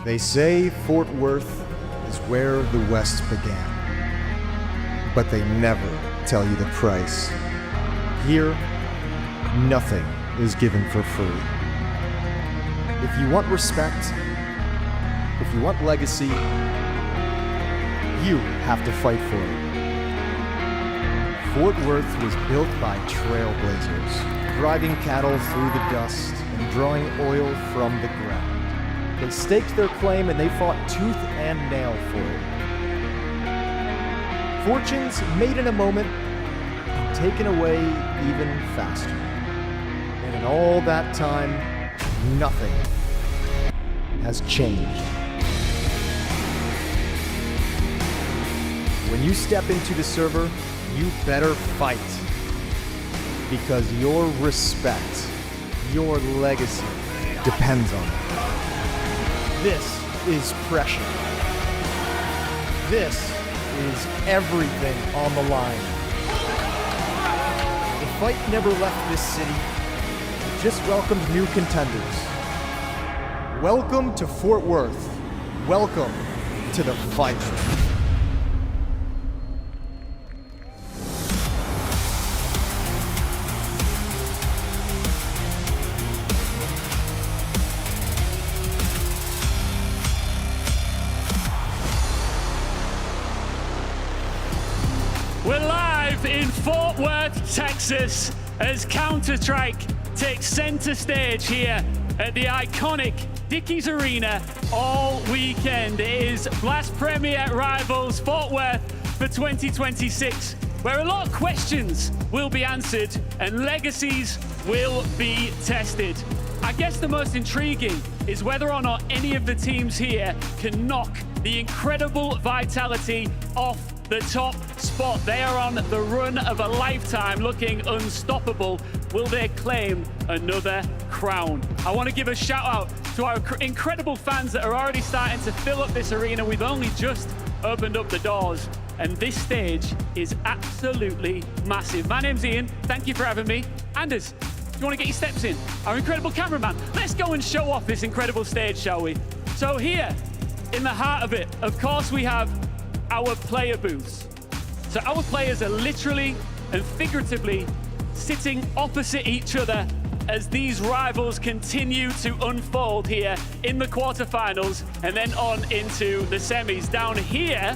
They say Fort Worth is where the West began, but they never tell you the price. Here, nothing is given for free. If you want respect, if you want legacy, you have to fight for it. Fort Worth was built by trailblazers, driving cattle through the dust and drawing oil from the ground. They staked their claim and they fought tooth and nail for it. Fortunes made in a moment and taken away even faster. And in all that time, nothing has changed. When you step into the server, you better fight. Because your respect, your legacy depends on it. This is pressure. This is everything on the line. The fight never left this city. It just welcomed new contenders. Welcome to Fort Worth. Welcome to the fight. We're live in Fort Worth, Texas, as Counter-Strike takes center stage here at the iconic Dickies Arena all weekend. It is Blast Premier Rivals Fort Worth for 2026, where a lot of questions will be answered and legacies will be tested. I guess the most intriguing is whether or not any of the teams here can knock the incredible Vitality off the top spot. They are on the run of a lifetime, looking unstoppable. Will they claim another crown? I want to give a shout out to our incredible fans that are already starting to fill up this arena. We've only just opened up the doors, and this stage is absolutely massive. My name's Ian. Thank you for having me. Anders, do you want to get your steps in? Our incredible cameraman. Let's go and show off this incredible stage, shall we? So here, in the heart of it, of course, we have our player booths. So our players are literally and figuratively sitting opposite each other as these rivals continue to unfold here in the quarterfinals and then on into the semis. Down here,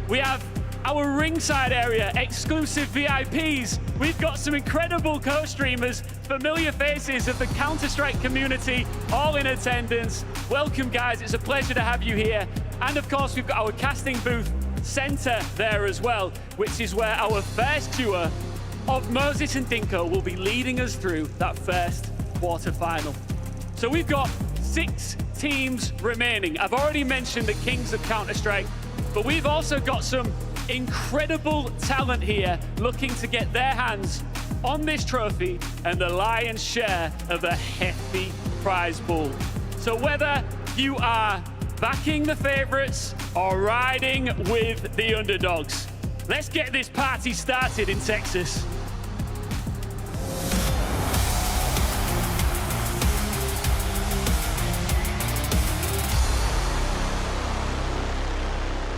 we have our ringside area, exclusive VIPs. We've got some incredible co-streamers, familiar faces of the Counter-Strike community, all in attendance. Welcome, guys. It's a pleasure to have you here. And of course, we've got our casting booth center there as well, which is where our first duo of Moses and Dinko will be leading us through that first quarterfinal. So we've got 6 teams remaining. I've already mentioned the Kings of Counter-Strike, but we've also got some incredible talent here looking to get their hands on this trophy and the lion's share of a hefty prize pool. So whether you are backing the favorites or riding with the underdogs, let's get this party started in Texas.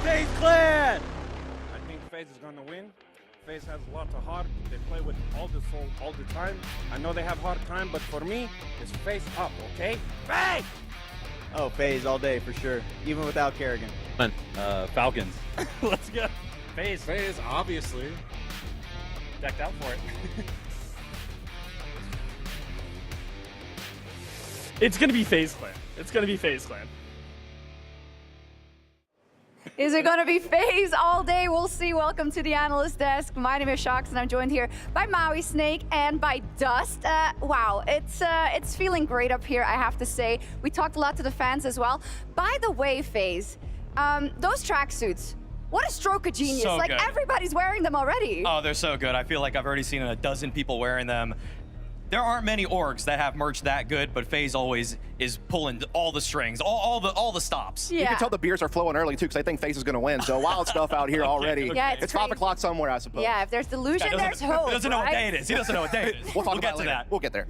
FaZe Clan! I think FaZe is going to win. FaZe has a lot of heart. They play with all the soul all the time. I know they have hard time, but for me, it's FaZe up, okay? FaZe! Oh, FaZe all day for sure, even without Kerrigan. Falcons. Let's go. FaZe. FaZe, obviously. Decked out for it. It's gonna be FaZe Clan. It's gonna be FaZe Clan. Is it going to be FaZe all day? We'll see. Welcome to the analyst desk. My name is Shox, and I'm joined here by Maui Snake and by Dust. Wow, it's feeling great up here, I have to say. We talked a lot to the fans as well. By the way, FaZe, those tracksuits, what a stroke of genius. So like, good. Everybody's wearing them already. Oh, they're so good. I feel like I've already seen a dozen people wearing them. there aren't many orgs that have merch that good, but FaZe always is pulling all the strings, all the stops. Yeah. You can tell the beers are flowing early too, because I think FaZe is going to win. So wild stuff out here already. Yeah, it's 5 o'clock somewhere, I suppose. Yeah, if there's delusion, there's hope. He doesn't know right? what day it is. He doesn't know what day it is. We'll get to that. We'll get there.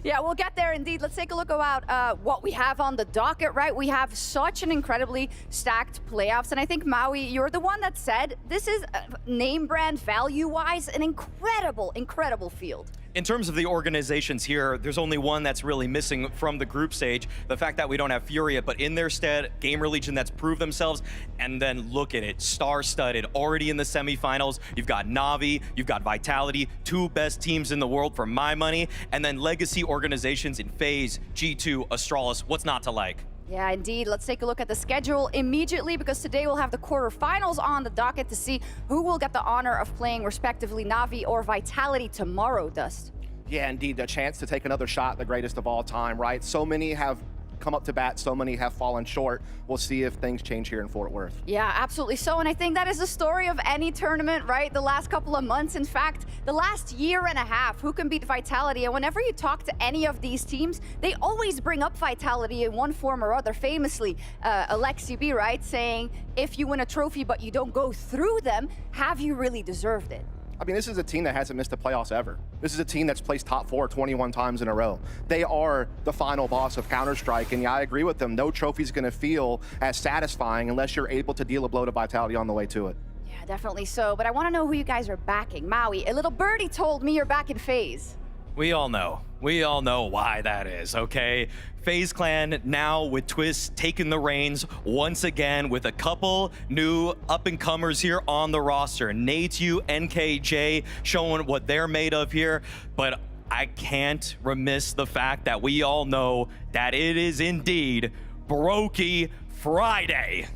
Yeah, we'll get there indeed. Let's take a look about what we have on the docket, right? We have such an incredibly stacked playoffs, and I think, Maui, you're the one that said this is, name brand value-wise, an incredible field. In terms of the organizations here, there's only one that's really missing from the group stage. The fact that we don't have Furia, but in their stead, GamerLegion that's proved themselves, and then look at it, star-studded, already in the semifinals. You've got Na'Vi, you've got Vitality, 2 best teams in the world for my money, and then legacy organizations in FaZe, G2, Astralis. What's not to like? Yeah, indeed. Let's take a look at the schedule immediately, because today we'll have the quarterfinals on the docket to see who will get the honor of playing respectively Na'Vi or Vitality tomorrow, Dust. Yeah, indeed, the chance to take another shot, the greatest of all time, right? So many have come up to bat, so many have fallen short. We'll see if things change here in Fort Worth. Yeah, absolutely so, and I think that is the story of any tournament, right? The last couple of months, in fact, the last year and a half, who can beat Vitality? And whenever you talk to any of these teams, they always bring up Vitality in one form or other. Famously, Alexi B, right, saying, if you win a trophy but you don't go through them, have you really deserved it? I mean, this is a team that hasn't missed the playoffs ever. This is a team that's placed top 4 21 times in a row. They are the final boss of Counter-Strike, and yeah, I agree with them. No trophy's gonna feel as satisfying unless you're able to deal a blow to Vitality on the way to it. Yeah, definitely so, but I want to know who you guys are backing. Maui, a little birdie told me you're back in FaZe. We all know. We all know why that is, okay? FaZe Clan now with Twist taking the reins once again with a couple new up-and-comers here on the roster. Nateyu, NKJ showing what they're made of here, but I can't remiss the fact that we all know that it is indeed Brokey Friday.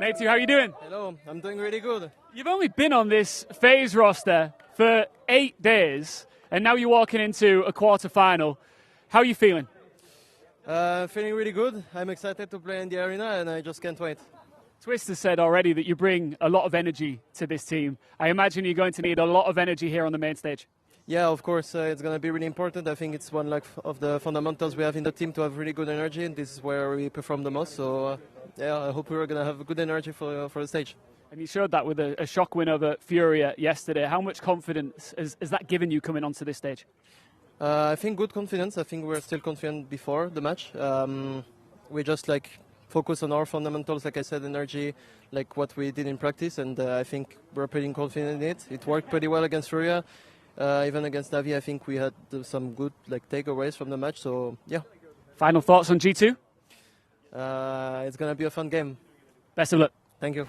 Nateyu, how you doing? Hello, I'm doing really good. You've only been on this FaZe roster for 8 days, and now you're walking into a quarterfinal. How are you feeling? Feeling really good. I'm excited to play in the arena, and I just can't wait. Twist has said already that you bring a lot of energy to this team. I imagine you're going to need a lot of energy here on the main stage. Yeah, of course, it's going to be really important. I think it's one of the fundamentals we have in the team to have really good energy, and this is where we perform the most. So, yeah, I hope we're going to have good energy for the stage. And you showed that with a shock win over Furia yesterday. How much confidence is that given you coming onto this stage? I think good confidence. I think we were still confident before the match. We just focus on our fundamentals, like I said, energy, like what we did in practice, and I think we're pretty confident in it. It worked pretty well against Furia. Even against Na'Vi, I think we had some good takeaways from the match. So yeah. Final thoughts on G2? It's gonna be a fun game. Best of luck. Thank you.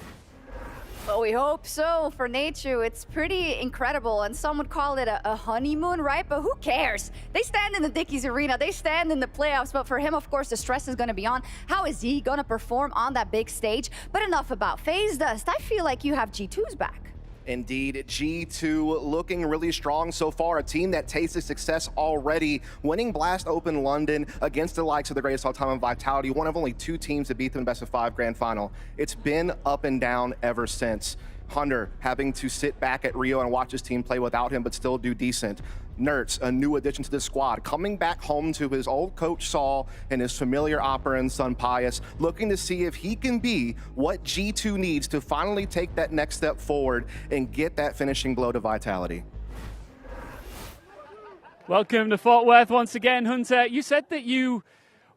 Well, we hope so for Nateyu. It's pretty incredible, and some would call it a honeymoon, right? But who cares? They stand in the Dickies Arena, they stand in the playoffs, but for him, of course, the stress is going to be on. How is he going to perform on that big stage? But enough about FaZe Dust. I feel like you have G2's back. Indeed, G2 looking really strong so far. A team that tasted success already, winning Blast Open London against the likes of the greatest all-time in Vitality, one of only 2 teams to beat them in Best of 5 Grand Final. It's been up and down ever since. Hunter having to sit back at Rio and watch his team play without him, but still do decent. Nertz, a new addition to the squad, coming back home to his old coach Saul and his familiar Opera son Pius, looking to see if he can be what G2 needs to finally take that next step forward and get that finishing blow to Vitality. Welcome to Fort Worth once again, Hunter. You said that you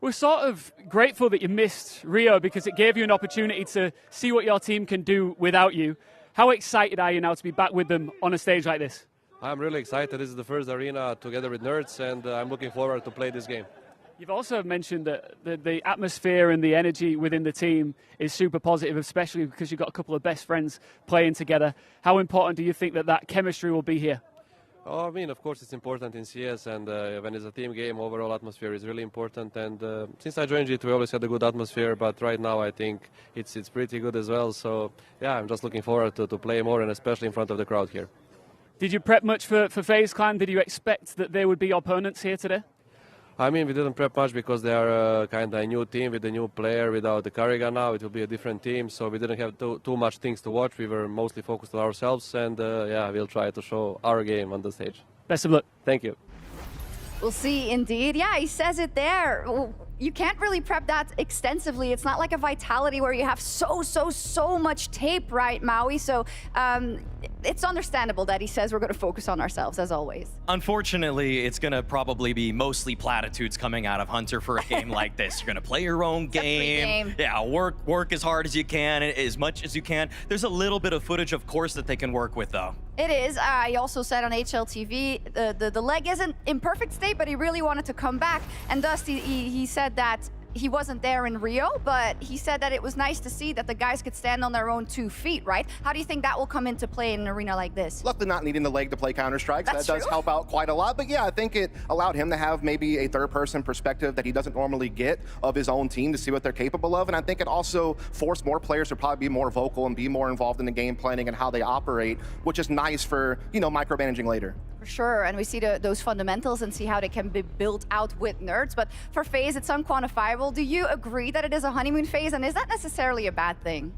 were sort of grateful that you missed Rio because it gave you an opportunity to see what your team can do without you. How excited are you now to be back with them on a stage like this? I'm really excited. This is the first arena together with Nerds, and I'm looking forward to play this game. You've also mentioned that the atmosphere and the energy within the team is super positive, especially because you've got a couple of best friends playing together. How important do you think that chemistry will be here? Oh, I mean, of course, it's important in CS, and when it's a team game, overall atmosphere is really important. And since I joined G2, we always had a good atmosphere, but right now I think it's pretty good as well. So, yeah, I'm just looking forward to play more, and especially in front of the crowd here. Did you prep much for FaZe Clan? Did you expect that they would be opponents here today? I mean, we didn't prep much because they are kind of a new team with a new player. Without the Carrigan now, it will be a different team. So we didn't have too much things to watch. We were mostly focused on ourselves. And yeah, we'll try to show our game on the stage. Best of luck. Thank you. We'll see, indeed. Yeah, he says it there. You can't really prep that extensively. It's not like a Vitality where you have so much tape, right, Maui? So it's understandable that he says we're going to focus on ourselves, as always. Unfortunately, it's going to probably be mostly platitudes coming out of Hunter for a game like this. You're going to play your own game. Yeah, work as hard as you can, as much as you can. There's a little bit of footage, of course, that they can work with, though. It is. He also said on HLTV, the leg isn't in perfect state, but he really wanted to come back. And thus, he said that he wasn't there in Rio, but he said that it was nice to see that the guys could stand on their own 2 feet, right? How do you think that will come into play in an arena like this? Luckily not needing the leg to play Counter-Strike, That's that does true. help out quite a lot. But yeah, I think it allowed him to have maybe a third-person perspective that he doesn't normally get of his own team to see what they're capable of. And I think it also forced more players to probably be more vocal and be more involved in the game planning and how they operate, which is nice for, you know, micromanaging later. For sure, and we see those fundamentals and see how they can be built out with nerds. But for FaZe, it's unquantifiable. Do you agree that it is a honeymoon phase, and is that necessarily a bad thing?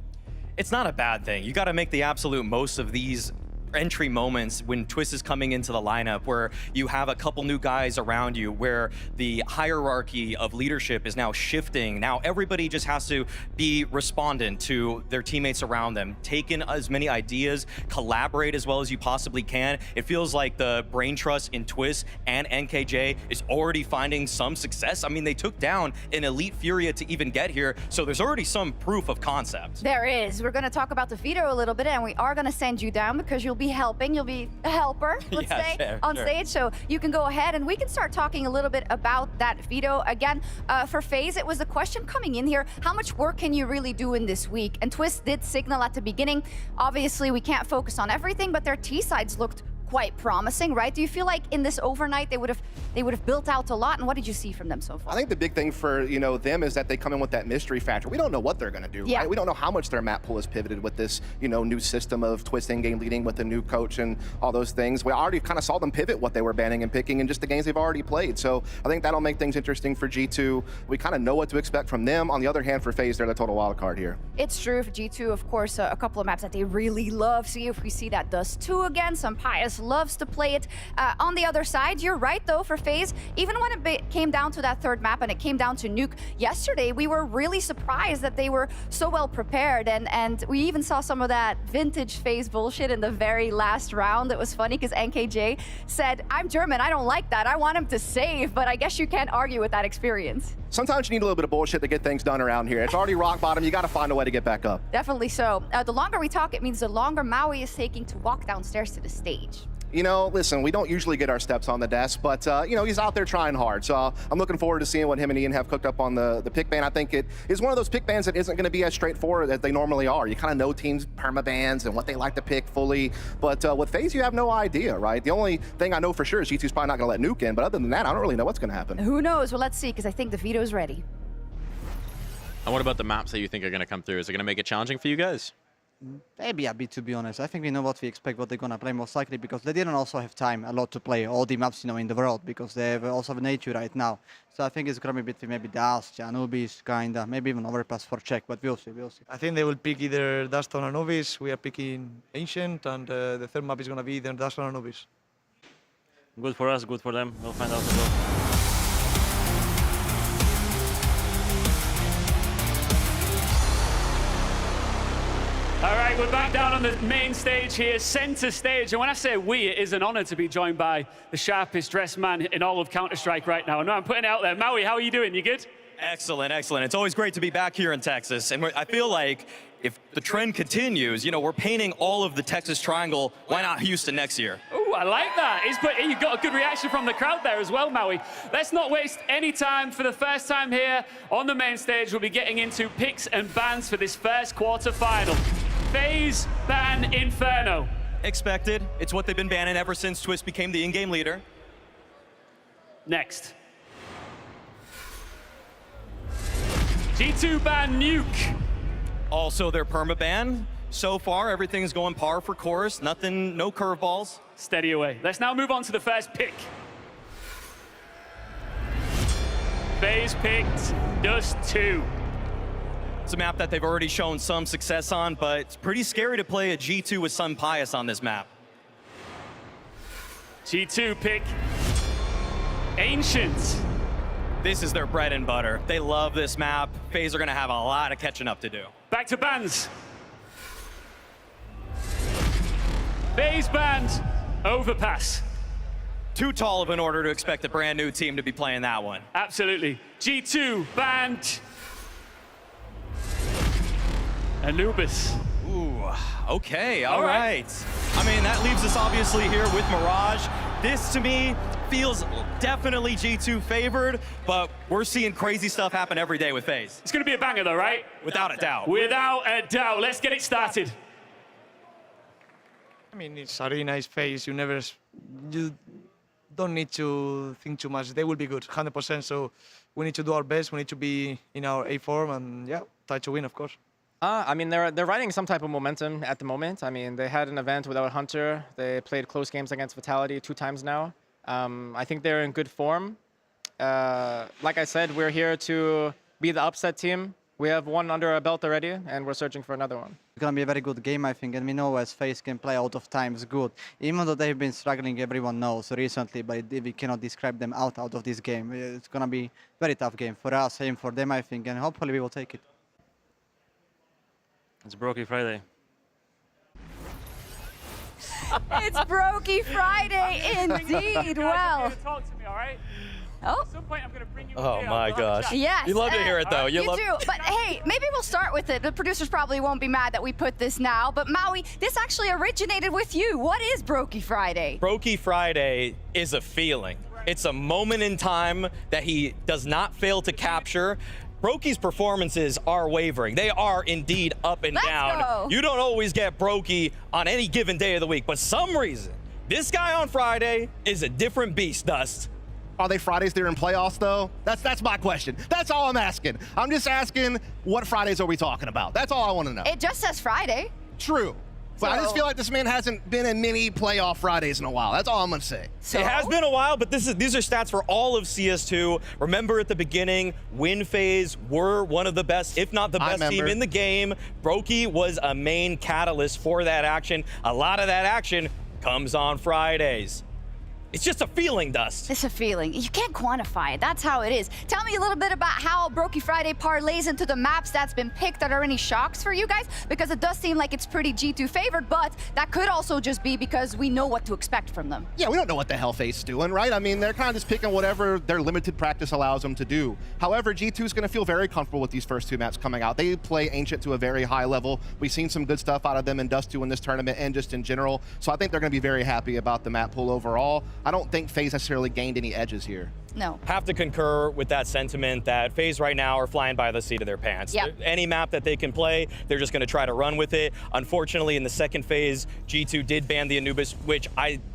It's not a bad thing. You got to make the absolute most of these entry moments when Twist is coming into the lineup, where you have a couple new guys around you, where the hierarchy of leadership is now shifting. Now everybody just has to be respondent to their teammates around them, take in as many ideas, collaborate as well as you possibly can. It feels like the brain trust in Twist and NKJ is already finding some success. I mean, they took down an elite Furia to even get here, so there's already some proof of concept. There is. We're going to talk about the veto a little bit, and we are going to send you down because you'll be helping. You'll be a helper, let's say, on stage. So you can go ahead and we can start talking a little bit about that veto. Again, for FaZe, it was the question coming in here, how much work can you really do in this week? And Twist did signal at the beginning, obviously we can't focus on everything, but their T-sides looked quite promising, right? Do you feel like in this overnight they would have built out a lot? And what did you see from them so far? I think the big thing for them is that they come in with that mystery factor. We don't know what they're going to do. Yeah. Right? We don't know how much their map pool has pivoted with this new system of Twist in-game leading with a new coach and all those things. We already kind of saw them pivot what they were banning and picking in just the games they've already played. So I think that'll make things interesting for G2. We kind of know what to expect from them. On the other hand, for FaZe, they're the total wild card here. It's true for G2, of course, a couple of maps that they really love. See if we see that Dust 2 again. Some Pius loves to play it. On the other side, you're right though, for FaZe, even when it came down to that third map and it came down to Nuke yesterday, we were really surprised that they were so well prepared, and we even saw some of that vintage FaZe bullshit in the very last round. It was funny because NKJ said, I'm German, I don't like that, I want him to save, but I guess you can't argue with that experience. Sometimes you need a little bit of bullshit to get things done around here. It's already rock bottom, you got to find a way to get back up. Definitely so. The longer we talk, it means the longer Maui is taking to walk downstairs to the stage. Listen, we don't usually get our steps on the desk, but, he's out there trying hard. So I'm looking forward to seeing what him and Ian have cooked up on the pick ban. I think it is one of those pick bans that isn't going to be as straightforward as they normally are. You kind of know teams' perma-bans and what they like to pick fully. But with FaZe, you have no idea, right? The only thing I know for sure is G2's probably not going to let Nuke in. But other than that, I don't really know what's going to happen. Who knows? Well, let's see, because I think the veto's ready. And what about the maps that you think are going to come through? Is it going to make it challenging for you guys? Maybe a bit, to be honest. I think we know what we expect, what they're going to play most likely, because they didn't also have time a lot to play all the maps, in the world, because they have also have nature right now. So I think it's going to be between maybe Dust, Anubis, kinda, maybe even Overpass for check, but we'll see, I think they will pick either Dust or Anubis. We are picking Ancient, and the third map is going to be either Dust or Anubis. Good for us, good for them. We'll find out as well. All right, we're back down on the main stage here, center stage. And when I say we, it is an honor to be joined by the sharpest dressed man in all of Counter-Strike right now. I know I'm putting it out there. Maui, how are you doing? You good? Excellent, excellent. It's always great to be back here in Texas. And I feel like if the trend continues, we're painting all of the Texas Triangle. Why not Houston next year? Ooh, I like that. You got a good reaction from the crowd there as well, Maui. Let's not waste any time. For the first time here on the main stage, we'll be getting into picks and bans for this first quarterfinal. FaZe ban Inferno. Expected. It's what they've been banning ever since Twist became the in-game leader. Next. G2 ban Nuke. Also their perma-ban. So far, everything's going par for course. Nothing, no curveballs. Steady away. Let's now move on to the first pick. FaZe picked Dust 2. It's a map that they've already shown some success on, but it's pretty scary to play a G2 with Sun Pius on this map. G2 pick Ancient. This is their bread and butter. They love this map. FaZe are gonna have a lot of catching up to do. Back to bans. FaZe banned Overpass. Too tall of an order to expect a brand new team to be playing that one. Absolutely. G2 banned Anubis. Ooh, okay, all right. I mean, that leaves us obviously here with Mirage. This, to me, feels definitely G2 favored, but we're seeing crazy stuff happen every day with FaZe. It's going to be a banger, though, right? Without a doubt. Without a doubt. Let's get it started. I mean, it's Arena, it's FaZe. You don't need to think too much. They will be good, 100%. So we need to do our best. We need to be in our A form and, yeah, try to win, of course. I mean, they're riding some type of momentum at the moment. I mean, they had an event without Hunter. They played close games against Vitality 2 times now. I think they're in good form. Like I said, we're here to be the upset team. We have one under our belt already, and we're searching for another one. It's going to be a very good game, I think, and we know as FaZe can play out of times good. Even though they've been struggling, everyone knows recently, but we cannot describe them out of this game. It's going to be a very tough game for us, same for them, I think, and hopefully we will take it. It's Brokey Friday. It's Brokey Friday indeed. Well. Talk to me, all right? Oh. At some point, I'm going to bring you Oh my gosh. Yes. You love to hear it, though. You do. But hey, maybe we'll start with it. The producers probably won't be mad that we put this now. But Maui, this actually originated with you. What is Brokey Friday? Brokey Friday is a feeling. It's a moment in time that he does not fail to capture. Brokey's performances are wavering. They are indeed up and down. Go. You don't always get Brokey on any given day of the week, but some reason, this guy on Friday is a different beast, Dust. Are they Fridays during playoffs, though? That's my question. That's all I'm asking. I'm just asking, what Fridays are we talking about? That's all I want to know. It just says Friday. True. But I just feel like this man hasn't been in many playoff Fridays in a while. That's all I'm going to say. It has been a while, but these are stats for all of CS2. Remember at the beginning, when FaZe were one of the best, if not the best team in the game. Brokey was a main catalyst for that action. A lot of that action comes on Fridays. It's just a feeling, Dust. It's a feeling. You can't quantify it. That's how it is. Tell me a little bit about how Brokey Friday parlays into the maps that's been picked. Are there any shocks for you guys? Because it does seem like it's pretty G2 favored, but that could also just be because we know what to expect from them. Yeah, we don't know what the hell FaZe is doing, right? I mean, they're kind of just picking whatever their limited practice allows them to do. However, G2 is going to feel very comfortable with these first two maps coming out. They play Ancient to a very high level. We've seen some good stuff out of them in Dust 2 in this tournament and just in general. So I think they're going to be very happy about the map pool overall. I don't think FaZe necessarily gained any edges here. No. Have to concur with that sentiment that FaZe right now are flying by the seat of their pants. Yep. Any map that they can play, they're just going to try to run with it. Unfortunately, in the second phase, G2 did ban the Anubis, which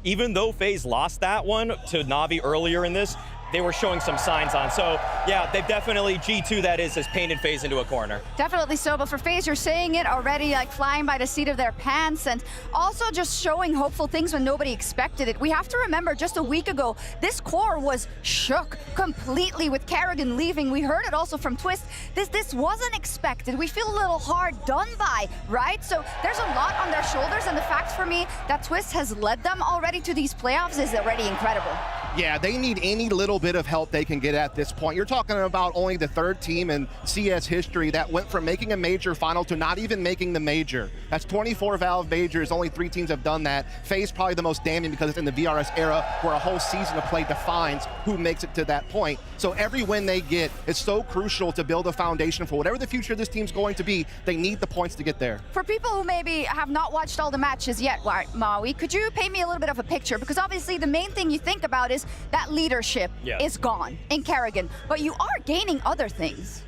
even though FaZe lost that one to Na'Vi earlier in this, they were showing some signs on. So yeah, they've definitely, G2 that is, has painted FaZe into a corner. Definitely so, but for FaZe, you're saying it already, like flying by the seat of their pants and also just showing hopeful things when nobody expected it. We have to remember just a week ago, this core was shook completely with Kerrigan leaving. We heard it also from Twist. This wasn't expected. We feel a little hard done by, right? So there's a lot on their shoulders, and the fact for me that Twist has led them already to these playoffs is already incredible. Yeah, they need any little bit of help they can get at this point. You're talking about only the third team in CS history that went from making a major final to not even making the major. That's 24 Valve majors. Only 3 teams have done that. FaZe probably the most damning because it's in the VRS era where a whole season of play defines who makes it to that point. So every win they get is so crucial to build a foundation for whatever the future of this team's going to be. They need the points to get there. For people who maybe have not watched all the matches yet, Maui, could you paint me a little bit of a picture? Because obviously the main thing you think about is that leadership is gone in Kerrigan, but you are gaining other things.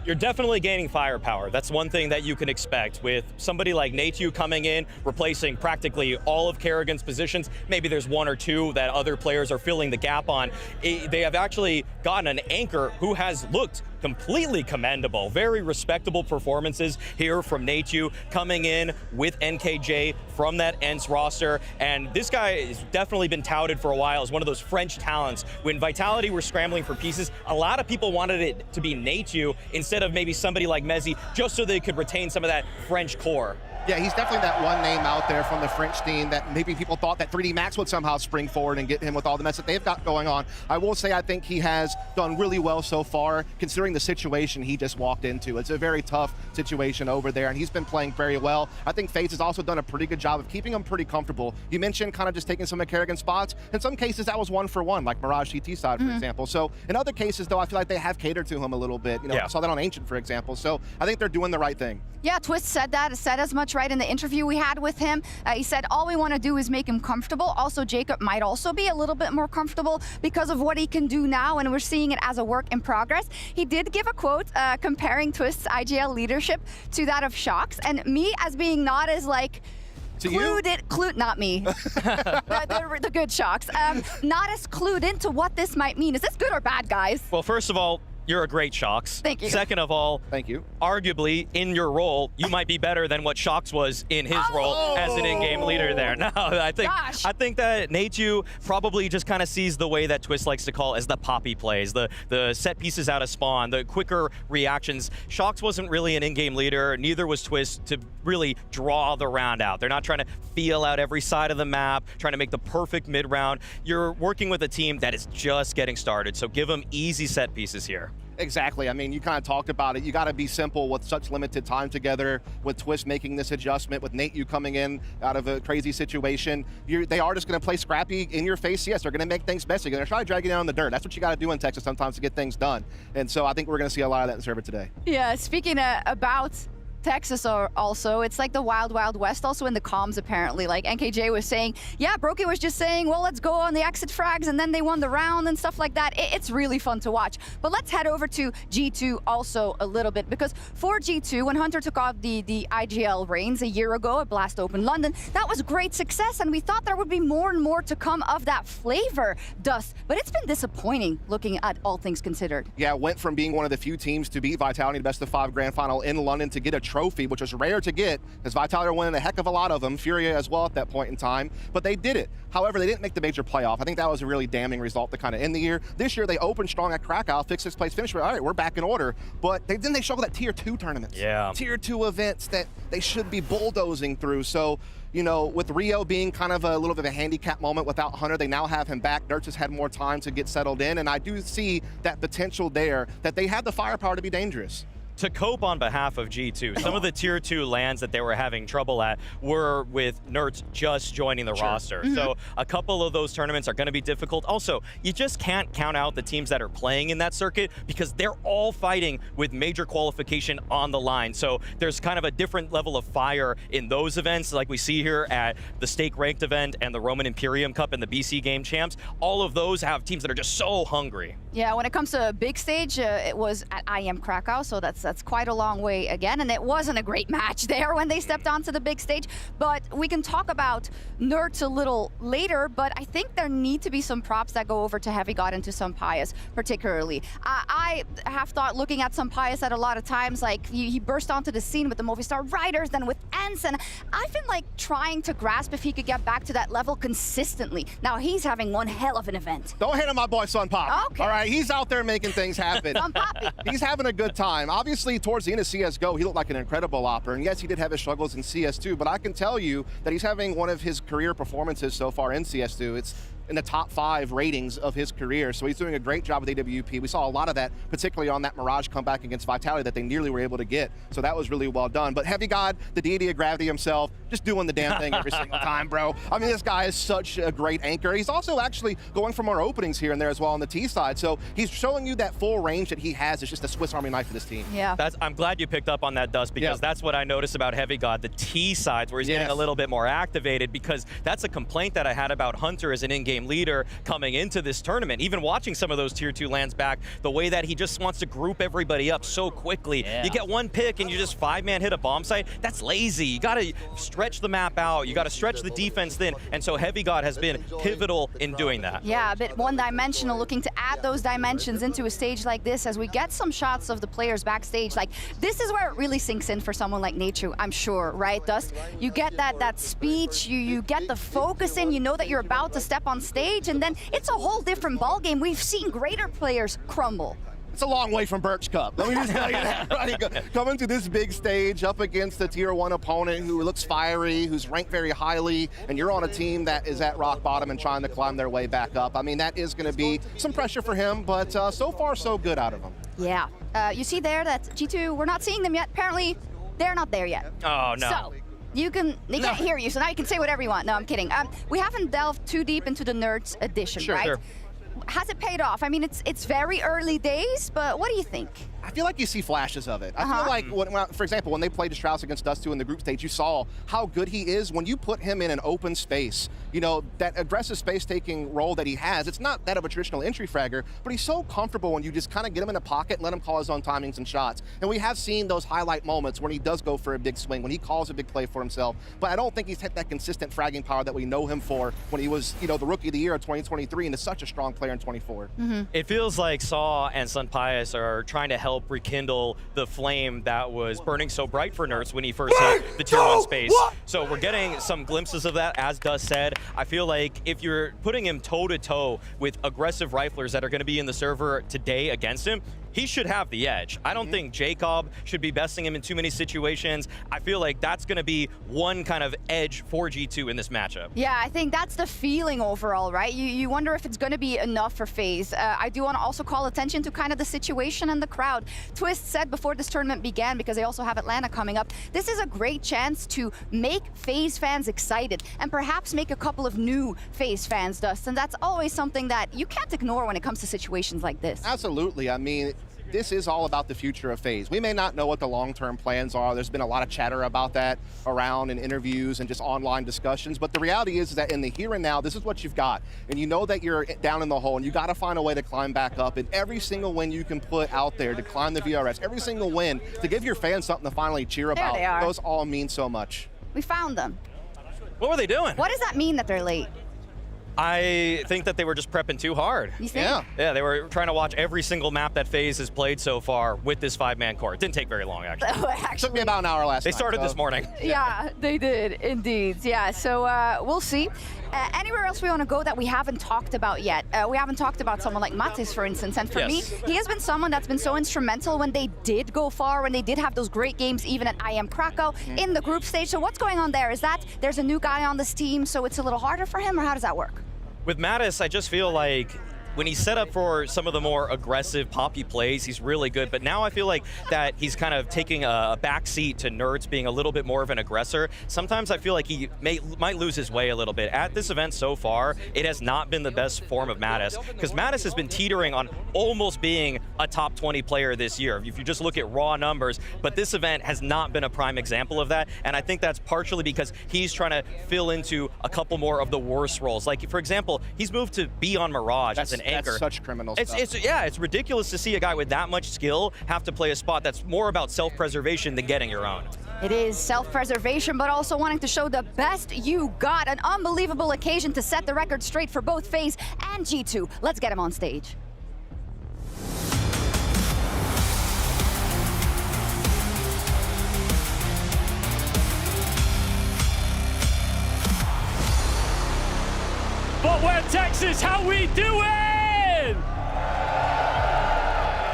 You're definitely gaining firepower. That's one thing that you can expect with somebody like Natu coming in, replacing practically all of Kerrigan's positions. Maybe there's 1 or 2 that other players are filling the gap on. They have actually gotten an anchor who has looked completely commendable. Very respectable performances here from Nateju, coming in with NKJ from that ENCE roster. And this guy has definitely been touted for a while as one of those French talents. When Vitality were scrambling for pieces, a lot of people wanted it to be Nateju instead of maybe somebody like Mezzi, just so they could retain some of that French core. Yeah, he's definitely that one name out there from the French team that maybe people thought that 3D Max would somehow spring forward and get him with all the mess that they've got going on. I will say I think he has done really well so far, considering the situation he just walked into. It's a very tough situation over there, and he's been playing very well. I think FaZe has also done a pretty good job of keeping him pretty comfortable. You mentioned kind of just taking some of Kerrigan's spots. In some cases, that was 1-for-1, like Mirage CT side, for example. So in other cases, though, I feel like they have catered to him a little bit. You know, I saw that on Ancient, for example. So I think they're doing the right thing. Yeah, Twist said as much right in the interview we had with him. He said all we want to do is make him comfortable. Also, Jacob might also be a little bit more comfortable because of what he can do now, and we're seeing it as a work in progress. He did give a quote comparing Twist's IGL leadership to that of Shox, and me as being not as like not me, the good Shox, not as clued into what this might mean. Is this good or bad, guys? Well, first of all, you're a great Shox. Thank you. Second of all, thank you. Arguably, in your role, you might be better than what Shox was in his role as an in-game leader there. No, I think that Nateju probably just kind of sees the way that Twist likes to call as the poppy plays, the set pieces out of spawn, the quicker reactions. Shox wasn't really an in-game leader, neither was Twist to really draw the round out. They're not trying to feel out every side of the map, trying to make the perfect mid-round. You're working with a team that is just getting started, so give them easy set pieces here. Exactly. I mean, you kind of talked about it. You got to be simple with such limited time together, with Twist making this adjustment, with Nate, you coming in out of a crazy situation. They are just going to play scrappy in your face. Yes, they're going to make things messy. They're going to try to drag you down in the dirt. That's what you got to do in Texas sometimes to get things done. And so I think we're going to see a lot of that in the server today. Yeah, speaking about Texas also, it's like the wild, wild west also in the comms apparently. Like NKJ was saying, yeah, Brokey was just saying, well, let's go on the exit frags, and then they won the round and stuff like that. It's really fun to watch. But let's head over to G2 also a little bit, because for G2, when Hunter took off the IGL reigns a year ago at Blast Open London, that was great success, and we thought there would be more and more to come of that flavor, Dust. But it's been disappointing looking at all things considered. Yeah, went from being one of the few teams to beat Vitality in the best of 5 grand final in London to get a trophy, which was rare to get, because Vitality were winning a heck of a lot of them, Furia as well at that point in time, but they did it. However, they didn't make the major playoff. I think that was a really damning result to kind of end the year. This year, they opened strong at Krakow, 6th place finish, all right, we're back in order, but then they struggled at Tier 2 tournaments. Yeah. Tier 2 events that they should be bulldozing through, so you know, with Rio being kind of a little bit of a handicap moment without Hunter, they now have him back. Nurts has had more time to get settled in, and I do see that potential there, that they have the firepower to be dangerous. To cope on behalf of G2, some of the Tier 2 lands that they were having trouble at were with Nerds just joining the roster. So a couple of those tournaments are going to be difficult. Also, you just can't count out the teams that are playing in that circuit because they're all fighting with major qualification on the line. So there's kind of a different level of fire in those events, like we see here at the Stake Ranked event and the Roman Imperium Cup and the BC Game Champs. All of those have teams that are just so hungry. Yeah, when it comes to big stage, it was at IM Krakow, so that's quite a long way again, and it wasn't a great match there when they stepped onto the big stage. But we can talk about Nerds a little later, but I think there need to be some props that go over to Heavy God and to Sampayas particularly. I have thought, looking at Sampayas at a lot of times, like he burst onto the scene with the Movistar Riders, then with ENCE, and I've been like trying to grasp if he could get back to that level consistently. Now he's having one hell of an event. Don't hate on my boy Sun Pop. Okay. All right, he's out there making things happen. Sun Poppy. He's having a good time. Obviously, towards the end of CSGO, he looked like an incredible opper. And yes, he did have his struggles in CS2, but I can tell you that he's having one of his career performances so far in CS2. It's in the top 5 ratings of his career. So he's doing a great job with AWP. We saw a lot of that, particularly on that Mirage comeback against Vitality that they nearly were able to get. So that was really well done. But Heavy God, the deity of gravity himself, just doing the damn thing every single time, bro. I mean, this guy is such a great anchor. He's also actually going from our openings here and there as well on the T side. So he's showing you that full range that he has. It's just a Swiss Army knife for this team. Yeah. I'm glad you picked up on that, Dust, because that's what I noticed about Heavy God, the T sides, where he's getting a little bit more activated, because that's a complaint that I had about Hunter as an in-game game leader coming into this tournament. Even watching some of those tier 2 lands back, the way that he just wants to group everybody up so quickly. Yeah. You get one pick and you just 5-man hit a bomb site. That's lazy. You got to stretch the map out. You got to stretch the defense thin. And so Heavy God has been pivotal in doing that. Yeah, a bit one-dimensional, looking to add those dimensions into a stage like this as we get some shots of the players backstage. Like, this is where it really sinks in for someone like Nature, I'm sure, right, Dust? You get that speech, you get the focus in, you know that you're about to step on stage, and then it's a whole different ballgame. We've seen greater players crumble. It's a long way from Birch Cup. Let me just tell you that. Right? Coming to this big stage up against a tier 1 opponent who looks fiery, who's ranked very highly, and you're on a team that is at rock bottom and trying to climb their way back up. I mean, that is going to be some pressure for him, but so far, so good out of him. Yeah. You see there that G2, we're not seeing them yet. Apparently, they're not there yet. Oh, no. So, they can't hear you, so now you can say whatever you want. No, I'm kidding. We haven't delved too deep into the Nerds edition, right? Sure. Has it paid off? I mean, it's very early days, but what do you think? I feel like you see flashes of it. I feel like, for example, when they played Astralis against Dust2 in the group stage, you saw how good he is when you put him in an open space. You know, that aggressive space-taking role that he has, it's not that of a traditional entry fragger, but he's so comfortable when you just kind of get him in a pocket and let him call his own timings and shots. And we have seen those highlight moments when he does go for a big swing, when he calls a big play for himself. But I don't think he's hit that consistent fragging power that we know him for when he was, you know, the Rookie of the Year of 2023 and is such a strong player in 24. It feels like Saw and Sun Pius are trying to help rekindle the flame that was burning so bright for Nerds when he first hit the tier 1 space. So we're getting some glimpses of that, as Dust said. I feel like if you're putting him toe-to-toe with aggressive riflers that are going to be in the server today against him, he should have the edge. I don't think Jacob should be besting him in too many situations. I feel like that's going to be one kind of edge for G2 in this matchup. Yeah, I think that's the feeling overall, right? You wonder if it's going to be enough for FaZe. I do want to also call attention to kind of the situation and the crowd. Twist said before this tournament began, because they also have Atlanta coming up, this is a great chance to make FaZe fans excited and perhaps make a couple of new FaZe fans, Dust. And that's always something that you can't ignore when it comes to situations like this. Absolutely. I mean, this is all about the future of FaZe. We may not know what the long-term plans are. There's been a lot of chatter about that around in interviews and just online discussions. But the reality is that in the here and now, this is what you've got. And you know that you're down in the hole and you got to find a way to climb back up. And every single win you can put out there to climb the VRS, every single win to give your fans something to finally cheer about, those all mean so much. We found them. What were they doing? What does that mean that they're late? I think that they were just prepping too hard. You think? Yeah, they were trying to watch every single map that FaZe has played so far with this 5-man core. It didn't take very long, actually. Took me about an hour last night. They started this morning. Yeah, they did, indeed. Yeah, so we'll see. Anywhere else we want to go that we haven't talked about yet? We haven't talked about someone like Matis, for instance. And for me, he has been someone that's been so instrumental when they did go far, when they did have those great games, even at IM Krakow in the group stage. So what's going on there? Is that there's a new guy on this team, so it's a little harder for him, or how does that work? With Mattis, I just feel like when he's set up for some of the more aggressive poppy plays, he's really good. But now I feel like that he's kind of taking a backseat to Nerds being a little bit more of an aggressor. Sometimes I feel like he might lose his way a little bit. At this event so far, it has not been the best form of Mattis, because Mattis has been teetering on almost being a top 20 player this year, if you just look at raw numbers. But this event has not been a prime example of that, and I think that's partially because he's trying to fill into a couple more of the worst roles. Like, for example, he's moved to be on Mirage as an anchor. That's such criminal stuff. It's ridiculous to see a guy with that much skill have to play a spot that's more about self-preservation than getting your own. It is self-preservation, but also wanting to show the best you got. An unbelievable occasion to set the record straight for both FaZe and G2. Let's get him on stage. But we're Texas, how we doing?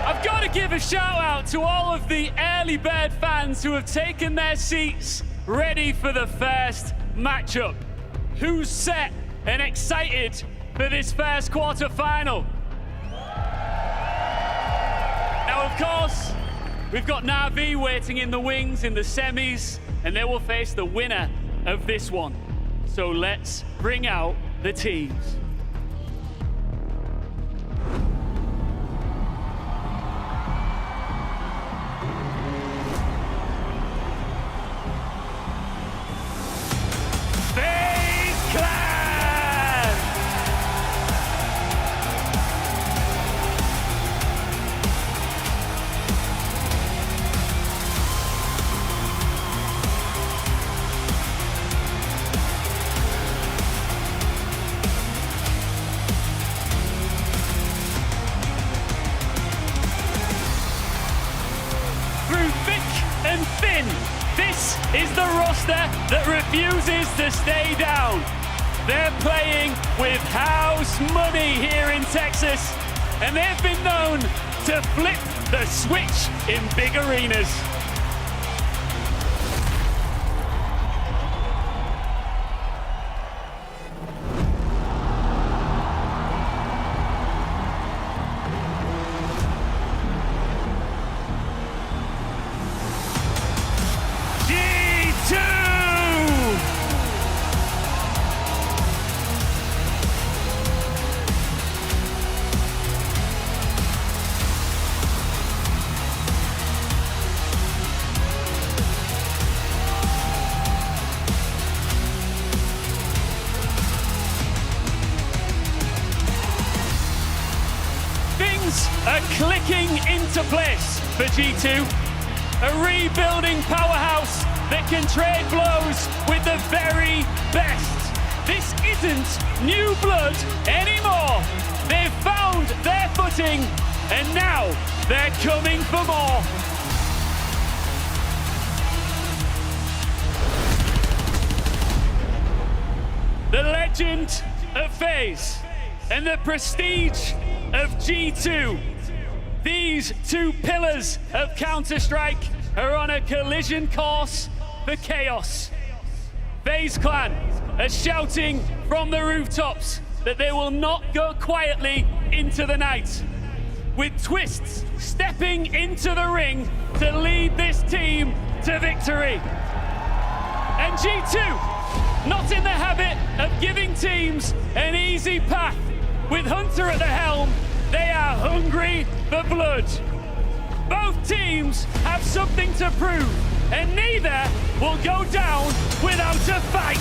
I've got to give a shout out to all of the early bird fans who have taken their seats ready for the first matchup. Who's set and excited for this first quarterfinal? Now, of course, we've got Na'Vi waiting in the wings in the semis, and they will face the winner of this one. So let's bring out the teams. FaZe Clan! is the roster that refuses to stay down. They're playing with house money here in Texas, and they've been known to flip the switch in big arenas. Are clicking into place for G2. A rebuilding powerhouse that can trade blows with the very best. This isn't new blood anymore. They've found their footing, and now they're coming for more. The legend of FaZe and the prestige of G2. These two pillars of Counter-Strike are on a collision course for chaos. FaZe Clan are shouting from the rooftops that they will not go quietly into the night. With Twists stepping into the ring to lead this team to victory. And G2, not in the habit of giving teams an easy path. With Hunter at the helm, they are hungry for blood. Both teams have something to prove, and neither will go down without a fight.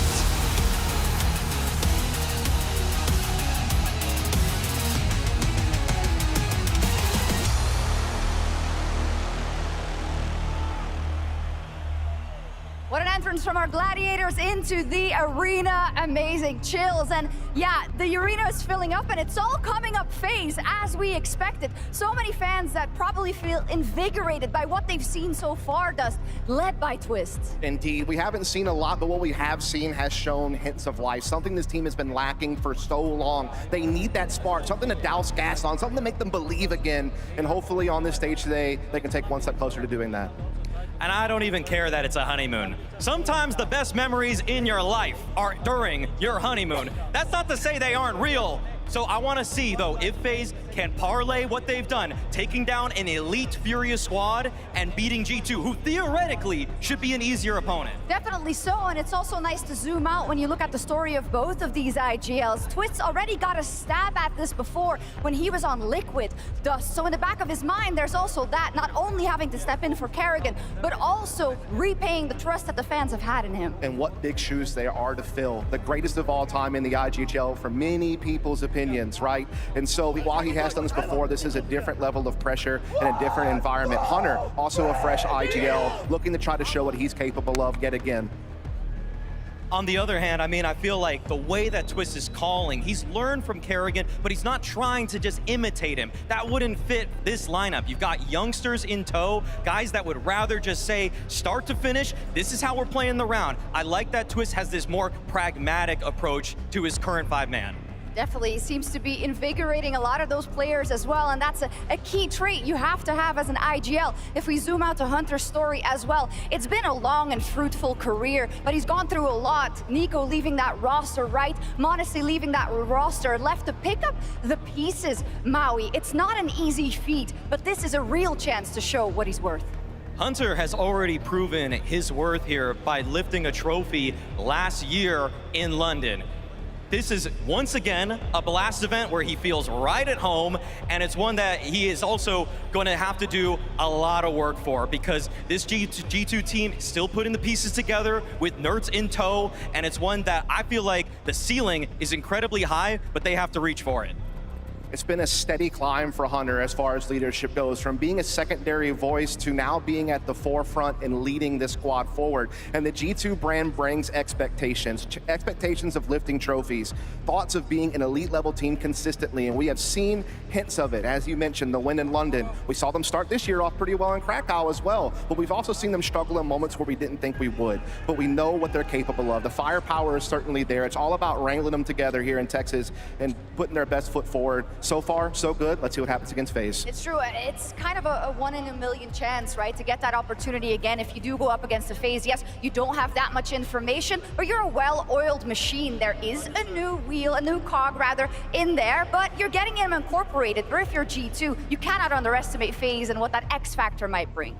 What an entrance from our gladiators into the arena. Amazing chills. And yeah, the arena is filling up and it's all coming up FaZe as we expected. So many fans that probably feel invigorated by what they've seen so far, Dust, led by Twists. Indeed, we haven't seen a lot, but what we have seen has shown hints of life, something this team has been lacking for so long. They need that spark, something to douse gas on, something to make them believe again. And hopefully on this stage today, they can take one step closer to doing that. And I don't even care that it's a honeymoon. Sometimes the best memories in your life are during your honeymoon. That's not to say they aren't real. So I want to see, though, if FaZe can parlay what they've done, taking down an elite Furious squad and beating G2, who theoretically should be an easier opponent. Definitely so, and it's also nice to zoom out when you look at the story of both of these IGLs. Twists already got a stab at this before when he was on Liquid Dust. So in the back of his mind, there's also that, not only having to step in for Kerrigan, but also repaying the trust that the fans have had in him. And what big shoes they are to fill. The greatest of all time in the IGL for many people's opinions, right? And so while he has done this before, this is a different level of pressure and a different environment. Hunter, also a fresh IGL, looking to try to show what he's capable of yet again. On the other hand, I mean, I feel like the way that Twist is calling, he's learned from Kerrigan, but he's not trying to just imitate him. That wouldn't fit this lineup. You've got youngsters in tow, guys that would rather just say, start to finish, this is how we're playing the round. I like that Twist has this more pragmatic approach to his current five-man. Definitely seems to be invigorating a lot of those players as well, and that's a key trait you have to have as an IGL. If we zoom out to Hunter's story as well, it's been a long and fruitful career, but he's gone through a lot. Nico leaving that roster, right? Modesty leaving that roster, left to pick up the pieces. Maui, it's not an easy feat, but this is a real chance to show what he's worth. Hunter has already proven his worth here by lifting a trophy last year in London. This is, once again, a Blast event where he feels right at home, and it's one that he is also going to have to do a lot of work for, because this G2 team is still putting the pieces together with Nerds in tow, and it's one that I feel like the ceiling is incredibly high, but they have to reach for it. It's been a steady climb for Hunter as far as leadership goes, from being a secondary voice to now being at the forefront and leading this squad forward. And the G2 brand brings expectations, expectations of lifting trophies, thoughts of being an elite level team consistently, and we have seen hints of it. As you mentioned, the win in London. We saw them start this year off pretty well in Krakow as well, but we've also seen them struggle in moments where we didn't think we would. But we know what they're capable of. The firepower is certainly there. It's all about wrangling them together here in Texas and putting their best foot forward. So far, so good. Let's see what happens against FaZe. It's true. It's kind of a 1 in a million chance, right, to get that opportunity again if you do go up against a FaZe. Yes, you don't have that much information, but you're a well-oiled machine. There is a new wheel, a new cog rather, in there, but you're getting them incorporated. Or if you're G2, you cannot underestimate FaZe and what that X factor might bring.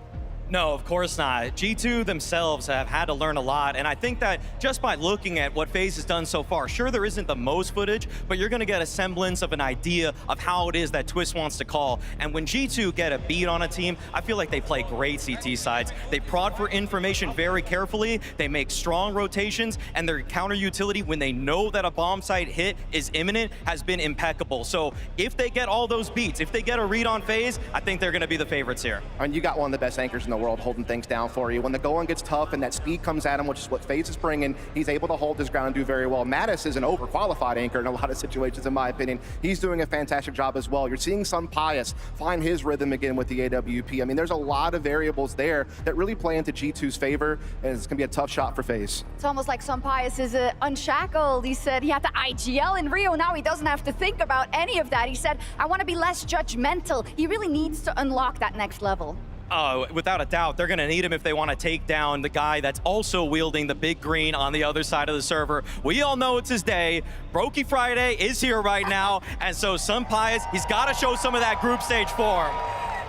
No, of course not. G2 themselves have had to learn a lot, and I think that just by looking at what FaZe has done so far, sure, there isn't the most footage, but you're going to get a semblance of an idea of how it is that Twist wants to call. And when G2 get a beat on a team, I feel like they play great CT sides. They prod for information very carefully, they make strong rotations, and their counter utility when they know that a bomb site hit is imminent has been impeccable. So if they get all those beats, if they get a read on FaZe, I think they're going to be the favorites here. And you got one of the best anchors in the world holding things down for you. When the going gets tough and that speed comes at him, which is what FaZe is bringing, he's able to hold his ground and do very well. Mattis is an overqualified anchor in a lot of situations, in my opinion. He's doing a fantastic job as well. You're seeing Sun Pius find his rhythm again with the AWP. I mean, there's a lot of variables there that really play into G2's favor, and it's going to be a tough shot for FaZe. It's almost like Sun Pius is unshackled. He said he had the IGL in Rio. Now he doesn't have to think about any of that. He said, I want to be less judgmental. He really needs to unlock that next level. Without a doubt, they're going to need him if they want to take down the guy that's also wielding the big green on the other side of the server. We all know it's his day. Brokey Friday is here right now, and so Sun Pius, he's got to show some of that group stage form.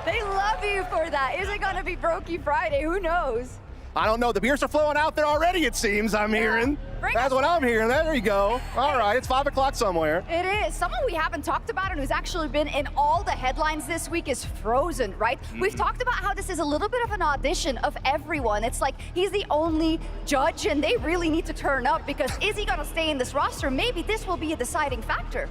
They love you for that. Is it going to be Brokey Friday? Who knows? I don't know. The beers are flowing out there already, it seems. I'm hearing. That's what I'm hearing. There you go. All right, it's 5 o'clock somewhere. It is. Someone we haven't talked about and who's actually been in all the headlines this week is Frozen, right? We've talked about how this is a little bit of an audition of everyone. It's like he's the only judge and they really need to turn up because is he going to stay in this roster? Maybe this will be a deciding factor.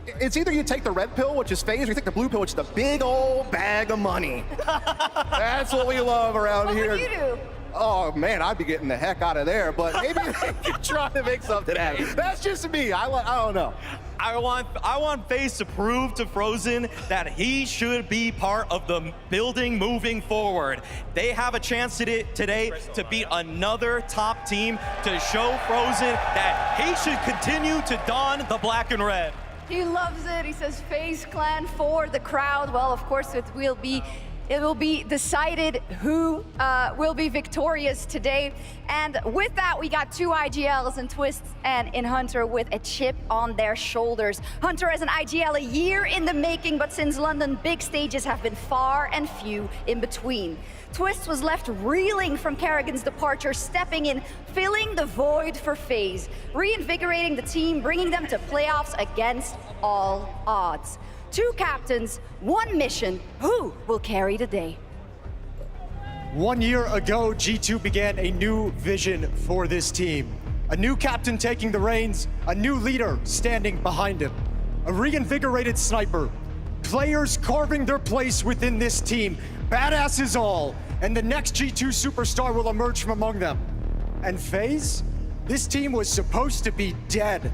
It's either you take the red pill, which is FaZe, or you take the blue pill, which is the big old bag of money. That's what we love around here. What would you do? Oh man, I'd be getting the heck out of there, but maybe they could try to make something happen. That's just me. I don't know. I want FaZe to prove to Frozen that he should be part of the building moving forward. They have a chance today to beat another top team to show Frozen that he should continue to don the black and red. He loves it. He says FaZe Clan for the crowd. Well, of course, it will be decided who will be victorious today. And with that, we got 2 IGLs in Twist and in Hunter with a chip on their shoulders. Hunter has an IGL a year in the making, but since London, big stages have been far and few in between. Twist was left reeling from Kerrigan's departure, stepping in, filling the void for FaZe, reinvigorating the team, bringing them to playoffs against all odds. 2 captains, 1 mission. Who will carry the day? 1 year ago, G2 began a new vision for this team. A new captain taking the reins, a new leader standing behind him. A reinvigorated sniper. Players carving their place within this team. Badasses all. And the next G2 superstar will emerge from among them. And FaZe? This team was supposed to be dead.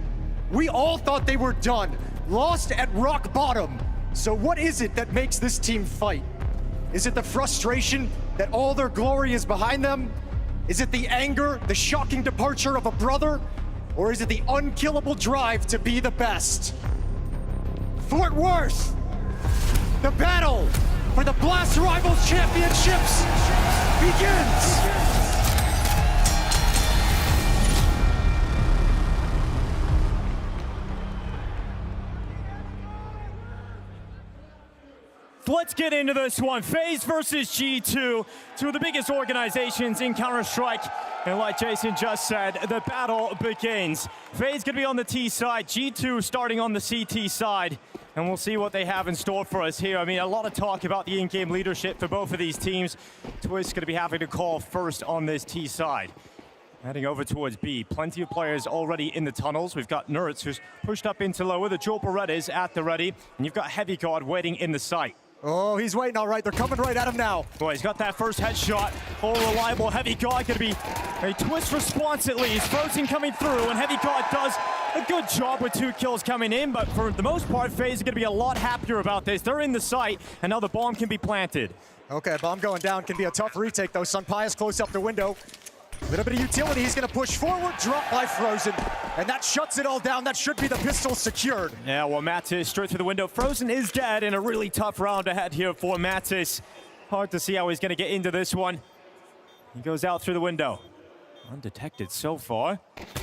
We all thought they were done. Lost at rock bottom. So what is it that makes this team fight? Is it the frustration that all their glory is behind them? Is it the anger, the shocking departure of a brother? Or is it the unkillable drive to be the best? Fort Worth, the battle for the Blast Rivals Championships begins! Let's get into this one. FaZe versus G2, 2 of the biggest organizations in Counter-Strike. And like Jason just said, the battle begins. FaZe gonna be on the T side, G2 starting on the CT side. And we'll see what they have in store for us here. I mean, a lot of talk about the in-game leadership for both of these teams. Twist gonna be having to call first on this T side. Heading over towards B. Plenty of players already in the tunnels. We've got Nerds who's pushed up into lower. The Dual Berettas at the ready. And you've got Heavy Guard waiting in the site. Oh, he's waiting all right. They're coming right at him now. Boy, he's got that first headshot. All reliable. Heavy Guard going to be a twist response at least. Frozen coming through, and Heavy Guard does a good job with 2 kills coming in. But for the most part, FaZe is going to be a lot happier about this. They're in the site, and now the bomb can be planted. Okay, bomb going down can be a tough retake, though. Sunpia's close up the window. A little bit of utility. He's going to push forward, drop by Frozen. And that shuts it all down. That should be the pistol secured. Yeah, well, Mattis straight through the window. Frozen is dead in a really tough round ahead here for Mattis. Hard to see how he's going to get into this one. He goes out through the window. Undetected so far.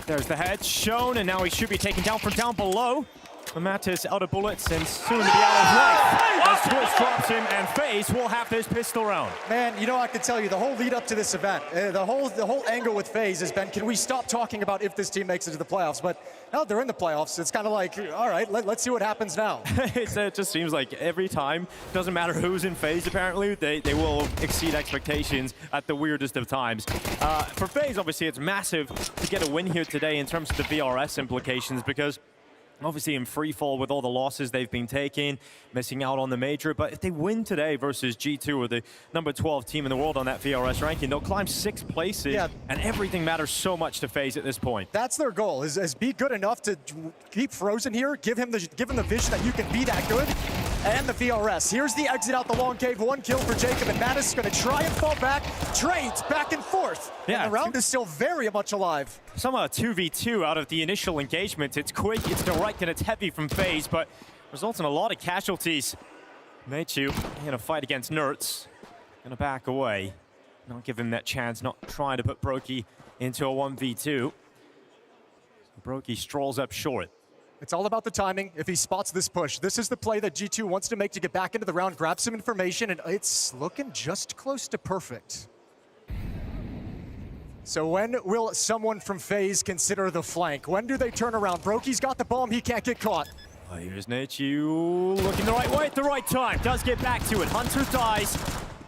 There's the head shown, and now he should be taken down from down below. Mattis out of bullets and soon to be out of life. As Twist drops him, and FaZe will have this pistol round. Man, you know, I can tell you, the whole lead up to this event, the whole angle with FaZe has been, can we stop talking about if this team makes it to the playoffs? But now they're in the playoffs. It's kind of like, all right, let's see what happens now. It just seems like every time, doesn't matter who's in FaZe apparently, they will exceed expectations at the weirdest of times. For FaZe, obviously, it's massive to get a win here today in terms of the VRS implications, because obviously in free fall with all the losses they've been taking, missing out on the major. But if they win today versus G2, or the number 12 team in the world on that VRS ranking, they'll climb 6 places, yeah. And everything matters so much to FaZe at this point. That's their goal, is be good enough to keep Frozen here, give him the vision that you can be that good, and the VRS. Here's the exit out the long cave, 1 kill for Jacob, and Mattis is going to try and fall back, trades back and forth. Yeah, and the round is still very much alive. Somehow 2v2 out of the initial engagement. It's quick, it's direct, and it's heavy from FaZe, but results in a lot of casualties. Meichu in a fight against Nerds. Gonna back away. Not give him that chance, not trying to put Brokey into a 1v2. Brokey strolls up short. It's all about the timing. If he spots this push, this is the play that G2 wants to make to get back into the round, grab some information, and it's looking just close to perfect. So when will someone from FaZe consider the flank? When do they turn around? Brokey's got the bomb, he can't get caught. Oh, here's Meichu looking the right way at the right time. Does get back to it. Hunter dies,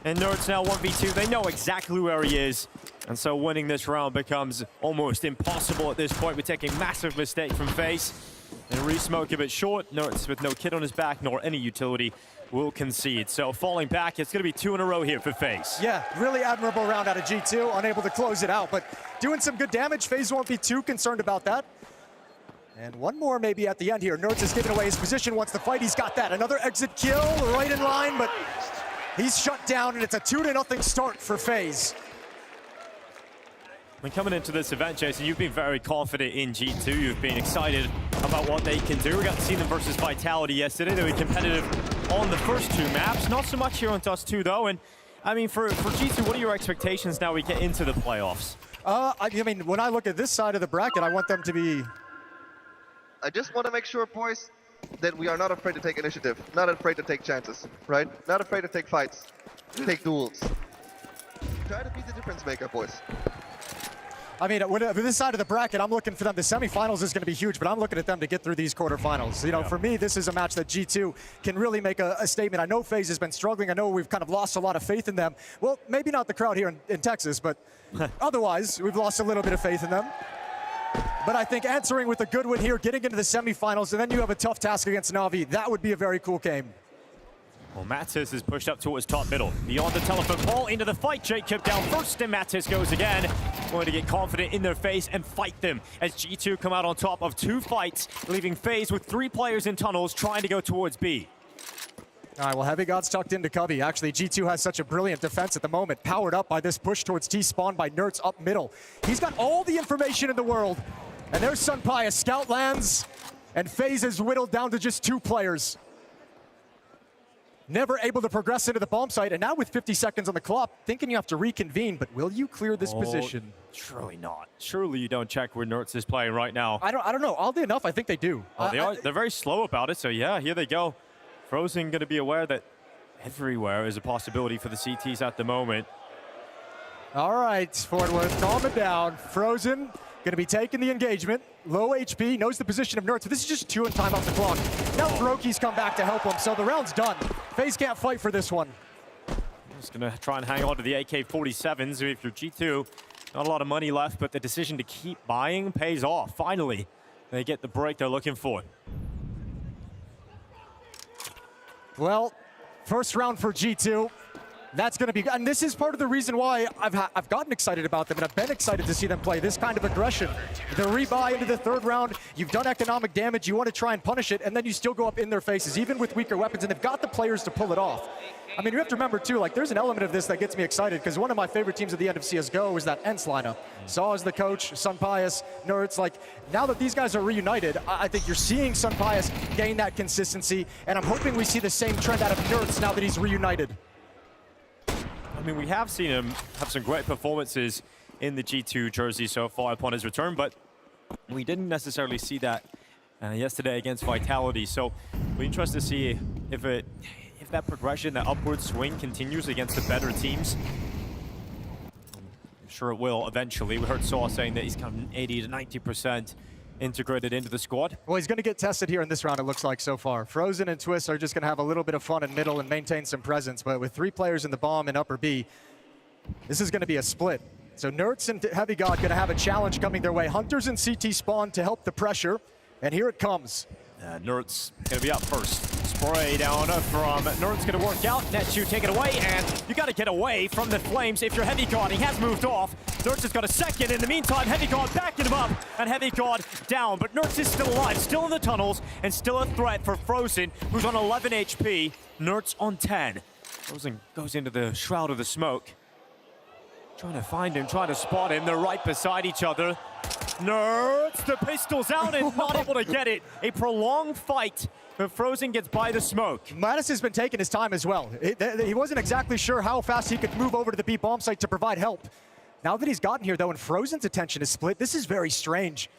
and Nerds now 1v2. They know exactly where he is. And so winning this round becomes almost impossible at this point. We take a massive mistake from FaZe. And re-smoke a bit short. Nerds with no kit on his back nor any utility will concede. So falling back, it's going to be 2 in a row here for FaZe. Yeah, really admirable round out of G2, unable to close it out, but doing some good damage. FaZe won't be too concerned about that. And one more maybe at the end here. Nerds has given away his position, wants to fight. He's got that. Another exit kill right in line, but he's shut down, and it's a 2-0 start for FaZe. When coming into this event, Jason, you've been very confident in G2. You've been excited about what they can do. We got to see them versus Vitality yesterday. They were competitive on the first 2 maps. Not so much here on Dust 2, though. And, I mean, for G2, what are your expectations now we get into the playoffs? I mean, when I look at this side of the bracket, I want them to be... I just want to make sure, boys, that we are not afraid to take initiative. Not afraid to take chances, right? Not afraid to take fights. Take duels. Try to be the difference maker, boys. I mean, with this side of the bracket, I'm looking for them. The semifinals is going to be huge, but I'm looking at them to get through these quarterfinals. You know, for me, this is a match that G2 can really make a statement. I know FaZe has been struggling. I know we've kind of lost a lot of faith in them. Well, maybe not the crowd here in Texas, but otherwise, we've lost a little bit of faith in them. But I think answering with a good win here, getting into the semifinals, and then you have a tough task against Na'Vi, that would be a very cool game. Well, Mattis is pushed up towards top middle. Beyond the telephone pole, into the fight. Jacob down first, and Mattis goes again. Going to get confident in their face and fight them as G2 come out on top of 2 fights, leaving FaZe with 3 players in tunnels trying to go towards B. All right, well, Heavy God's tucked into Cubby. Actually, G2 has such a brilliant defense at the moment, powered up by this push towards T-spawn by Nerds up middle. He's got all the information in the world. And there's Sunpia. Scout lands, and FaZe is whittled down to just 2 players. Never able to progress into the bomb site, and now with 50 seconds on the clock, thinking you have to reconvene, but will you clear this position? Surely not. Surely you don't check where Nerds is playing right now. I don't know. Oddly enough, I think they do. They're very slow about it, so yeah, here they go. Frozen going to be aware that everywhere is a possibility for the CTs at the moment. All right, Fort Worth, calm it down. Frozen going to be taking the engagement. Low HP, knows the position of Nerds. So this is just 2 and time off the clock. Now Brokey's come back to help him, so the round's done. FaZe can't fight for this one. Just going to try and hang on to the AK-47s if you're G2. Not a lot of money left, but the decision to keep buying pays off. Finally, they get the break they're looking for. Well, first round for G2. That's going to be, and this is part of the reason why I've gotten excited about them, and I've been excited to see them play this kind of aggression. The rebuy into the third round, you've done economic damage, you want to try and punish it, and then you still go up in their faces, even with weaker weapons, and they've got the players to pull it off. I mean, you have to remember too, like there's an element of this that gets me excited, because one of my favorite teams at the end of CSGO was that ENCE lineup. Saw as the coach, Sunpius, Nerds, like now that these guys are reunited, I think you're seeing Sunpius gain that consistency, and I'm hoping we see the same trend out of Nerds now that he's reunited. I mean, we have seen him have some great performances in the G2 jersey so far upon his return, but we didn't necessarily see that yesterday against Vitality. So we're interested to see if that progression, that upward swing continues against the better teams. I'm sure it will eventually. We heard Saw saying that he's kind of 80 to 90% integrated into the squad. Well, he's going to get tested here in this round, it looks like so far. Frozen and Twist are just going to have a little bit of fun in middle and maintain some presence, but with 3 players in the bomb and upper B, this is going to be a split. So Nerds and Heavy God going to have a challenge coming their way. Hunters and CT spawn to help the pressure, and here it comes. Nerds going to be up first. Spray down from Nerds going to work out. Netchu take it away, and you got to get away from the flames if you're Heavy God. He has moved off. Nerds has got a second. In the meantime, Heavy God backing him up, and Heavy God down. But Nerds is still alive, still in the tunnels, and still a threat for Frozen, who's on 11 HP. Nerds on 10. Frozen goes into the shroud of the smoke. Trying to find him, trying to spot him. They're right beside each other. Nerds, the pistol's out and not able to get it. A prolonged fight, but Frozen gets by the smoke. Mattis has been taking his time as well. He wasn't exactly sure how fast he could move over to the B bomb site to provide help. Now that he's gotten here though, and Frozen's attention is split, this is very strange.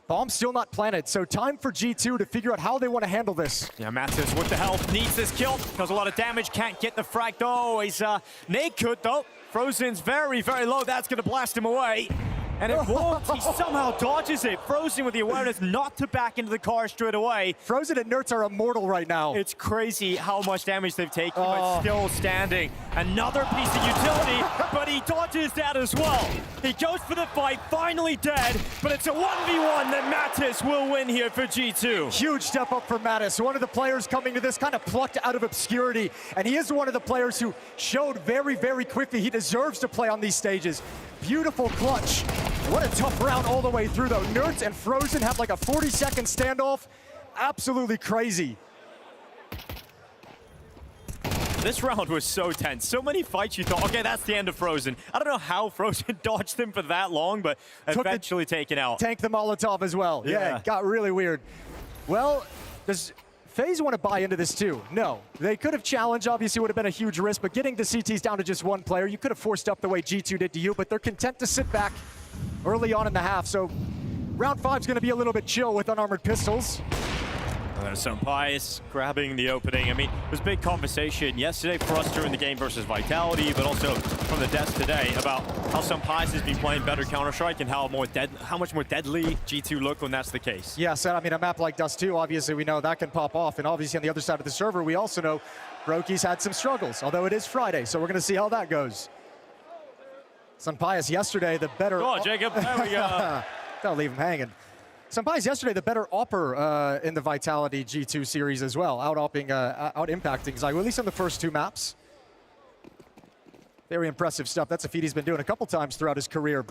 Bomb still not planted, so time for G2 to figure out how they want to handle this. Yeah, Mattis with the health, needs this kill, does a lot of damage, can't get the frag though. He's Nate could though. Frozen's very, very low, that's gonna blast him away. And it won't, he somehow dodges it. Frozen with the awareness not to back into the car straight away. Frozen and Nerds are immortal right now. It's crazy how much damage they've taken, but still standing. Another piece of utility, but he dodges that as well. He goes for the fight, finally dead, but it's a 1v1 that Mattis will win here for G2. Huge step up for Mattis, one of the players coming to this kind of plucked out of obscurity, and he is one of the players who showed very, very quickly he deserves to play on these stages. Beautiful clutch. What a tough round all the way through though. Nerds and Frozen have like a 40-second standoff. Absolutely crazy. This round was so tense. So many fights you thought, okay, that's the end of Frozen. I don't know how Frozen dodged him for that long, but eventually taken out. Tank the Molotov as well. Yeah, it got really weird. Well, does FaZe want to buy into this too? No. They could have challenged, obviously would have been a huge risk, but getting the CTs down to just one player, you could have forced up the way G2 did to you, but they're content to sit back early on in the half. So round 5 is going to be a little bit chill with unarmored pistols. There's some Pius grabbing the opening. I mean, there was big conversation yesterday for us during the game versus Vitality, but also from the desk today about how some Pius has been playing better Counter-Strike and how much more deadly G2 look when that's the case. Yes, I mean, a map like Dust 2, obviously we know that can pop off, and obviously on the other side of the server, we also know Brokey's had some struggles, although it is Friday, so we're going to see how that goes. Sunpius yesterday, the better... Oh, Jacob, there we go. Don't leave him hanging. Sunpius yesterday, the better opper in the Vitality G2 series as well, out-impacting Zygo, at least on the first 2 maps. Very impressive stuff. That's a feat he's been doing a couple times throughout his career.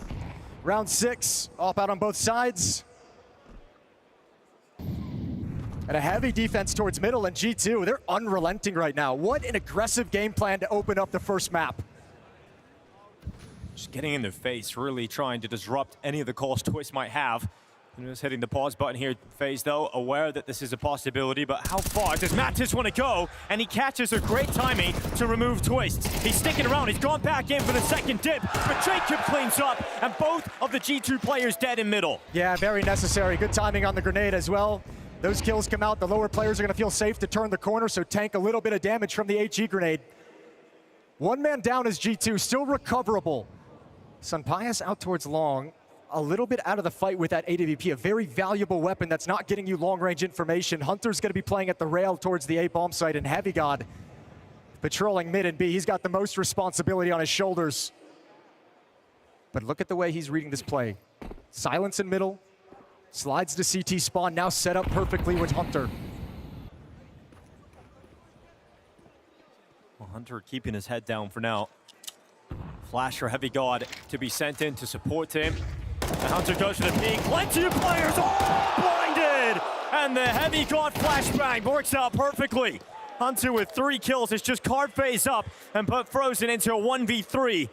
Round 6, op out on both sides. And a heavy defense towards middle, and G2, they're unrelenting right now. What an aggressive game plan to open up the first map. Just getting in their face, really trying to disrupt any of the calls Twist might have. And just hitting the pause button here. FaZe, though, aware that this is a possibility, but how far does Mattis want to go? And he catches a great timing to remove Twist. He's sticking around. He's gone back in for the second dip, but Jacob cleans up, and both of the G2 players dead in middle. Yeah, very necessary. Good timing on the grenade as well. Those kills come out. The lower players are going to feel safe to turn the corner, so tank a little bit of damage from the HE grenade. One man down is G2, still recoverable. Sunpius out towards long. A little bit out of the fight with that AWP, a very valuable weapon that's not getting you long-range information. Hunter's going to be playing at the rail towards the A bomb site, and Heavy God patrolling mid and B. He's got the most responsibility on his shoulders. But look at the way he's reading this play. Silence in middle, slides to CT spawn, now set up perfectly with Hunter. Well, Hunter keeping his head down for now. Flash for Heavy God to be sent in to support him. And Hunter goes for the peek. Plenty of players all blinded! And the Heavy God flashbang works out perfectly. Hunter with 3 kills has just card FaZe up and put Frozen into a 1v3.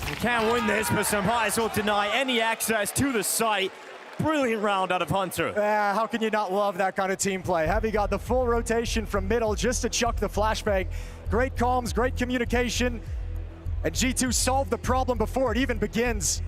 You can't win this, but Sampias will deny any access to the site. Brilliant round out of Hunter. How can you not love that kind of team play? Heavy got the full rotation from middle just to chuck the flashbang. Great comms, great communication. And G2 solved the problem before it even begins.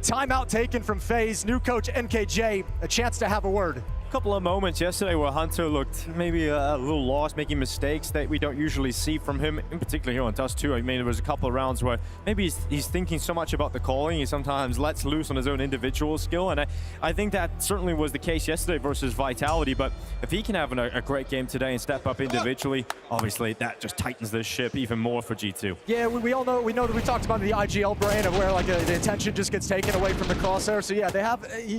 Timeout taken from FaZe. New coach NKJ, a chance to have a word. A couple of moments yesterday where Hunter looked maybe a little lost, making mistakes that we don't usually see from him, in particular here on Dust 2. I mean, there was a couple of rounds where maybe he's thinking so much about the calling, he sometimes lets loose on his own individual skill, and I think that certainly was the case yesterday versus Vitality, but if he can have a great game today and step up individually, obviously that just tightens this ship even more for G2. Yeah, we all know, we talked about the IGL brain of where like the attention just gets taken away from the crosshair, so yeah,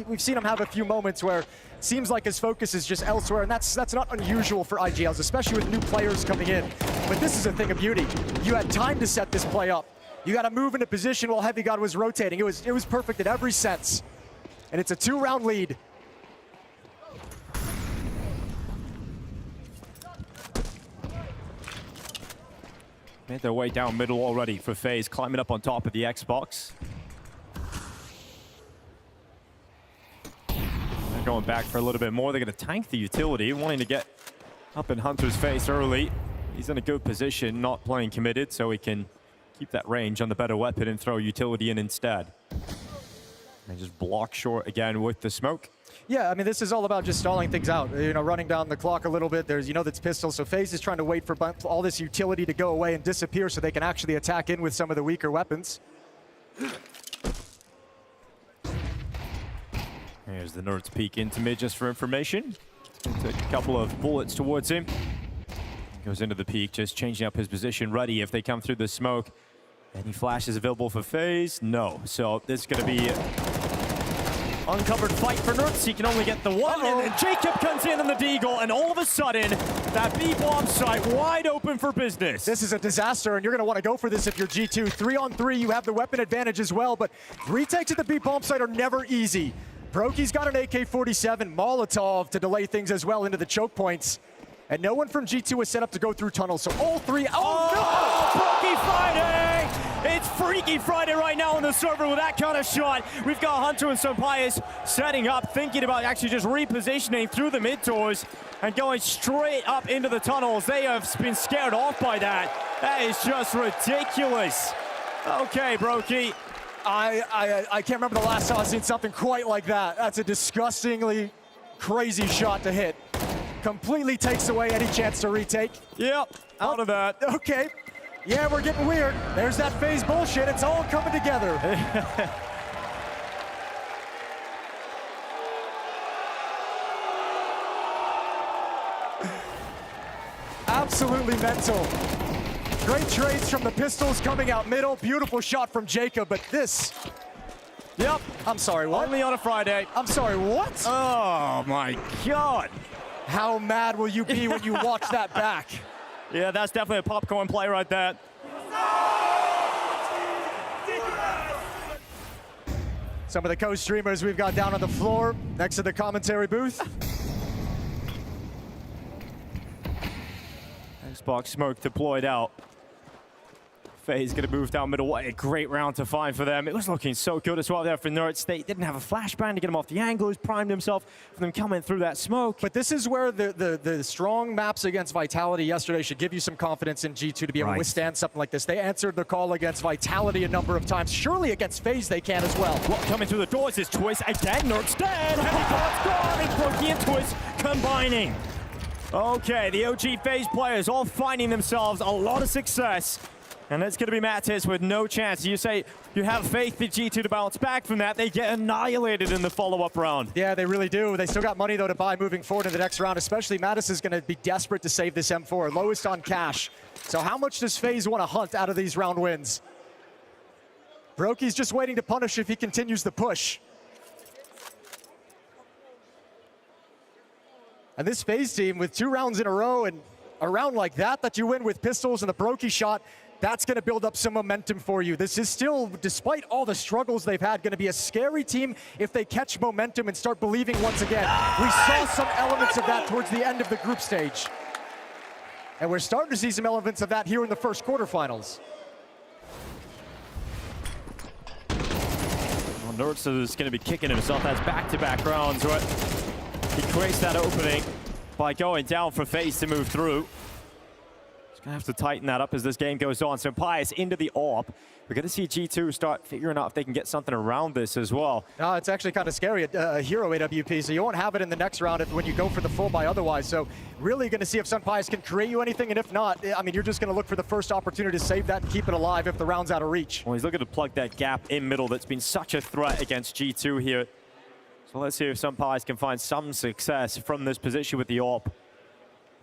we've seen him have a few moments where seems like his focus is just elsewhere, and that's not unusual for IGLs, especially with new players coming in. But this is a thing of beauty. You had time to set this play up. You got to move into position while Heavy God was rotating. It was perfect in every sense. And it's a 2-round lead. Made their way down middle already for FaZe, climbing up on top of the Xbox. Going back for a little bit more. They're going to tank the utility, wanting to get up in Hunter's face early. He's in a good position, not playing committed, so he can keep that range on the better weapon and throw utility in instead. And just block short again with the smoke. Yeah, I mean, this is all about just stalling things out, running down the clock a little bit. There's, that's pistol, so FaZe is trying to wait for all this utility to go away and disappear so they can actually attack in with some of the weaker weapons. Here's the Nerds peek into mid just for information. Take a couple of bullets towards him. Goes into the peek, just changing up his position, ready if they come through the smoke. Any flashes available for FaZe? No. So this is going to be uncovered fight for Nerds. He can only get the one, and then Jacob comes in on the Deagle, and all of a sudden, that B-bomb site wide open for business. This is a disaster, and you're going to want to go for this if you're G2. 3-on-3, you have the weapon advantage as well, but retakes at the B-bomb site are never easy. Broky's got an AK-47, Molotov to delay things as well into the choke points. And no one from G2 is set up to go through tunnels, so all three, no! Broky Friday! It's Freaky Friday right now on the server with that kind of shot. We've got Hunter and Sampias setting up, thinking about actually just repositioning through the mid doors and going straight up into the tunnels. They have been scared off by that. That is just ridiculous. Okay, Broky. I can't remember the last time I've seen something quite like that. That's a disgustingly crazy shot to hit. Completely takes away any chance to retake. Yep, out of that. Okay. Yeah, we're getting weird. There's that FaZe bullshit. It's all coming together. Absolutely mental. Great trades from the pistols coming out middle. Beautiful shot from Jacob, but this... Yep. I'm sorry, what? Only on a Friday. I'm sorry, what? Oh, my God. How mad will you be when you watch that back? Yeah, that's definitely a popcorn play right there. Some of the co-streamers we've got down on the floor next to the commentary booth. Xbox smoke deployed out. FaZe gonna move down middle. What a great round to find for them. It was looking so good as well there for Nerds. They didn't have a flashbang to get him off the angle. He's primed himself for them coming through that smoke. But this is where the strong maps against Vitality yesterday should give you some confidence in G2 to be able to withstand something like this. They answered the call against Vitality a number of times. Surely against FaZe they can as well. Coming through the doors is Twist again. Nerds dead. Heavy God's gone. And Broky and Twist combining. Okay, the OG FaZe players all finding themselves a lot of success. And it's going to be Mattis with no chance. You say you have faith in G2 to bounce back from that. They get annihilated in the follow-up round. Yeah, they really do. They still got money, though, to buy moving forward in the next round, especially Mattis is going to be desperate to save this M4, lowest on cash. So how much does FaZe want to hunt out of these round wins? Broky's just waiting to punish if he continues the push. And this FaZe team with 2 rounds in a row and a round like that you win with pistols and the Broky shot, that's going to build up some momentum for you. This is still, despite all the struggles they've had, going to be a scary team if they catch momentum and start believing once again. We saw some elements of that towards the end of the group stage. And we're starting to see some elements of that here in the first quarterfinals. Well, Nertz is going to be kicking himself. That's back-to-back rounds, right? He creates that opening by going down for FaZe to move through. He's going to have to tighten that up as this game goes on. So Pius into the AWP. We're going to see G2 start figuring out if they can get something around this as well. No, it's actually kind of scary, a hero AWP, so you won't have it in the next round when you go for the full buy otherwise. So really going to see if Sunpius can create you anything, and if not, I mean, you're just going to look for the first opportunity to save that and keep it alive if the round's out of reach. Well, he's looking to plug that gap in middle that's been such a threat against G2 here. So let's see if Sunpius can find some success from this position with the AWP.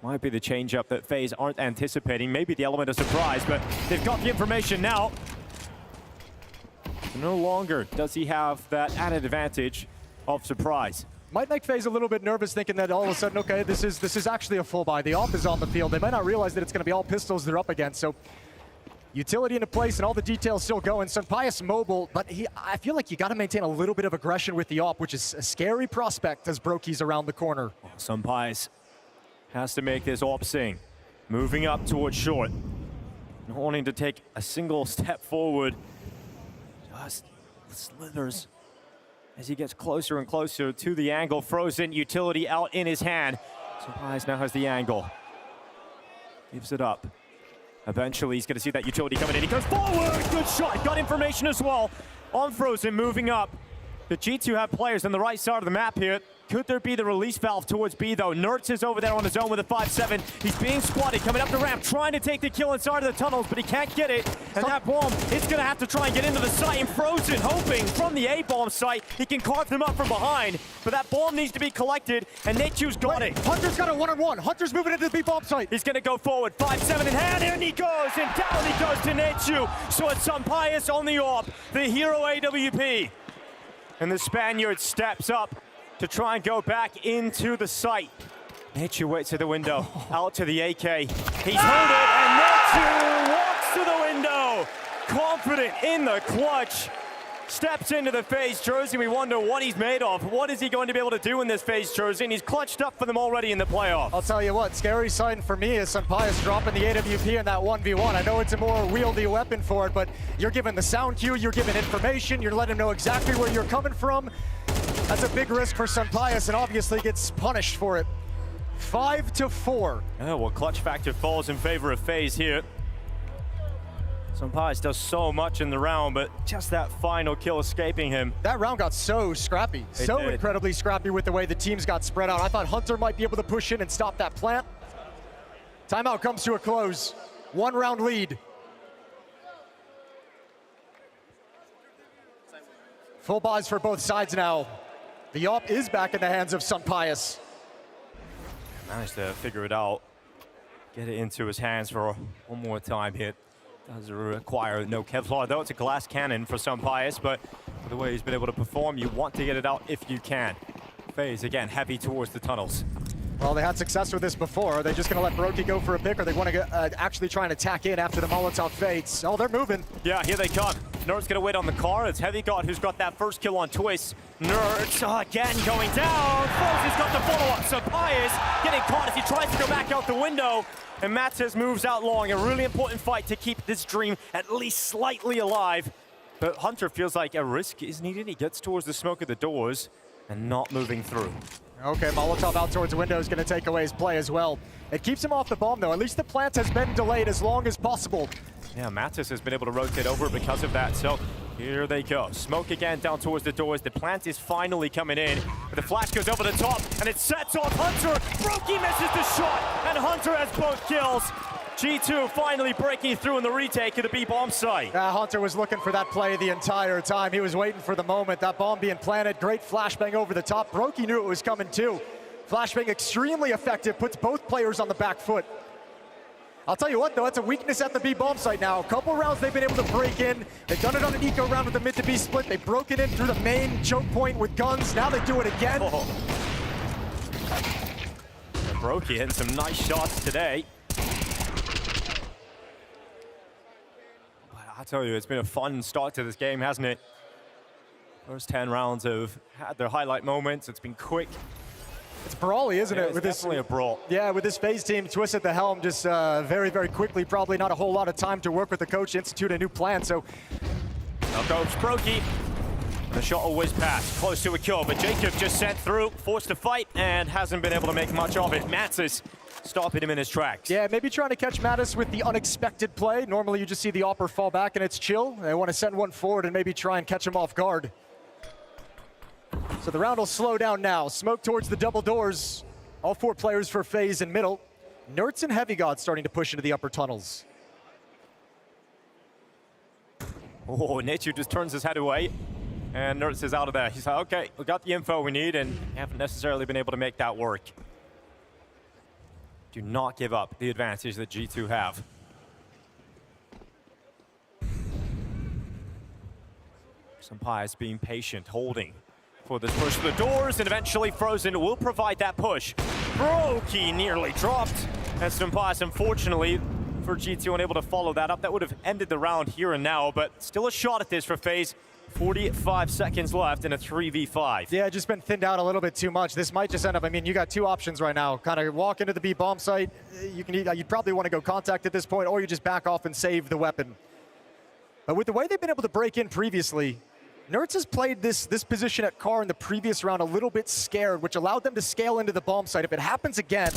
Might be the change-up that FaZe aren't anticipating. Maybe the element of surprise, but they've got the information now. So no longer does he have that added advantage of surprise. Might make FaZe a little bit nervous, thinking that all of a sudden, okay, this is actually a full buy. The AWP is on the field. They might not realize that it's going to be all pistols they're up against. So utility into place and all the details still going. Sunpius mobile, but I feel like you got to maintain a little bit of aggression with the AWP, which is a scary prospect as Broky's around the corner. Oh, Sunpius has to make this AWP sing. Moving up towards short. Not wanting to take a single step forward. Just slithers as he gets closer and closer to the angle. Frozen utility out in his hand. Sunpius now has the angle. Gives it up. Eventually, he's going to see that utility coming in. He goes forward. Good shot. Got information as well on Frozen moving up. The G2 have players on the right side of the map here. Could there be the release valve towards B, though? Nertz is over there on his own with a 5-7. He's being spotted, coming up the ramp, trying to take the kill inside of the tunnels, but he can't get it. And that bomb, it's going to have to try and get into the site. And Frozen, hoping from the A-bomb site, he can carve them up from behind. But that bomb needs to be collected, and Nechu's got it. Hunter's got a one-on-one. Hunter's moving into the B-bomb site. He's going to go forward. 5-7 in hand, and he goes, and down he goes to Nechu. So it's Sunpius on the AWP, the hero AWP. And the Spaniard steps up to try and go back into the site. Nechu waits at the window, out to the AK. He's heard it, and Nechu walks to the window. Confident in the clutch. Steps into the FaZe jersey. We wonder what he's made of. What is he going to be able to do in this FaZe jersey? And he's clutched up for them already in the playoffs. I'll tell you what, scary sign for me is Sunpius dropping the AWP in that 1v1. I know it's a more wieldy weapon for it, but you're giving the sound cue, you're giving information, you're letting him know exactly where you're coming from. That's a big risk for Sunpius, and obviously gets punished for it. 5-4. Oh, well, clutch factor falls in favor of FaZe here. Sunpius does so much in the round, but just that final kill escaping him. That round got so scrappy, so incredibly scrappy with the way the teams got spread out. I thought Hunter might be able to push in and stop that plant. Timeout comes to a close. 1 round lead. Full buys for both sides now. The AWP is back in the hands of Sunpius. Managed to figure it out. Get it into his hands for one more time here. Does require no Kevlar, though. It's a glass cannon for Sunpius, but the way he's been able to perform, you want to get it out if you can. FaZe, again, heavy towards the tunnels. Well, they had success with this before. Are they just going to let Broky go for a pick, or they want to actually try and attack in after the Molotov fades? Oh, they're moving. Yeah, here they come. Nertz going to wait on the car. It's Heavy God who's got that first kill on Twist. Nertz again going down. Frozen's got the follow-up. Sunpius getting caught as he tries to go back out the window. And Mattes moves out long. A really important fight to keep this dream at least slightly alive. But Hunter feels like a risk is needed. He gets towards the smoke of the doors and not moving through. Okay, Molotov out towards the window is going to take away his play as well. It keeps him off the bomb, though. At least the plant has been delayed as long as possible. Yeah, Mattes has been able to rotate over because of that. So here they go. Smoke again down towards the doors. The plant is finally coming in. But the flash goes over the top, and it sets off Hunter. Broky misses the shot, and Hunter has both kills. G2 finally breaking through in the retake of the B-bomb site. Hunter was looking for that play the entire time. He was waiting for the moment. That bomb being planted. Great flashbang over the top. Broky knew it was coming too. Flashbang extremely effective. Puts both players on the back foot. I'll tell you what, though, it's a weakness at the B bomb site now. A couple rounds they've been able to break in. They've done it on an eco round with the mid to B split. They broke it in through the main choke point with guns. Now they do it again. Oh. Broke in some nice shots today. But I tell you, it's been a fun start to this game, hasn't it? First 10 rounds have had their highlight moments. It's been quick. It's brawly, isn't it? It's definitely a brawl. Yeah, with this FaZe team, Twist at the helm, just very, very quickly, probably not a whole lot of time to work with the coach, institute a new plan, so. Now goes Brokey. The shot will whiz past, close to a kill, but Jacob just sent through, forced to fight, and hasn't been able to make much of it. Matsis stopping him in his tracks. Yeah, maybe trying to catch Mattis with the unexpected play. Normally you just see the Opper fall back and it's chill. They want to send one forward and maybe try and catch him off guard. So the round will slow down now. Smoke towards the double doors. All 4 players for FaZe in middle. Nerds and Heavy God starting to push into the upper tunnels. Oh, Nature just turns his head away. And Nerds is out of there. He's like, okay, we got the info we need and haven't necessarily been able to make that work. Do not give up the advantage that G2 have. Sampai's being patient, holding for this push to the doors, and eventually Frozen will provide that push. Brokey nearly dropped, and Sampai's unfortunately for G2 unable to follow that up. That would have ended the round here and now, but still a shot at this for FaZe. 45 seconds left in a 3v5. Yeah, just been thinned out a little bit too much. This might just end up, I mean, you got 2 options right now. Kind of walk into the B bomb site. You'd probably want to go contact at this point, or you just back off and save the weapon. But with the way they've been able to break in previously, Nerds has played this position at Car in the previous round a little bit scared, which allowed them to scale into the bomb site. If it happens again.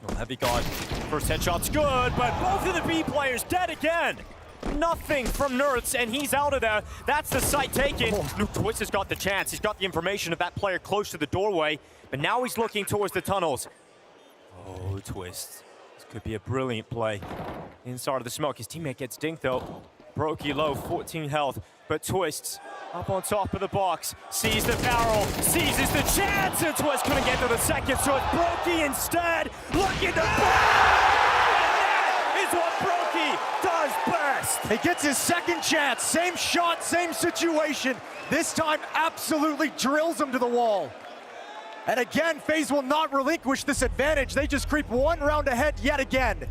Oh, Heavy God, first headshot's good, but both of the B players dead again. Nothing from Nerds, and he's out of there. That's the site taken. Oh. Twist has got the chance. He's got the information of that player close to the doorway, but now he's looking towards the tunnels. Oh, Twist. This could be a brilliant play. Inside of the smoke, his teammate gets dinked though. Brokey low, 14 health, but Twist up on top of the box, sees the barrel, seizes the chance, and Twist couldn't get to the second, so it's Brokey instead, looking to that is what Brokey does best. He gets his second chance, same shot, same situation. This time absolutely drills him to the wall. And again, FaZe will not relinquish this advantage. They just creep 1 round ahead yet again.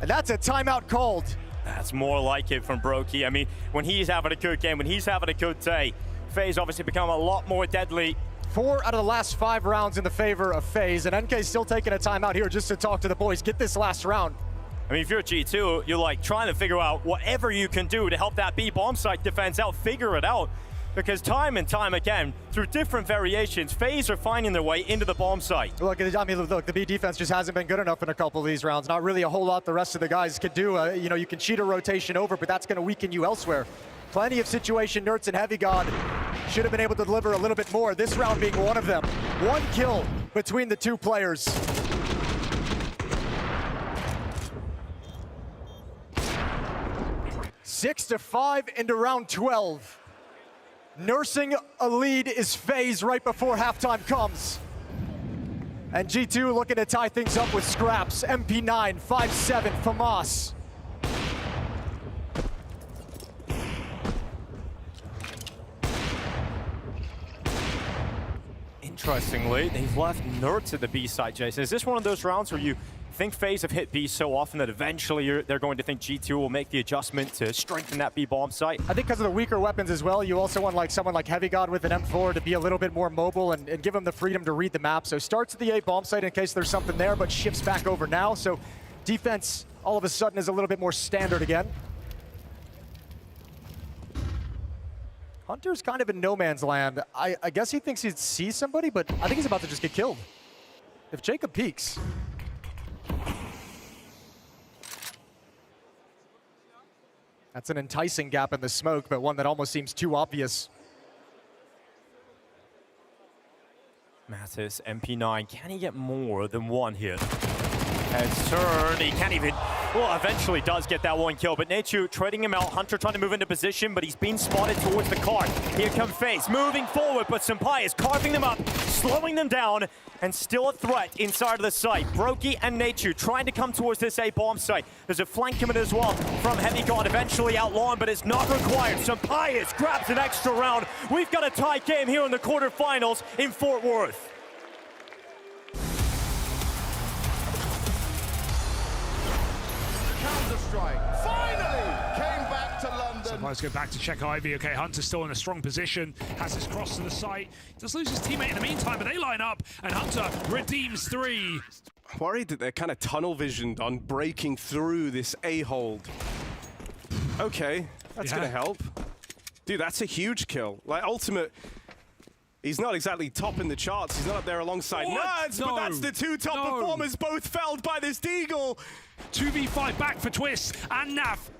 And that's a timeout called. That's more like it from Brokey. I mean, when he's having a good game, when he's having a good day, FaZe obviously become a lot more deadly. 4 out of the last 5 rounds in the favor of FaZe, and NK's still taking a timeout here just to talk to the boys, get this last round. I mean, if you're G2, you're like trying to figure out whatever you can do to help that B bomb site defense out, figure it out. Because time and time again, through different variations, FaZe are finding their way into the bomb site. Look, I mean, look, the B defense just hasn't been good enough in a couple of these rounds. Not really a whole lot the rest of the guys could do. You know, you can cheat a rotation over, but that's going to weaken you elsewhere. Plenty of situation, Nerds and Heavy God should have been able to deliver a little bit more. This round being one of them. 1 kill between the 2 players. Six to 5 into round 12. Nursing a lead is FaZe right before halftime comes. And G2 looking to tie things up with scraps. MP9, 5-7, FAMAS. Interestingly, they've left Nerds at the B site, Jason. Is this one of those rounds where you think FaZe have hit B so often that eventually they're going to think G2 will make the adjustment to strengthen that B bomb site? I think because of the weaker weapons as well, you also want like someone like Heavy God with an M4 to be a little bit more mobile and give him the freedom to read the map. So starts at the A bomb site in case there's something there, but shifts back over now. So defense all of a sudden is a little bit more standard again. Hunter's kind of in no man's land. I guess he thinks he'd see somebody, but I think he's about to just get killed. If Jacob peeks. That's an enticing gap in the smoke, but one that almost seems too obvious. Mattis, MP9, can he get more than 1 hit? Heads turned, he can't even Well, eventually does get that one kill, but Nechu trading him out. Hunter trying to move into position, but he's being spotted towards the car. Here come FaZe, moving forward, but Senpai is carving them up, slowing them down, and still a threat inside of the site. Brokey and Nechu trying to come towards this A bomb site. There's a flank coming as well from Heavy God, eventually outlawed, but it's not required. Senpai grabs an extra round. We've got a tie game here in the quarterfinals in Fort Worth. Counter-Strike finally came back to London. Let's go back to check Ivy. Okay, Hunter's still in a strong position, has his cross to the site. He does lose his teammate in the meantime, but they line up, and Hunter redeems 3. Worried that they're kind of tunnel visioned on breaking through this A-hold. Okay, that's gonna help. Dude, that's a huge kill. Like, Ultimate, he's not exactly top in the charts. He's not up there alongside Nerds, but that's the two top performers, both felled by this Deagle. 2v5 back for Twist and Nav.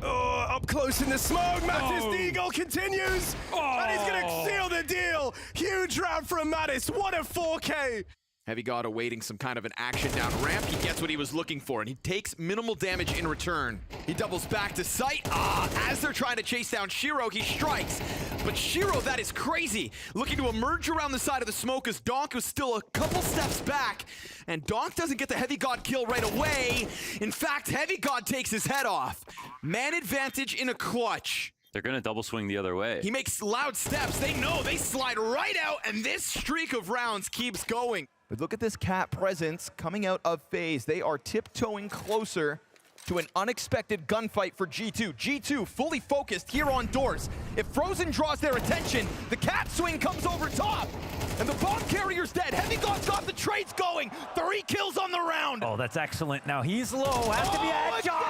Oh, up close in the smoke, Mattis Deagle continues, and he's gonna seal the deal. Huge round from Mattis, what a 4K. Heavy God awaiting some kind of an action down ramp. He gets what he was looking for, and he takes minimal damage in return. He doubles back to sight. As they're trying to chase down Shiro, he strikes. But Shiro, that is crazy. Looking to emerge around the side of the smoke as Donk was still a couple steps back. And Donk doesn't get the Heavy God kill right away. In fact, Heavy God takes his head off. Man advantage in a clutch. They're going to double swing the other way. He makes loud steps. They know they slide right out, and this streak of rounds keeps going. But look at this cat presence coming out of FaZe. They are tiptoeing closer to an unexpected gunfight for G2. G2 fully focused here on doors. If Frozen draws their attention, the cat swing comes over top. And the bomb carrier's dead. Heavy God's got the trades going. 3 kills on the round. Oh, that's excellent. Now he's low. Has to be a headshot.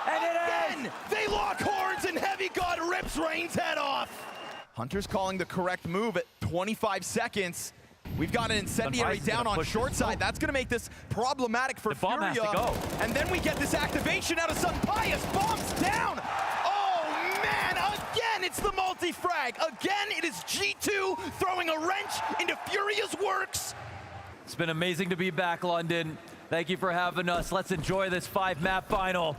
Again! They lock horns and Heavy God rips Rain's head off. Hunter's calling the correct move at 25 seconds. We've got an incendiary down on short side. That's going to make this problematic for Furia. Has to go. And then we get this activation out of Sunpius. Bombs down. Oh, man. Again, it's the multi-frag. Again, it is G2 throwing a wrench into Furia's works. It's been amazing to be back, London. Thank you for having us. Let's enjoy this 5-map final.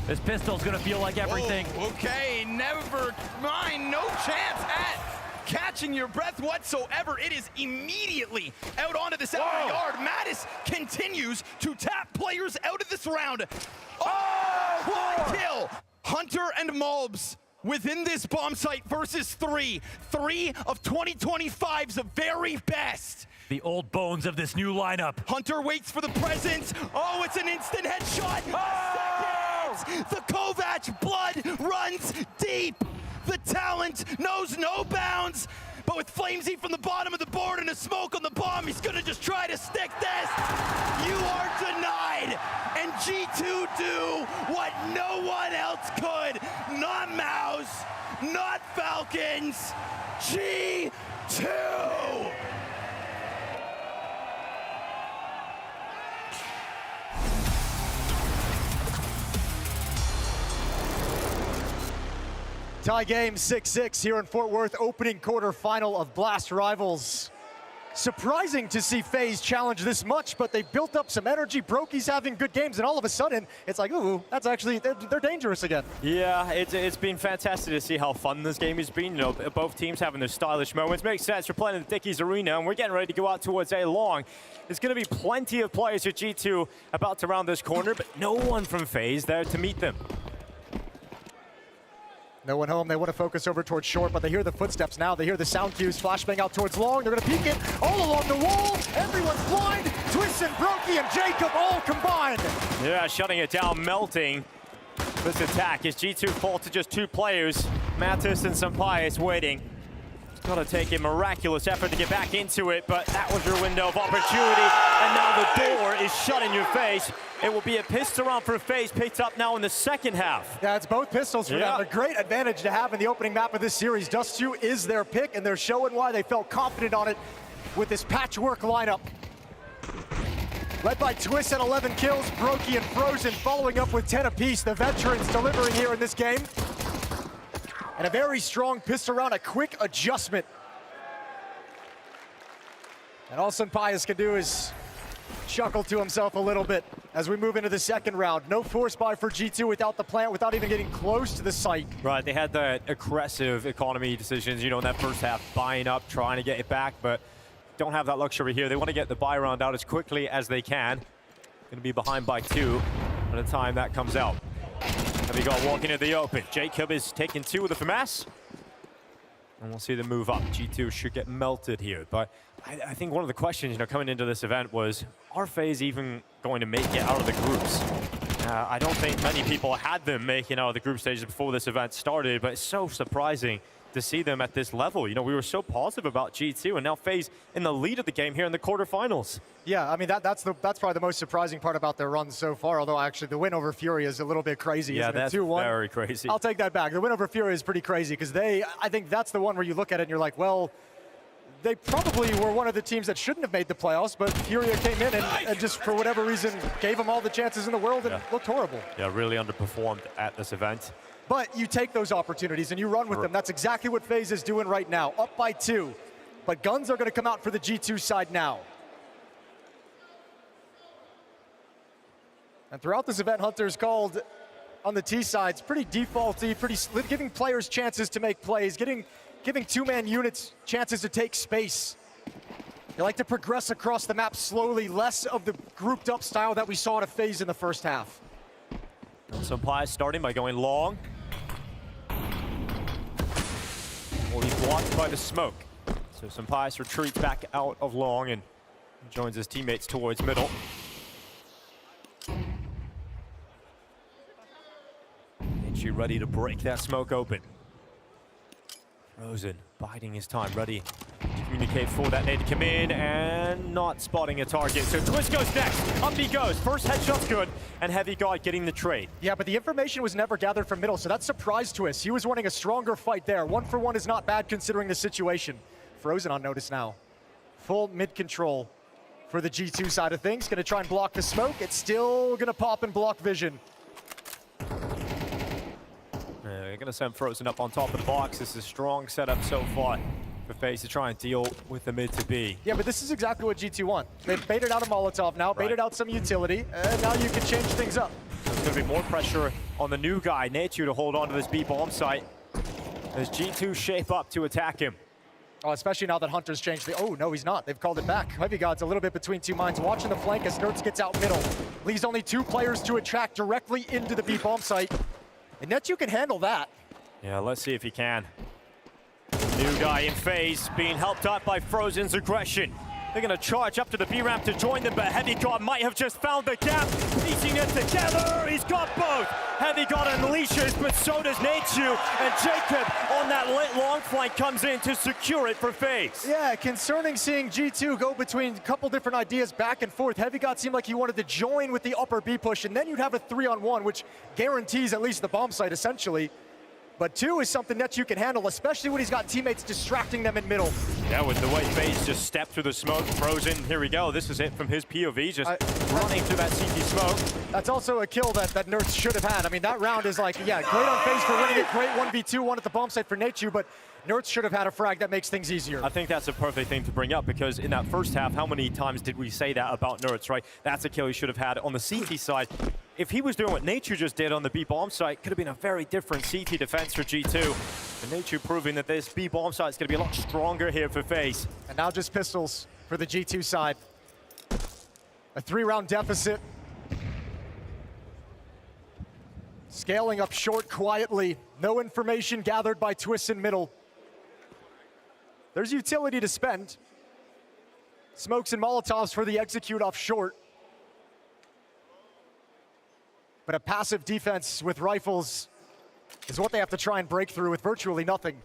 This pistol's going to feel like everything. Oh, okay, never mind. No chance at catching your breath whatsoever. It is immediately out onto this outer yard. Mattis continues to tap players out of this round. Quad kill. Hunter and Mulbs within this bomb site versus 3 of 2025's very best. The old bones of this new lineup. Hunter waits for the presence. Oh, it's an instant headshot. The Kovac blood runs deep. The talent knows no bounds. But with Flamesy from the bottom of the board and a smoke on the bomb, he's gonna just try to stick this. You are denied. And G2 do what no one else could. Not Mouse, not Falcons. G2. Tie game 6-6 here in Fort Worth, opening quarterfinal of Blast Rivals. Surprising to see FaZe challenge this much, but they built up some energy. Brokey's having good games, and all of a sudden, it's like, ooh, that's actually, they're dangerous again. Yeah, it's been fantastic to see how fun this game has been. You know, both teams having their stylish moments. Makes sense. We're playing in the Dickies Arena, and we're getting ready to go out towards A-Long. There's going to be plenty of players at G2 about to round this corner, but no one from FaZe there to meet them. No one home. They want to focus over towards short, but they hear the footsteps now. They hear the sound cues. Flashbang out towards long. They're going to peek it all along the wall. Everyone's blind. Twist and Brokey and Jacob all combined. Yeah, shutting it down, melting. This attack is G2 fall to just 2 players. Mattis and Senpai waiting. It's got to take a miraculous effort to get back into it, but that was your window of opportunity. And now the door is shut in your face. It will be a pistol round for FaZe, picked up now in the second half. Yeah, it's both pistols for them. A great advantage to have in the opening map of this series. Dust 2 is their pick, and they're showing why they felt confident on it with this patchwork lineup. Led by Twist at 11 kills, Brokey and Frozen following up with 10 apiece. The veterans delivering here in this game. And a very strong pistol round, a quick adjustment. And all Senpai can do is chuckled to himself a little bit as we move into the second round. No force buy for G2 without the plant, without even getting close to the site. Right, they had the aggressive economy decisions, you know, in that first half, buying up, trying to get it back, but don't have that luxury here. They want to get the buy round out as quickly as they can. Going to be behind by 2 by the time that comes out. Heavy got walking into the open. Jacob is taking 2 with the FAMAS. And we'll see them move up. G2 should get melted here. But I think one of the questions, you know, coming into this event was, are FaZe even going to make it out of the groups? I don't think many people had them making out of the group stages before this event started, but it's so surprising to see them at this level. You know, we were so positive about G2, and now FaZe in the lead of the game here in the quarterfinals. Yeah, I mean, that's probably the most surprising part about their run so far, although actually the win over Fury is a little bit crazy. Yeah, isn't that's it? 2-1. very crazy. I'll take that back. The win over Fury is pretty crazy because I think that's the one where you look at it and you're like, well, they probably were one of the teams that shouldn't have made the playoffs, but Furia came in and just for whatever reason gave them all the chances in the world and looked horrible. Yeah, really underperformed at this event. But you take those opportunities and you run with them. That's exactly what FaZe is doing right now, up by 2. But guns are going to come out for the G2 side now. And throughout this event, Hunter's called on the T sides pretty defaulty, giving players chances to make plays, giving 2-man units chances to take space. They like to progress across the map slowly, less of the grouped up style that we saw at a FaZe in the first half. So Pi starting by going long. Well, he's blocked by the smoke. So Senpais retreats back out of long and joins his teammates towards middle. And she ready to break that smoke open. Frozen biding his time, ready to communicate for that nade to come in and not spotting a target. So Twist goes next, up he goes. First headshot's good, and Heavy God getting the trade. Yeah, but the information was never gathered from middle, so that surprised Twist. He was wanting a stronger fight there. 1-for-1 is not bad considering the situation. Frozen on notice now. Full mid control for the G2 side of things. Gonna try and block the smoke. It's still gonna pop and block vision. They're going to send Frozen up on top of the box. This is a strong setup so far for FaZe to try and deal with the mid to B. Yeah, but this is exactly what G2 want. They've baited out a Molotov now, baited out some utility, and now you can change things up. There's going to be more pressure on the new guy, Nature, to hold on to this B bomb site as G2 shape up to attack him. Oh, especially now that Hunter's changed the... Oh, no, he's not. They've called it back. Heavy God's a little bit between 2 minds. Watching the flank as Nerds gets out middle. Leaves only 2 players to attract directly into the B bomb site. And Netu can handle that. Yeah, let's see if he can. New guy in FaZe being helped out by Frozen's aggression. They're going to charge up to the B ramp to join them, but Heavy God might have just found the gap. Piecing it together, he's got both. Heavy God unleashes, but so does Nature. And Jacob on that lit long flank comes in to secure it for FaZe. Yeah, concerning seeing G2 go between a couple different ideas back and forth. Heavy God seemed like he wanted to join with the upper B push, and then you'd have a 3-on-1, which guarantees at least the bomb site, essentially. But 2 is something that you can handle, especially when he's got teammates distracting them in middle. Yeah, with the way FaZe just stepped through the smoke, Frozen, here we go. This is it from his POV, just running through that CT smoke. That's also a kill that Nerds should have had. I mean, that round is like, yeah, great on FaZe for winning it, great 1v2, one at the bomb site for Nature, but Nerds should have had a frag that makes things easier. I think that's a perfect thing to bring up because in that first half, how many times did we say that about Nerds, right? That's a kill he should have had on the CT side. If he was doing what Nature just did on the B bomb site, could have been a very different CT defense for G2. And Nature proving that this B bomb site is going to be a lot stronger here for FaZe. And now just pistols for the G2 side. A 3-round deficit. Scaling up short quietly. No information gathered by Twist in middle. There's utility to spend. Smokes and Molotovs for the execute off short. But a passive defense with rifles is what they have to try and break through with virtually nothing.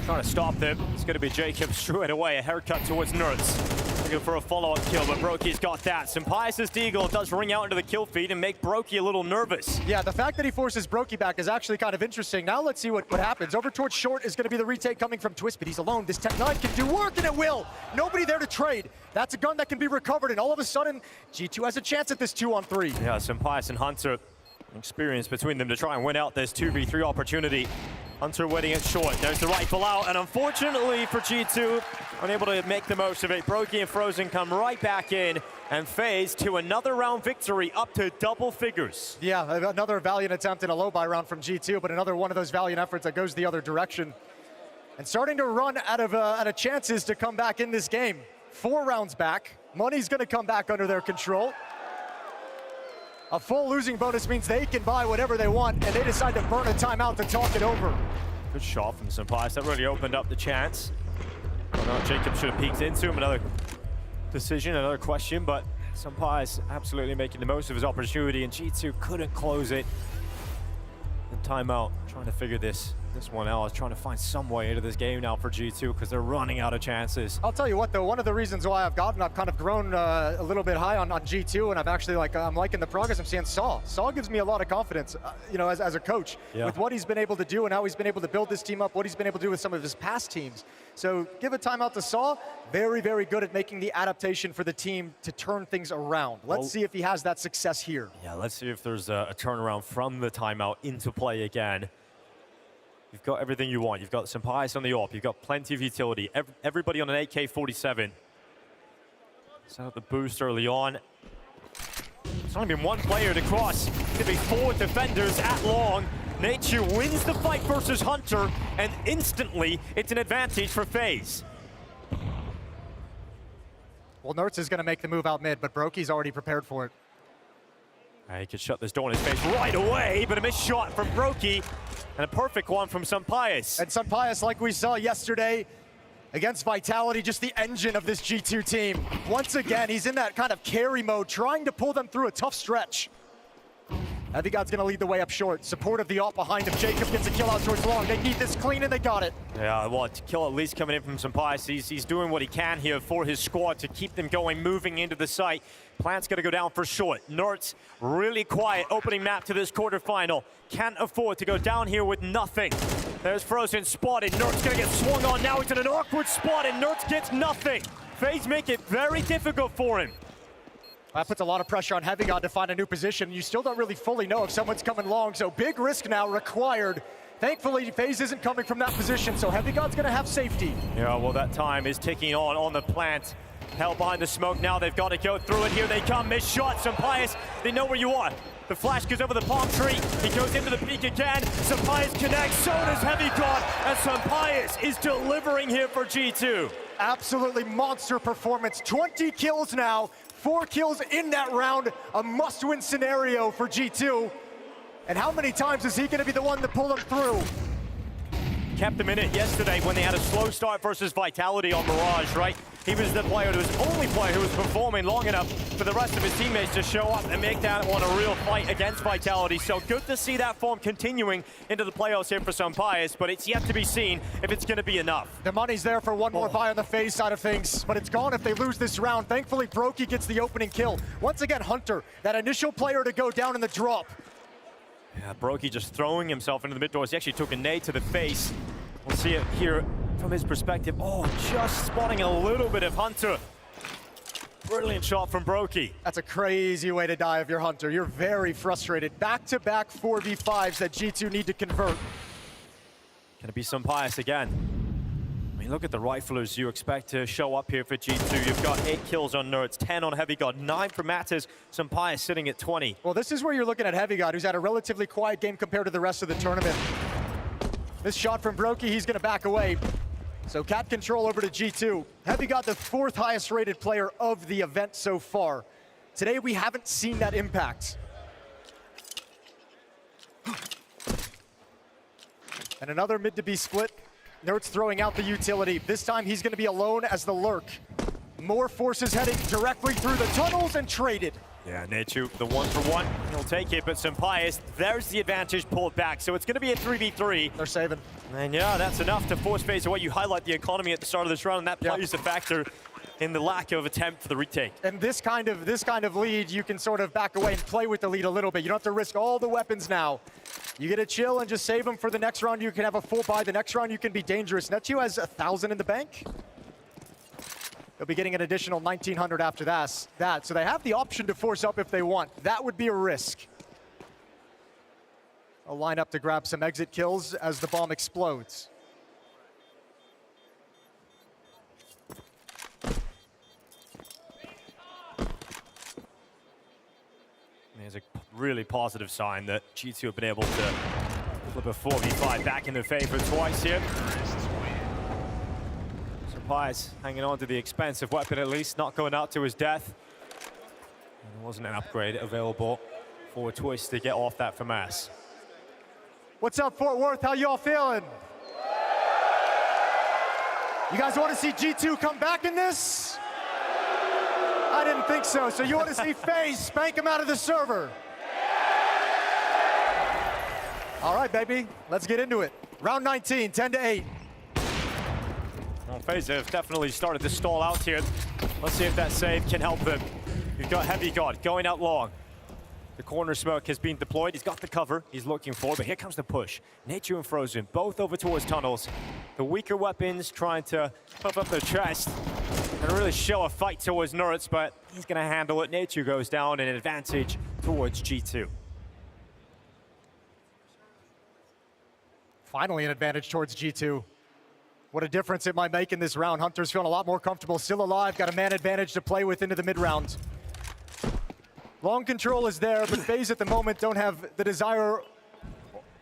Trying to stop them. It's going to be Jacob straight away. A haircut towards Nerds. Looking for a follow-up kill, but Brokey's got that. Senpais' deagle does ring out into the kill feed and make Brokey a little nervous. Yeah, the fact that he forces Brokey back is actually kind of interesting. Now let's see what happens. Over towards short is going to be the retake coming from Twist, but he's alone. This Tech-9 can do work, and it will. Nobody there to trade. That's a gun that can be recovered, and all of a sudden, G2 has a chance at this 2-on-3. Yeah, Senpais and Hunter Experience between them to try and win out this 2v3 opportunity. Hunter waiting it short. There's the rifle out, and unfortunately for G2, unable to make the most of it. Brokey and Frozen come right back in, and FaZe to another round victory, up to double figures. Yeah, another valiant attempt in a low buy round from G2, but another one of those valiant efforts that goes the other direction. And starting to run out of chances to come back in this game. 4 rounds back. Money's going to come back under their control. A full losing bonus means they can buy whatever they want, and they decide to burn a timeout to talk it over. Good shot from Sampais. That really opened up the chance. Well, no, Jacob should have peeked into him. Another decision, another question, but Sampais absolutely making the most of his opportunity, and G2 couldn't close it. And timeout, trying to figure this one out. Trying to find some way into this game now for G2 because they're running out of chances. I'll tell you what though, one of the reasons why I've kind of grown a little bit high on G2, and I've actually I'm liking the progress I'm seeing. Saw gives me a lot of confidence, you know, as a coach, with what he's been able to do and how he's been able to build this team up, what he's been able to do with some of his past teams. So give a timeout to Saw. Very, very good at making the adaptation for the team to turn things around. Let's see if he has that success here. Yeah, let's see if there's a turnaround from the timeout into play again. You've got everything you want. You've got Sampais on the AWP. You've got plenty of utility. Everybody on an AK-47. Set up the boost early on. It's only been one player to cross. It's going to be 4 defenders at long. Nature wins the fight versus Hunter, and instantly it's an advantage for FaZe. Well, Nertz is going to make the move out mid, but Brokey's already prepared for it. He could shut this door in his face right away, but a missed shot from Brokey, and a perfect one from Sampais. And Sampais, like we saw yesterday against Vitality, just the engine of this G2 team. Once again, he's in that kind of carry mode, trying to pull them through a tough stretch. Heavygod's gonna lead the way up short. Support of the AWP behind him. Jacob gets a kill out towards long. They need this clean, and they got it. Yeah, well, kill at least coming in from Sampais. He's doing what he can here for his squad to keep them going, moving into the site. Plant's gonna go down for short. Nertz really quiet, opening map to this quarterfinal. Can't afford to go down here with nothing. There's Frozen spotted. Nertz gonna get swung on. Now he's in an awkward spot, and Nertz gets nothing. FaZe make it very difficult for him. That puts a lot of pressure on Heavygod to find a new position. You still don't really fully know if someone's coming long, so big risk now required. Thankfully, FaZe isn't coming from that position, so Heavygod's gonna have safety. Yeah, well, that time is ticking on the plant. Held behind the smoke now, they've got to go through it. Here they come, missed shot, Sampais, they know where you are. The flash goes over the palm tree, he goes into the peak again. Sampais connects, so does Heavygod, and Sampais is delivering here for G2. Absolutely monster performance, 20 kills now. 4 kills in that round, a must-win scenario for G2. And how many times is he going to be the one to pull them through? Kept them in it yesterday when they had a slow start versus Vitality on Mirage, right? He was the player, who was the only player who was performing long enough for the rest of his teammates to show up and make that one a real fight against Vitality. So good to see that form continuing into the playoffs here for Sampais, but it's yet to be seen if it's going to be enough. The money's there for one more buy on the FaZe side of things, but it's gone if they lose this round. Thankfully, Brokey gets the opening kill. Once again, Hunter, that initial player to go down in the drop. Yeah, Brokey just throwing himself into the mid doors. He actually took a nade to the face. We'll see it here from his perspective. Oh, just spotting a little bit of Hunter. Brilliant shot from Brokey. That's a crazy way to die if you're Hunter. You're very frustrated. Back-to-back 4v5s that G2 need to convert. Gonna be Sampais again. I mean, look at the riflers you expect to show up here for G2. You've got 8 kills on Nertz, 10 on Heavygod, 9 for Matters. Sampais sitting at 20. Well, this is where you're looking at Heavygod, who's had a relatively quiet game compared to the rest of the tournament. This shot from Brokey, he's gonna back away. So cat control over to G2. Heavygod, the 4th highest rated player of the event so far. Today, we haven't seen that impact. And another mid to be split. Nertz throwing out the utility. This time, he's gonna be alone as the lurk. More forces heading directly through the tunnels and traded. Yeah, Nechu, the 1-for-1, he'll take it, but Sampais, there's the advantage pulled back, so it's going to be a 3v3. They're saving. And yeah, that's enough to force FaZe away. You highlight the economy at the start of this round, and that plays a factor in the lack of attempt for the retake. And this kind of lead, you can sort of back away and play with the lead a little bit. You don't have to risk all the weapons now. You get to chill and just save them for the next round. You can have a full buy. The next round, you can be dangerous. Netu has 1,000 in the bank. They'll be getting an additional 1,900 after that. So they have the option to force up if they want. That would be a risk. a lineup to grab some exit kills as the bomb explodes. There's a really positive sign that G2 have been able to flip a 4v5 back in their favor twice here. Surprise, hanging on to the expensive weapon at least, not going out to his death. And there wasn't an upgrade available for Twist to get off that FAMAS. What's up, Fort Worth? How y'all feeling? You guys want to see G2 come back in this? I didn't think so. So you want to see FaZe spank him out of the server? All right, baby. Let's get into it. Round 19, 10-8. Well, FaZe have definitely started to stall out here. Let's see if that save can help them. We've got Heavy God going out long. The corner smoke has been deployed. He's got the cover he's looking for, but here comes the push. Nature and Frozen, both over towards tunnels. The weaker weapons trying to puff up their chest and really show a fight towards Nerds, but he's going to handle it. Nature goes down, an advantage towards G2. Finally an advantage towards G2. What a difference it might make in this round. Hunter's feeling a lot more comfortable, still alive, got a man advantage to play with into the mid-round. Long control is there, but FaZe at the moment don't have the desire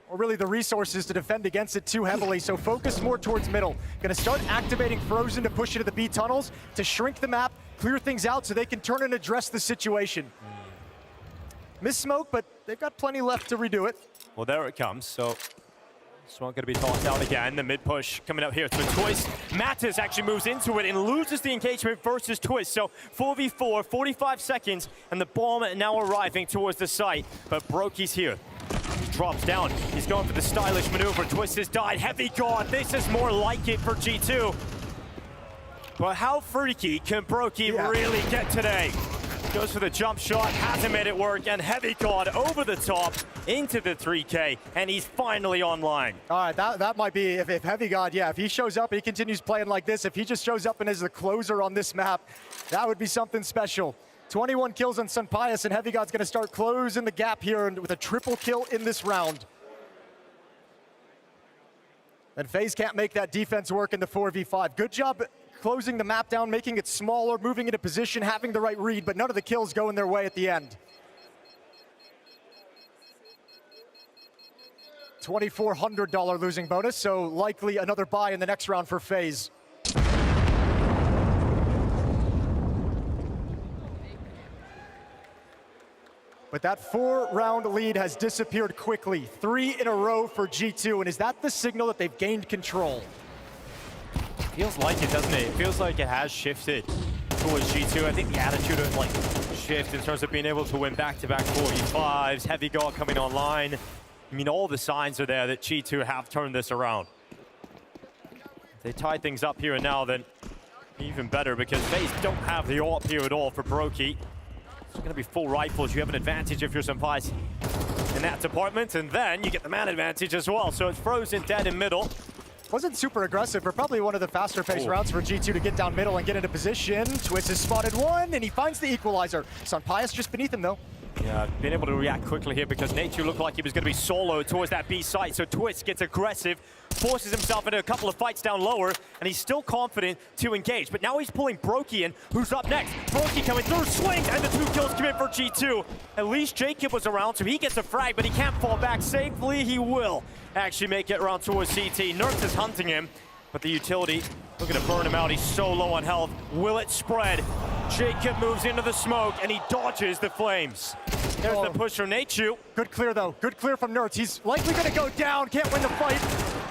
or really the resources to defend against it too heavily, so focus more towards middle. Gonna start activating Frozen to push into the B tunnels, to shrink the map, clear things out so they can turn and address the situation. Miss smoke, but they've got plenty left to redo it. Well, there it comes, so smoke gonna be tossed out again. The mid push coming up here to Twist. Mattis actually moves into it and loses the engagement versus Twist. So 4v4, 45 seconds, and the bomb now arriving towards the site. But Brokey's here. He drops down. He's going for the stylish maneuver. Twist has died. Heavy God. This is more like it for G2. But how freaky can Brokey really get today? Goes for the jump shot, hasn't made it work, and Heavy God over the top into the 3K, and he's finally online. All right, that might be, if Heavy God, yeah, if he shows up, he continues playing like this, if he just shows up and is the closer on this map, that would be something special. 21 kills on Sunpius, and Heavy God's gonna start closing the gap here with a triple kill in this round. And FaZe can't make that defense work in the 4v5. Good job closing the map down, making it smaller, moving into position, having the right read, but none of the kills going their way at the end. $2,400 losing bonus, so likely another buy in the next round for FaZe. But that 4-round lead has disappeared quickly. 3 in a row for G2, and is that the signal that they've gained control? Feels like it, doesn't it? It feels like it has shifted towards G2. I think the attitude of like shift in terms of being able to win back-to-back 4v5s, Heavy God coming online. I mean, all the signs are there that G2 have turned this around. If they tie things up here and now, then even better, because FaZe don't have the AWP here at all for Brokey. It's gonna be full rifles. You have an advantage if you're Sunpius in that department, and then you get the man advantage as well. So it's Frozen dead in middle. Wasn't super aggressive, but probably one of the faster paced rounds for G2 to get down middle and get into position. Twist has spotted one, and he finds the equalizer. Sunpius just beneath him, though. Yeah, being able to react quickly here because Nature looked like he was going to be soloed towards that B site. So Twist gets aggressive, forces himself into a couple of fights down lower, and he's still confident to engage. But now he's pulling Brokey in, who's up next. Brokey coming through, swings, and the 2 kills come in for G2. At least Jacob was around, so he gets a frag, but he can't fall back safely. He will actually make it around towards CT. Nerds is hunting him, but the utility looking to burn him out. He's so low on health. Will it spread? Jacob moves into the smoke, and he dodges the flames. There's the push from Nature. Good clear, though. Good clear from Nerds. He's likely going to go down. Can't win the fight.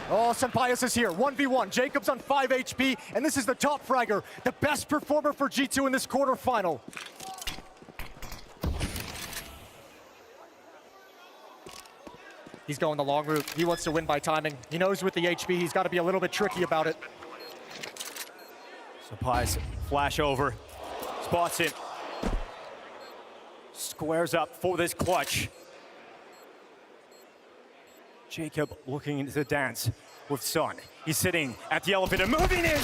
Oh, Sunpius is here. 1v1. Jacob's on 5 HP, and this is the top fragger. The best performer for G2 in this quarterfinal. He's going the long route. He wants to win by timing. He knows with the HP, he's got to be a little bit tricky about it. Sunpius flash over. Spots it. Squares up for this clutch. Jacob looking into the dance with Sun. He's sitting at the elevator, moving in. Jacob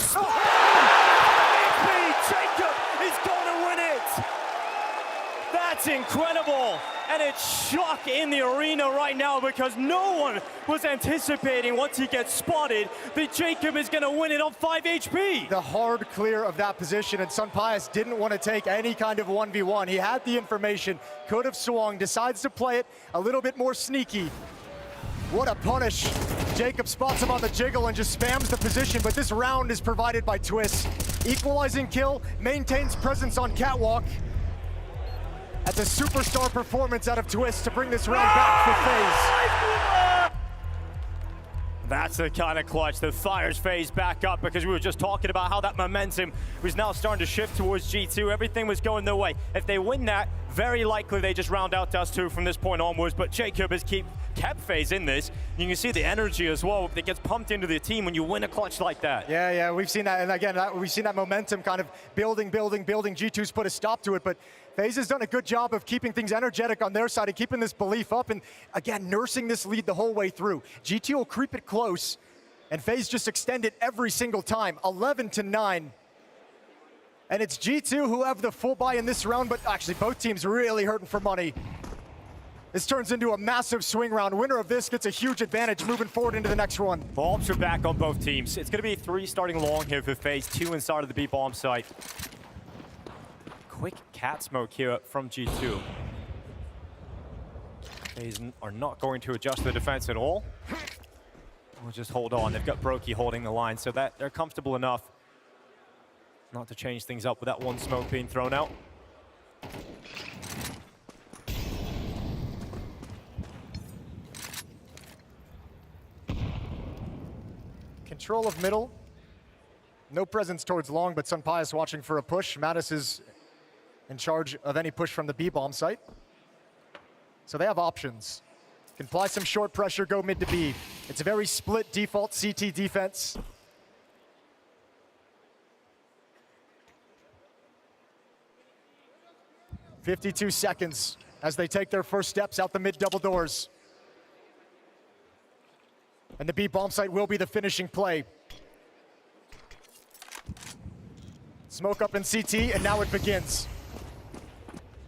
is going to win it. That's incredible. And it's shock in the arena right now because no one was anticipating once he gets spotted that Jacob is going to win it on 5 HP. The hard clear of that position, and Sunpius didn't want to take any kind of 1v1. He had the information, could have swung, decides to play it a little bit more sneaky. What a punish. Jacob spots him on the jiggle and just spams the position, but this round is provided by Twist. Equalizing kill, maintains presence on Catwalk. That's a superstar performance out of Twist to bring this round back for FaZe. That's the kind of clutch that fires FaZe back up, because we were just talking about how that momentum was now starting to shift towards G2. Everything was going their way. If they win that, very likely they just round out Dust 2 from this point onwards, but Jacob has kept FaZe in this. You can see the energy as well that gets pumped into the team when you win a clutch like that. Yeah, we've seen that, and again, we've seen that momentum kind of building. G2's put a stop to it, but FaZe has done a good job of keeping things energetic on their side and keeping this belief up, and again, nursing this lead the whole way through. G2 will creep it close, and FaZe just extend it every single time, 11-9. And it's G2 who have the full buy in this round, but actually both teams really hurting for money. This turns into a massive swing round. Winner of this gets a huge advantage moving forward into the next one. Bombs are back on both teams. It's going to be 3 starting long here for FaZe, 2 inside of the B-bomb site. Quick cat smoke here from G2. FaZe are not going to adjust their defense at all. We'll just hold on. They've got Brokey holding the line, so that they're comfortable enough not to change things up with that one smoke being thrown out. Control of middle. No presence towards long, but Sunpius watching for a push. Mattis is in charge of any push from the B-bomb site. So they have options. Can apply some short pressure, go mid to B. It's a very split default CT defense. "52 seconds as they take their first steps out the mid double doors. And the B-bomb site will be the finishing play. Smoke up in CT, and now it begins.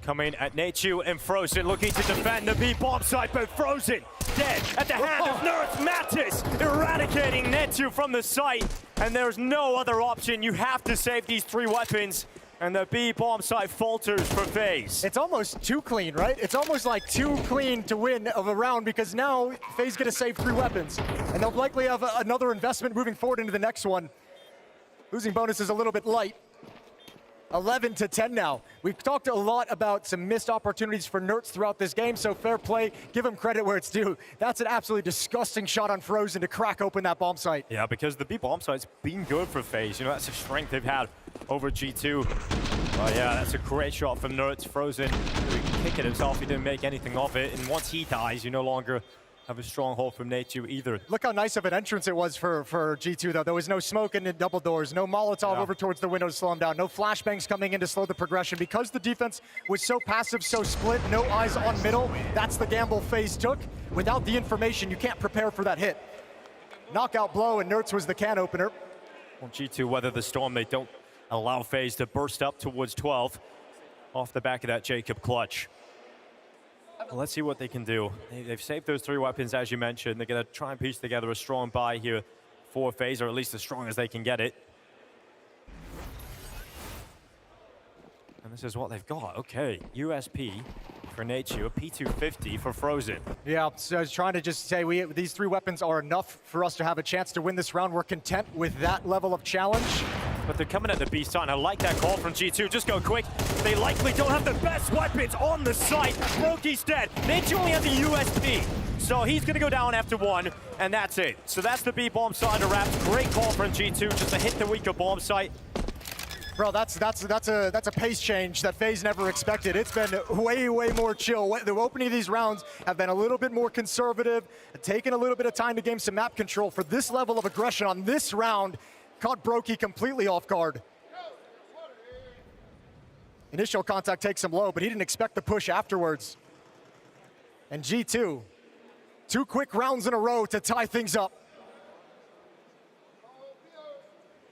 Coming at Nachu and Frozen, looking to defend the B-bomb site, but Frozen dead at the hand of Nerds Mattis, eradicating Nachu from the site. And there's no other option. You have to save these 3 weapons. And the B-bomb site falters for FaZe. It's almost too clean, right? It's almost like too clean to win of a round, because now FaZe gonna save 3 weapons. And they'll likely have another investment moving forward into the next one. Losing bonus is a little bit light. 11-10 now. We've talked a lot about some missed opportunities for Nerds throughout this game, so fair play, give him credit where it's due. That's an absolutely disgusting shot on Frozen to crack open that bomb site. Yeah, because the B-bomb site's been good for FaZe. You know, that's a strength they've had over G2. Oh yeah, that's a great shot from Nerds. Frozen, he can kick it himself, he didn't make anything of it, and once he dies, you no longer have a strong hold from Nachu either. Look how nice of an entrance it was for G2, though. There was no smoke in the double doors, no Molotov over towards the window to slow him down, no flashbangs coming in to slow the progression. Because the defense was so passive, so split, no eyes on middle, that's the gamble FaZe took. Without the information, you can't prepare for that hit. Knockout blow, and Nerds was the can opener. Well, G2 weather the storm. They don't allow FaZe to burst up towards 12 off the back of that Jacob clutch. Well, let's see what they can do. They've saved those 3 weapons, as you mentioned. They're going to try and piece together a strong buy here for FaZe, or at least as strong as they can get it. And this is what they've got. Okay, USP for Nachu, a P250 for Frozen. Yeah, so I was trying to just say these 3 weapons are enough for us to have a chance to win this round. We're content with that level of challenge. But they're coming at the B side. I like that call from G2. Just go quick. They likely don't have the best weapons on the site. Brokey's dead. Nachu only has the USP. So he's going to go down after 1, and that's it. So that's the B-bomb side of wraps. Great call from G2 just to hit the weaker bomb site. Bro, that's a pace change that FaZe never expected. It's been way more chill. The opening of these rounds have been a little bit more conservative, taking a little bit of time to gain some map control. For this level of aggression on this round, caught Brokey completely off guard. Initial contact takes him low, but he didn't expect the push afterwards. And G2, 2 quick rounds in a row to tie things up.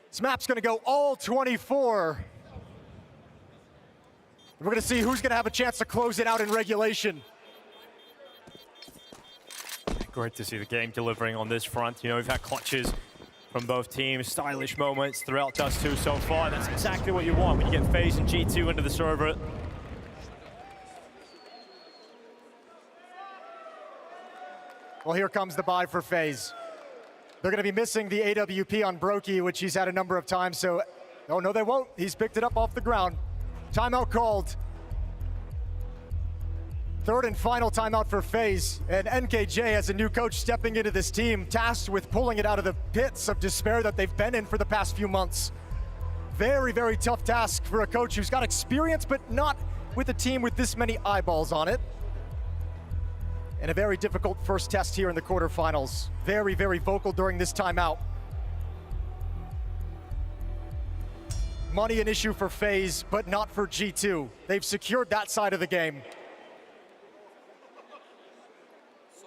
This map's gonna go all 24. We're going to see who's going to have a chance to close it out in regulation. Great to see the game delivering on this front. You know, we've had clutches from both teams, stylish moments throughout Dust 2 so far. That's exactly what you want when you get FaZe and G2 into the server. Well, here comes the buy for FaZe. They're going to be missing the AWP on Brokey, which he's had a number of times, so... Oh, no, they won't. He's picked it up off the ground. Timeout called. Third and final timeout for FaZe, and NKJ as a new coach stepping into this team, tasked with pulling it out of the pits of despair that they've been in for the past few months. Very, very tough task for a coach who's got experience, but not with a team with this many eyeballs on it. And a very difficult first test here in the quarterfinals. Very, very vocal during this timeout. Money an issue for FaZe, but not for G2. They've secured that side of the game.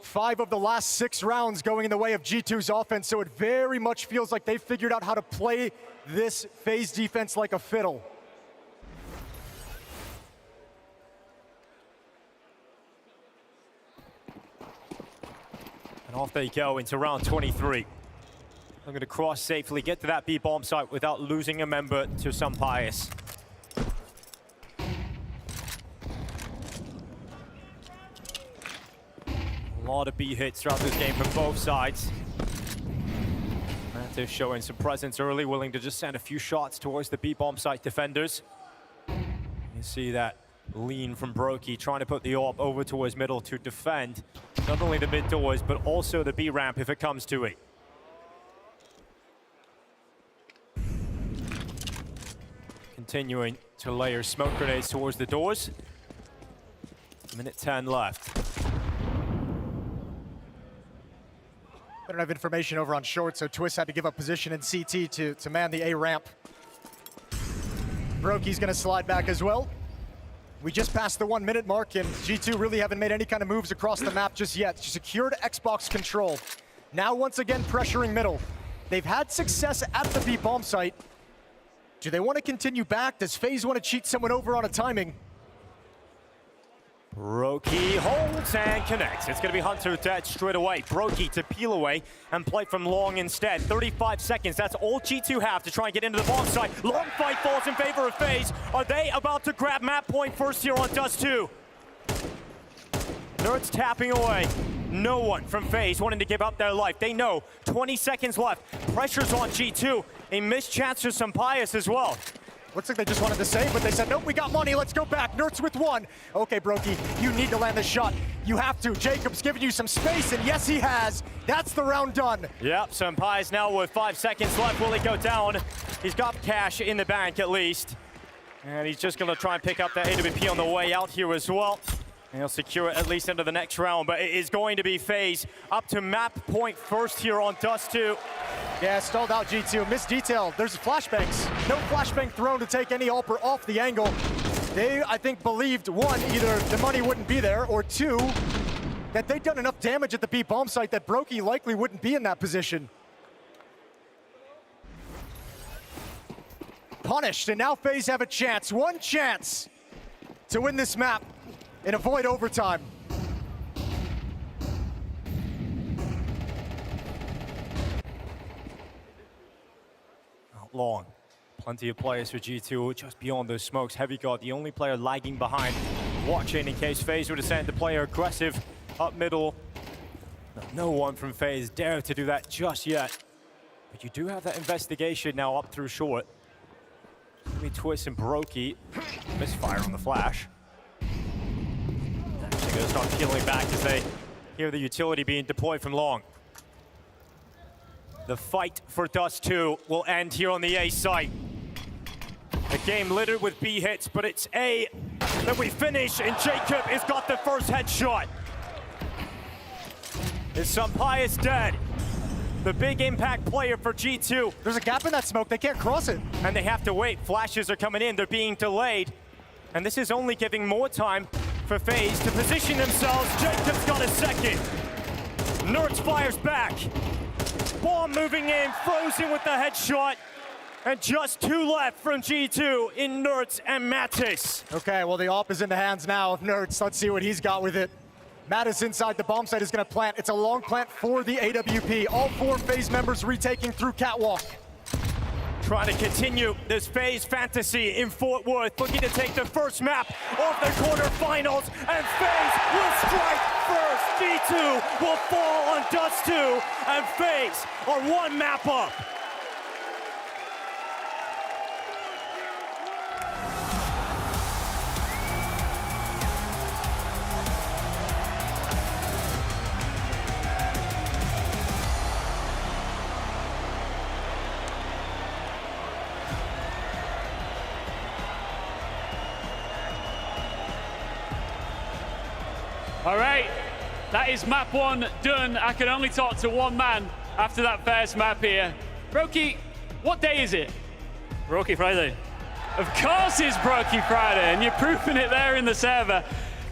5 of the last 6 rounds going in the way of G2's offense, so it very much feels like they've figured out how to play this FaZe defense like a fiddle. And off they go into round 23. I'm going to cross safely, get to that B-bomb site without losing a member to some bias. A lot of B hits throughout this game from both sides. Mantis showing some presence early, willing to just send a few shots towards the B-bomb site defenders. You see that lean from Brokey, trying to put the AWP over towards middle to defend not only the mid doors, but also the B ramp if it comes to it. Continuing to layer smoke grenades towards the doors. Minute 10 left. I don't have information over on short, so Twist had to give up position in CT to man the A ramp. Brokey's gonna slide back as well. We just passed the 1 minute mark, and G2 really haven't made any kind of moves across the map just yet. Secured Xbox control. Now once again pressuring middle. They've had success at the B bomb site. Do they want to continue back? Does FaZe want to cheat someone over on a timing? Brokey holds and connects. It's going to be Hunter dead straight away. Brokey to peel away and play from long instead. 35 seconds. That's all G2 have to try and get into the bomb site. Long fight falls in favor of FaZe. Are they about to grab map point first here on Dust 2? Nerds tapping away. No one from FaZe wanting to give up their life. They know 20 seconds left. Pressure's on G2. A missed chance for some bias as well. Looks like they just wanted to save, but they said, nope, we got money, let's go back. Nerds with 1. Okay, Brokey, you need to land the shot. You have to. Jacob's giving you some space, and yes, he has. That's the round done. Yep, some pies now with 5 seconds left. Will he go down? He's got cash in the bank at least. And he's just gonna try and pick up that AWP on the way out here as well. And he'll secure it at least into the next round, but it is going to be FaZe up to map point first here on Dust 2. Yeah, stalled out G2, missed detail. There's flashbangs. No flashbang thrown to take any AWPer off the angle. They, I think, believed, 1, either the money wouldn't be there, or 2, that they'd done enough damage at the B bomb site that Brokey likely wouldn't be in that position. Punished, and now FaZe have a chance, 1 chance to win this map and avoid overtime. Not long. Plenty of players for G2 just beyond those smokes. Heavy God, the only player lagging behind, watching in case FaZe would have sent the player aggressive up middle. No one from FaZe dare to do that just yet. But you do have that investigation now up through short. Maybe Twist and Brokey. Misfire on the flash. Actually gonna start peeling back as they hear the utility being deployed from long. The fight for Dust 2 will end here on the A site. A game littered with B hits, but it's A that we finish, and Jacob has got the first headshot. Is Sampaio dead? The big impact player for G2. There's a gap in that smoke, they can't cross it. And they have to wait. Flashes are coming in, they're being delayed. And this is only giving more time for FaZe to position themselves. Jacob's got a second. Nerds fires back. Bomb moving in, frozen with the headshot. And just 2 left from G2 in Nerds and Mattis. Okay, well the AWP is in the hands now of Nerds. Let's see what he's got with it. Mattis inside the bomb site is gonna plant. It's a long plant for the AWP. All 4 FaZe members retaking through Catwalk. Trying to continue this FaZe fantasy in Fort Worth, looking to take the first map of the quarterfinals, and FaZe will strike first. G2 will fall on Dust 2, and FaZe are 1 map up. All right, that is map 1 done. I can only talk to 1 man after that first map here. Brokey, what day is it? Brokey Friday. Of course it's Brokey Friday, and you're proofing it there in the server.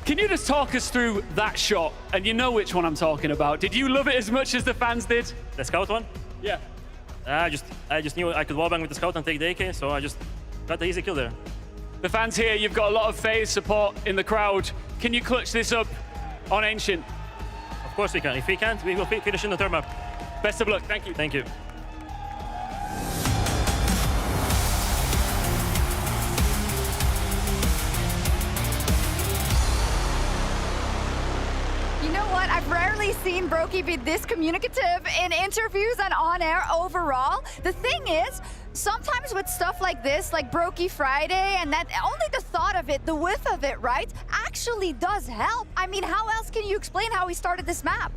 Can you just talk us through that shot? And you know which one I'm talking about. Did you love it as much as the fans did? The scout one? Yeah. I just knew I could wallbang with the scout and take the AK, so I just got the easy kill there. The fans here, you've got a lot of FaZe support in the crowd. Can you clutch this up on Ancient? Of course we can. If we can't, we will finish in the third map. Best of luck. Thank you. Thank you. You know what? I've rarely seen Brokey be this communicative in interviews and on air overall. The thing is, sometimes with stuff like this, like Brokey Friday, and that only the thought of it, the width of it, right, actually does help. I mean, how else can you explain how he started this map?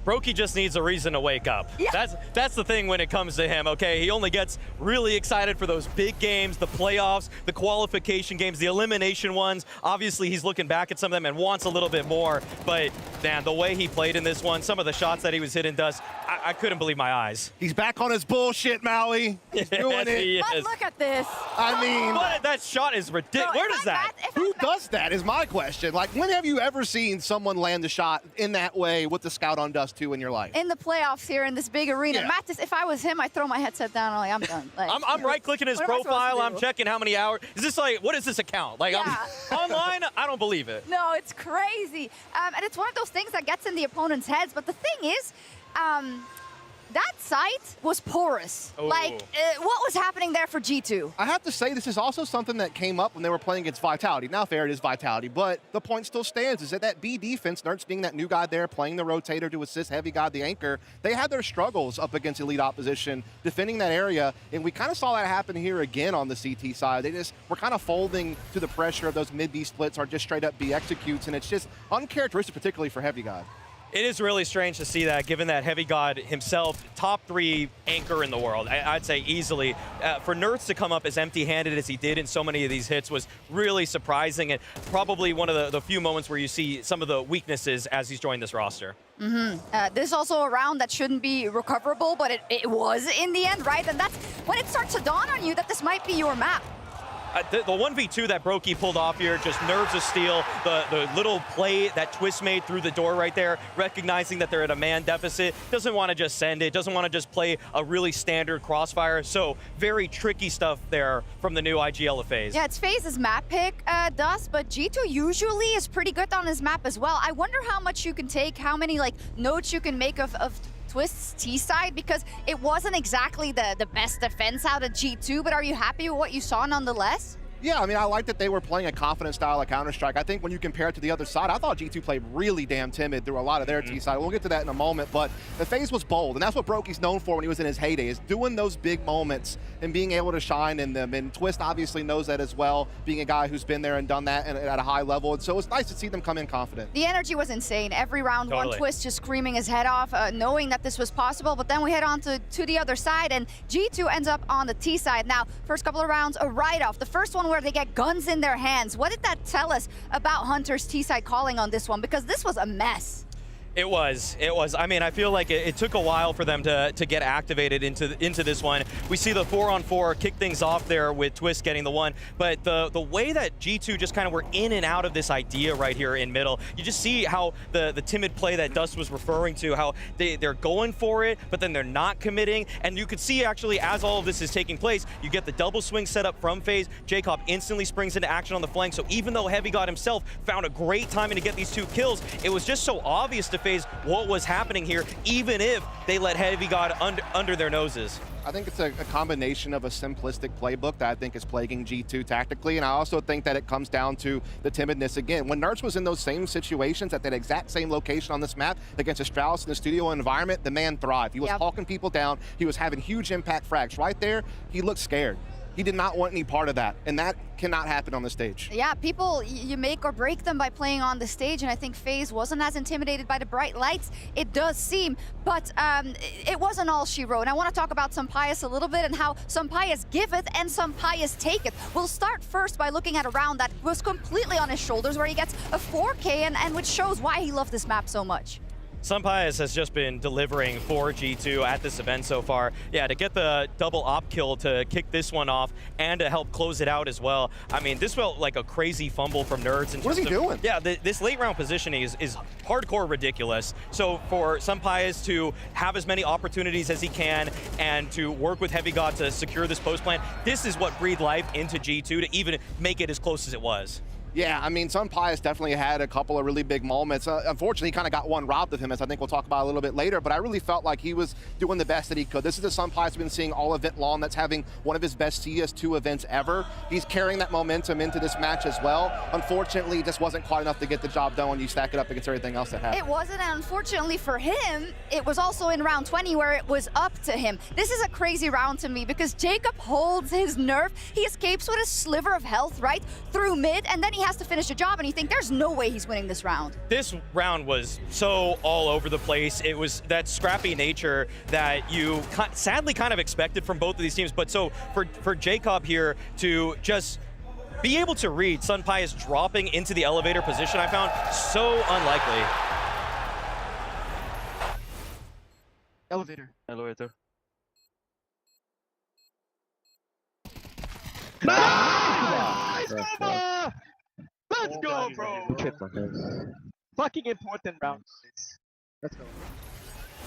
Brokey just needs a reason to wake up. Yeah. That's the thing when it comes to him, okay? He only gets really excited for those big games, the playoffs, the qualification games, the elimination ones. Obviously, he's looking back at some of them and wants a little bit more, but man, the way he played in this one, some of the shots that he was hitting, Dust, I couldn't believe my eyes. He's back on his bullshit, Maui. He's doing it. But look at this. I mean, but that shot is ridiculous. Where does that? Who does that is my question. Like, when have you ever seen someone land a shot in that way with the Scout on Dust 2 in your life? In the playoffs here in this big arena. Yeah. Mattis, if I was him, I'd throw my headset down. I'm like, I'm done. Like, I'm right-clicking his what am I supposed to profile. I'm do? checking how many hours. Is this like, what is this account? Like, Yeah. I'm online? I don't believe it. No, it's crazy. And it's one of those things that gets in the opponent's heads. But the thing is, that site was porous. Oh. Like, what was happening there for G2? I have to say, this is also something that came up when they were playing against Vitality. Now, fair, it is Vitality, but the point still stands, is that B defense, Nerds being that new guy there, playing the rotator to assist Heavy God, the anchor, they had their struggles up against elite opposition, defending that area, and we kind of saw that happen here again on the CT side. They just were kind of folding to the pressure of those mid-B splits or just straight-up B executes, and it's just uncharacteristic, particularly for Heavy God. It is really strange to see that, given that Heavy God himself, top 3 anchor in the world, I'd say easily. For Nerds to come up as empty-handed as he did in so many of these hits was really surprising, and probably one of the few moments where you see some of the weaknesses as he's joined this roster. This is also a round that shouldn't be recoverable, but it was in the end, right? And that's when it starts to dawn on you that this might be your map. The 1v2 that Brokey pulled off here, just nerves of steel. The little play that Twist made through the door right there, recognizing that they're at a man deficit, doesn't want to just send it, doesn't want to just play a really standard crossfire. So very tricky stuff there from the new IGL of FaZe. Yeah, it's FaZe's map pick, Dust, but G2 usually is pretty good on his map as well. I wonder how much you can take, how many like notes you can make of Twist's T side, because it wasn't exactly the best defense out of G2, but are you happy with what you saw nonetheless? Yeah, I mean, I like that they were playing a confident style of Counter-Strike. I think when you compare it to the other side, I thought G2 played really damn timid through a lot of their T side. We'll get to that in a moment, but the FaZe was bold, and that's what Brokey's known for when he was in his heyday, is doing those big moments and being able to shine in them. And Twist obviously knows that as well, being a guy who's been there and done that at a high level. And so it's nice to see them come in confident. The energy was insane. Every round, Totally. one Twist just screaming his head off, knowing that this was possible. But then we head on to the other side, and G2 ends up on the T side. Now, first couple of rounds, a write-off. The first one where they get guns in their hands. What did that tell us about Hunter's T side calling on this one? Because this was a mess. It was. I mean, I feel like it took a while for them to get activated into this one. We see the 4-on-4 kick things off there with Twist getting the one, but the way that G2 just kind of were in and out of this idea right here in middle, you just see how the timid play that Dust was referring to, how they're going for it, but then they're not committing, and you could see actually as all of this is taking place, you get the double swing set up from FaZe. Jacob instantly springs into action on the flank, so even though Heavy God himself found a great timing to get these 2 kills, it was just so obvious to FaZe what was happening here, even if they let Heavy God under their noses. I think it's a combination of a simplistic playbook that I think is plaguing G2 tactically, and I also think that it comes down to the timidness again. When Nerds was in those same situations at that exact same location on this map against Astralis in the studio environment, the man thrived. He was hawking people down. He was having huge impact frags. Right there, he looked scared. He did not want any part of that, and that cannot happen on the stage. Yeah, people, you make or break them by playing on the stage, and I think FaZe wasn't as intimidated by the bright lights, it does seem, but it wasn't all she wrote. And I want to talk about Sampayas a little bit and how Sampayas giveth and Sampayas taketh. We'll start first by looking at a round that was completely on his shoulders, where he gets a 4K, and which shows why he loved this map so much. Sampayas has just been delivering for G2 at this event so far. Yeah, to get the double op kill to kick this one off and to help close it out as well. I mean, this felt like a crazy fumble from Nerds. What is he doing? Yeah, this late round positioning is hardcore ridiculous. So for Sampayas to have as many opportunities as he can and to work with Heavy God to secure this post plan, this is what breathed life into G2 to even make it as close as it was. Yeah, I mean, Sampayas definitely had a couple of really big moments. Unfortunately, he kind of got one robbed of him, as I think we'll talk about a little bit later, but I really felt like he was doing the best that he could. This is a Sampayas we've been seeing all event long that's having one of his best CS2 events ever. He's carrying that momentum into this match as well. Unfortunately, it just wasn't quite enough to get the job done when you stack it up against everything else that happened. It wasn't, and unfortunately for him, it was also in round 20 where it was up to him. This is a crazy round to me because Jacob holds his nerve. He escapes with a sliver of health, right, through mid, and then he has to finish the job, and you think there's no way he's winning this round. This round was so all over the place. It was that scrappy nature that you sadly kind of expected from both of these teams, but so for Jacob here to just be able to read Sampayas dropping into the elevator position, I found so unlikely. Elevator. Nice! Let's go, bro! Fucking important round. Let's go.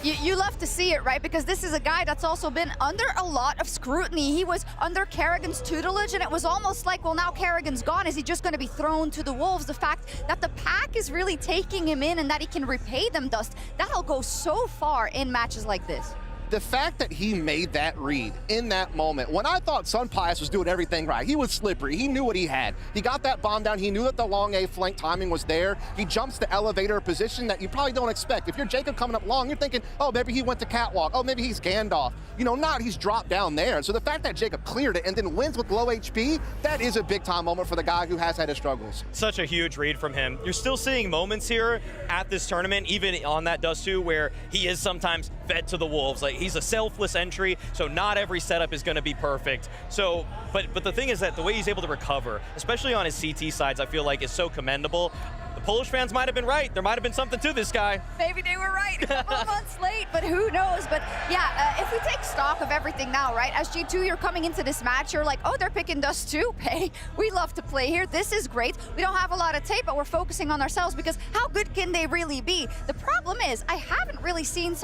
You love to see it, right? Because this is a guy that's also been under a lot of scrutiny. He was under Kerrigan's tutelage, and it was almost like, well, now Kerrigan's gone. Is he just going to be thrown to the wolves? The fact that the pack is really taking him in and that he can repay them, Dust, that'll go so far in matches like this. The fact that he made that read in that moment, when I thought Sampayas was doing everything right, he was slippery, he knew what he had. He got that bomb down, he knew that the long A flank timing was there. He jumps the elevator position that you probably don't expect. If you're Jacob coming up long, you're thinking, oh, maybe he went to catwalk, oh, maybe he's Gandalf. You know, not, he's dropped down there. So the fact that Jacob cleared it and then wins with low HP, that is a big time moment for the guy who has had his struggles. Such a huge read from him. You're still seeing moments here at this tournament, even on that Dust 2, where he is sometimes fed to the wolves. Like, he's a selfless entry, so not every setup is going to be perfect. So, but the thing is that the way he's able to recover, especially on his CT sides, I feel like is so commendable. The Polish fans might have been right. There might have been something to this guy. Maybe they were right a couple months late, but who knows? But yeah, if we take stock of everything now, right? As G2, you're coming into this match, you're like, oh, they're picking Dust too. Hey, we love to play here. This is great. We don't have a lot of tape, but we're focusing on ourselves because how good can they really be? The problem is, I haven't really seen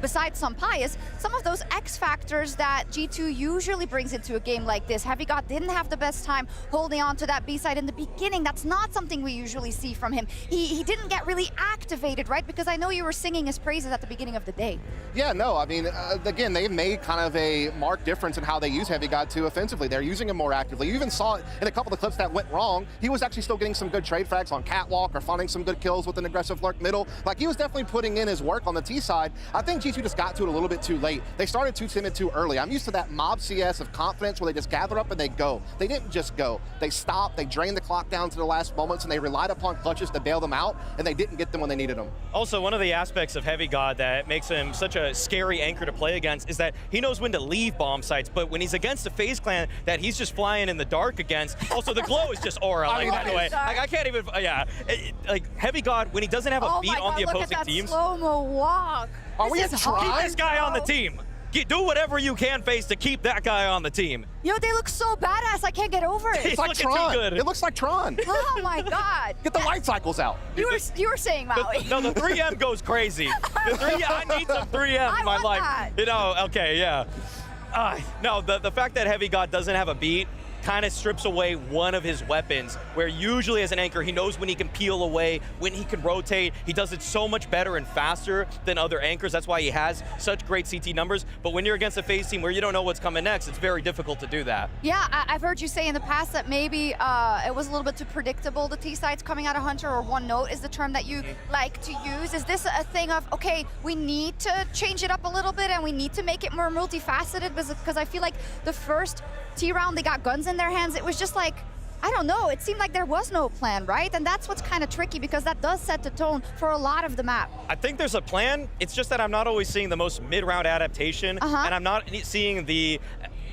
besides Sampayas, some of those X factors that G2 usually brings into a game like this. Heavy God didn't have the best time holding on to that B side in the beginning. That's not something we usually see from him. He didn't get really activated, right? Because I know you were singing his praises at the beginning of the day. Yeah, no, I mean, again, they've made kind of a marked difference in how they use Heavy God 2 offensively. They're using him more actively. You even saw it in a couple of clips that went wrong. He was actually still getting some good trade frags on catwalk or finding some good kills with an aggressive lurk middle. Like, he was definitely putting in his work on the T side. I think G2 G2 just got to it a little bit too late. They started too timid too early. I'm used to that mob CS of confidence where they just gather up and they go. They didn't just go. They stopped, they drained the clock down to the last moments, and they relied upon clutches to bail them out, and they didn't get them when they needed them. Also, one of the aspects of Heavy God that makes him such a scary anchor to play against is that he knows when to leave bomb sites, but when he's against a FaZe clan that he's just flying in the dark against, also the glow is just aura. Like, by the way, I can't even, like Heavy God, when he doesn't have a beat on the opposing teams. Slow-mo walk. Keep this guy on the team. Do whatever you can, FaZe, to keep that guy on the team. Yo, they look so badass. I can't get over it. It's like Tron. It looks like Tron. Oh my God. Get the light cycles out. You were saying, Maui. No, the 3M goes crazy. The 3M, I need some 3M in my life. That. You know, okay, yeah. No, the fact that Heavy God doesn't have a beat kind of strips away one of his weapons, where usually as an anchor, he knows when he can peel away, when he can rotate. He does it so much better and faster than other anchors. That's why he has such great CT numbers. But when you're against a FaZe team where you don't know what's coming next, it's very difficult to do that. Yeah, I've heard you say in the past that maybe it was a little bit too predictable, the T-sides coming out of Hunter, or one note is the term that you like to use. Is this a thing of, okay, we need to change it up a little bit and we need to make it more multifaceted? Because I feel like the first T-round, they got guns in their hands. It was just like, I don't know, it seemed like there was no plan, right? And that's what's kind of tricky, because that does set the tone for a lot of the map. I think there's a plan. It's just that I'm not always seeing the most mid-round adaptation, and I'm not seeing the,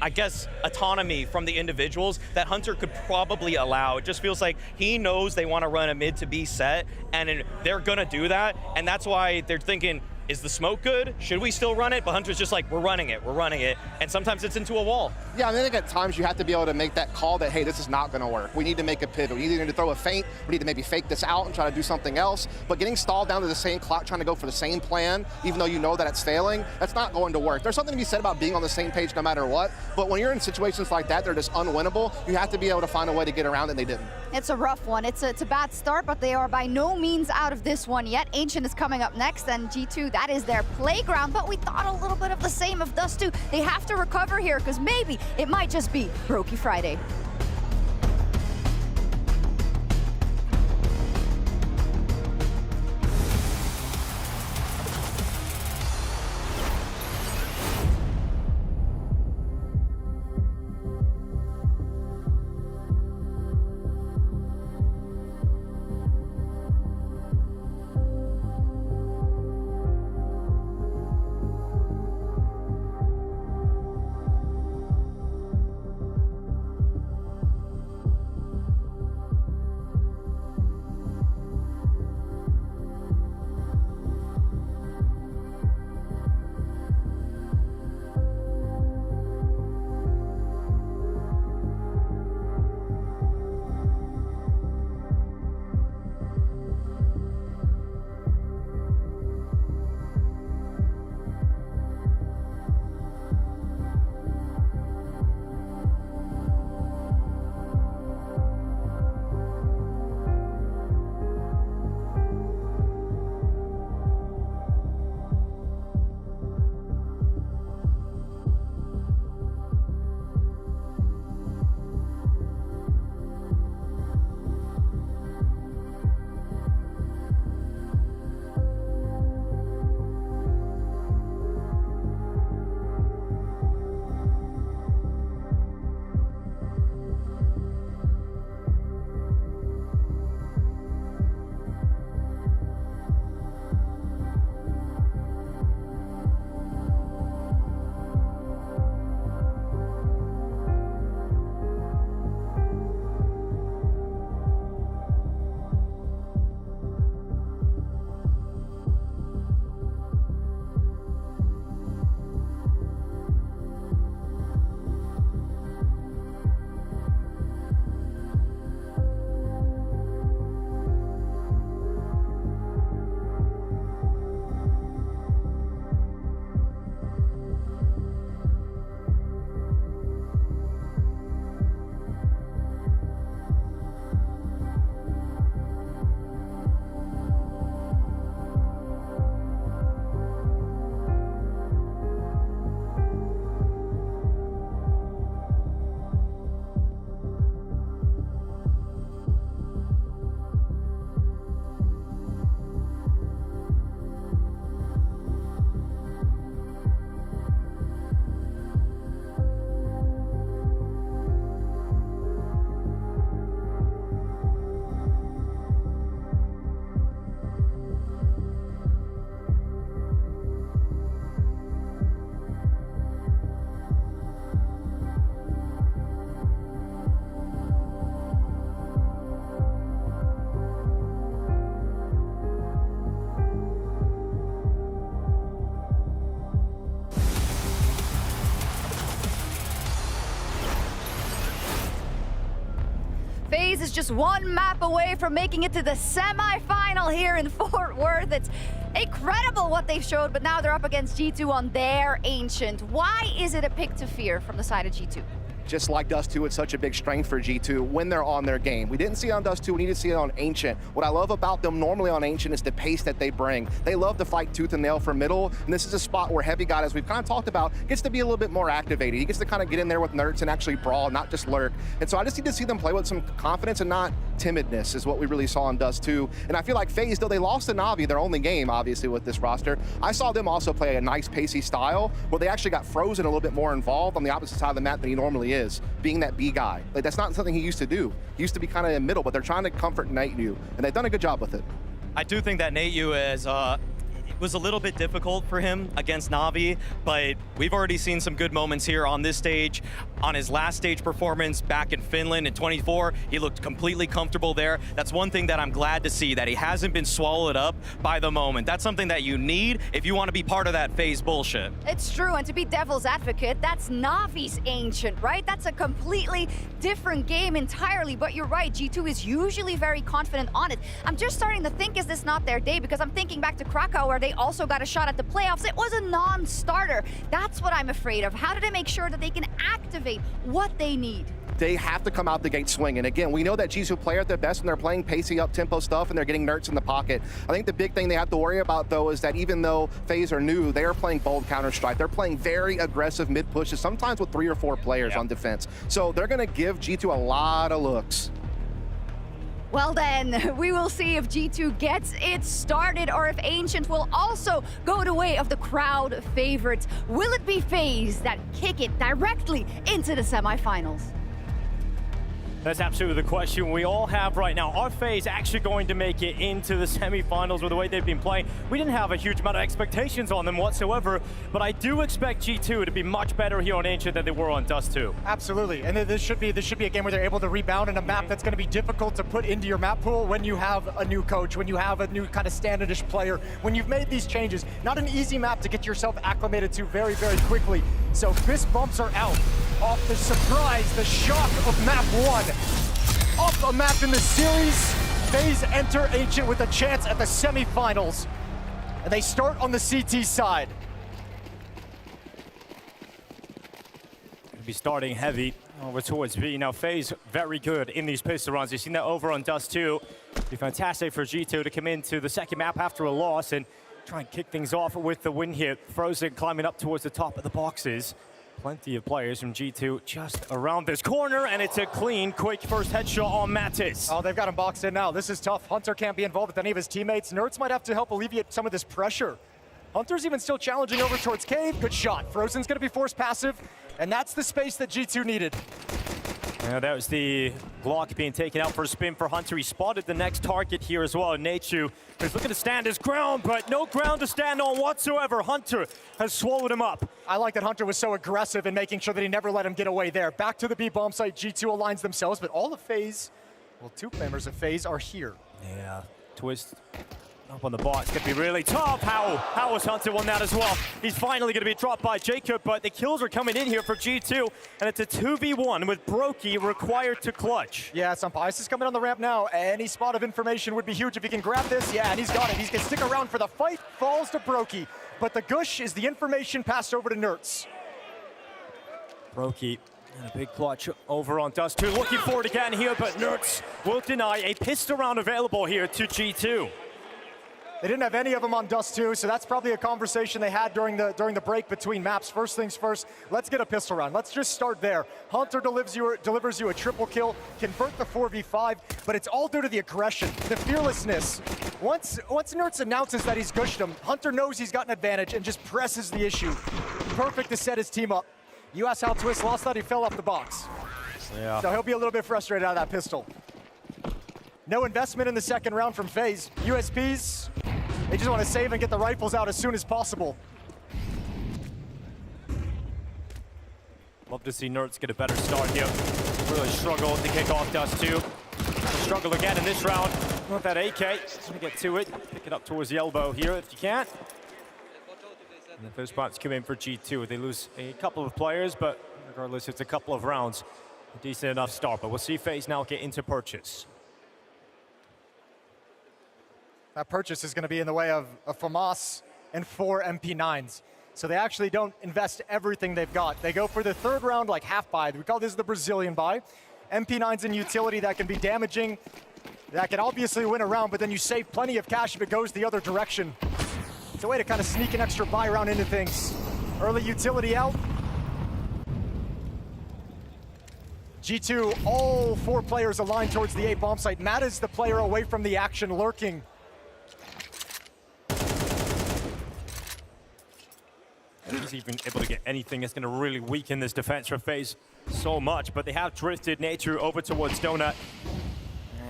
I guess, autonomy from the individuals that Hunter could probably allow. It just feels like he knows they want to run a mid to B set, and they're gonna do that, and that's why they're thinking, is the smoke good? Should we still run it? But Hunter's just like, we're running it, and sometimes it's into a wall. Yeah, I think at times you have to be able to make that call that, hey, this is not gonna work. We need to make a pivot. We either need to throw a feint, we need to maybe fake this out and try to do something else. But getting stalled down to the same clock, trying to go for the same plan, even though you know that it's failing, that's not going to work. There's something to be said about being on the same page no matter what, but when you're in situations like that, they're just unwinnable, you have to be able to find a way to get around it, and they didn't. It's a rough one. It's a bad start, but they are by no means out of this one yet. Ancient is coming up next, and G2, that is their playground, but we thought a little bit of the same of Dust 2. They have to recover here, because maybe it might just be Brokey Friday. is just one map away from making it to the semi-final here in Fort Worth. It's incredible what they've showed, but now they're up against G2 on their Ancient. Why is it a pick to fear from the side of G2? Just like Dust 2, it's such a big strength for G2 when they're on their game. We didn't see it on Dust 2, we need to see it on Ancient. What I love about them normally on Ancient is the pace that they bring. They love to fight tooth and nail for middle, and this is a spot where Heavy God, as we've kind of talked about, gets to be a little bit more activated. He gets to kind of get in there with nerds and actually brawl, not just lurk. And so I just need to see them play with some confidence and not timidness is what we really saw on Dust 2. And I feel like FaZe, though they lost to Na'Vi, their only game, obviously, with this roster, I saw them also play a nice pacey style where they actually got Frozen a little bit more involved on the opposite side of the map than he normally is, being that B guy. Like, that's not something he used to do. He used to be kind of in the middle, but they're trying to comfort Nate-U, and they've done a good job with it. I do think that Nate-U is it was a little bit difficult for him against Na'Vi, but we've already seen some good moments here on this stage. On his last stage performance back in Finland in 24, he looked completely comfortable there. That's one thing that I'm glad to see, that he hasn't been swallowed up by the moment. That's something that you need if you want to be part of that FaZe bullshit. It's true, and to be devil's advocate, that's Na'Vi's Ancient, right? That's a completely different game entirely, but you're right, G2 is usually very confident on it. I'm just starting to think, is this not their day? Because I'm thinking back to Krakow, where they also got a shot at the playoffs. It was a non-starter. That's what I'm afraid of. How do they make sure that they can activate what they need? They have to come out the gate swinging. Again, we know that G2 play at their best when they're playing pacey up-tempo stuff and they're getting nerds in the pocket. I think the big thing they have to worry about, though, is that even though FaZe are new, they are playing bold Counter-Strike. They're playing very aggressive mid-pushes, sometimes with 3 or 4 players on defense. So they're going to give G2 a lot of looks. Well then, we will see if G2 gets it started or if Ancient will also go the way of the crowd favorites. Will it be FaZe that kick it directly into the semifinals? That's absolutely the question we all have right now. Are FaZe actually going to make it into the semifinals with the way they've been playing? We didn't have a huge amount of expectations on them whatsoever, but I do expect G2 to be much better here on Ancient than they were on Dust 2. Absolutely, and this should be a game where they're able to rebound in a map that's going to be difficult to put into your map pool when you have a new coach, when you have a new kind of standardish player, when you've made these changes. Not an easy map to get yourself acclimated to very, very quickly. So fist bumps are out off the surprise, the shock of map 1. Off a map in the series, FaZe enter Ancient with a chance at the semifinals. And they start on the CT side. Gonna be starting heavy over towards B. Now FaZe very good in these pistol rounds. You've seen that over on Dust 2. It'd be fantastic for G2 to come into the second map after a loss and try and kick things off with the win here. Frozen climbing up towards the top of the boxes. Plenty of players from G2 just around this corner, and it's a clean, quick first headshot on Mattis. Oh, they've got him boxed in now. This is tough. Hunter can't be involved with any of his teammates. Nerds might have to help alleviate some of this pressure. Hunter's even still challenging over towards Cave. Good shot. Frozen's going to be forced passive, and that's the space that G2 needed. Yeah, that was the Glock being taken out for a spin for Hunter. He spotted the next target here as well. Nate-U is looking to stand his ground, but no ground to stand on whatsoever. Hunter has swallowed him up. I like that Hunter was so aggressive in making sure that he never let him get away there. Back to the B bomb site, G2 aligns themselves, but all of FaZe, well, 2 members of FaZe are here. Yeah, Twist up on the box. Gonna be really tough. How has Hunter won that as well? He's finally gonna be dropped by Jacob, but the kills are coming in here for G2, and it's a 2v1 with Brokey required to clutch. Yeah, some Ice is coming on the ramp now. Any spot of information would be huge if he can grab this. Yeah, and he's got it. He's gonna stick around for the fight. Falls to Brokey, but the gush is the information passed over to Nerds. Brokey and a big clutch over on Dust 2. Looking for it again here, but Nerds will deny. A pistol round available here to G2. They didn't have any of them on Dust 2, so that's probably a conversation they had during the break between maps. First things first, let's get a pistol round. Let's just start there. Hunter delivers you a triple kill, convert the 4v5, but it's all due to the aggression, the fearlessness. Once Nerds announces that he's gushed him, Hunter knows he's got an advantage and just presses the issue. Perfect to set his team up. You asked how Twist lost that, he fell off the box. Yeah. So he'll be a little bit frustrated out of that pistol. No investment in the second round from FaZe. USPs, they just want to save and get the rifles out as soon as possible. Love to see Nerds get a better start here. Really struggled to kick off Dust 2. Struggle again in this round. Want that AK, just to get to it. Pick it up towards the elbow here if you can. And the first spots come in for G2. They lose a couple of players, but regardless, it's a couple of rounds Decent enough start, but we'll see FaZe now get into purchase. That purchase is going to be in the way of a FAMAS and 4 MP9s. So they actually don't invest everything they've got. They go for the third round like half buy. We call this the Brazilian buy. MP9's in utility that can be damaging, that can obviously win a round, but then you save plenty of cash if it goes the other direction. It's a way to kind of sneak an extra buy round into things. Early utility out. G2, all 4 players aligned towards the A bomb site. Matt is the player away from the action, lurking. And he's even able to get anything that's going to really weaken this defense for FaZe so much, but they have drifted Nature over towards Donut.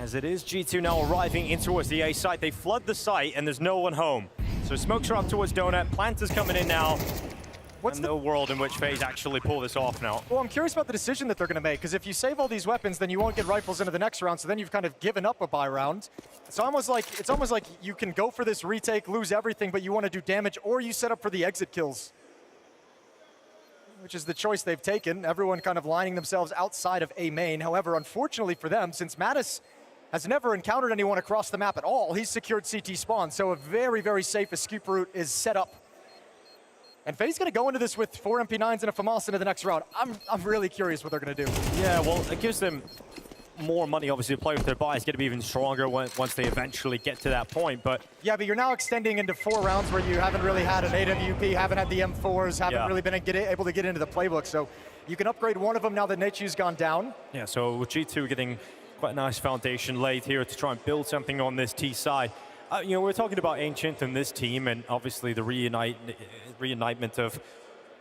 As it is G2 now arriving in towards the A site. They flood the site and there's no one home. So smokes are up towards Donut, Planter's coming in now. What's the world in which FaZe actually pull this off now? Well, I'm curious about the decision that they're going to make, because if you save all these weapons, then you won't get rifles into the next round, so then you've kind of given up a buy round. It's almost like you can go for this retake, lose everything, but you want to do damage, or you set up for the exit kills, which is the choice they've taken. Everyone kind of lining themselves outside of A main. However, unfortunately for them, since Mattis has never encountered anyone across the map at all, he's secured CT spawn, so a very, very safe escape route is set up. And FaZe going to go into this with 4 MP9s and a FAMAS into the next round. I'm really curious what they're going to do. Yeah, well, it gives them more money, obviously, to play with their buy. It's going to be even stronger once they eventually get to that point, but... Yeah, but you're now extending into 4 rounds where you haven't really had an AWP, haven't had the M4s, haven't really been able to get into the playbook, so you can upgrade one of them now that Nechu's gone down. Yeah, so with G2 getting quite a nice foundation laid here to try and build something on this T side. You know, we're talking about Ancient and this team, and obviously the reunitement of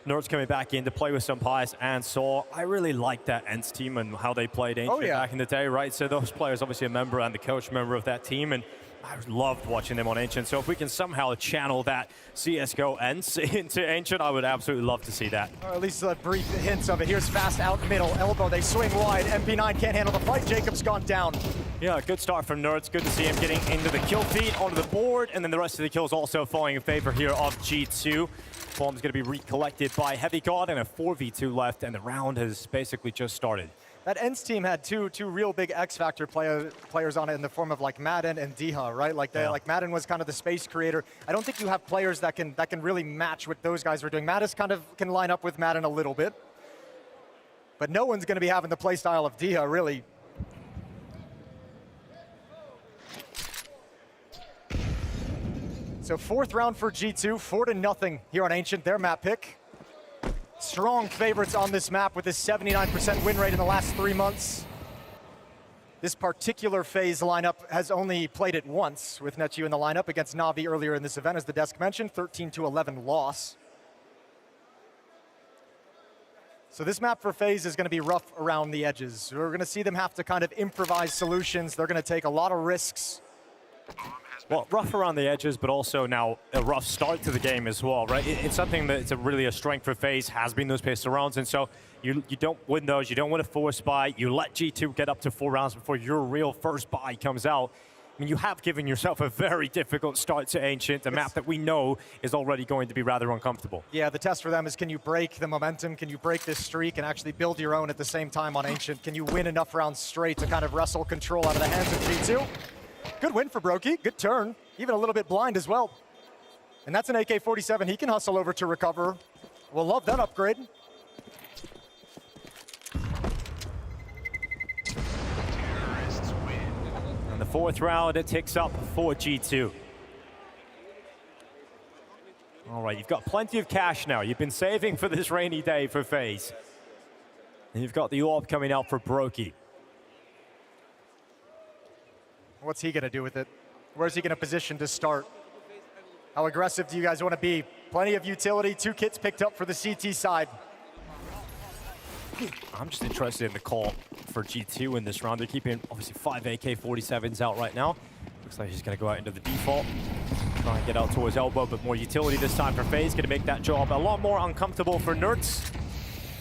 Nerds coming back in to play with some pies and Saw. I really like that Ents team and how they played Ancient back in the day, right? So those players obviously a member and the coach member of that team, and I loved watching them on Ancient. So if we can somehow channel that CSGO Ents into Ancient, I would absolutely love to see that. Or at least brief hints of it. Here's Fast out middle, elbow, they swing wide. MP9 can't handle the fight, Jacob's gone down. Yeah, good start from Nerds. Good to see him getting into the kill feed, onto the board, and then the rest of the kills also falling in favor here of G2. Bomb's going to be recollected by Heavy God, and a 4v2 left, and the round has basically just started. That Ents team had two real big X-Factor players on it in the form of like Madden and Diha, right? Like Madden was kind of the space creator. I don't think you have players that can really match what those guys were doing. Mattis kind of can line up with Madden a little bit, but no one's going to be having the play style of Diha, really. So 4th round for G2, 4-0 here on Ancient, their map pick. Strong favorites on this map with a 79% win rate in the last 3 months. This particular FaZe lineup has only played it once, with Nechu in the lineup against Na'Vi earlier in this event, as the desk mentioned, 13-11 loss. So this map for FaZe is going to be rough around the edges. We're going to see them have to kind of improvise solutions. They're going to take a lot of risks. Well, rough around the edges, but also now a rough start to the game as well, right? It's something that's really a strength for FaZe, has been those pistol rounds, and so you don't win those, you don't win a forced buy, you let G2 get up to 4 rounds before your real first buy comes out. I mean, you have given yourself a very difficult start to Ancient, a map that we know is already going to be rather uncomfortable. Yeah, the test for them is, can you break the momentum? Can you break this streak and actually build your own at the same time on Ancient? Can you win enough rounds straight to kind of wrestle control out of the hands of G2? Good win for Brokey, good turn, even a little bit blind as well. And that's an AK-47 he can hustle over to recover. We'll love that upgrade. And the 4th round, it ticks up for G2. All right, you've got plenty of cash now. You've been saving for this rainy day for FaZe. And you've got the orb coming out for Brokey. What's he going to do with it? Where's he going to position to start? How aggressive do you guys want to be? Plenty of utility, 2 kits picked up for the CT side. I'm just interested in the call for G2 in this round. They're keeping, obviously, 5 AK-47s out right now. Looks like he's going to go out into the default. Try and get out towards elbow, but more utility this time for FaZe. Going to make that job a lot more uncomfortable for Nerds.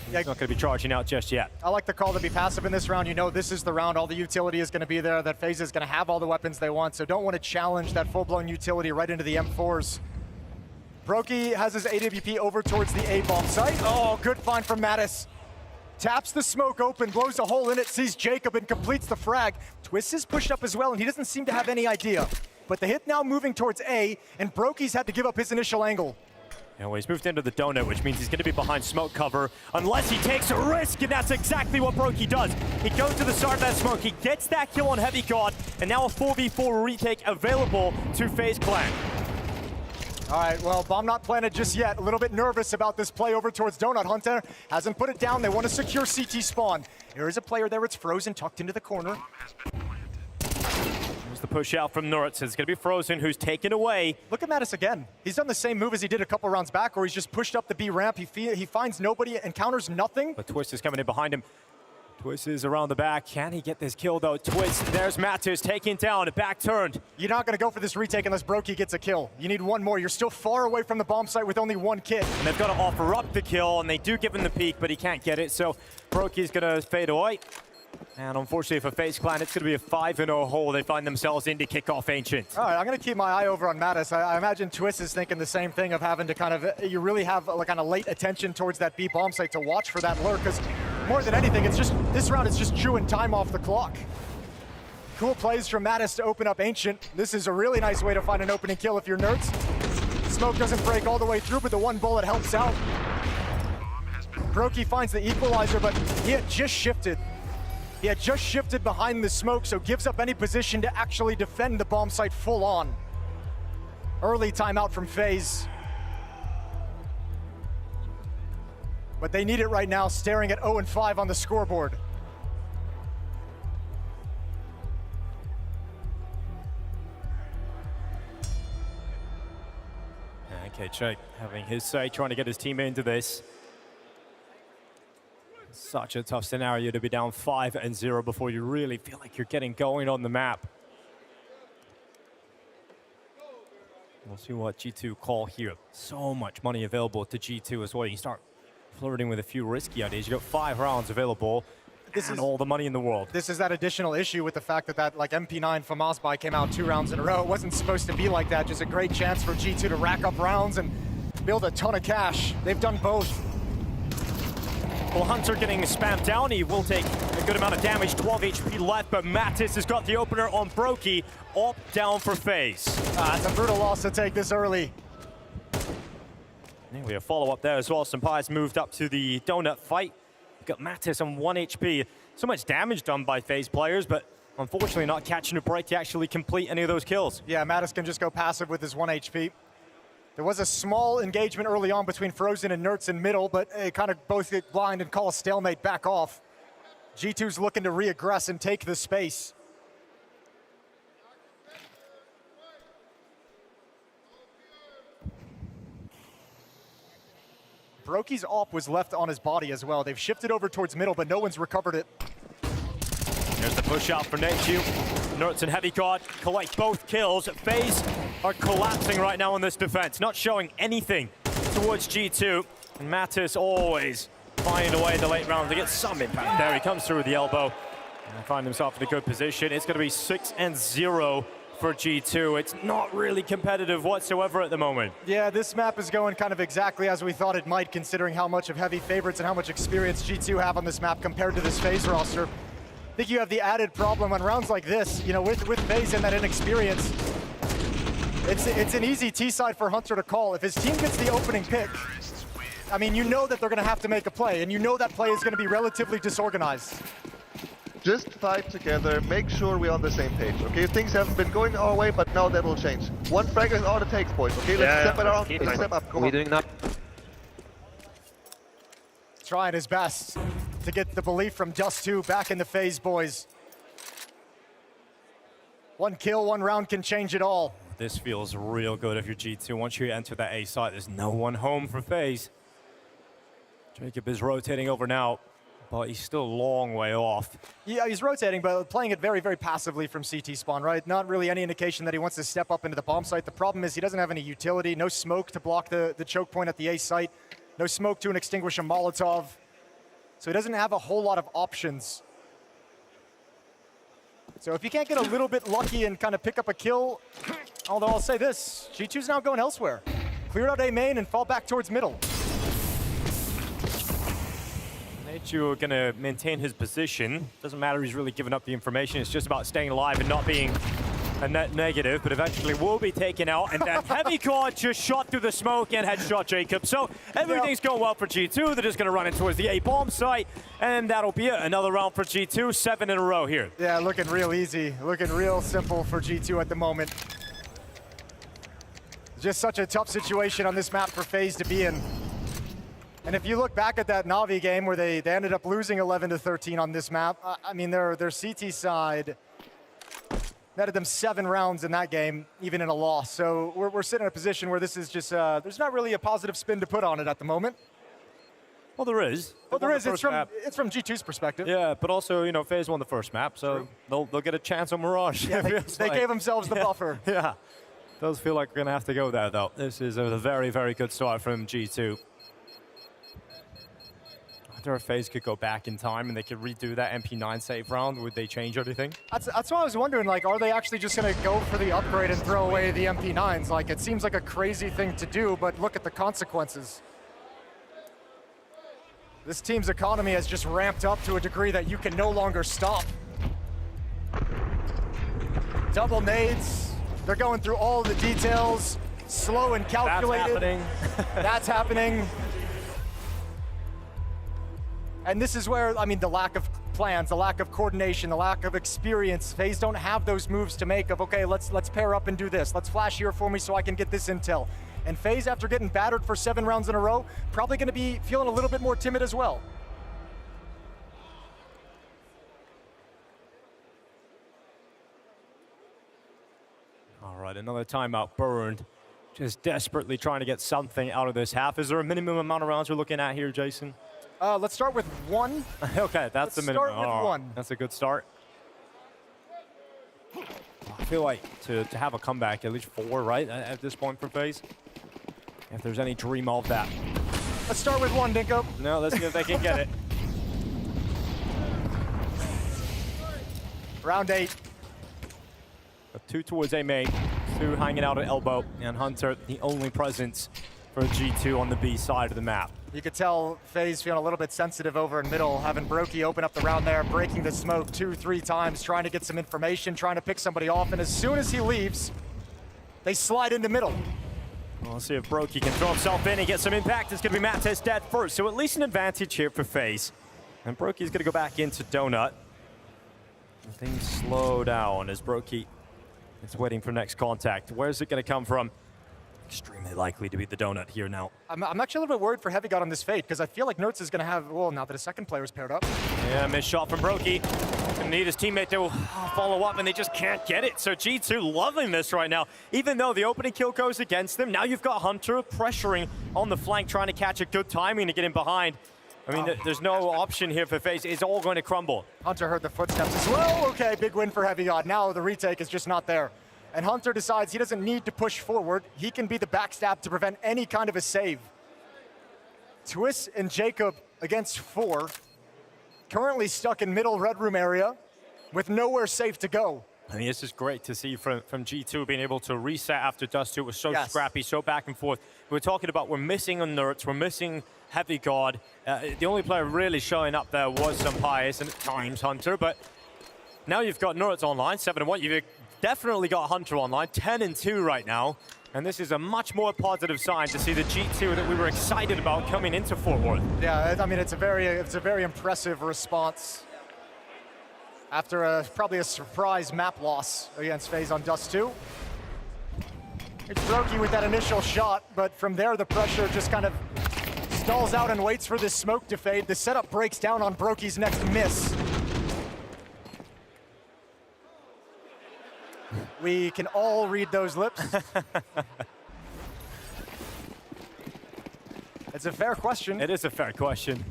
He's not going to be charging out just yet. I like the call to be passive in this round. You know this is the round. All the utility is going to be there. That FaZe is going to have all the weapons they want, so don't want to challenge that full-blown utility right into the M4s. Brokey has his AWP over towards the A-bomb site. Oh, good find from Mattis. taps the smoke open, blows a hole in it, sees Jacob and completes the frag. Twist is pushed up as well, and he doesn't seem to have any idea. But the hit now moving towards A, and Brokey's had to give up his initial angle. Yeah, well, he's moved into the donut, which means he's going to be behind smoke cover unless he takes a risk, and that's exactly what Brokey does. He goes to the start of that smoke, he gets that kill on Heavy God, and now a 4v4 retake available to FaZe Clan. All right, well, bomb not planted just yet. A little bit nervous about this play over towards Donut. Hunter hasn't put it down. They want to secure CT spawn. There is a player there. It's frozen, tucked into the corner. There's the push out from Nuritz. It's going to be Frozen, who's taken away. Look at Mattis again. He's done the same move as he did a couple rounds back, where he's just pushed up the B ramp. He finds nobody, encounters nothing. But Twist is coming in behind him. Twist is around the back. Can he get this kill, though? Twist, there's Mattis taken down, back turned. You're not going to go for this retake unless Brokey gets a kill. You need one more. You're still far away from the bomb site with only one kid. And they've got to offer up the kill, and they do give him the peek, but he can't get it, so Brokey's going to fade away. And unfortunately for FaZe Clan, it's going to be a 5-0 hole. They find themselves in to kick off Ancient. All right, I'm going to keep my eye over on Mattis. I imagine Twist is thinking the same thing of having to kind of, you really have like kind of late attention towards that B bomb site to watch for that lurk, because more than anything, it's just, this round is just chewing time off the clock. Cool plays from Mattis to open up Ancient. This is a really nice way to find an opening kill if you're nerds. Smoke doesn't break all the way through, but the one bullet helps out. Brokey finds the equalizer, but he had just shifted. He had just shifted behind the smoke, so gives up any position to actually defend the bomb site full on. Early timeout from FaZe. But they need it right now, staring at 0-5 on the scoreboard. Okay, Jake having his say, trying to get his team into this. Such a tough scenario to be down 5-0 before you really feel like you're getting going on the map. We'll see what G2 call here. So much money available to G2 as well. You start flirting with a few risky ideas. You got 5 rounds available. This is all the money in the world. This is that additional issue with the fact that like MP9 FAMAS buy came out 2 rounds in a row. It wasn't supposed to be like that. Just a great chance for G2 to rack up rounds and build a ton of cash. They've done both. Well, Hunter getting spammed down. He will take a good amount of damage, 12 HP left, but Mattis has got the opener on Brokey. Up, down for FaZe. It's a brutal loss to take this early. We have follow-up there as well. Senpai's moved up to the donut fight. Got Mattis on 1 HP. So much damage done by FaZe players, but unfortunately not catching a break to actually complete any of those kills. Yeah, Mattis can just go passive with his 1 HP. There was a small engagement early on between Frozen and Nertz in middle, but it kind of both get blind and call a stalemate back off. G2's looking to re-aggress and take the space. Brokey's AWP was left on his body as well. They've shifted over towards middle, but no one's recovered it. There's the push out for Nachu. Nertz and Heavy God collect both kills. FaZe are collapsing right now on this defense, not showing anything towards G2. And Mattis always finding a way in the late round to get some impact there. He comes through with the elbow and find himself in a good position. It's going to be 6-0 for G2. It's not really competitive whatsoever at the moment. Yeah, this map is going kind of exactly as we thought it might, considering how much of heavy favorites and how much experience G2 have on this map compared to this FaZe roster. I think you have the added problem on rounds like this, you know, with FaZe and that inexperience. It's an easy T-side for Hunter to call. If his team gets the opening pick, I mean, you know that they're going to have to make a play, and you know that play is going to be relatively disorganized. Just fight together, make sure we're on the same page, okay? Things haven't been going our way, but now that will change. 1 frag is all it takes, boys, okay? Let's step it out, let's step up, come on. doing that? Trying his best to get the belief from Dust 2 back in the FaZe, boys. 1 kill, 1 round can change it all. This feels real good if you're G2. Once you enter that A site, there's no one home for FaZe. Jacob is rotating over now, but he's still a long way off. Yeah, he's rotating, but playing it very, very passively from CT spawn, right? Not really any indication that he wants to step up into the bomb site. The problem is he doesn't have any utility, no smoke to block the choke point at the A site, no smoke to extinguish a Molotov. So he doesn't have a whole lot of options. So if you can't get a little bit lucky and kind of pick up a kill, although I'll say this, G2's now going elsewhere. Clear out A main and fall back towards middle. H2 are going to maintain his position. Doesn't matter he's really giving up the information. It's just about staying alive and not being a net negative, but eventually will be taken out. And then Heavy God just shot through the smoke and headshot Jacob. So everything's going well for G2. They're just going to run in towards the A-bomb site, and that'll be it. Another round for G2, 7 in a row here. Yeah, looking real easy, looking real simple for G2 at the moment. Just such a tough situation on this map for FaZe to be in. And if you look back at that Na'Vi game where they ended up losing 11-13 on this map, I mean, their CT side netted them 7 rounds in that game, even in a loss. So we're sitting in a position where this is just, there's not really a positive spin to put on it at the moment. Well, there is. Well, there is. It's from G2's perspective. Yeah, but also, you know, FaZe won the first map, so they'll get a chance on Mirage. Yeah, they gave themselves the buffer. Yeah. Does feel like we're going to have to go there, though. This is a very, very good start from G2. I wonder if FaZe could go back in time and they could redo that MP9 save round. Would they change anything? That's what I was wondering. Like, are they actually just going to go for the upgrade and throw away the MP9s? Like, it seems like a crazy thing to do, but look at the consequences. This team's economy has just ramped up to a degree that you can no longer stop. Double nades. They're going through all the details. Slow and calculated. That's happening. That's happening. And this is where, I mean, the lack of plans, the lack of coordination, the lack of experience. FaZe don't have those moves to make of, okay, let's pair up and do this. Let's flash here for me so I can get this intel. And FaZe, after getting battered for 7 rounds in a row, probably going to be feeling a little bit more timid as well. All right, another timeout burned. Just desperately trying to get something out of this half. Is there a minimum amount of rounds we're looking at here, Jason? Let's start with 1. Okay, that's the minimum. Start with 1. That's a good start. I feel like to have a comeback, at least 4, right, at this point for FaZe? If there's any dream of that. Let's start with 1, Dinko. No, let's see if they can get it. Round 8. 2 towards A main, 2 hanging out at elbow, and Hunter, the only presence for G2 on the B side of the map. You could tell FaZe feeling a little bit sensitive over in middle, having Brokey open up the round there, breaking the smoke 2-3 times, trying to get some information, trying to pick somebody off, and as soon as he leaves, they slide into middle. Well, let's see if Brokey can throw himself in and get some impact. It's going to be Matt's dead first, so at least an advantage here for FaZe. And Brokey's going to go back into Donut. And things slow down as Brokey is waiting for next contact. Where's it going to come from? Extremely likely to be the Donut here now. I'm actually a little bit worried for Heavy God on this fade, because I feel like Nertz is going to have, well, now that a second player is paired up. Yeah, missed shot from Brokey. Gonna need his teammate to follow up, and they just can't get it. So G2 loving this right now. Even though the opening kill goes against them, now you've got Hunter pressuring on the flank, trying to catch a good timing to get in behind. I mean, there's no option here for FaZe. It's all going to crumble. Hunter heard the footsteps as well. Okay, big win for Heavy God. Now the retake is just not there. And Hunter decides he doesn't need to push forward. He can be the backstab to prevent any kind of a save. Twist and Jacob against 4. Currently stuck in middle red room area with nowhere safe to go. I mean, this is great to see from G2 being able to reset after Dust 2. It was so scrappy, so back and forth. We're talking about we're missing on Nertz, we're missing Heavy God. The only player really showing up there was some Pius and at times Hunter, but now you've got Nertz online, 7-1. You've definitely got Hunter online, 10-2 right now. And this is a much more positive sign to see the G2 that we were excited about coming into Fort Worth. Yeah, I mean, it's a very impressive response after probably a surprise map loss against FaZe on Dust 2. It's Brokey with that initial shot, but from there the pressure just kind of stalls out and waits for this smoke to fade. The setup breaks down on Brokey's next miss. We can all read those lips. It's a fair question. It is a fair question.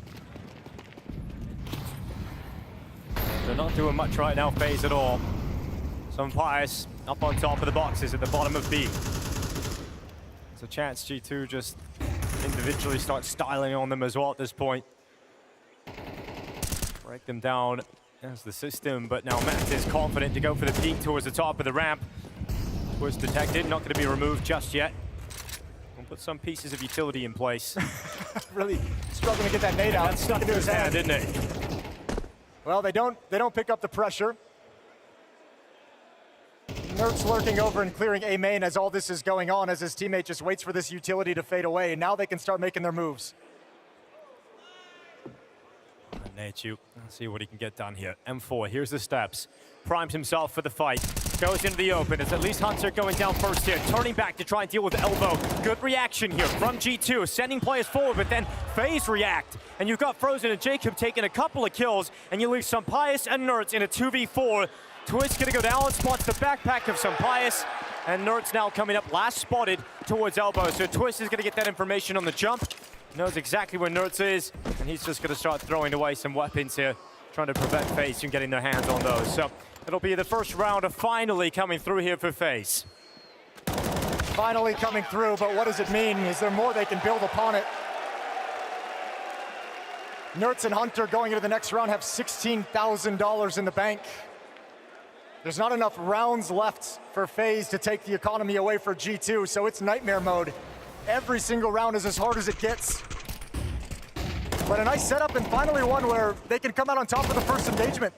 They're not doing much right now, FaZe at all. Some Pius up on top of the boxes at the bottom of B. There's a chance G2 just individually start styling on them as well at this point. Break them down as the system, but now Matt is confident to go for the peek towards the top of the ramp. Was detected, not going to be removed just yet. Put some pieces of utility in place. Really struggling to get that nade out. That stuck into his hand, didn't it? Well, they don't pick up the pressure. Nerds lurking over and clearing A main as all this is going on, as his teammate just waits for this utility to fade away, and now they can start making their moves. Nachu, let's see what he can get done here. M4, here's the steps. Primes himself for the fight. Goes into the open. It's at least Hunter going down first here. Turning back to try and deal with the elbow. Good reaction here from G2. Sending players forward, but then FaZe react. And you've got Frozen and Jacob taking a couple of kills, and you leave Sampayas and Nerds in a 2v4. Twist gonna go down, spots the backpack of Sampayas, and Nerds now coming up last spotted towards elbow. So Twist is gonna get that information on the jump. Knows exactly where Nerds is, and he's just gonna start throwing away some weapons here, trying to prevent FaZe from getting their hands on those. So it'll be the first round of finally coming through here for FaZe. Finally coming through, but what does it mean? Is there more they can build upon it? Nerds and Hunter going into the next round have $16,000 in the bank. There's not enough rounds left for FaZe to take the economy away for G2, so it's nightmare mode. Every single round is as hard as it gets. But a nice setup, and finally one where they can come out on top of the first engagement.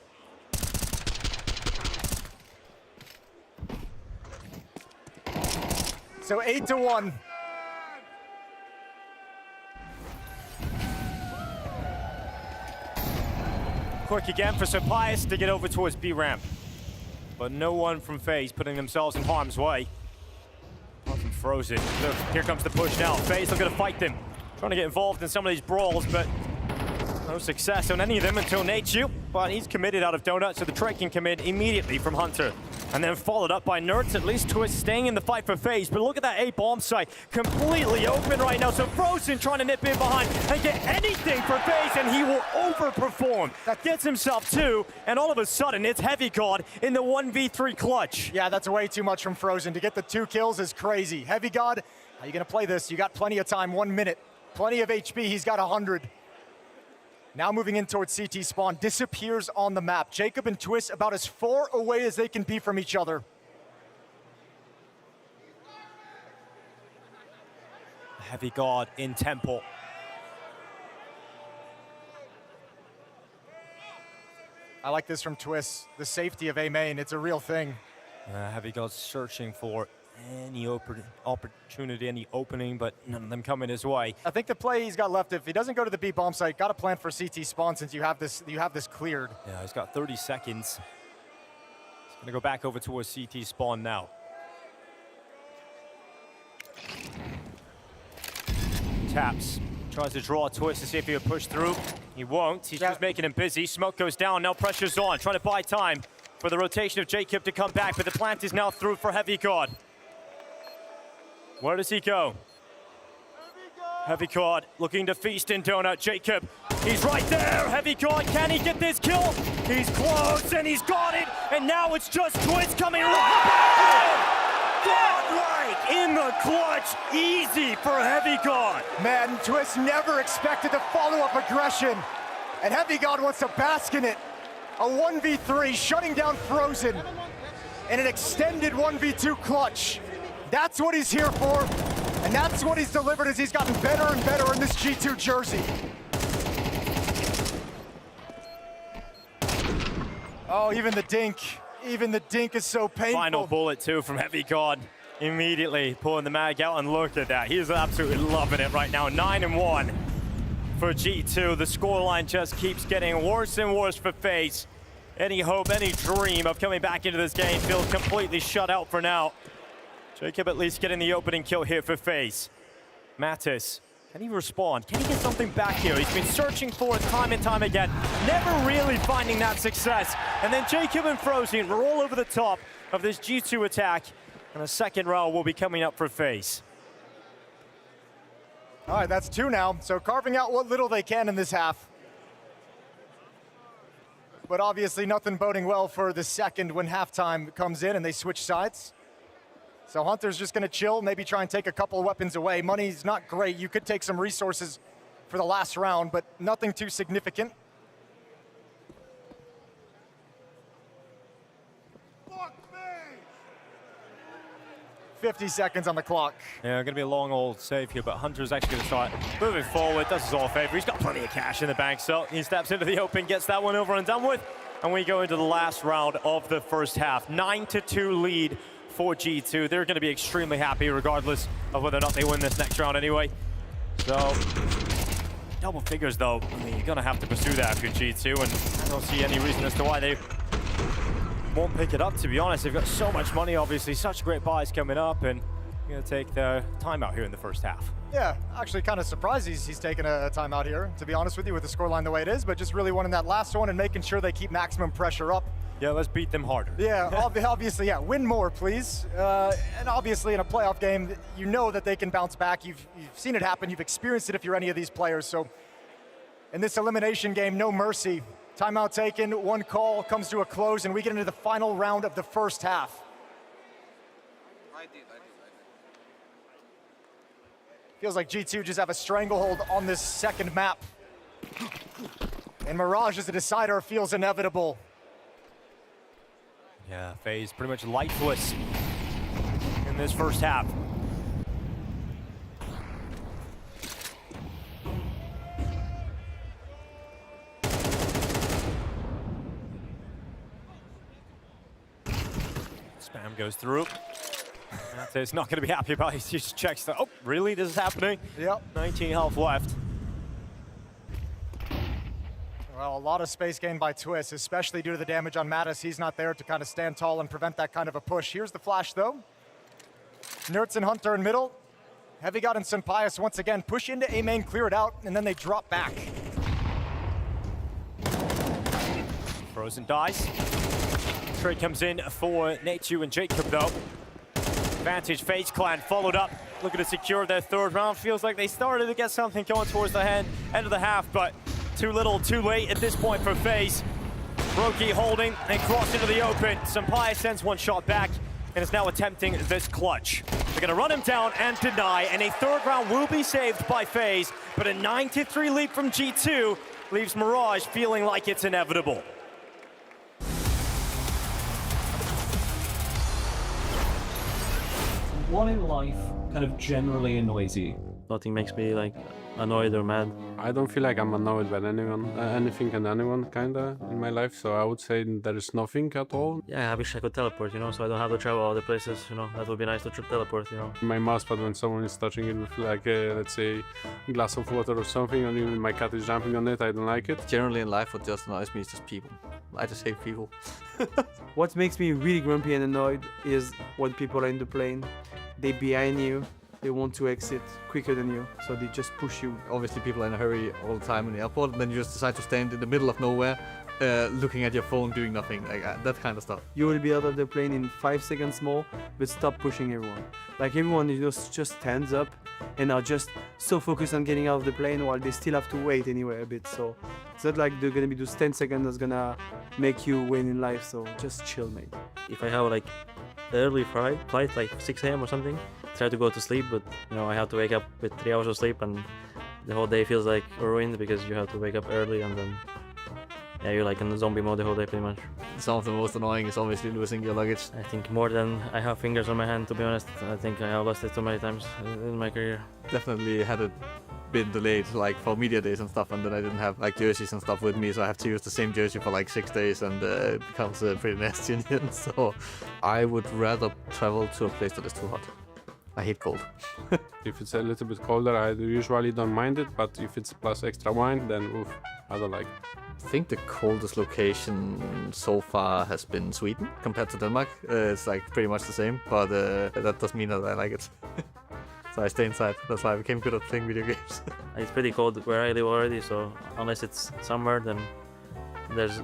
So 8-1. Quick again for Sampayas to get over towards B ramp. But no one from FaZe putting themselves in harm's way. Apart from Frozen. So here comes the push now. FaZe looking to fight them. Trying to get involved in some of these brawls, but no success on any of them until Nachu. But he's committed out of Donut, so the trade can commit immediately from Hunter. And then followed up by Nerds, at least Twist staying in the fight for FaZe. But look at that A bomb site, completely open right now. So Frozen trying to nip in behind and get anything for FaZe, and he will overperform. That gets himself two, and all of a sudden it's Heavy God in the 1v3 clutch. Yeah, that's way too much from Frozen. To get the 2 kills is crazy. Heavy God, how you gonna play this? You got plenty of time, 1 minute. Plenty of HP, he's got 100. Now moving in towards CT spawn, disappears on the map. Jacob and Twist about as far away as they can be from each other. Heavy God in Temple. I like this from Twist. The safety of A main, it's a real thing. Heavy God's searching for any opportunity, any opening, but none of them coming his way. I think the play he's got left, if he doesn't go to the B bomb site, got to plan for CT spawn since you have this cleared. Yeah, he's got 30 seconds. He's gonna go back over towards CT spawn now. Taps, tries to draw a Twist to see if he would push through. He won't, he's just making him busy. Smoke goes down, now pressure's on, trying to buy time for the rotation of Jacob to come back, but the plant is now through for Heavy God. Where does he go? Heavy God looking to feast in Donut. Jacob, he's right there. Heavy God, can he get this kill? He's close and he's got it. And now it's just Twist coming right back. Godlike in the clutch. Easy for Heavy God. Man, Twist never expected to follow up aggression. And Heavy God wants to bask in it. A 1v3, shutting down Frozen. And an extended 1v2 clutch. That's what he's here for, and that's what he's delivered as he's gotten better and better in this G2 jersey. Oh, even the dink is so painful. Final bullet too from Heavy God. Immediately pulling the mag out, and look at that. He's absolutely loving it right now. 9-1 for G2. The scoreline just keeps getting worse and worse for FaZe. Any hope, any dream of coming back into this game feels completely shut out for now. Jacob at least getting the opening kill here for FaZe. Mattis, can he respond? Can he get something back here? He's been searching for it time and time again, never really finding that success. And then Jacob and Frozen were all over the top of this G2 attack, and a second round will be coming up for FaZe. All right, that's 2 now, so carving out what little they can in this half. But obviously nothing boding well for the second when halftime comes in and they switch sides. So Hunter's just gonna chill, maybe try and take a couple of weapons away. Money's not great. You could take some resources for the last round, but nothing too significant. 50 seconds on the clock. Yeah, going to be a long old save here, but Hunter's actually going to start moving forward. Does us all a favor. He's got plenty of cash in the bank, so he steps into the open, gets that one over and done with. And we go into the last round of the first half. 9-2 lead for G2. They're going to be extremely happy regardless of whether or not they win this next round anyway. So, double figures though. I mean, you're going to have to pursue that if you're G2, and I don't see any reason as to why they won't pick it up, to be honest. They've got so much money, obviously, such great buys coming up, and you're going to take their time out here in the first half. Yeah, actually kind of surprised he's taking a timeout here, to be honest with you, with the scoreline the way it is, but just really wanting that last one and making sure they keep maximum pressure up. Yeah, let's beat them harder. Yeah, obviously, yeah, win more, please. And obviously, in a playoff game, you know that they can bounce back. You've seen it happen. You've experienced it if you're any of these players. So in this elimination game, no mercy. Timeout taken, one call comes to a close, and we get into the final round of the first half. Feels like G2 just have a stranglehold on this second map. And Mirage as a decider feels inevitable. Yeah, FaZe pretty much lifeless in this first half. Spam goes through. It's not going to be happy about it. He just checks the, oh, really? This is happening? Yep. 19 health left. Well, a lot of space gained by Twist, especially due to the damage on Mattis. He's not there to kind of stand tall and prevent that kind of a push. Here's the flash, though. Nertz and Hunter in middle. Heavy God and Senpaius once again push into A main, clear it out, and then they drop back. Frozen dies. Trade comes in for Nateju and Jacob, though. Advantage, FaZe Clan followed up, looking to secure their third round. Feels like they started to get something going towards the end of the half, but too little, too late at this point for FaZe. Roki holding and cross into the open. Senpaius sends one shot back and is now attempting this clutch. They're gonna run him down and deny, and a third round will be saved by FaZe, but a 9-3 lead from G2 leaves Mirage feeling like it's inevitable. What in life kind of generally annoys you? Nothing makes me like annoyed or mad. I don't feel like I'm annoyed by anyone, anything and anyone kinda in my life, so I would say there is nothing at all. Yeah, I wish I could teleport, you know, so I don't have to travel all the places, you know. That would be nice to teleport, you know. My mousepad, when someone is touching it with like let's say a glass of water or something, and even my cat is jumping on it, I don't like it. Generally in life, what just annoys me is just people. I just hate people. What makes me really grumpy and annoyed is when people are in the plane, they're behind you, they want to exit quicker than you, so they just push you. Obviously people are in a hurry all the time in the airport, and then you just decide to stand in the middle of nowhere, looking at your phone, doing nothing, like that kind of stuff. You will be out of the plane in 5 seconds more, but stop pushing everyone. Like everyone, you know, just stands up and are just so focused on getting out of the plane while they still have to wait anyway a bit. So it's not like they're gonna be those 10 seconds that's gonna make you win in life, so just chill, mate. If I have like early flight like 6 a.m. or something, try to go to sleep, but you know, I have to wake up with 3 hours of sleep, and the whole day feels like ruined because you have to wake up early, and then yeah, you're like in the zombie mode the whole day pretty much. Some of the most annoying is obviously losing your luggage. I think more than I have fingers on my hand, to be honest. I think I have lost it too many times in my career. Definitely had it been delayed like for media days and stuff, and then I didn't have like jerseys and stuff with me, so I have to use the same jersey for like 6 days, and it becomes pretty nasty in the end. So I would rather travel to a place that is too hot. I hate cold. If it's a little bit colder, I usually don't mind it, but if it's plus extra wine, then oof, I don't like it. I think the coldest location so far has been Sweden compared to Denmark. It's like pretty much the same, but that doesn't mean that I like it. So I stay inside. That's why I became good at playing video games. It's pretty cold where I live already, so unless it's summer, then there's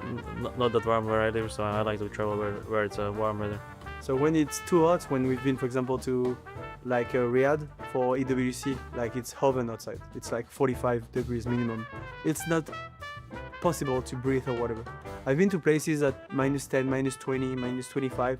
not that warm where I live, so I like to travel where it's warm weather. So when it's too hot, when we've been, for example, to like Riyadh for EWC, like it's oven outside. It's like 45 degrees minimum. It's not possible to breathe or whatever. I've been to places at -10, -20, -25.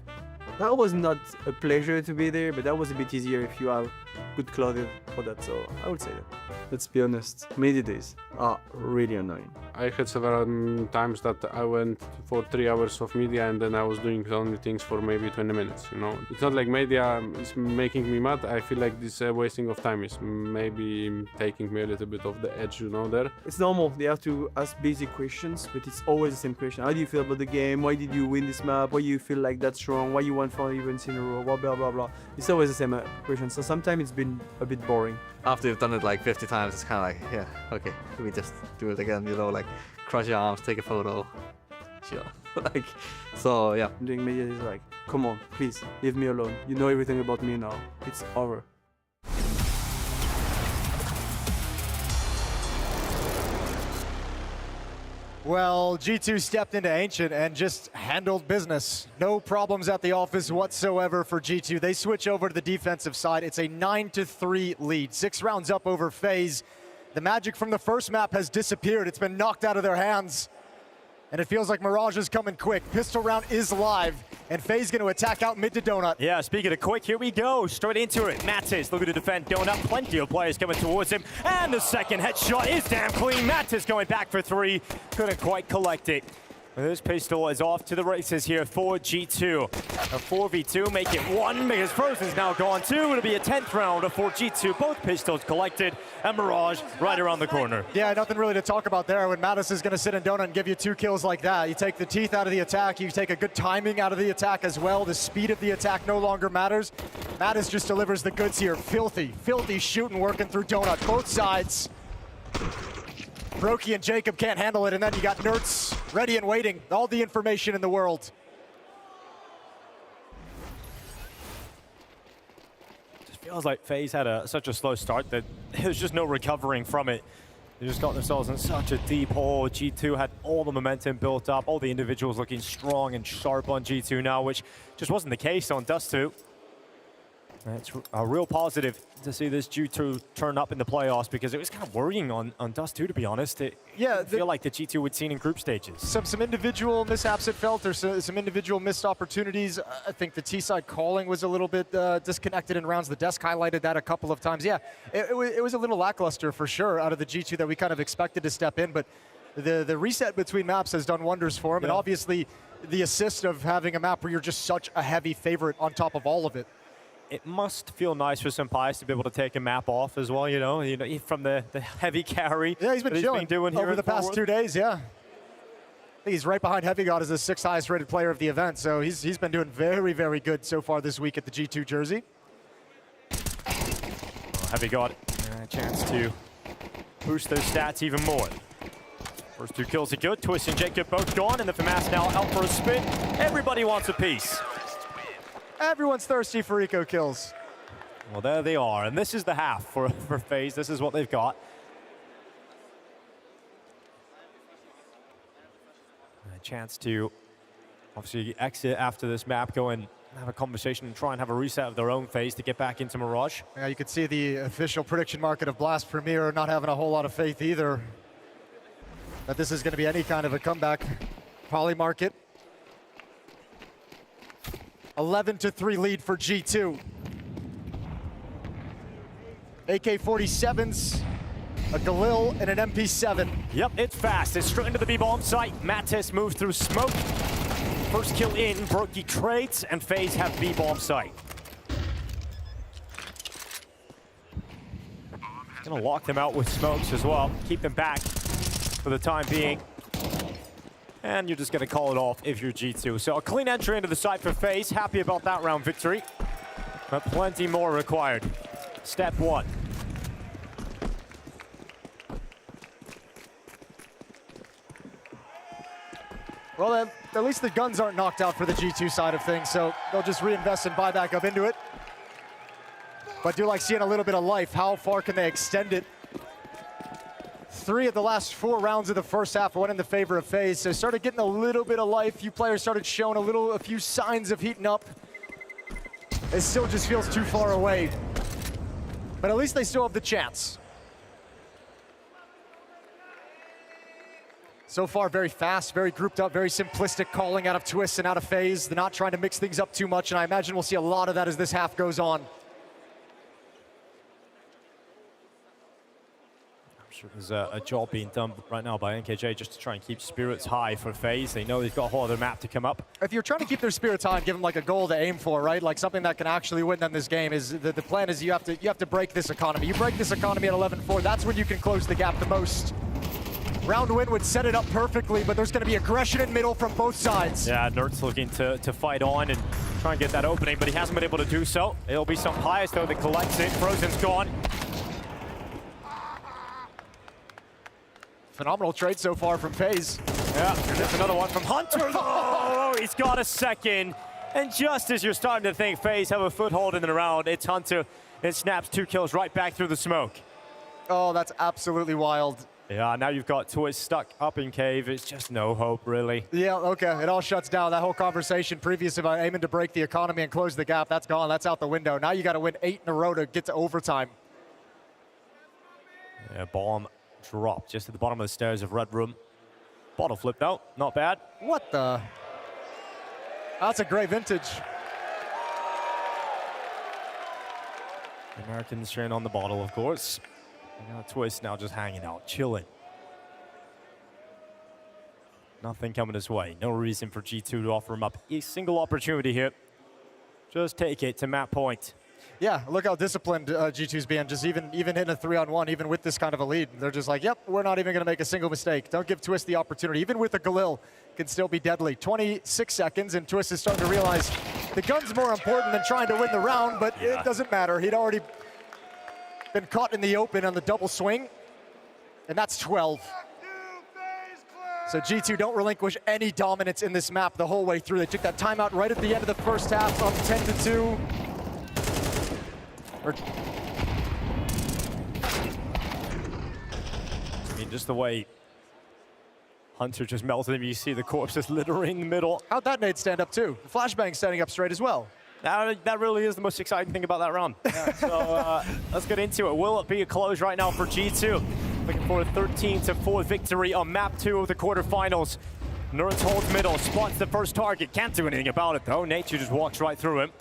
That was not a pleasure to be there, but that was a bit easier if you have good clothing for that, so I would say that. Let's be honest, media days are really annoying. I had several times that I went for 3 hours of media and then I was doing only things for maybe 20 minutes, you know. It's not like media is making me mad. I feel like this wasting of time is maybe taking me a little bit off the edge, you know, there. It's normal. They have to ask basic questions, but it's always the same question. How do you feel about the game? Why did you win this map? Why do you feel like that's wrong? Why you won 4 events in a row? Blah, blah, blah, blah. It's always the same question. So sometimes it's been a bit boring. After you've done it like 50 times, it's kind of like, yeah, okay, we just do it again, you know, like cross your arms, take a photo, sure. Like, so yeah. Doing media is like, come on, please, leave me alone. You know everything about me now. It's over. Well, G2 stepped into Ancient and just handled business. No problems at the office whatsoever for G2. They switch over to the defensive side. It's a 9-3 lead. 6 rounds up over FaZe. The magic from the first map has disappeared. It's been knocked out of their hands. And it feels like Mirage is coming quick. Pistol round is live, and FaZe going to attack out mid to Donut. Yeah, speaking of quick, here we go. Straight into it. Mattis looking to defend Donut. Plenty of players coming towards him. And the second headshot is damn clean. Mattis going back for 3. Couldn't quite collect it. This pistol is off to the races here for G2. A 4v2, make it 1 because Frozen's now gone 2. It'll be a 10th round for G2. Both pistols collected, and Mirage right around the corner. Yeah, nothing really to talk about there when Mattis is going to sit in Donut and give you 2 kills like that. You take the teeth out of the attack, you take a good timing out of the attack as well. The speed of the attack no longer matters. Mattis just delivers the goods here. Filthy, filthy shooting working through Donut. Both sides. Brokey and Jacob can't handle it, and then you got Nerds ready and waiting. All the information in the world. Just feels like FaZe had such a slow start that there's just no recovering from it. They just got themselves in such a deep hole. G2 had all the momentum built up, all the individuals looking strong and sharp on G2 now, which just wasn't the case on Dust 2. It's a real positive to see this G2 turn up in the playoffs because it was kind of worrying on Dust 2, to be honest. I feel like the G2 we'd seen in group stages. Some individual mishaps it felt. There's some individual missed opportunities. I think the T-side calling was a little bit disconnected in rounds. The desk highlighted that a couple of times. Yeah, it was a little lackluster for sure out of the G2 that we kind of expected to step in, but the reset between maps has done wonders for him, and obviously the assist of having a map where you're just such a heavy favorite on top of all of it. It must feel nice for Senpais to be able to take a map off as well, you know from the heavy carry. Yeah, he's been chilling doing over the past 2 days, yeah. I think he's right behind Heavy God as the 6th highest rated player of the event, so he's been doing very, very good so far this week at the G2 jersey. Heavy God, a chance to boost those stats even more. First 2 kills are good. Twist and Jacob both gone, and the FAMAS now out for a spin. Everybody wants a piece. Everyone's thirsty for eco kills. Well, there they are, and this is the half for FaZe. This is what they've got. A chance to obviously exit after this map, go and have a conversation and try and have a reset of their own phase to get back into Mirage. Yeah, you can see the official prediction market of Blast Premier not having a whole lot of faith either that this is going to be any kind of a comeback. Poly market. 11-3 lead for G2. AK-47s, a Galil, and an MP7. Yep, it's fast. It's straight into the B-bomb site. Mattis moves through smoke. First kill in, Brokey trades, and FaZe have B-bomb site. Gonna lock them out with smokes as well. Keep them back for the time being. And you're just gonna call it off if you're G2. So a clean entry into the site for FaZe. Happy about that round victory. But plenty more required. Step 1. Well, at least the guns aren't knocked out for the G2 side of things, so they'll just reinvest and buy back up into it. But do like seeing a little bit of life. How far can they extend it? 3 of the last 4 rounds of the first half went in the favor of FaZe, so started getting a little bit of life. Few players started showing a few signs of heating up. It still just feels too far away, but at least they still have the chance. So far, very fast, very grouped up, very simplistic calling out of Twist and out of FaZe. They're not trying to mix things up too much, and I imagine we'll see a lot of that as this half goes on. There's a job being done right now by NKJ just to try and keep spirits high for FaZe. They know they've got a whole other map to come up. If you're trying to keep their spirits high and give them like a goal to aim for, right? Like something that can actually win them this game is the plan is you have to break this economy. You break this economy at 11-4, that's when you can close the gap the most. Round win would set it up perfectly, but there's going to be aggression in middle from both sides. Yeah, Nert's looking to fight on and try and get that opening, but he hasn't been able to do so. It'll be some Pius though that collects it. Frozen's gone. Phenomenal trade so far from FaZe. Yeah, there's another one from Hunter. Oh, he's got a second. And just as you're starting to think FaZe have a foothold in the round, it's Hunter. It snaps 2 kills right back through the smoke. Oh, that's absolutely wild. Yeah, now you've got Twist stuck up in cave. It's just no hope, really. Yeah, okay, it all shuts down. That whole conversation previous about aiming to break the economy and close the gap, that's gone. That's out the window. Now you got to win 8 in a row to get to overtime. Yeah, bomb dropped just at the bottom of the stairs of Red Room. Bottle flip though, not bad. What the? That's a great vintage. The Americans sharing on the bottle, of course. And now Twist now just hanging out, chilling. Nothing coming his way. No reason for G2 to offer him up a single opportunity here. Just take it to map point. Yeah, look how disciplined G2's being. Just even hitting a 3-on-1, even with this kind of a lead. They're just like, yep, we're not even going to make a single mistake. Don't give Twist the opportunity. Even with a Galil, can still be deadly. 26 seconds, and Twist is starting to realize the gun's more important than trying to win the round, but it doesn't matter. He'd already been caught in the open on the double swing, and that's 12. So G2 don't relinquish any dominance in this map the whole way through. They took that timeout right at the end of the first half, up 10-2. I mean, just the way Hunter just melted him, you see the corpses littering the middle. How'd that nade stand up too? The flashbang standing up straight as well. That really is the most exciting thing about that round. Yeah, so let's get into it. Will it be a close right now for G2? Looking for a 13-4 victory on map 2 of the quarterfinals. Nerds holds middle, spots the first target. Can't do anything about it though. Nature just walks right through him.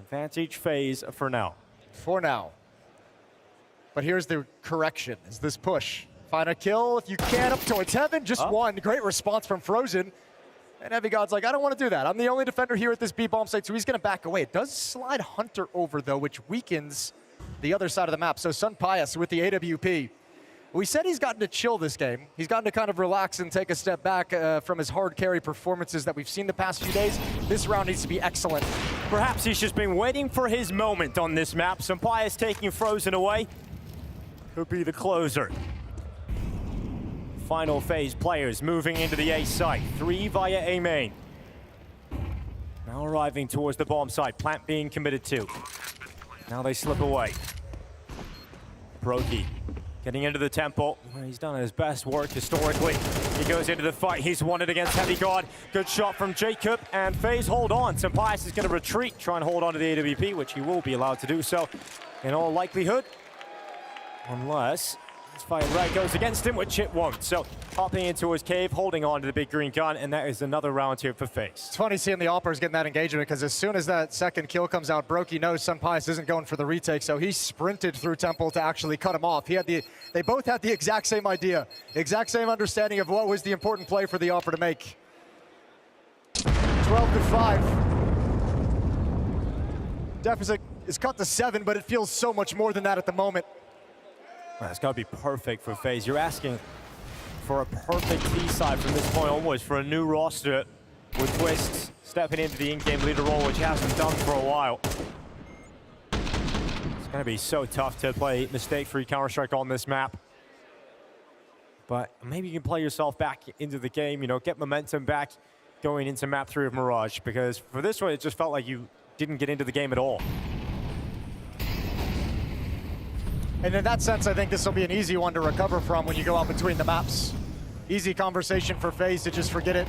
Advantage FaZe for now. For now. But here's the correction, is this push. Find a kill if you can up towards heaven, just one. Great response from Frozen. And Heavy God's like, I don't want to do that. I'm the only defender here at this B-bomb site, so he's going to back away. It does slide Hunter over, though, which weakens the other side of the map. So Sun Pius with the AWP. We said he's gotten to chill this game. He's gotten to kind of relax and take a step back from his hard carry performances that we've seen the past few days. This round needs to be excellent. Perhaps he's just been waiting for his moment on this map. Sun Pius taking Frozen away. Could be the closer. Final FaZe players moving into the A site. 3 via A main. Now arriving towards the bomb site. Plant being committed to. Now they slip away. Brokey getting into the temple. He's done his best work historically. He goes into the fight. He's won it against Heavy God. Good shot from Jacob, and FaZe hold on. Sun Pius is going to retreat, try and hold on to the AWP, which he will be allowed to do so in all likelihood. Unless this fight right goes against him, which it won't. So hopping into his cave, holding on to the big green gun, and that is another round here for FaZe. It's funny seeing the Oppers getting that engagement, because as soon as that second kill comes out, Brokey knows Sun Pius isn't going for the retake, so he sprinted through Temple to actually cut him off. They both had the exact same idea, exact same understanding of what was the important play for the Opper to make. 12-5. Deficit is cut to 7, but it feels so much more than that at the moment. Well, it's got to be perfect for FaZe. You're asking for a perfect T-side from this point onwards for a new roster with Twist stepping into the in-game leader role, which he hasn't done for a while. It's going to be so tough to play mistake-free Counter-Strike on this map. But maybe you can play yourself back into the game, you know, get momentum back going into map 3 of Mirage, because for this one, it just felt like you didn't get into the game at all. And in that sense, I think this will be an easy one to recover from when you go out between the maps. Easy conversation for FaZe to just forget it.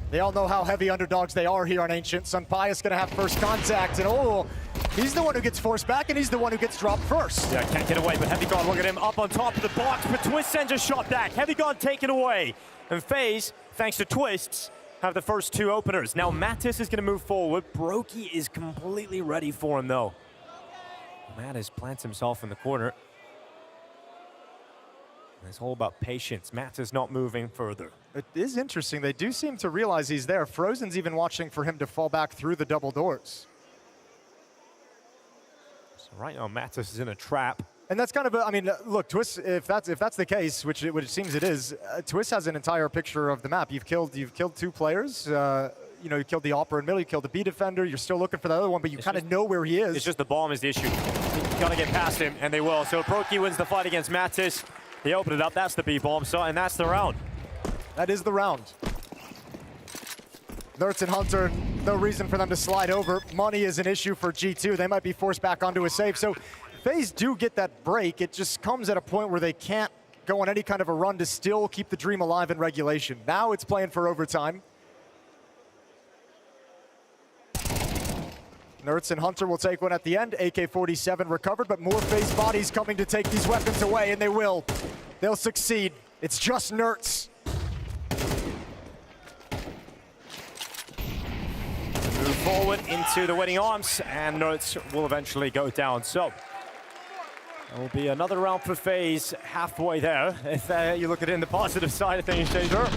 They all know how heavy underdogs they are here on Ancient. Sun Pius gonna have first contact, and oh, he's the one who gets forced back, and he's the one who gets dropped first. Yeah, can't get away, but Heavy God, look at him up on top of the box, but Twist sends a shot back. Heavy God taken away. And FaZe, thanks to Twists, have the first 2 openers. Now Mattis is gonna move forward. Brokey is completely ready for him, though. Mattis plants himself in the corner. It's all about patience. Mattis not moving further. It is interesting. They do seem to realize he's there. Frozen's even watching for him to fall back through the double doors. So right now, Mattis is in a trap. And that's kind of, I mean, look, Twist, if that's the case, which it seems it is, Twist has an entire picture of the map. You've killed 2 players. You know, you killed the Opera in middle, you killed the B defender. You're still looking for the other one, but you kind of know where he is. It's just the bomb is the issue. You gotta get past him, and they will. So Proki wins the fight against Mattis. They open it up. That's the B bomb. So, and that's the round. That is the round. Nerds and Hunter, no reason for them to slide over. Money is an issue for G2. They might be forced back onto a save. So FaZe do get that break. It just comes at a point where they can't go on any kind of a run to still keep the dream alive in regulation. Now it's playing for overtime. Nerds and Hunter will take one at the end. AK-47 recovered, but more FaZe bodies coming to take these weapons away, and they will. They'll succeed. It's just Nerds. Move forward into the winning arms, and Nerds will eventually go down. So there will be another round for FaZe halfway there. If you look at it in the positive side of things, Shazer.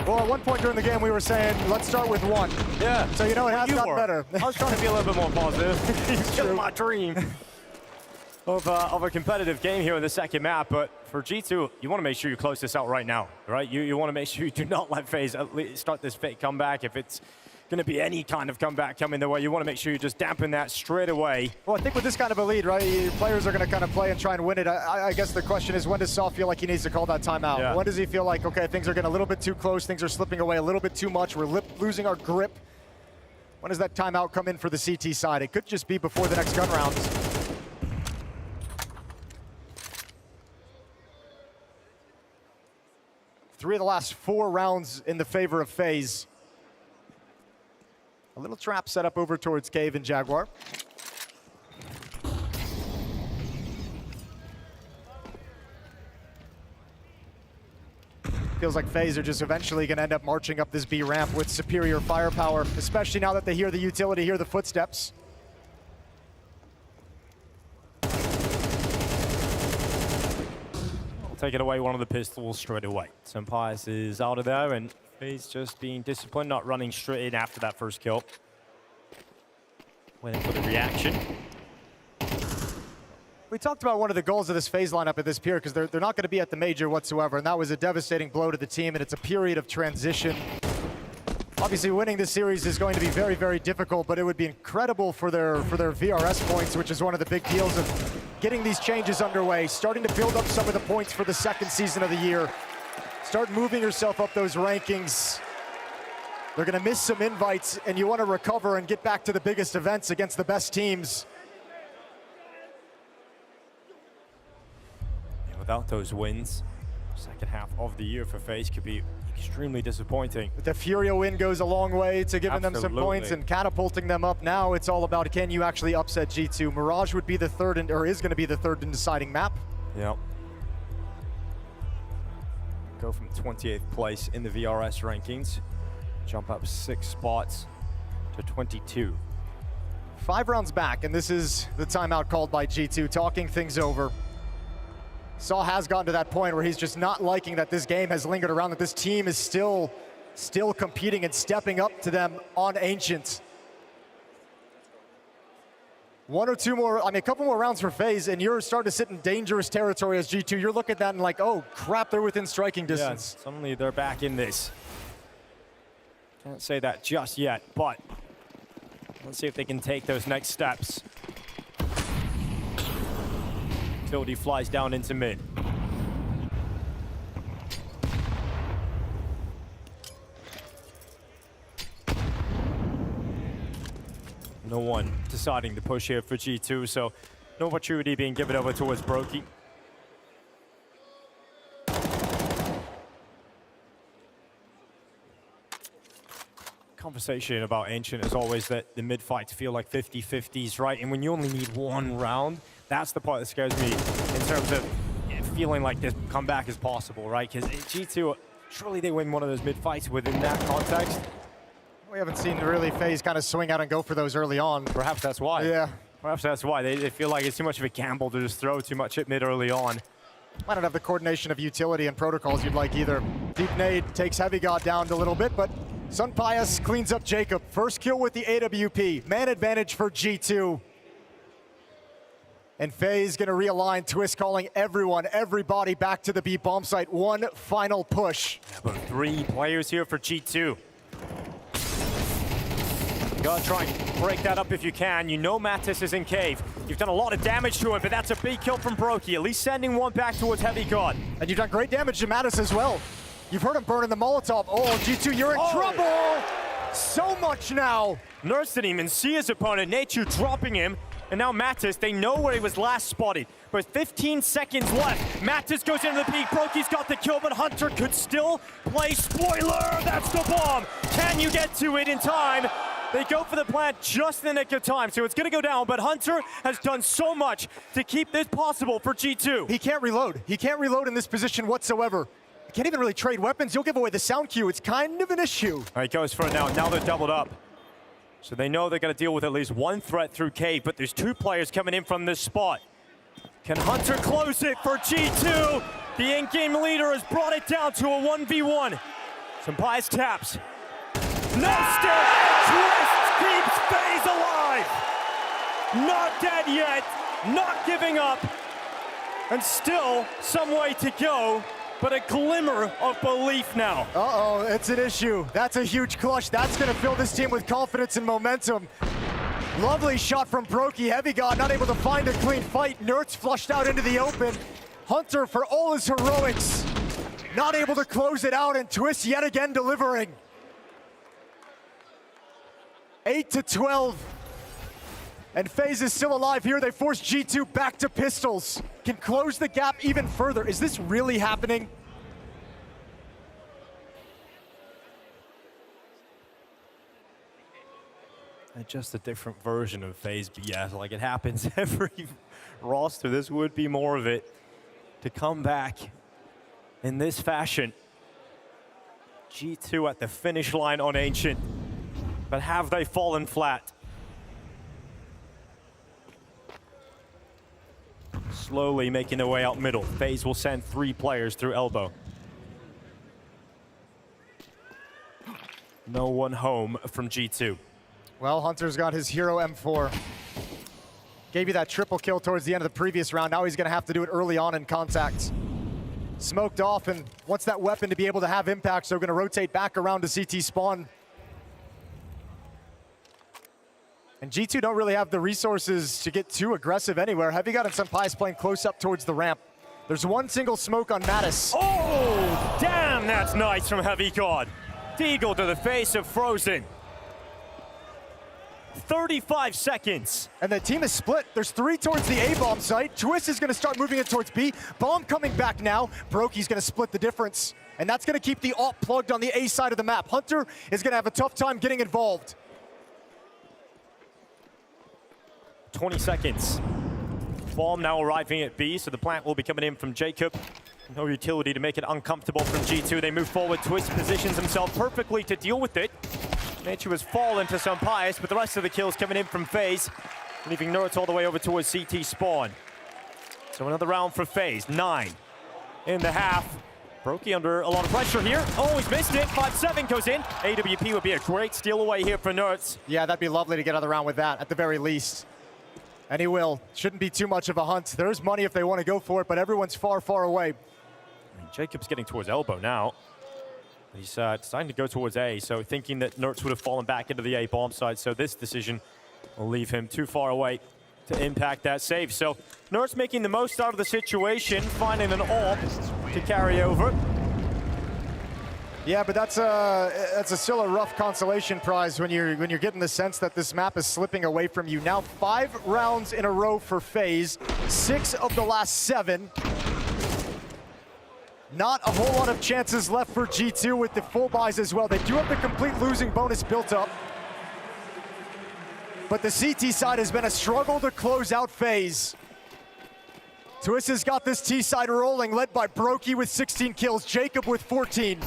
Well, at one point during the game, we were saying, let's start with 1. Yeah. So, you know, it has gotten better. I was trying to be a little bit more positive. It's just my dream of a competitive game here in the second map. But for G2, you want to make sure you close this out right now, right? You want to make sure you do not let FaZe at least start this fake comeback. If it's going to be any kind of comeback coming their way, you want to make sure you just dampen that straight away. Well, I think with this kind of a lead, right, players are going to kind of play and try and win it. I guess the question is, when does Saw feel like he needs to call that timeout? Yeah. When does he feel like, okay, things are getting a little bit too close, things are slipping away a little bit too much, we're losing our grip? When does that timeout come in for the CT side? It could just be before the next gun round. Three of the last 4 rounds in the favor of FaZe. A little trap set up over towards Cave and Jaguar. Feels like FaZe are just eventually going to end up marching up this B ramp with superior firepower, especially now that they hear the utility, hear the footsteps. Taking away one of the pistols straight away. Senpais is out of there, and FaZe just being disciplined, not running straight in after that first kill. Waiting for the reaction. We talked about one of the goals of this FaZe lineup at this period, because they're not going to be at the major whatsoever, and that was a devastating blow to the team, and it's a period of transition. Obviously, winning this series is going to be very, very difficult, but it would be incredible for their VRS points, which is one of the big deals of getting these changes underway, starting to build up some of the points for the second season of the year. Start moving yourself up those rankings. They're going to miss some invites, and you want to recover and get back to the biggest events against the best teams. And without those wins, second half of the year for FaZe could be extremely disappointing. The Furio win goes a long way to giving them some points and catapulting them up. Now it's all about, can you actually upset G2? Mirage would be the third, or is going to be the third in deciding map. Yep. Go from 28th place in the VRS rankings, jump up 6 spots to 22. 5 rounds back, and this is the timeout called by G2, talking things over. Saw has gotten to that point where he's just not liking that this game has lingered around, that this team is still competing and stepping up to them on Ancient. 1 or 2 more, I mean, a couple more rounds for FaZe, and you're starting to sit in dangerous territory as G2. You're looking at that and like, oh crap, they're within striking distance. Yeah, suddenly they're back in this. Can't say that just yet, but let's see if they can take those next steps. Tildy flies down into mid. No one deciding to push here for G2, so no opportunity being given over towards Brokey. Conversation about Ancient is always that the mid fights feel like 50-50s, right? And when you only need 1 round, that's the part that scares me in terms of feeling like this comeback is possible, right? Because G2, surely they win one of those mid fights within that context. We haven't seen really FaZe kind of swing out and go for those early on. Perhaps that's why. Yeah. Perhaps that's why they feel like it's too much of a gamble to just throw too much at mid early on. Might not have the coordination of utility and protocols you'd like either. Deep nade takes Heavy God down a little bit, but Sunpius cleans up Jacob. First kill with the AWP. Man advantage for G2. And FaZe gonna realign. Twist calling everybody back to the B bomb site. One final push. About 3 players here for G2. You gotta try and break that up if you can. You know Mattis is in cave. You've done a lot of damage to him, but that's a big kill from Brokey. At least sending one back towards Heavy God. And you've done great damage to Mattis as well. You've heard him burning the Molotov. Oh, G2, you're in trouble! So much now! Nurse didn't even see his opponent. Nature dropping him. And now Mattis, they know where he was last spotted. But 15 seconds left. Mattis goes into the peak. Brokey's got the kill, but Hunter could still play spoiler. That's the bomb. Can you get to it in time? They go for the plant just in the nick of time, so it's going to go down, but Hunter has done so much to keep this possible for G2. He can't reload. He can't reload in this position whatsoever. He can't even really trade weapons. You'll give away the sound cue. It's kind of an issue. All right, goes for it now. Now they're doubled up. So they know they're going to deal with at least one threat through cave, but there's 2 players coming in from this spot. Can Hunter close it for G2? The in-game leader has brought it down to a 1v1. Sunpius taps. No stick! Twist keeps FaZe alive! Not dead yet, not giving up, and still some way to go, but a glimmer of belief now. Uh-oh, it's an issue. That's a huge clutch. That's gonna fill this team with confidence and momentum. Lovely shot from Brokey. Heavy God not able to find a clean fight. Nerds flushed out into the open. Hunter, for all his heroics, not able to close it out, and Twist yet again delivering. 8-12. And FaZe is still alive here. They force G2 back to pistols. Can close the gap even further. Is this really happening? Just a different version of FaZe BS. Like it happens every roster. This would be more of it. To come back in this fashion. G2 at the finish line on Ancient. But have they fallen flat? Slowly making their way out middle. FaZe will send 3 players through elbow. No one home from G2. Well, Hunter's got his hero M4. Gave you that triple kill towards the end of the previous round. Now he's gonna have to do it early on in contact. Smoked off, and wants that weapon to be able to have impact, so gonna rotate back around to CT spawn. And G2 don't really have the resources to get too aggressive anywhere. Heavy God and Sunpius playing close up towards the ramp. There's one single smoke on Mattis. Oh, damn, that's nice from Heavy God. Deagle to the face of Frozen. 35 seconds. And the team is split. There's 3 towards the A-bomb site. Twist is gonna start moving it towards B. Bomb coming back now. Brokey's gonna split the difference. And that's gonna keep the AWP plugged on the A side of the map. Hunter is gonna have a tough time getting involved. 20 seconds. Bomb now arriving at B, so the plant will be coming in from Jacob. No utility to make it uncomfortable from G2. They move forward. Twist positions himself perfectly to deal with it. Nature has fallen to Sunpius, but the rest of the kills coming in from FaZe, leaving Nerds all the way over towards CT spawn. So another round for FaZe. 9 in the half. Brokey under a lot of pressure here. Oh, he's missed it. 5-7 goes in. AWP would be a great steal away here for Nerds. Yeah, that'd be lovely to get another round with that, at the very least. And he will. Shouldn't be too much of a hunt. There's money if they want to go for it, but everyone's far, far away. Jacob's getting towards elbow now. He's deciding to go towards A, so thinking that Nerds would have fallen back into the A bomb side, so this decision will leave him too far away to impact that save. So Nerds making the most out of the situation, finding an AWP to carry over. Yeah, but that's still a rough consolation prize when you're getting the sense that this map is slipping away from you. Now 5 rounds in a row for FaZe, 6 of the last 7. Not a whole lot of chances left for G2 with the full buys as well. They do have the complete losing bonus built up. But the CT side has been a struggle to close out FaZe. Twist has got this T side rolling, led by Brokey with 16 kills, Jacob with 14.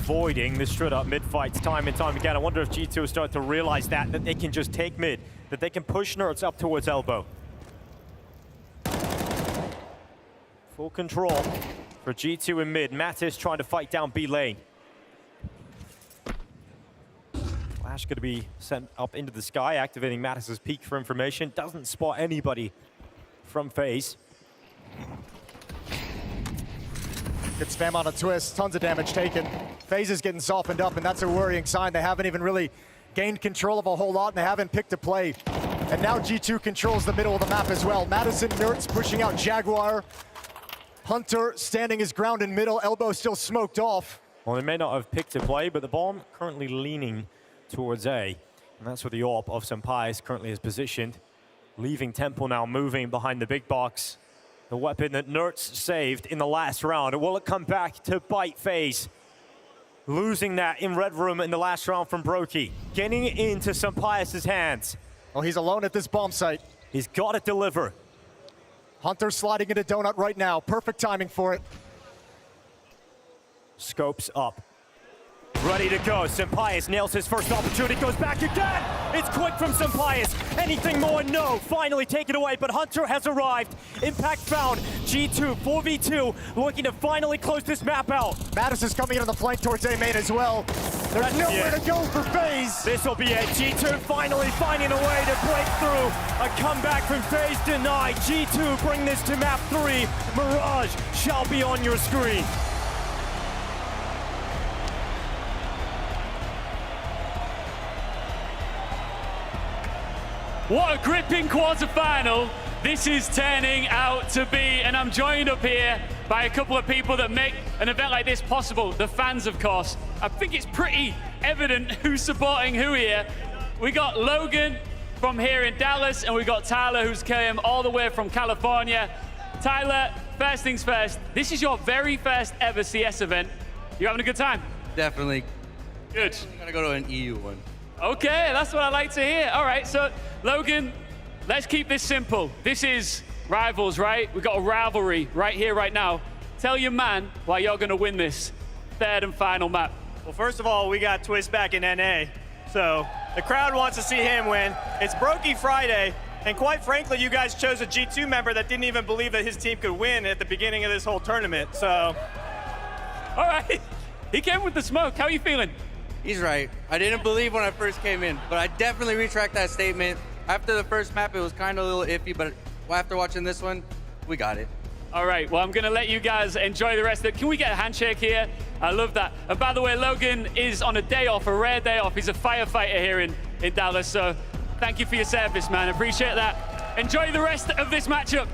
avoiding the straight up mid fights time and time again. I wonder if G2 will start to realize that they can just take mid, that they can push Nerds up towards elbow. Full control for G2 in mid. Mattis trying to fight down B lane. Flash going to be sent up into the sky, activating Mattis's peak for information. Doesn't spot anybody from FaZe. Good spam on a twist, tons of damage taken. FaZe is getting softened up, and that's a worrying sign. They haven't even really gained control of a whole lot, and they haven't picked a play. And now G2 controls the middle of the map as well. Madison, Nerds pushing out Jaguar. Hunter standing his ground in middle, elbow still smoked off. Well, they may not have picked a play, but the bomb currently leaning towards A. And that's where the AWP of Senpais currently is positioned. Leaving Temple now, moving behind the big box. The weapon that Nerds saved in the last round. Will it come back to bite FaZe? Losing that in Red Room in the last round from Brokey. Getting into Senpais' hands. Well, he's alone at this bomb site. He's got to deliver. Hunter sliding into Donut right now. Perfect timing for it. Scopes up. Ready to go. Senpais nails his first opportunity. Goes back again. It's quick from Senpais. Anything more? No. Finally taken away, but Hunter has arrived. Impact found. G2, 4v2, looking to finally close this map out. Mattis is coming in on the flank towards A main as well. There's nowhere to go for FaZe. This will be it. G2 finally finding a way to break through. A comeback from FaZe denied. G2 bring this to map 3. Mirage shall be on your screen. What a gripping quarterfinal this is turning out to be, and I'm joined up here by a couple of people that make an event like this possible. The fans, of course. I think it's pretty evident who's supporting who here. We got Logan from here in Dallas, and we got Tyler, who's came all the way from California. Tyler, first things first, this is your very first ever CS event. You having a good time? Definitely. Good. I'm gonna go to an EU one. Okay, that's what I like to hear. All right, so Logan, let's keep this simple. This is rivals, right? We've got a rivalry right here, right now. Tell your man why you're gonna win this third and final map. Well, first of all, we got Twist back in NA, so the crowd wants to see him win. It's Brokey Friday, and quite frankly, you guys chose a G2 member that didn't even believe that his team could win at the beginning of this whole tournament, so. All right, he came with the smoke. How are you feeling? He's right. I didn't believe when I first came in, but I definitely retract that statement. After the first map, it was kind of a little iffy, but after watching this one, we got it. All right, well, I'm gonna let you guys enjoy the rest of it. Can we get a handshake here? I love that. And by the way, Logan is on a day off, a rare day off. He's a firefighter here in Dallas, so thank you for your service, man. Appreciate that. Enjoy the rest of this matchup.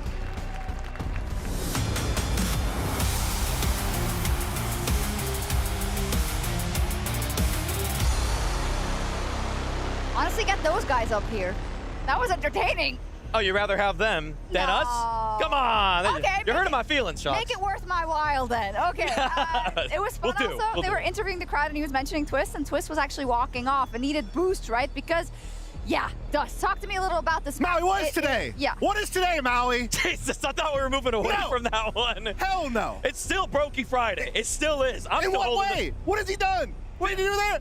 Honestly, get those guys up here. That was entertaining. Oh, you'd rather have them than us? Come on. Okay, You're hurting my feelings, Shots. Make it worth my while then. Okay. It was fun also. They were interviewing the crowd and he was mentioning Twist, and Twist was actually walking off and needed boost, right? Because, yeah, Dust, talk to me a little about this. Maui, what is today? Yeah. What is today, Maui? Jesus, I thought we were moving away from that one. Hell no. It's still Brokey Friday. It still is. I'm In still what holding way? What has he done? What did he do there?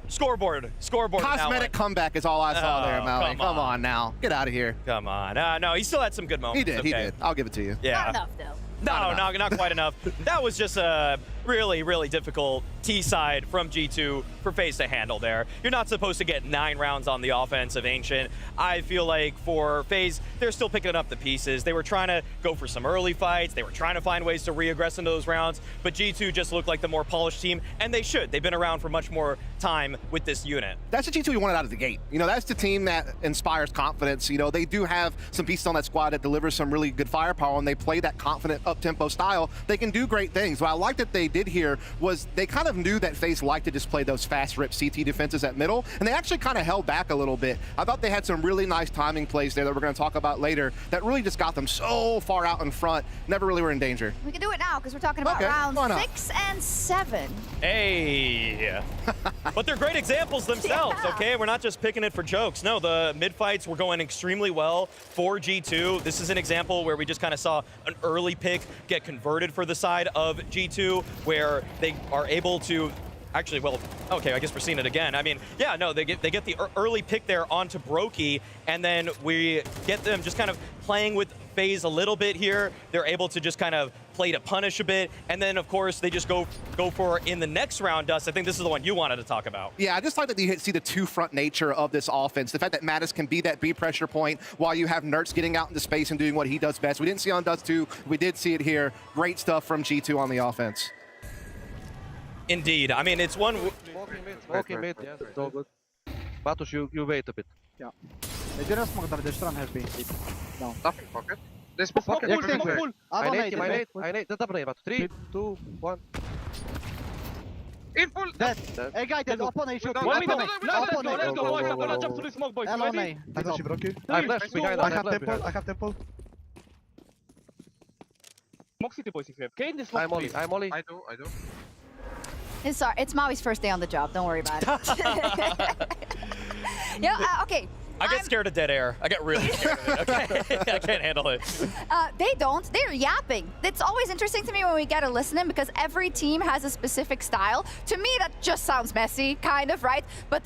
Scoreboard. Cosmetic comeback is all I saw there, Maui. Come on now. Get out of here. Come on. No, he still had some good moments. He did. Okay. He did. I'll give it to you. Yeah. Not enough, though. No, not quite enough. That was just a really, really difficult T-side from G2 for FaZe to handle there. You're not supposed to get 9 rounds on the offense of Ancient. I feel like for FaZe, they're still picking up the pieces. They were trying to go for some early fights. They were trying to find ways to re-aggress into those rounds, but G2 just looked like the more polished team, and they should. They've been around for much more time with this unit. That's the G2 we wanted out of the gate. You know, that's the team that inspires confidence. You know, they do have some pieces on that squad that delivers some really good firepower, and they play that confident, up-tempo style. They can do great things. What I like that they did here was they kind of knew that FaZe liked to just play those fast rip CT defenses at middle, and they actually kind of held back a little bit. I thought they had some really nice timing plays there that we're going to talk about later that really just got them so far out in front, never really were in danger. We can do it now because we're talking about rounds 6 and 7. Hey. But they're great examples themselves, okay? We're not just picking it for jokes. No, the mid-fights were going extremely well for G2. This is an example where we just kind of saw an early pick get converted for the side of G2, where they are able to actually, well, okay, I guess we're seeing it again. I mean, yeah, no, they get the early pick there onto Brokey, and then we get them just kind of playing with FaZe a little bit here. They're able to just kind of play to punish a bit, and then of course they just go for in the next round. Dust, I think this is the one you wanted to talk about. Yeah, I just like that you see the two-front nature of this offense. The fact that Mattis can be that B pressure point while you have Nertz getting out into space and doing what he does best. We didn't see on Dust 2, we did see it here. Great stuff from G2 on the offense. Indeed. I mean, it's one... Smoking mid, yes, it's all good. Batus, you wait a bit. Yeah. They didn't smoke that, the Stram has been. No. Nothing pocket. They smoke pocket. Full, full. I need. The double Batus. 3, 2, 1. In full! Dead. Hey guy, dead. Open A, shoot. Let's go, boys. I'm gonna jump to the smoke, boys. Ready? I got you, Brokey. I flashed behind. I have temple. Smoke city, boys, if you have. Kane is smoke, please. I'm Ollie. I do. It's Maui's first day on the job. Don't worry about it. Yeah, okay. I get scared of dead air. I get really scared of it, okay? I can't handle it. They don't. They're yapping. It's always interesting to me when we get to listen in because every team has a specific style. To me, that just sounds messy, kind of, right? But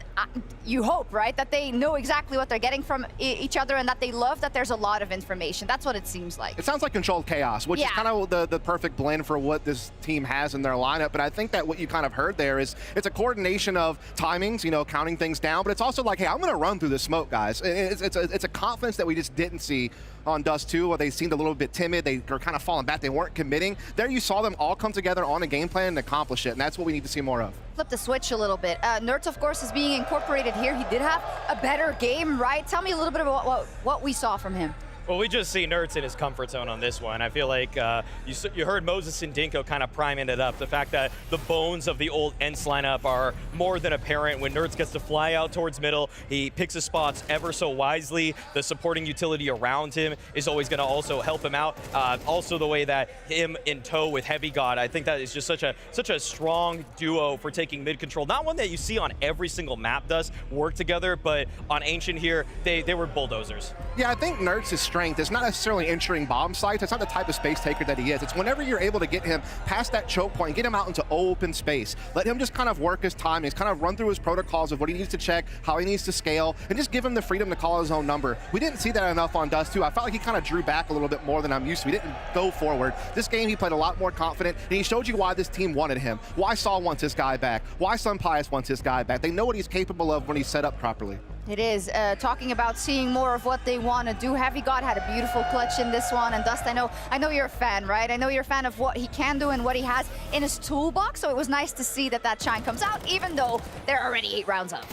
you hope, right, that they know exactly what they're getting from each other and that they love that there's a lot of information. That's what it seems like. It sounds like controlled chaos, which is kind of the perfect blend for what this team has in their lineup. But I think that what you kind of heard there is it's a coordination of timings, you know, counting things down. But it's also like, hey, I'm going to run through the smoke, guys. It's a confidence that we just didn't see on Dust 2, where they seemed a little bit timid. They were kind of falling back. They weren't committing. There you saw them all come together on a game plan and accomplish it, and that's what we need to see more of. Flip the switch a little bit. Nertz, of course, is being incorporated here. He did have a better game, right? Tell me a little bit about what we saw from him. Well, we just see Nertz in his comfort zone on this one. I feel like you heard Moses and Dinko kind of priming it up. The fact that the bones of the old Ents lineup are more than apparent when Nertz gets to fly out towards middle. He picks his spots ever so wisely. The supporting utility around him is always going to also help him out. Also, the way that him in tow with Heavy God, I think that is just such a strong duo for taking mid control. Not one that you see on every single map does work together, but on Ancient here, they were bulldozers. Yeah, I think Nertz's strength is not necessarily entering bomb sites. It's not the type of space taker that he is. It's whenever you're able to get him past that choke point, get him out into open space, let him just kind of work his time, kind of run through his protocols of what he needs to check, how he needs to scale, and just give him the freedom to call his own number. We didn't see that enough on Dust 2. I felt like he kind of drew back a little bit more than I'm used to. He didn't go forward. This game, he played a lot more confident, and he showed you why this team wanted him, why Saul wants his guy back, why Sun Pius wants his guy back. They know what he's capable of when he's set up properly. It is. Talking about seeing more of what they want to do. Heavy God had a beautiful clutch in this one. And Dust, I know you're a fan, right? I know you're a fan of what he can do and what he has in his toolbox. So it was nice to see that shine comes out, even though they're already 8 rounds up.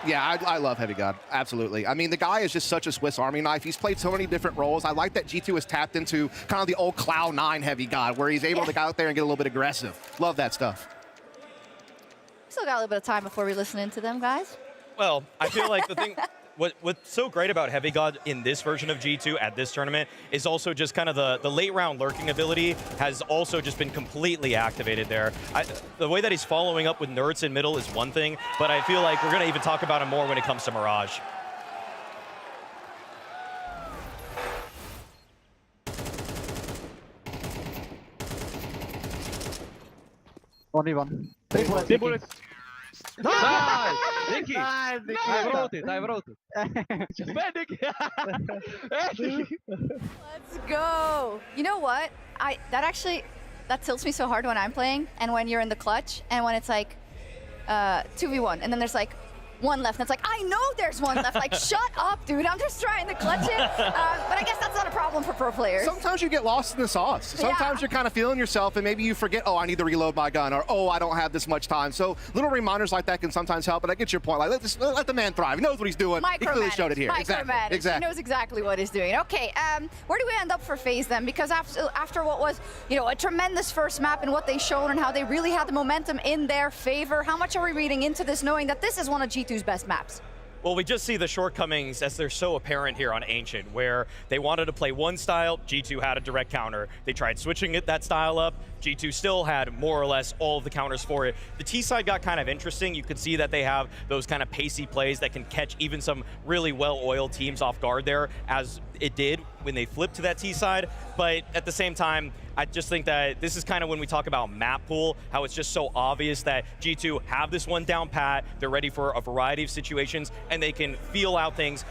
Yeah, I love Heavy God, absolutely. I mean, the guy is just such a Swiss Army knife. He's played so many different roles. I like that G2 has tapped into kind of the old Cloud9 Heavy God, where he's able to go out there and get a little bit aggressive. Love that stuff. Still got a little bit of time before we listen into them, guys. Well, I feel like the thing, what's so great about Heavy God in this version of G2 at this tournament is also just kind of the late round lurking ability has also just been completely activated there. The way that he's following up with Nertz in middle is one thing, but I feel like we're going to even talk about him more when it comes to Mirage. Only one. 3 bullets. Nice! Nicky! Nice, Nicky. I wrote it. Just bad, Nicky! Let's go! You know what? That tilts me so hard when I'm playing, and when you're in the clutch, and when it's like 2v1, and then there's like 1 left, and it's like, I know there's 1 left. Like, shut up, dude. I'm just trying to clutch it. But I guess that's not a problem for pro players. Sometimes you get lost in the sauce. Sometimes you're kind of feeling yourself, and maybe you forget, oh, I need to reload my gun, or oh, I don't have this much time. So little reminders like that can sometimes help, but I get your point. Like, let the man thrive. He knows what he's doing. He clearly showed it here. Exactly. He knows exactly what he's doing. Okay, where do we end up for FaZe then? Because after what was, a tremendous first map and what they showed and how they really had the momentum in their favor, how much are we reading into this, knowing that this is one of G2's best maps? Well, we just see the shortcomings as they're so apparent here on Ancient, where they wanted to play one style, G2 had a direct counter. They tried switching that style up, G2 still had more or less all of the counters for it. The T side got kind of interesting. You could see that they have those kind of pacey plays that can catch even some really well-oiled teams off guard there, as it did when they flipped to that T side. But at the same time, I just think that this is kind of when we talk about map pool, how it's just so obvious that G2 have this one down pat, they're ready for a variety of situations, and they can feel out things,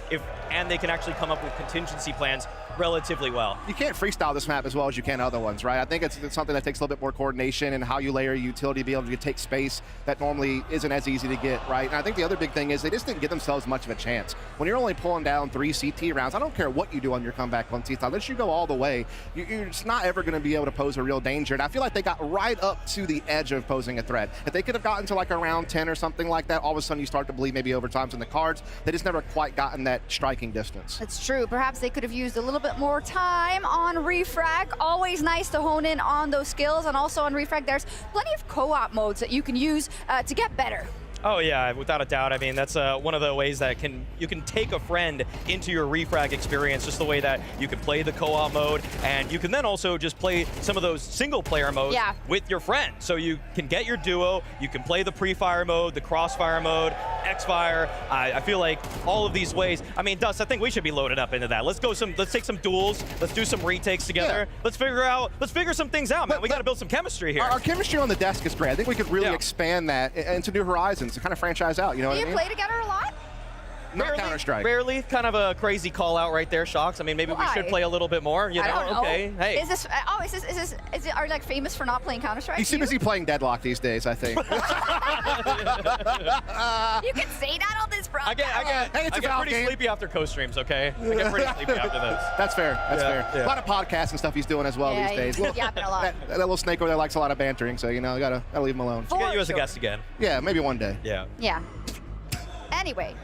and they can actually come up with contingency plans relatively well. You can't freestyle this map as well as you can other ones, right? I think it's something that takes a little bit more coordination and how you layer utility to be able to take space that normally isn't as easy to get, right? And I think the other big thing is they just didn't give themselves much of a chance. When you're only pulling down 3 CT rounds, I don't care what you do on your comeback on CT, unless you go all the way, you're just not ever going to be able to pose a real danger. And I feel like they got right up to the edge of posing a threat. If they could have gotten to like around 10 or something like that, all of a sudden you start to believe maybe overtime's in the cards. They just never quite gotten that striking distance. It's true. Perhaps they could have used a little bit more time on refrag. Always nice to hone in on those skills, and also on refrag there's plenty of co-op modes that you can use to get better. Oh yeah, without a doubt. I mean, that's one of the ways that you can take a friend into your refrag experience, just the way that you can play the co-op mode, and you can then also just play some of those single-player modes with your friend. So you can get your duo, you can play the pre-fire mode, the crossfire mode, X-Fire. I feel like all of these ways. I mean, Dust, I think we should be loaded up into that. Let's take some duels. Let's do some retakes together. Yeah. Let's figure some things out, man. We got to build some chemistry here. Our chemistry on the desk is great. I think we could really expand that into new horizons. To kind of franchise out, you know what I mean? Do you play together a lot? Not Counter-Strike. Rarely. Kind of a crazy call out right there, Shocks. I mean, maybe we should play a little bit more. You know? I don't know. Okay. Hey. Is this? Are you like famous for not playing Counter-Strike? He's too busy playing Deadlock these days, I think. You can say that on this broadcast. I get pretty sleepy after co-streams. Okay. I get pretty sleepy after this. That's fair. That's fair. Yeah. A lot of podcasts and stuff he's doing as well these days. He's yapping a lot. That little snake over there likes a lot of bantering, so you know, gotta leave him alone. We'll get you as a guest again. Yeah, maybe one day. Yeah. Yeah. Anyway,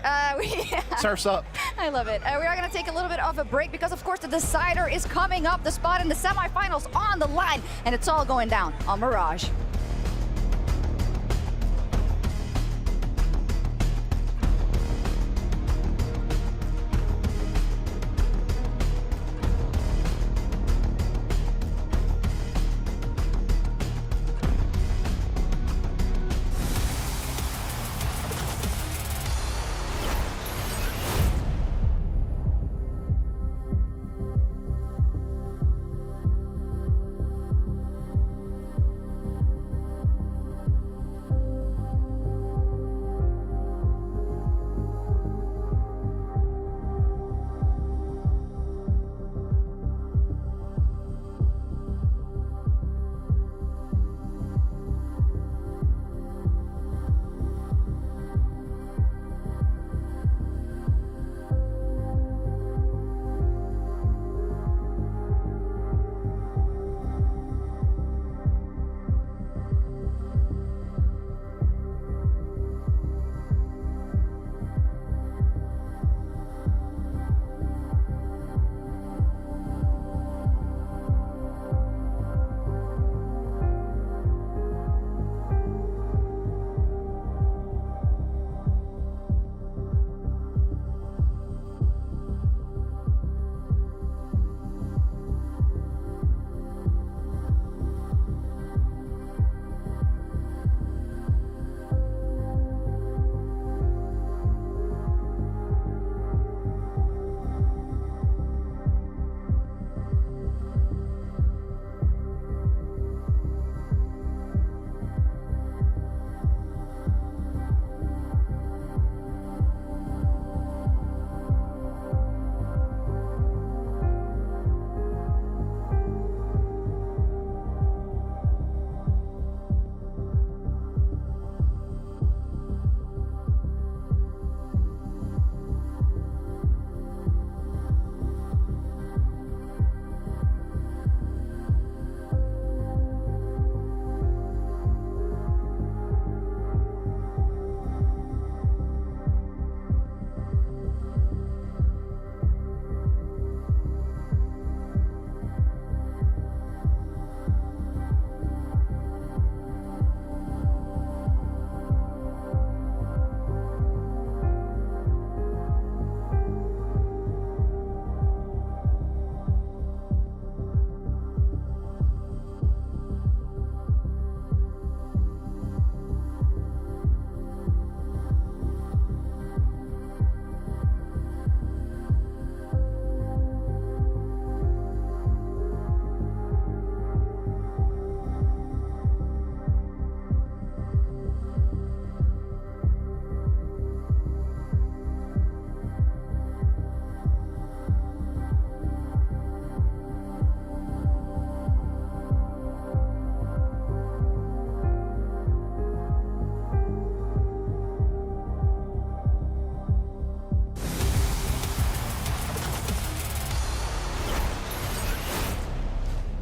Surf's up. I love it. We are going to take a little bit of a break because, of course, the decider is coming up. The spot in the semifinals on the line, and it's all going down on Mirage.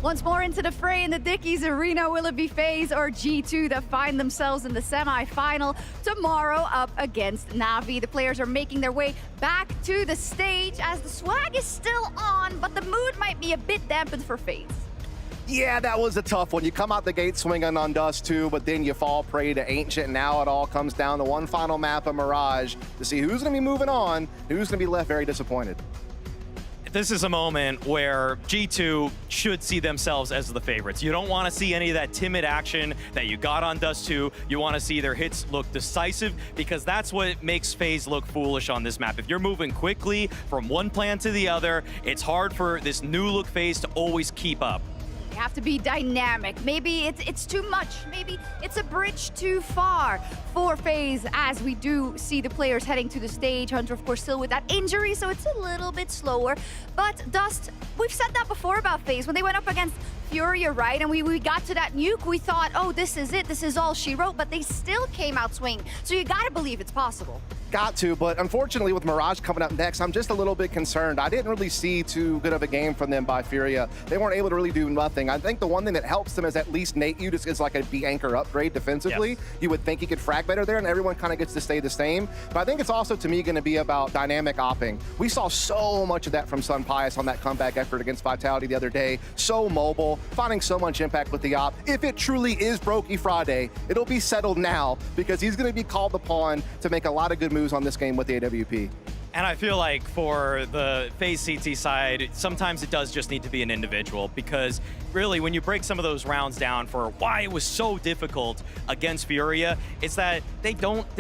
Once more into the fray in the Dickies Arena, will it be FaZe or G2 that find themselves in the semi-final tomorrow up against Na'Vi? The players are making their way back to the stage as the swag is still on, but the mood might be a bit dampened for FaZe. Yeah, that was a tough one. You come out the gate swinging on Dust 2, but then you fall prey to Ancient. Now it all comes down to one final map of Mirage to see who's going to be moving on, who's going to be left very disappointed. This is a moment where G2 should see themselves as the favorites. You don't want to see any of that timid action that you got on Dust 2. You want to see their hits look decisive, because that's what makes FaZe look foolish on this map. If you're moving quickly from one plan to the other, it's hard for this new look FaZe to always keep up. You have to be dynamic. Maybe it's too much. Maybe it's a bridge too far for FaZe, as we do see the players heading to the stage. Hunter, of course, still with that injury, so it's a little bit slower. But Dust, we've said that before about FaZe. When they went up against Furia, right? And we got to that nuke, we thought, oh, this is it. This is all she wrote. But they still came out swinging. So you got to believe it's possible. Got to, but unfortunately with Mirage coming up next, I'm just a little bit concerned. I didn't really see too good of a game from them by Furia. They weren't able to really do nothing. I think the one thing that helps them is at least Nate Ude is like a B-anchor upgrade defensively. Yes. You would think he could frag better there, and everyone kind of gets to stay the same. But I think it's also, to me, going to be about dynamic opping. We saw so much of that from Sun Pius on that comeback effort against Vitality the other day. So mobile, finding so much impact with the op. If it truly is Brokey Friday, it'll be settled now, because he's going to be called upon to make a lot of good moves on this game with the AWP. And I feel like for the FaZe CT side, sometimes it does just need to be an individual, because really when you break some of those rounds down for why it was so difficult against Furia, it's that they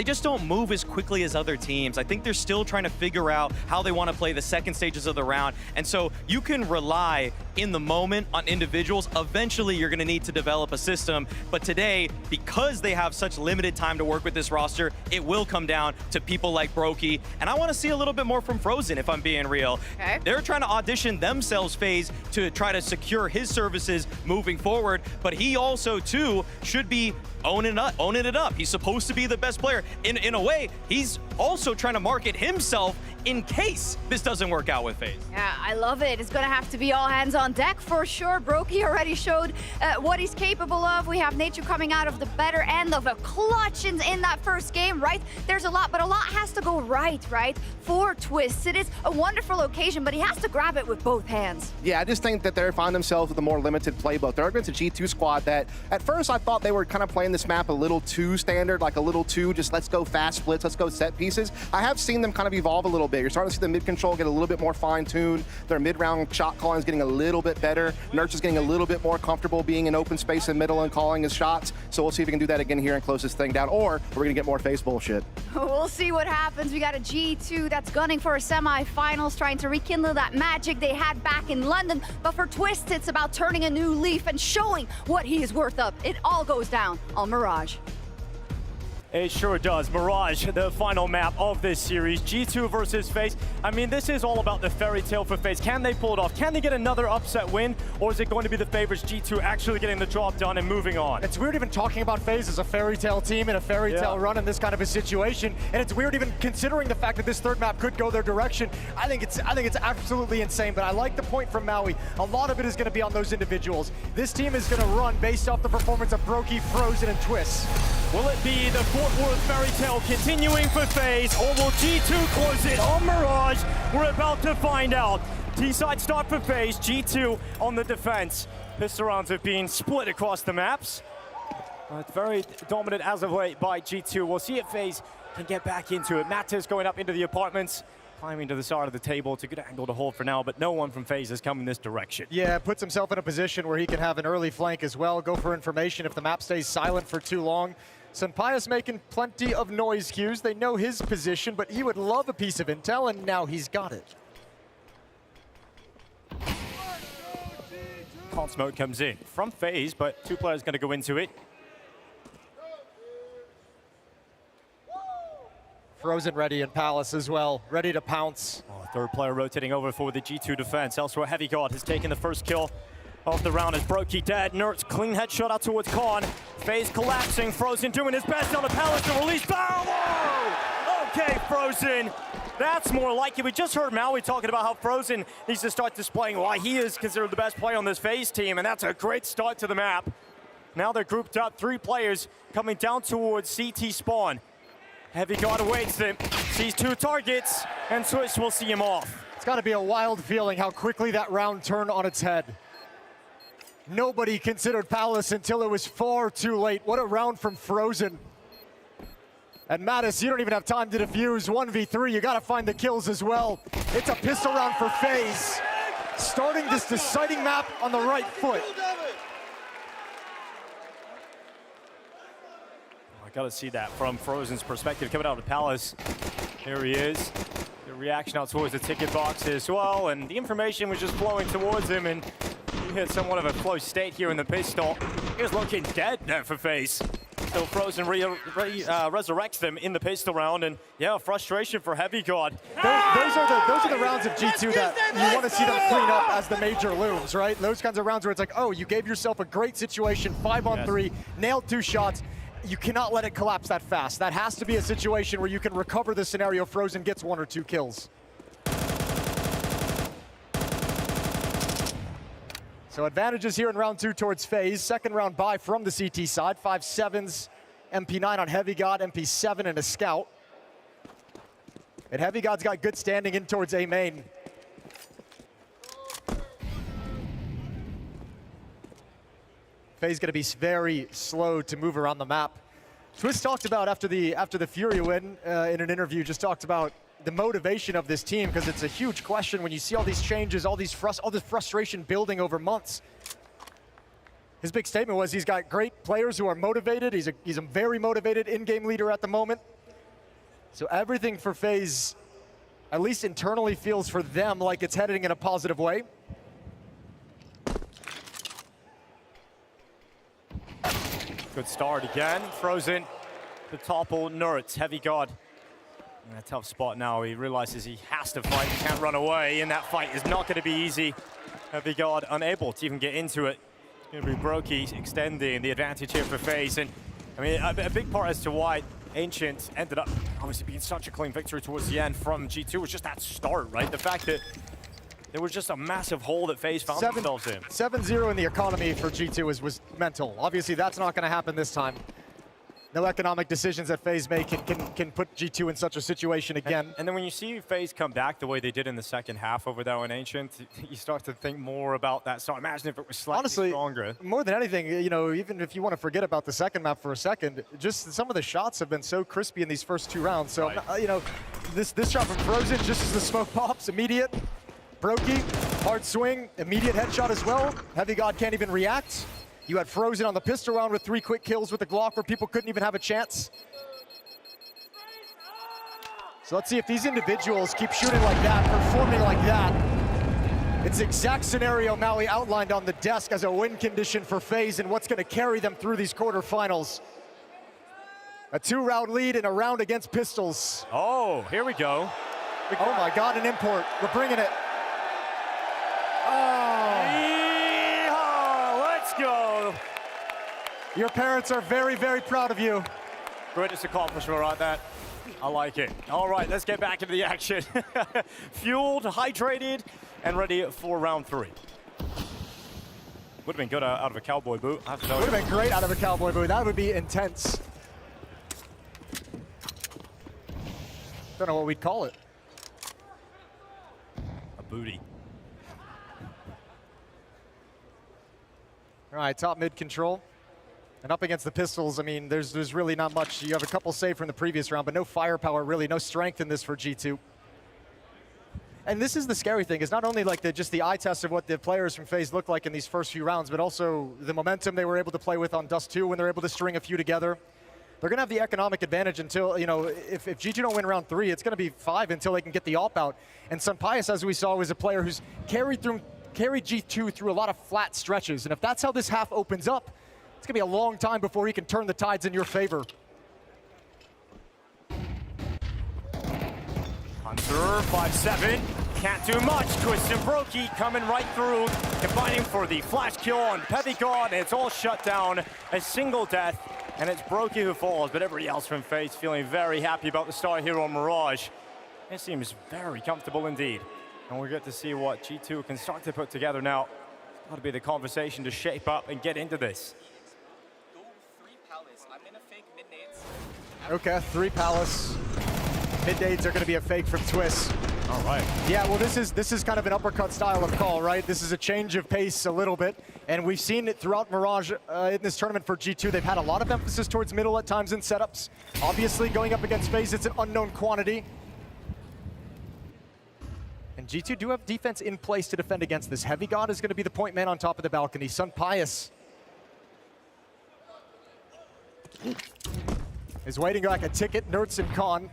just don't move as quickly as other teams. I think they're still trying to figure out how they want to play the second stages of the round. And so you can rely in the moment on individuals. Eventually you're going to need to develop a system. But today, because they have such limited time to work with this roster, it will come down to people like Brokey. And I want to see a little bit more from Frozen, if I'm being real. Okay. They're trying to audition themselves, FaZe, to try to secure his services moving forward, but he also too should be owning it up. He's supposed to be the best player. In a way, he's also trying to market himself in case this doesn't work out with FaZe. Yeah, I love it. It's going to have to be all hands on deck for sure. Brokey already showed what he's capable of. We have Nature coming out of the better end of a clutch in that first game, right? There's a lot, but a lot has to go right, for Twist. It is a wonderful occasion, but he has to grab it with both hands. Yeah, I just think that they find themselves with a more limited playbook. They're against a G2 squad that, at first, I thought they were kind of playing this map a little too standard, like a little too just let's go fast splits, let's go set pieces. I have seen them kind of evolve a little bit. You're starting to see the mid control get a little bit more fine-tuned. Their mid-round shot calling is getting a little bit better. Nurse is getting a little bit more comfortable being in open space in middle and calling his shots. So we'll see if we can do that again here and close this thing down, or we're going to get more FaZe bullshit. We'll see what happens. We got a G2 that's gunning for a semi-finals, trying to rekindle that magic they had back in London. But for Twist, it's about turning a new leaf and showing what he is worth up. It all goes down on Mirage. It sure does. Mirage, the final map of this series. G2 versus FaZe. I mean, this is all about the fairy tale for FaZe. Can they pull it off? Can they get another upset win? Or is it going to be the favorites, G2, actually getting the job done and moving on? It's weird even talking about FaZe as a fairy tale team and a fairy tale run in this kind of a situation. And it's weird even considering the fact that this third map could go their direction. I think it's absolutely insane, but I like the point from Maui. A lot of it is going to be on those individuals. This team is going to run based off the performance of Brokey, Frozen, and Twist. Will it be the Fort Worth fairy tale continuing for FaZe, or will G2 close it on Mirage? We're about to find out. T-side start for FaZe, G2 on the defense. Pistol rounds have been split across the maps. It's very dominant as of late by G2. We'll see if FaZe can get back into it. Matt's going up into the apartments, climbing to the side of the table. It's a good angle to hold for now, but no one from FaZe is coming this direction. Yeah, puts himself in a position where he can have an early flank as well, go for information if the map stays silent for too long. Sunpius making plenty of noise cues. They know his position, but he would love a piece of intel, and now he's got it. Cold smoke comes in from FaZe, but two players going to go into it. Frozen ready and Palace as well, ready to pounce. Third player rotating over for the G2 defense. Elsewhere, Heavy God has taken the first kill of the round as Brokey dead. Nerds clean headshot out towards Khan. FaZe collapsing. Frozen doing his best on the Palace to release. Oh! Okay, Frozen That's more like it. We just heard Maui talking about how Frozen needs to start displaying why he is considered the best player on this FaZe team, and that's a great start to the map. Now they're grouped up, 3 players coming down towards CT spawn. Heavy God awaits them, sees 2 targets, and Twist will see him off. It's got to be a wild feeling how quickly that round turned on its head. Nobody considered Palace until it was far too late. What a round from Frozen. And Mattis, you don't even have time to defuse. 1v3, you got to find the kills as well. It's a pistol round for FaZe. Starting this deciding map on the right foot. I gotta see that from Frozen's perspective coming out of Palace. Here he is. The reaction out towards the ticket box as well, and the information was just flowing towards him, and he hit somewhat of a close state here in the pistol. He was looking dead there for FaZe. So Frozen resurrects them in the pistol round, and yeah, frustration for Heavy God. Those are the rounds of G2 that you want to see them clean up as the major looms, right? Those kinds of rounds where it's like, oh, you gave yourself a great situation, 5-on-3, nailed 2 shots. You cannot let it collapse that fast. That has to be a situation where you can recover the scenario Frozen gets 1 or 2 kills. So advantages here in round 2 towards FaZe. Second round buy from the CT side. 5-7s, MP9 on Heavy God, MP7 and a Scout. And Heavy God's got good standing in towards A main. FaZe gonna be very slow to move around the map. Twist talked about after the Fury win in an interview, just talked about the motivation of this team, because it's a huge question when you see all these changes, all this frustration building over months. His big statement was he's got great players who are motivated. He's a very motivated in-game leader at the moment. So everything for FaZe, at least internally, feels for them like it's heading in a positive way. Good start again. Frozen to topple Nuritz. Heavy God in a tough spot now. He realizes he has to fight. He can't run away, and that fight is not going to be easy. Heavy God unable to even get into it. It's going to be Brokey extending the advantage here for FaZe. And I mean, a big part as to why Ancient ended up obviously being such a clean victory towards the end from G2 was just that start, right? The fact that there was just a massive hole that FaZe found themselves in. 7-0 in the economy for G2 was mental. Obviously, that's not going to happen this time. No economic decisions that FaZe make can put G2 in such a situation again. And then when you see FaZe come back the way they did in the second half over there on Ancient, you start to think more about that. So imagine if it was slightly stronger. More than anything, you know, even if you want to forget about the second map for a second, just some of the shots have been so crispy in these first 2 rounds. So, you know, this shot from Frozen, just as the smoke pops, immediate. Brokey, hard swing, immediate headshot as well. Heavy God can't even react. You had Frozen on the pistol round with 3 quick kills with the Glock where people couldn't even have a chance. So let's see if these individuals keep shooting like that, performing like that. It's the exact scenario Maui outlined on the desk as a win condition for FaZe and what's going to carry them through these quarterfinals. A 2-round lead and a round against pistols. Oh, here we go. Oh my God, an import. We're bringing it. Let's go. Your parents are very, very proud of you. Greatest accomplishment right there. I like it. All right, let's get back into the action. Fueled, hydrated, and ready for round 3. Would have been good out of a cowboy boot. I have to tell you. Would have been great out of a cowboy boot. That would be intense. Don't know what we'd call it. A booty. All right, top mid control. And up against the pistols, I mean, there's really not much. You have a couple saved from the previous round, but no firepower, really, no strength in this for G2. And this is the scary thing, is not only like just the eye test of what the players from FaZe look like in these first few rounds, but also the momentum they were able to play with on Dust 2 when they're able to string a few together. They're gonna have the economic advantage until, you know, if G2 don't win round 3, it's gonna be 5 until they can get the AWP out. And Sunpius, as we saw, was a player who's carried G2 through a lot of flat stretches. And if that's how this half opens up, it's gonna be a long time before he can turn the tides in your favor. Hunter, 5-7, can't do much. Twist and Brokey coming right through, combining for the flash kill on Heavy God, and it's all shut down. A single death, and it's Brokey who falls, but everybody else from FaZe feeling very happy about the start here on Mirage. It seems very comfortable indeed. And we get to see what G2 can start to put together now. Got to be the conversation to shape up and get into this. Okay, 3 Palace. Mid-nades are going to be a fake from Twist. All right. Yeah, well, this is kind of an uppercut style of call, right? This is a change of pace a little bit, and we've seen it throughout Mirage in this tournament for G2. They've had a lot of emphasis towards middle at times in setups. Obviously, going up against FaZe, it's an unknown quantity. And G2 do have defense in place to defend against this. Heavy God is going to be the point man on top of the balcony. Sun Pius is waiting like a ticket. Nerds and Khan.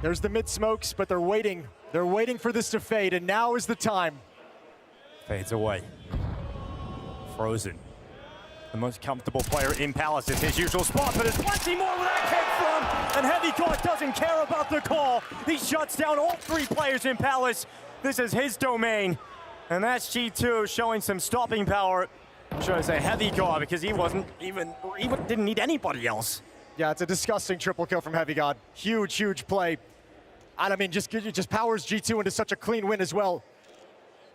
There's the mid smokes, but they're waiting. They're waiting for this to fade, and now is the time. Fades away. Frozen. The most comfortable player in Palace is his usual spot, but there's plenty more where that came from, and Heavy God doesn't care about the call. He shuts down all 3 players in Palace. This is his domain, and that's G2 showing some stopping power. Shows a Heavy God because he didn't need anybody else. Yeah, it's a disgusting triple kill from Heavy God. Huge, huge play. And I mean, just powers G2 into such a clean win as well.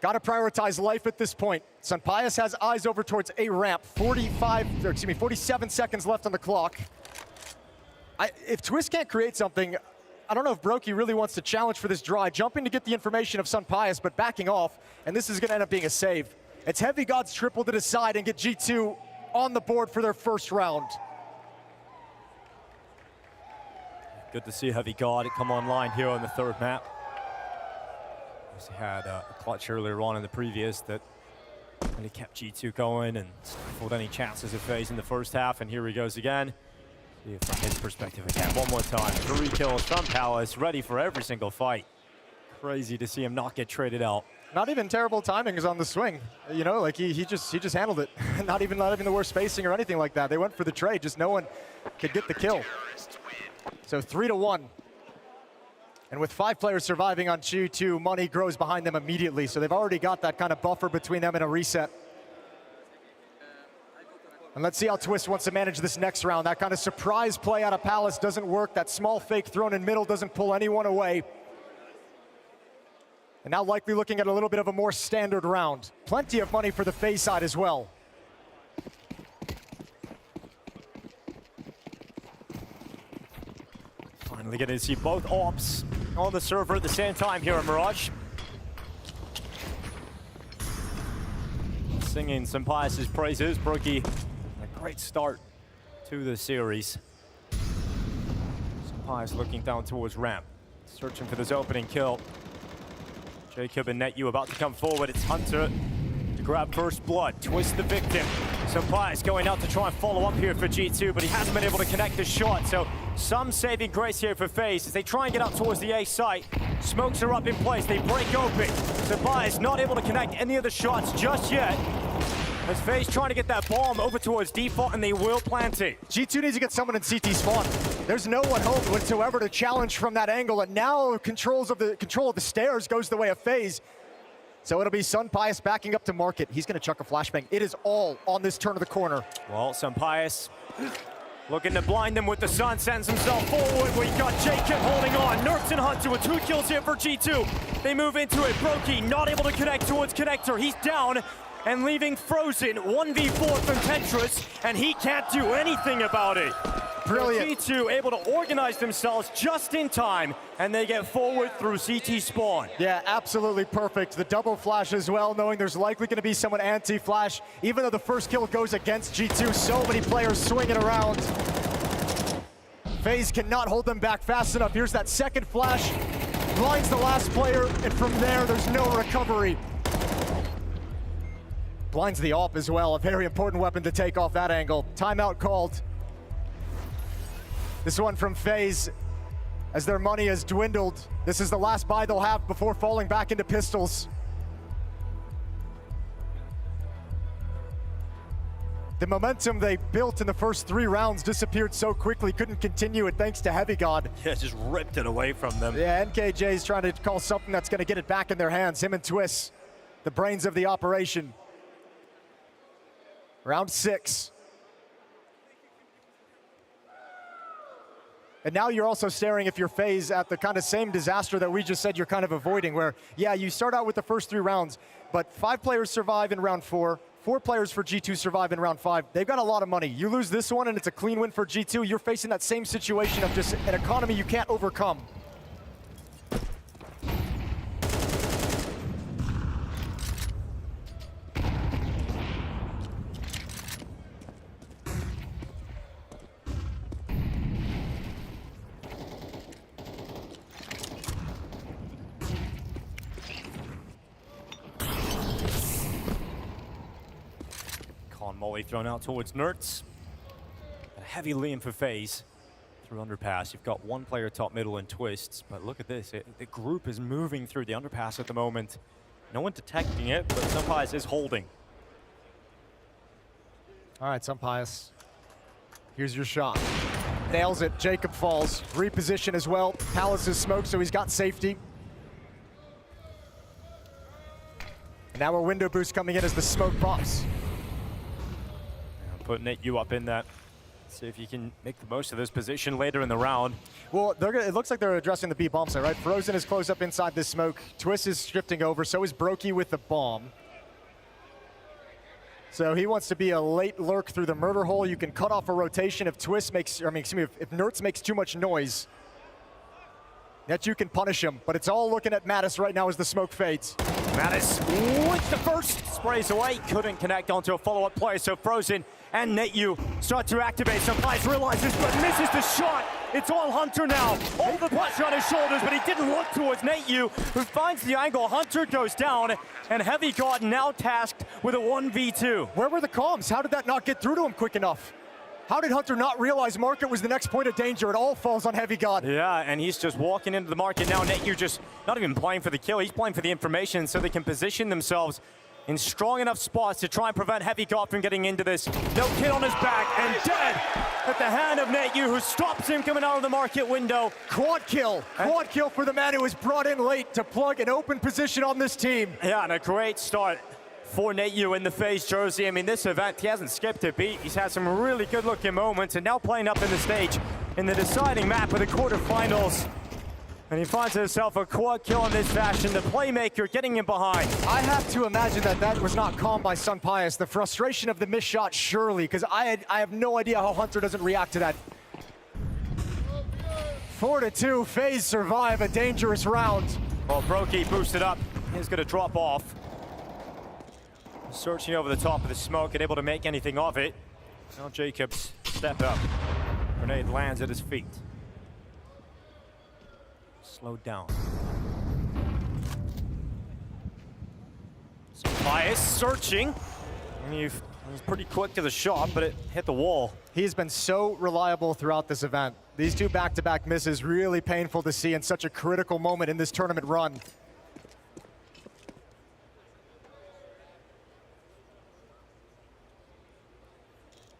Got to prioritize life at this point. Sun Pius has eyes over towards A ramp. 47 seconds left on the clock. If Twist can't create something, I don't know if Brokey really wants to challenge for this draw. Jumping to get the information of Sun Pius, but backing off, and this is going to end up being a save. It's Heavy God's triple to decide and get G2 on the board for their first round. Good to see Heavy God come online here on the 3rd map. He had a clutch earlier on in the previous that really kept G2 going and stifled any chances of FaZe in the first half, and here he goes again. See it from his perspective again, one more time. 3 kills from Palace, ready for every single fight. Crazy to see him not get traded out. Not even terrible timing is on the swing. You know, like he just handled it. not even the worst spacing or anything like that. They went for the trade, just no one could get the kill. So 3-1. And with 5 players surviving on G2, money grows behind them immediately. So they've already got that kind of buffer between them and a reset. And let's see how Twist wants to manage this next round. That kind of surprise play out of Palace doesn't work. That small fake thrown in middle doesn't pull anyone away. And now likely looking at a little bit of a more standard round. Plenty of money for the FaZe side as well. Finally getting to see both ops on the server at the same time here at Mirage. Singing Sun Pius' praises. Brokey, a great start to the series. Sun Pius looking down towards ramp, searching for this opening kill. Jacob and NetU about to come forward. It's Hunter to grab first blood. Twist the victim. Sun Pius going out to try and follow up here for G2, but he hasn't been able to connect the shot. So some saving grace here for FaZe as they try and get out towards the A site. Smokes are up in place. They break open. Sun Pius not able to connect any of the shots just yet. As FaZe trying to get that bomb over towards default, and they will plant it. G2 needs to get someone in CT spawn. There's no one home whatsoever to challenge from that angle, and now control of the stairs goes the way of FaZe. So it'll be Sun Pius backing up to market. He's going to chuck a flashbang. It is all on this turn of the corner. Well, Sun Pius looking to blind them with the sun, sends himself forward. We've got Jacob holding on. Nerfs and Hunter with 2 kills here for G2. They move into it. Brokey not able to connect towards Connector. He's down and leaving Frozen 1v4 from Tetris, and he can't do anything about it. Brilliant. G2 able to organize themselves just in time, and they get forward through CT spawn. Yeah, absolutely perfect. The double flash as well, knowing there's likely going to be someone anti-flash. Even though the first kill goes against G2, so many players swinging around. FaZe cannot hold them back fast enough. Here's that second flash. Blinds the last player, and from there, there's no recovery. Blinds the AWP as well, a very important weapon to take off that angle. Timeout called. This one from FaZe, as their money has dwindled. This is the last buy they'll have before falling back into pistols. The momentum they built in the first 3 rounds disappeared so quickly, couldn't continue it thanks to Heavy God. Yeah, just ripped it away from them. Yeah, NKJ's trying to call something that's going to get it back in their hands. Him and Twist, the brains of the operation. Round 6. And now you're also staring, if you're FaZe, at the kind of same disaster that we just said you're kind of avoiding, where, yeah, you start out with the first 3 rounds, but 5 players survive in round 4, 4 players for G2 survive in round 5. They've got a lot of money. You lose this one and it's a clean win for G2, you're facing that same situation of just an economy you can't overcome. Molly thrown out towards Nertz. A heavy lean for FaZe through underpass. You've got 1 player top middle and twists, but look at this. The group is moving through the underpass at the moment. No one detecting it, but Sunpius is holding. All right, Sunpius. Here's your shot. Nails it. Jacob falls. Reposition as well. Palace is smoked, so he's got safety. Now a window boost coming in as the smoke pops. Put NetU up in that. See if you can make the most of this position later in the round. Well, it looks like they're addressing the B bomb site, right? Frozen is close up inside this smoke. Twist is drifting over, so is Brokey with the bomb. So he wants to be a late lurk through the murder hole. You can cut off a rotation if Twist makes, if Nertz makes too much noise. NetU can punish him, but it's all looking at Mattis right now as the smoke fades. Mattis with the first, sprays away, couldn't connect onto a follow-up play, so Frozen and NetU start to activate. Sunpius realizes but misses the shot. It's all Hunter now. All the pressure on his shoulders, but he didn't look towards NetU, who finds the angle. Hunter goes down, and Heavy God now tasked with a 1v2. Where were the comms? How did that not get through to him quick enough? How did Hunter not realize Market was the next point of danger? It all falls on Heavy God. Yeah, and he's just walking into the Market now. NetU just not even playing for the kill. He's playing for the information so they can position themselves in strong enough spots to try and prevent Heavy God from getting into this. No kid on his back and dead at the hand of NetU, who stops him coming out of the Market window. Quad kill for the man who was brought in late to plug an open position on this team. Yeah, and a great start for NetU in the FaZe jersey. I mean, this event, he hasn't skipped a beat. He's had some really good looking moments and now playing up in the stage in the deciding map of the quarterfinals. And he finds himself a quad kill in this fashion. The playmaker getting him behind. I have to imagine that was not calmed by Sunpius. The frustration of the missed shot, surely, because I have no idea how Hunter doesn't react to that. 4-2, FaZe survive a dangerous round. Well, Brokey boosted up. He's gonna drop off. Searching over the top of the smoke and able to make anything of it. Now Jacobs step up. Grenade lands at his feet. Slowed down. Sunpius searching. And he was pretty quick to the shot, but it hit the wall. He's been so reliable throughout this event. These 2 back-to-back misses, really painful to see in such a critical moment in this tournament run.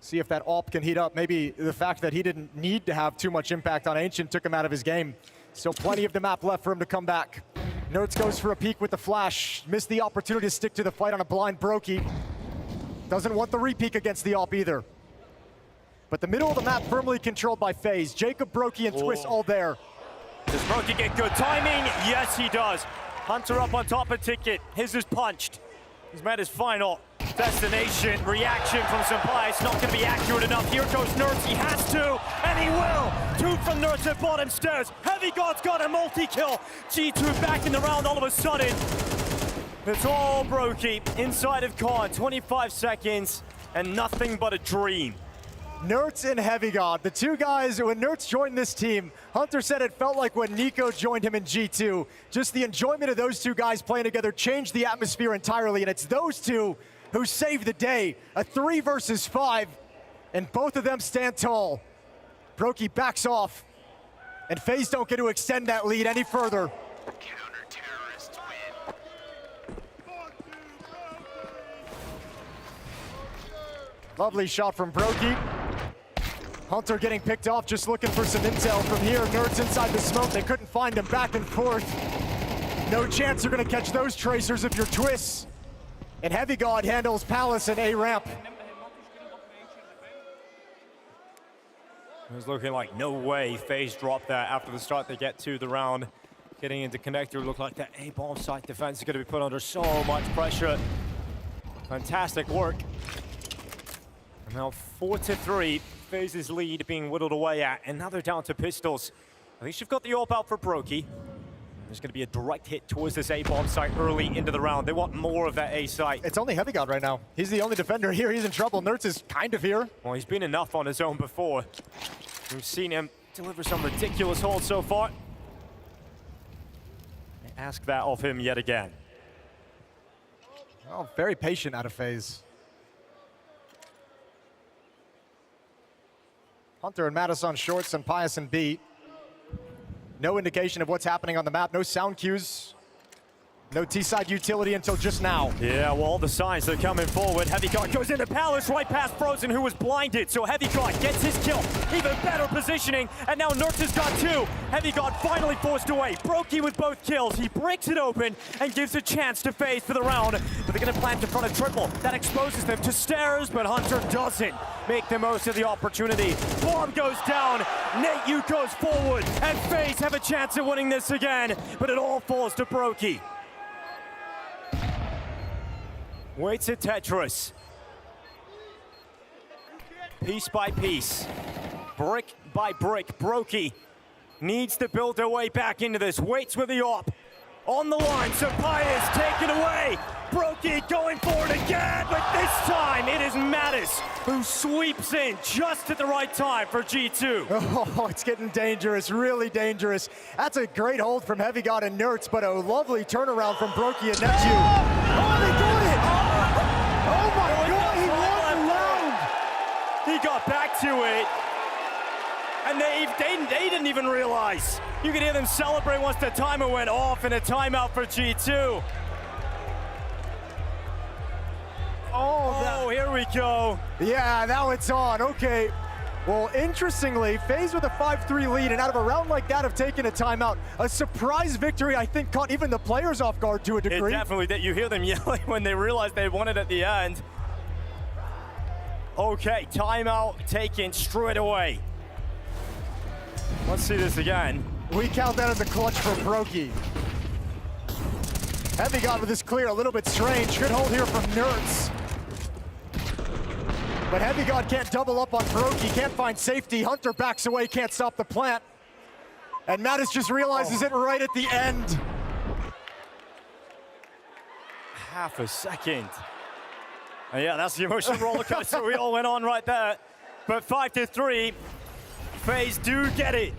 See if that AWP can heat up. Maybe the fact that he didn't need to have too much impact on Ancient took him out of his game. Still plenty of the map left for him to come back. Nertz goes for a peek with the flash. Missed the opportunity to stick to the fight on a blind Brokey. Doesn't want the re-peek against the AWP either. But the middle of the map firmly controlled by FaZe. Jacob, Brokey, and Twist all there. Does Brokey get good timing? Yes, he does. Hunter up on top of Ticket. His is punched. He's met his final destination. Reaction from Sunpius, not going to be accurate enough. Here goes Nertz, he has to, and he will! 2 from Nertz at bottom stairs. Heavy God's got a multi-kill. G2 back in the round all of a sudden. It's all Brokey inside of Con, 25 seconds, and nothing but a dream. Nertz and Heavy God, the 2 guys, when Nertz joined this team, Hunter said it felt like when Nico joined him in G2. Just the enjoyment of those 2 guys playing together changed the atmosphere entirely, and it's those 2 who saved the day. A 3 versus 5, and both of them stand tall. Brokey backs off, and FaZe don't get to extend that lead any further. Lovely shot from Brokey. Hunter getting picked off, just looking for some intel from here. Nertz inside the smoke, they couldn't find him, back and forth. No chance you're gonna catch those tracers if you're Twists. And Heavy God handles Palace and A ramp. It was looking like no way FaZe dropped that after the start they get to the round. Getting into connector, looked like that A-bomb site defense is going to be put under so much pressure. Fantastic work. And now 4-3, FaZe's lead being whittled away at, and now they're down to pistols. At least you've got the AWP out for Brokey. There's going to be a direct hit towards this A-bomb site early into the round. They want more of that A site. It's only Heavy God right now. He's the only defender here. He's in trouble. Nertz is kind of here. Well, he's been enough on his own before. We've seen him deliver some ridiculous holds so far. They ask that of him yet again. Oh, very patient out of FaZe. Hunter and Mattis on shorts and Pius and B. No indication of what's happening on the map. No sound cues. No T-side utility until just now. Yeah, well, all the signs are coming forward. Heavy God goes into Palace right past Frozen, who was blinded. So Heavy God gets his kill. Even better positioning. And now Nertz has got 2. Heavy God finally forced away. Brokey with both kills. He breaks it open and gives a chance to FaZe for the round. But they're going to plant in front of triple. That exposes them to stairs, but Hunter doesn't make the most of the opportunity. Bomb goes down. Nate Yu goes forward. And FaZe have a chance at winning this again. But it all falls to Brokey. Waits at Tetris. Piece by piece, brick by brick, Brokey needs to build their way back into this. Waits with the AWP. On the line, Pius taken away. Brokey going forward again, but this time it is Mattis who sweeps in just at the right time for G2. Oh, it's getting dangerous, really dangerous. That's a great hold from Heavy God and Nertz, but a lovely turnaround from Brokey and Neptune. Oh, they got it! Oh my God, he won the round! He got back to it, and they didn't even realize. You could hear them celebrate once the timer went off, and a timeout for G2. Oh, here we go. Yeah, now it's on. Okay. Well, interestingly, FaZe with a 5-3 lead, and out of a round like that of taking a timeout, a surprise victory, I think, caught even the players off guard to a degree. It definitely did. You hear them yelling when they realized they won it at the end. Okay, timeout taken straight away. Let's see this again. We count that as a clutch for Brokey. Heavy God with this clear, a little bit strange. Good hold here from Nertz. But Heavy God can't double up on Brokey, can't find safety. Hunter backs away, can't stop the plant. And Mattis just realizes it right at the end. Half a second. And yeah, that's the emotional roller coaster we all went on right there. But 5-3, FaZe do get it.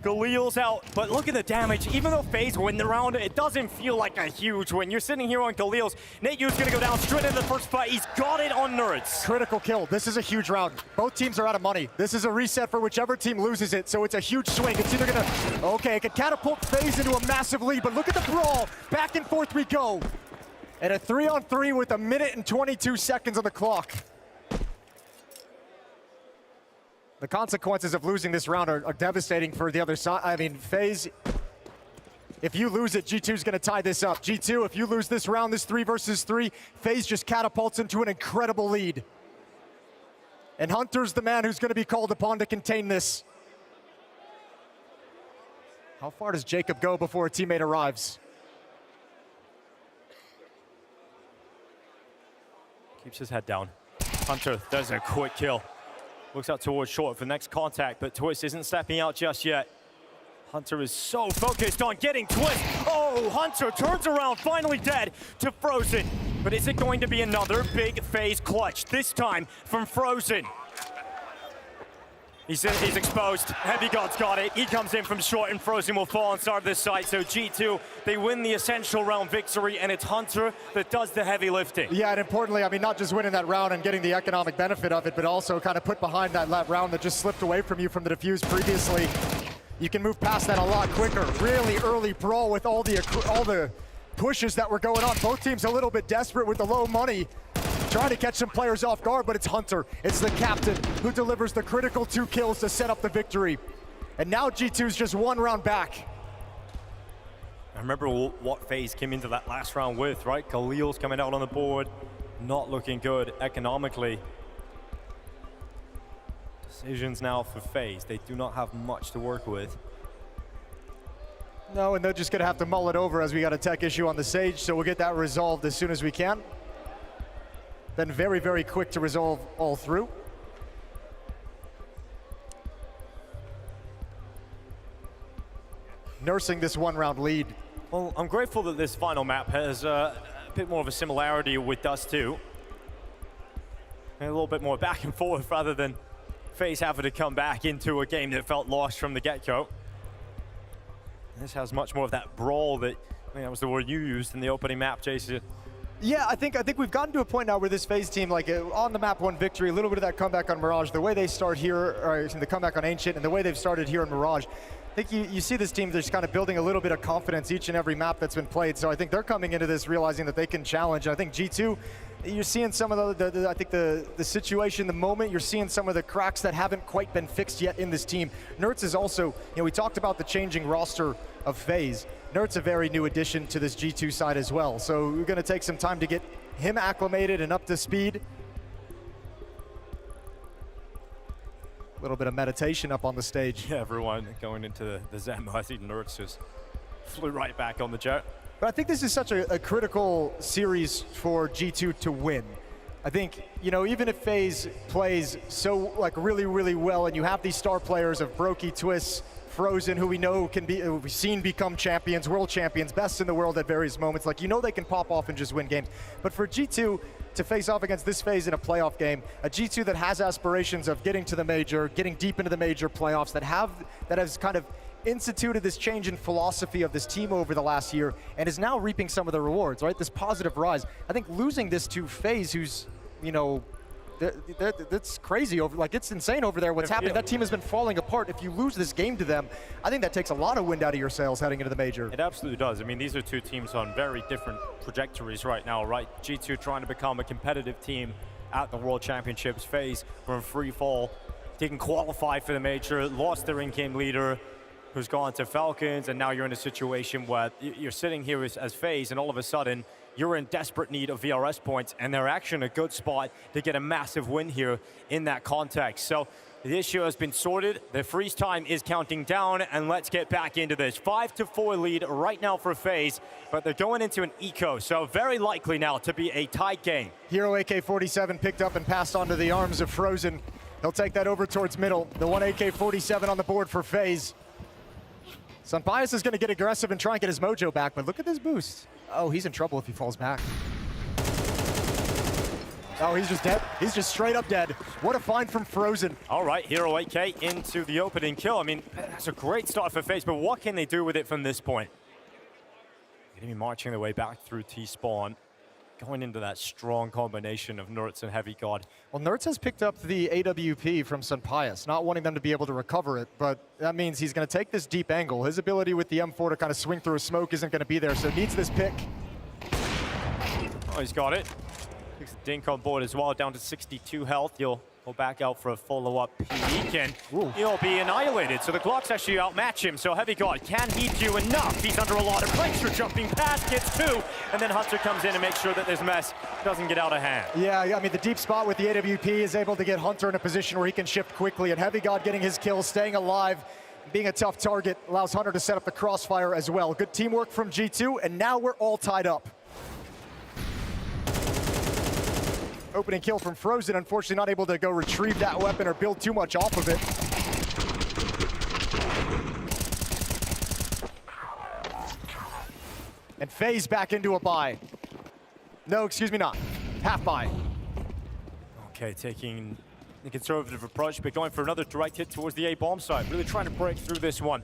Galil's out, but look at the damage. Even though FaZe win the round, it doesn't feel like a huge win. You're sitting here on Galil's. Nate Yu's gonna go down straight into the first fight. He's got it on Nertz. Critical kill. This is a huge round. Both teams are out of money. This is a reset for whichever team loses it, so it's a huge swing. It's either gonna, okay, it could catapult FaZe into a massive lead, but look at the brawl. Back and forth we go. And a 3-on-3 with 1 minute and 22 seconds on the clock. The consequences of losing this round are devastating for the other side. I mean, FaZe, if you lose it, G2's gonna tie this up. G2, if you lose this round, this 3 versus 3, FaZe just catapults into an incredible lead. And Hunter's the man who's gonna be called upon to contain this. How far does Jacob go before a teammate arrives? Keeps his head down. Hunter does a quick kill. Looks out towards short for the next contact, but Twist isn't stepping out just yet. Hunter is so focused on getting Twist. Oh, Hunter turns around, finally dead to Frozen. But is it going to be another big FaZe clutch, this time from Frozen? He's exposed. Heavy God's got it. He comes in from short, and Frozen will fall inside this site. So G2, they win the essential round victory, and it's Hunter that does the heavy lifting. Yeah, and importantly, I mean, not just winning that round and getting the economic benefit of it, but also kind of put behind that round that just slipped away from you from the defuse previously. You can move past that a lot quicker. Really early brawl with all the pushes that were going on. Both teams a little bit desperate with the low money, trying to catch some players off guard, but it's Hunter. It's the captain who delivers the critical 2 kills to set up the victory. And now G2's just 1 round back. I remember what FaZe came into that last round with, right? Khalil's coming out on the board, not looking good economically. Decisions now for FaZe. They do not have much to work with. No, and they're just gonna have to mull it over as we got a tech issue on the Sage, so we'll get that resolved as soon as we can. Been very, very quick to resolve all through. Nursing this one-round lead. Well, I'm grateful that this final map has a bit more of a similarity with Dust 2. And a little bit more back and forth rather than FaZe having to come back into a game that felt lost from the get-go. This has much more of that brawl that, I think that was the word you used in the opening map, Jason. Yeah, I think we've gotten to a point now where this FaZe team, like on the map 1 victory, a little bit of that comeback on Mirage, the way they start here, or the comeback on Ancient, and the way they've started here in Mirage, I think you see this team just kind of building a little bit of confidence each and every map that's been played. So I think they're coming into this realizing that they can challenge. And I think G2, you're seeing some of the situation, the moment, you're seeing some of the cracks that haven't quite been fixed yet in this team. Nertz is also, we talked about the changing roster of FaZe. Nertz a very new addition to this G2 side as well. So we're gonna take some time to get him acclimated and up to speed. A little bit of meditation up on the stage. Yeah, everyone going into the Zen. I think Nertz just flew right back on the jet. But I think this is such a critical series for G2 to win. I think, even if FaZe plays so really, really well, and you have these star players of Brokey, Twist, Frozen, who we know we've seen become champions, world champions, best in the world at various moments. They can pop off and just win games. But for G2 to face off against this FaZe in a playoff game, a G2 that has aspirations of getting to the major, getting deep into the major playoffs, that has kind of instituted this change in philosophy of this team over the last year and is now reaping some of the rewards, right? This positive rise. I think losing this to FaZe, who's, that's crazy. It's insane over there what's happening. That team has been falling apart. If you lose this game to them, I think that takes a lot of wind out of your sails heading into the major. It absolutely does. I mean, these are two teams on very different trajectories right now, right? G2 trying to become a competitive team at the World Championships. FaZe were in free fall, didn't qualify for the major, lost their in-game leader, who's gone to Falcons, and now you're in a situation where you're sitting here as FaZe, and all of a sudden, you're in desperate need of VRS points, and they're actually in a good spot to get a massive win here in that context. So the issue has been sorted. The freeze time is counting down, and let's get back into this. 5-4 lead right now for FaZe, but they're going into an eco, so very likely now to be a tight game. Hero AK-47 picked up and passed onto the arms of Frozen. He'll take that over towards middle. The one AK-47 on the board for FaZe. Sunpius is going to get aggressive and try and get his mojo back, but look at this boost. Oh, he's in trouble if he falls back. Oh, he's just dead. He's just straight up dead. What a find from Frozen. All right, Hero AK into the opening kill. I mean, that's a great start for FaZe, but what can they do with it from this point? They're going to be marching their way back through T-spawn, going into that strong combination of Nertz and Heavy God. Well, Nertz has picked up the AWP from Sunpius, not wanting them to be able to recover it, but that means he's going to take this deep angle. His ability with the M4 to kind of swing through a smoke isn't going to be there, so needs this pick. Oh, he's got it. Takes the dink on board as well, down to 62 health. He'll go back out for a follow-up peek, and he'll be annihilated. So the Glocks actually outmatch him, so Heavy God, can he do enough? He's under a lot of pressure, jumping past, gets two, and then Hunter comes in and makes sure that this mess doesn't get out of hand. Yeah, I mean, the deep spot with the AWP is able to get Hunter in a position where he can shift quickly, and Heavy God getting his kill, staying alive, being a tough target, allows Hunter to set up the crossfire as well. Good teamwork from G2, and now we're all tied up. Opening kill from Frozen, unfortunately not able to go retrieve that weapon or build too much off of it. And FaZe back into a buy. No, excuse me, not. Half buy. Okay, taking the conservative approach, but going for another direct hit towards the A bomb side. Really trying to break through this one.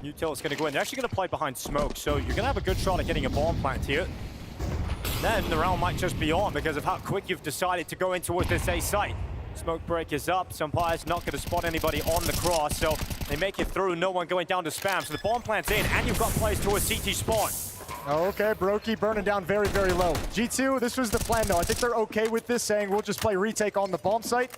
Util is going to go in. They're actually going to play behind smoke, so you're going to have a good shot at getting a bomb plant here. Then the round might just be on because of how quick you've decided to go in towards this A site. Smoke break is up. Sunpius not going to spot anybody on the cross, so they make it through. No one going down to spam. So the bomb plant's in, and you've got players towards CT spawn. Okay, Brokey burning down very, very low. G2, this was the plan, though. I think they're okay with this, saying we'll just play retake on the bomb site.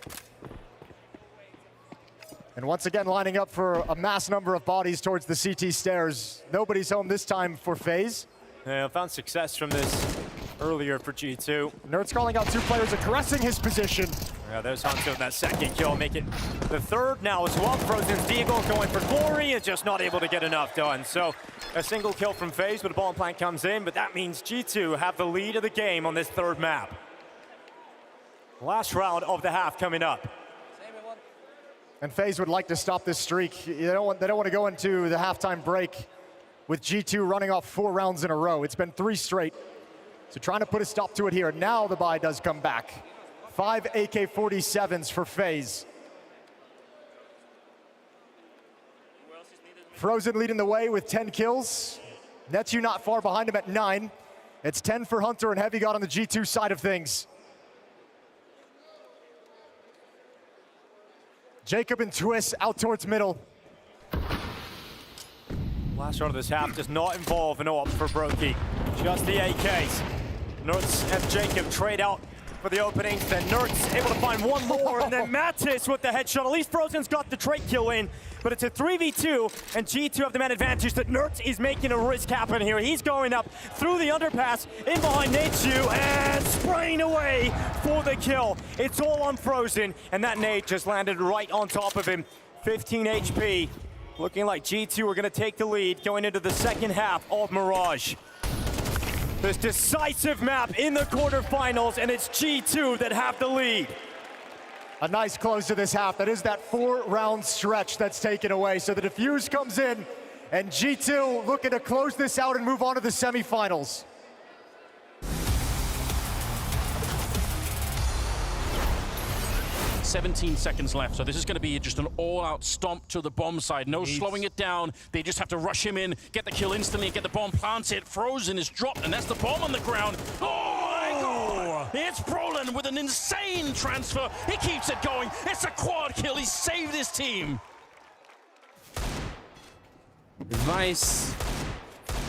And once again, lining up for a mass number of bodies towards the CT stairs. Nobody's home this time for FaZe. Yeah, I found success from this earlier for G2. Nertz calling out two players, aggressing his position. Yeah, there's Hunter with that second kill, make it the third now as well. Frozen's Deagle going for glory and just not able to get enough done. So a single kill from FaZe, but a bomb plant comes in, but that means G2 have the lead of the game on this third map. Last round of the half coming up. And FaZe would like to stop this streak. They don't want to go into the halftime break with G2 running off 4 rounds in a row. It's been 3 straight. So trying to put a stop to it here. Now the buy does come back. 5 AK-47s for FaZe. Frozen leading the way with 10 kills. Netsu not far behind him at 9. It's 10 for Hunter and Heavy God on the G2 side of things. Jacob and Twist out towards middle. Last round of this half does not involve an AWP for Brokey. Just the AKs. Nerds and Jacob trade out for the openings, then Nerds able to find one more, and then Mattis with the headshot. At least Frozen's got the trade kill in, but it's a 3v2, and G2 have the man advantage that Nerds is making a risk happen here. He's going up through the underpass, in behind Nateju, and spraying away for the kill. It's all on Frozen, and that nade just landed right on top of him. 15 HP, looking like G2 are gonna take the lead going into the second half of Mirage. This decisive map in the quarterfinals, and it's G2 that have the lead. A nice close to this half. That is that 4-round stretch that's taken away. So the defuse comes in, and G2 looking to close this out and move on to the semifinals. 17 seconds left, so this is going to be just an all-out stomp to the bomb side. No slowing it down. They just have to rush him in, get the kill instantly, get the bomb planted. Frozen is dropped, and that's the bomb on the ground. Oh my God! It's Brolin with an insane transfer. He keeps it going. It's a quad kill. He saved his team. Vice.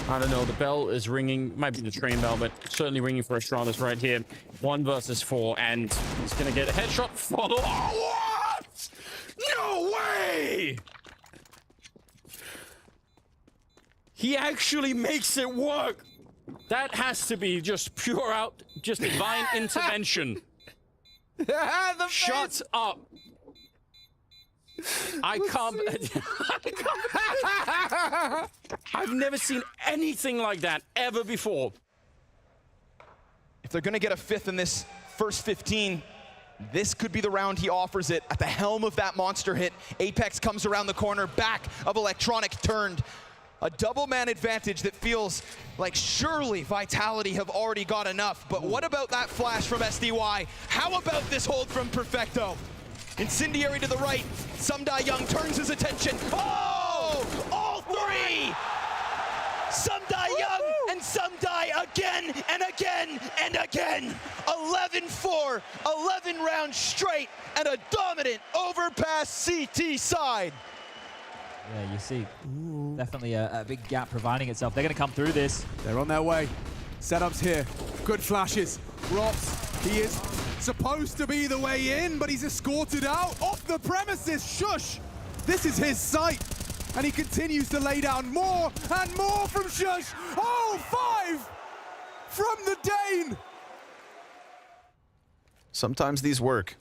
I don't know, the bell is ringing, might be the train bell, but certainly ringing for Astralis right here. 1 versus 4, and he's gonna get a headshot follow. Oh, what? No way! He actually makes it work. That has to be just pure out, just divine intervention. Shut up. I can't. I've never seen anything like that ever before. If they're gonna get a 5th in this first 15, this could be the round he offers it. At the helm of that monster hit, Apex comes around the corner, back of Electronic turned. A double man advantage that feels like surely Vitality have already got enough. But what about that flash from SDY? How about this hold from Perfecto? Incendiary to the right, Sumdai Young turns his attention. Oh! All 3! Sumdai Young and Sumdai again and again and again. 11-4, 11 rounds straight, and a dominant overpass CT side. Yeah, you see definitely a big gap providing itself. They're going to come through this. They're on their way. Setups here. Good flashes. Rops, he is supposed to be the way in, but he's escorted out off the premises. Shush! This is his site, and he continues to lay down more and more from Shush. Oh, 5 from the Dane. Sometimes these work.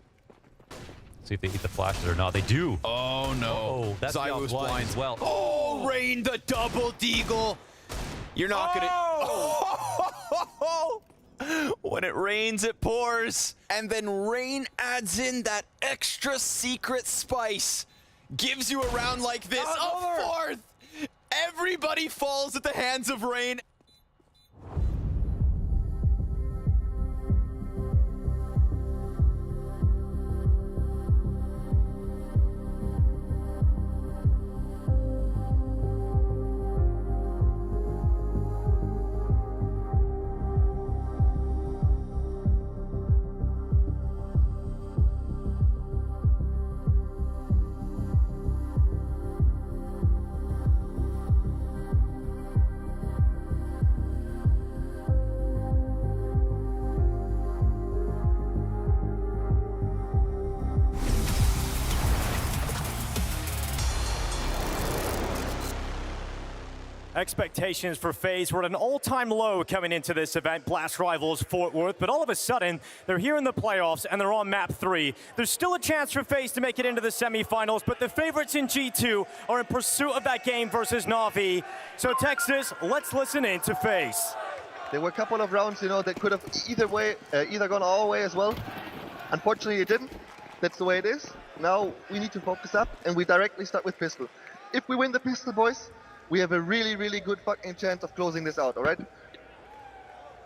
See if they eat the flashes or not. They do. Oh no. Oh, that's Zywo's blind as well. Oh, Rain the double deagle. You're not gonna. Oh! When it rains, it pours. And then Rain adds in that extra secret spice. Gives you a round like this. A 4th! Everybody falls at the hands of Rain. Expectations for FaZe were at an all-time low coming into this event. Blast rivals Fort Worth, but all of a sudden, they're here in the playoffs and they're on map 3. There's still a chance for FaZe to make it into the semifinals, but the favorites in G2 are in pursuit of that game versus Na'Vi. So Texas, let's listen in to FaZe. There were a couple of rounds, you know, that could have either gone our way as well. Unfortunately, it didn't. That's the way it is. Now we need to focus up, and we directly start with pistol. If we win the pistol, boys, we have a really, really good fucking chance of closing this out, all right?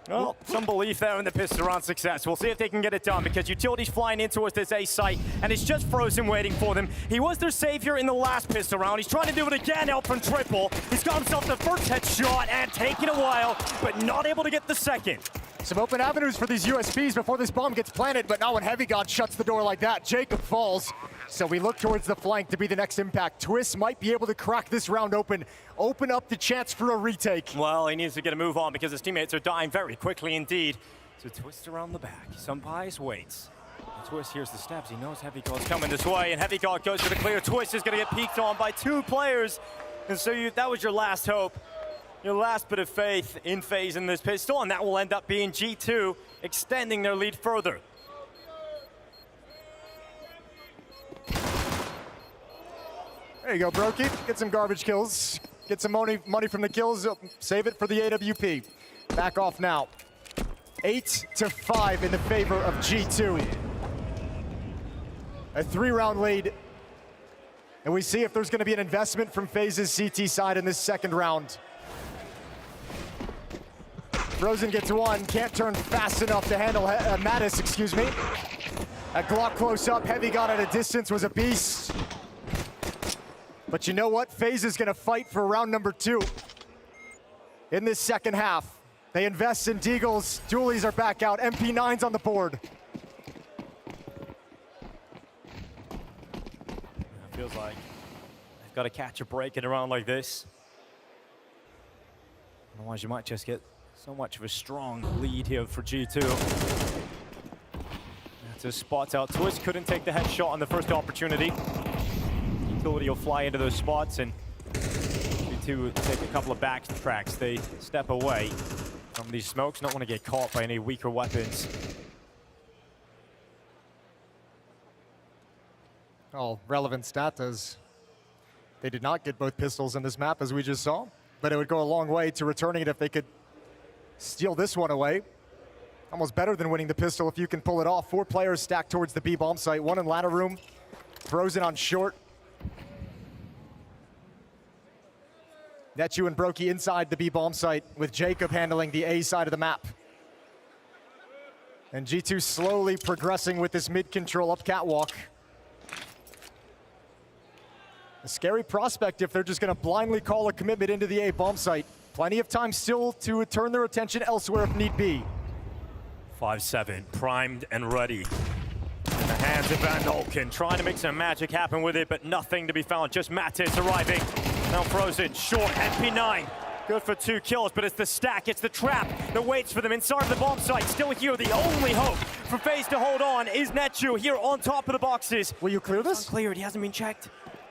Well, some belief there in the pistol round success. We'll see if they can get it done, because Utility's flying in towards this A site, and it's just Frozen waiting for them. He was their savior in the last pistol round. He's trying to do it again out from triple. He's got himself the first headshot, and taking a while, but not able to get the second. Some open avenues for these USPs before this bomb gets planted, but now when Heavy God shuts the door like that, Jacob falls. So we look towards the flank to be the next impact. Twist might be able to crack this round open up the chance for a retake. Well, he needs to get a move on because his teammates are dying very quickly indeed. So Twist around the back. Sunpies waits. And Twist hears the steps. He knows Heavy God's coming this way, and Heavy God goes for the clear. Twist is going to get peeked on by 2 players. And so that was your last hope. Your last bit of faith in FaZe in this pistol, and that will end up being G2 extending their lead further. There you go, Brokey. Get some garbage kills. Get some money from the kills. Save it for the AWP. Back off now. 8-5 in the favor of G2. A 3-round lead. And we see if there's going to be an investment from FaZe's CT side in this second round. Frozen gets one, can't turn fast enough to handle Mattis, excuse me. A Glock close up, Heavy God at a distance was a beast. But you know what? FaZe is gonna fight for round number 2 in this second half. They invest in Deagles, dualies are back out, MP9's on the board. It feels like they've got to catch a break in a round like this. Otherwise you might just get so much of a strong lead here for G2. That's a spot out. Twist couldn't take the headshot on the first opportunity. Utility will fly into those spots, and G2 take a couple of backtracks. They step away from these smokes, not want to get caught by any weaker weapons. Oh, relevant stat is they did not get both pistols in this map, as we just saw, but it would go a long way to returning it if they could steal this one away. Almost better than winning the pistol if you can pull it off. 4 players stacked towards the B bomb site. 1 in ladder room. Frozen on short. Netu and Brokey inside the B bomb site, with Jacob handling the A side of the map. And G2 slowly progressing with this mid control up catwalk. A scary prospect if they're just going to blindly call a commitment into the A bomb site. Plenty of time still to turn their attention elsewhere if need be. 5-7, primed and ready. In the hands of Van Nolken, trying to make some magic happen with it, but nothing to be found. Just Mattis arriving. Now Frozen, short, MP9. Good for 2 kills, but it's the stack, it's the trap that waits for them inside of the bomb site. Still here, the only hope for FaZe to hold on is Netu here on top of the boxes. Will you clear this? Uncleared, he hasn't been checked.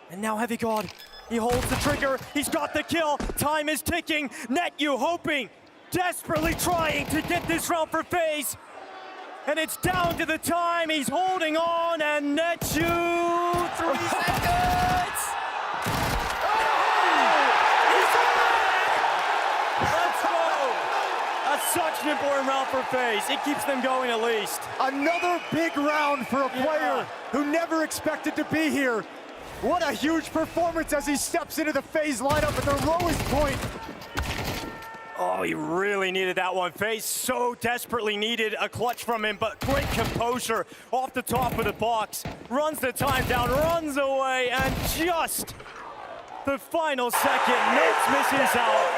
And now Heavy God. He holds the trigger, he's got the kill, time is ticking. Netu hoping, desperately trying to get this round for FaZe. And it's down to the time, he's holding on, and Netu, 3 seconds! Let's go! That's such an important round for FaZe. It keeps them going at least. Another big round for a player who never expected to be here. What a huge performance as he steps into the FaZe lineup at the lowest point. Oh, he really needed that one. FaZe so desperately needed a clutch from him, but great composure off the top of the box. Runs the time down, runs away, and just the final second, Nets misses out.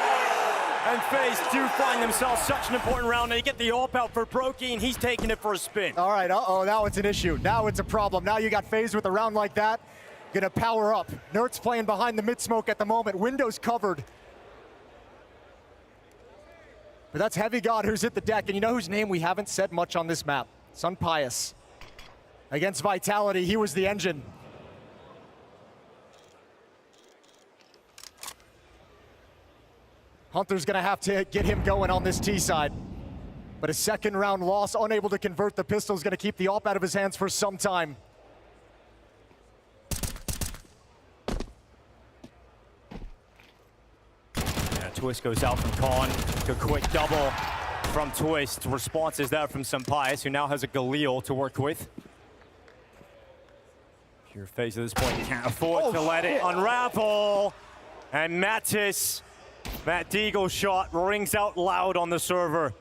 And FaZe do find themselves such an important round. They get the AWP out for Brokey, and he's taking it for a spin. All right, now it's an issue. Now it's a problem. Now you got FaZe with a round like that. Gonna power up. Nert's playing behind the mid-smoke at the moment. Windows covered. But that's Heavy God who's hit the deck. And you know whose name we haven't said much on this map? Sunpius. Against Vitality, he was the engine. Hunter's gonna have to get him going on this T side. But a second round loss, unable to convert the pistol, is gonna keep the AWP out of his hands for some time. Yeah, Twist goes out from Khan. A quick double from Twist. Response is there from Sampais, who now has a Galil to work with. Pure FaZe at this point can't afford to let it unravel. And Matt Deagle shot rings out loud on the server.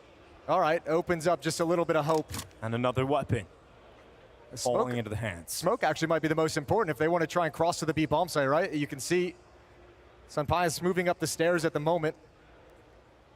All right, opens up just a little bit of hope. And another weapon falling into the hands. Smoke actually might be the most important if they want to try and cross to the B bomb site, right? You can see Sampais moving up the stairs at the moment.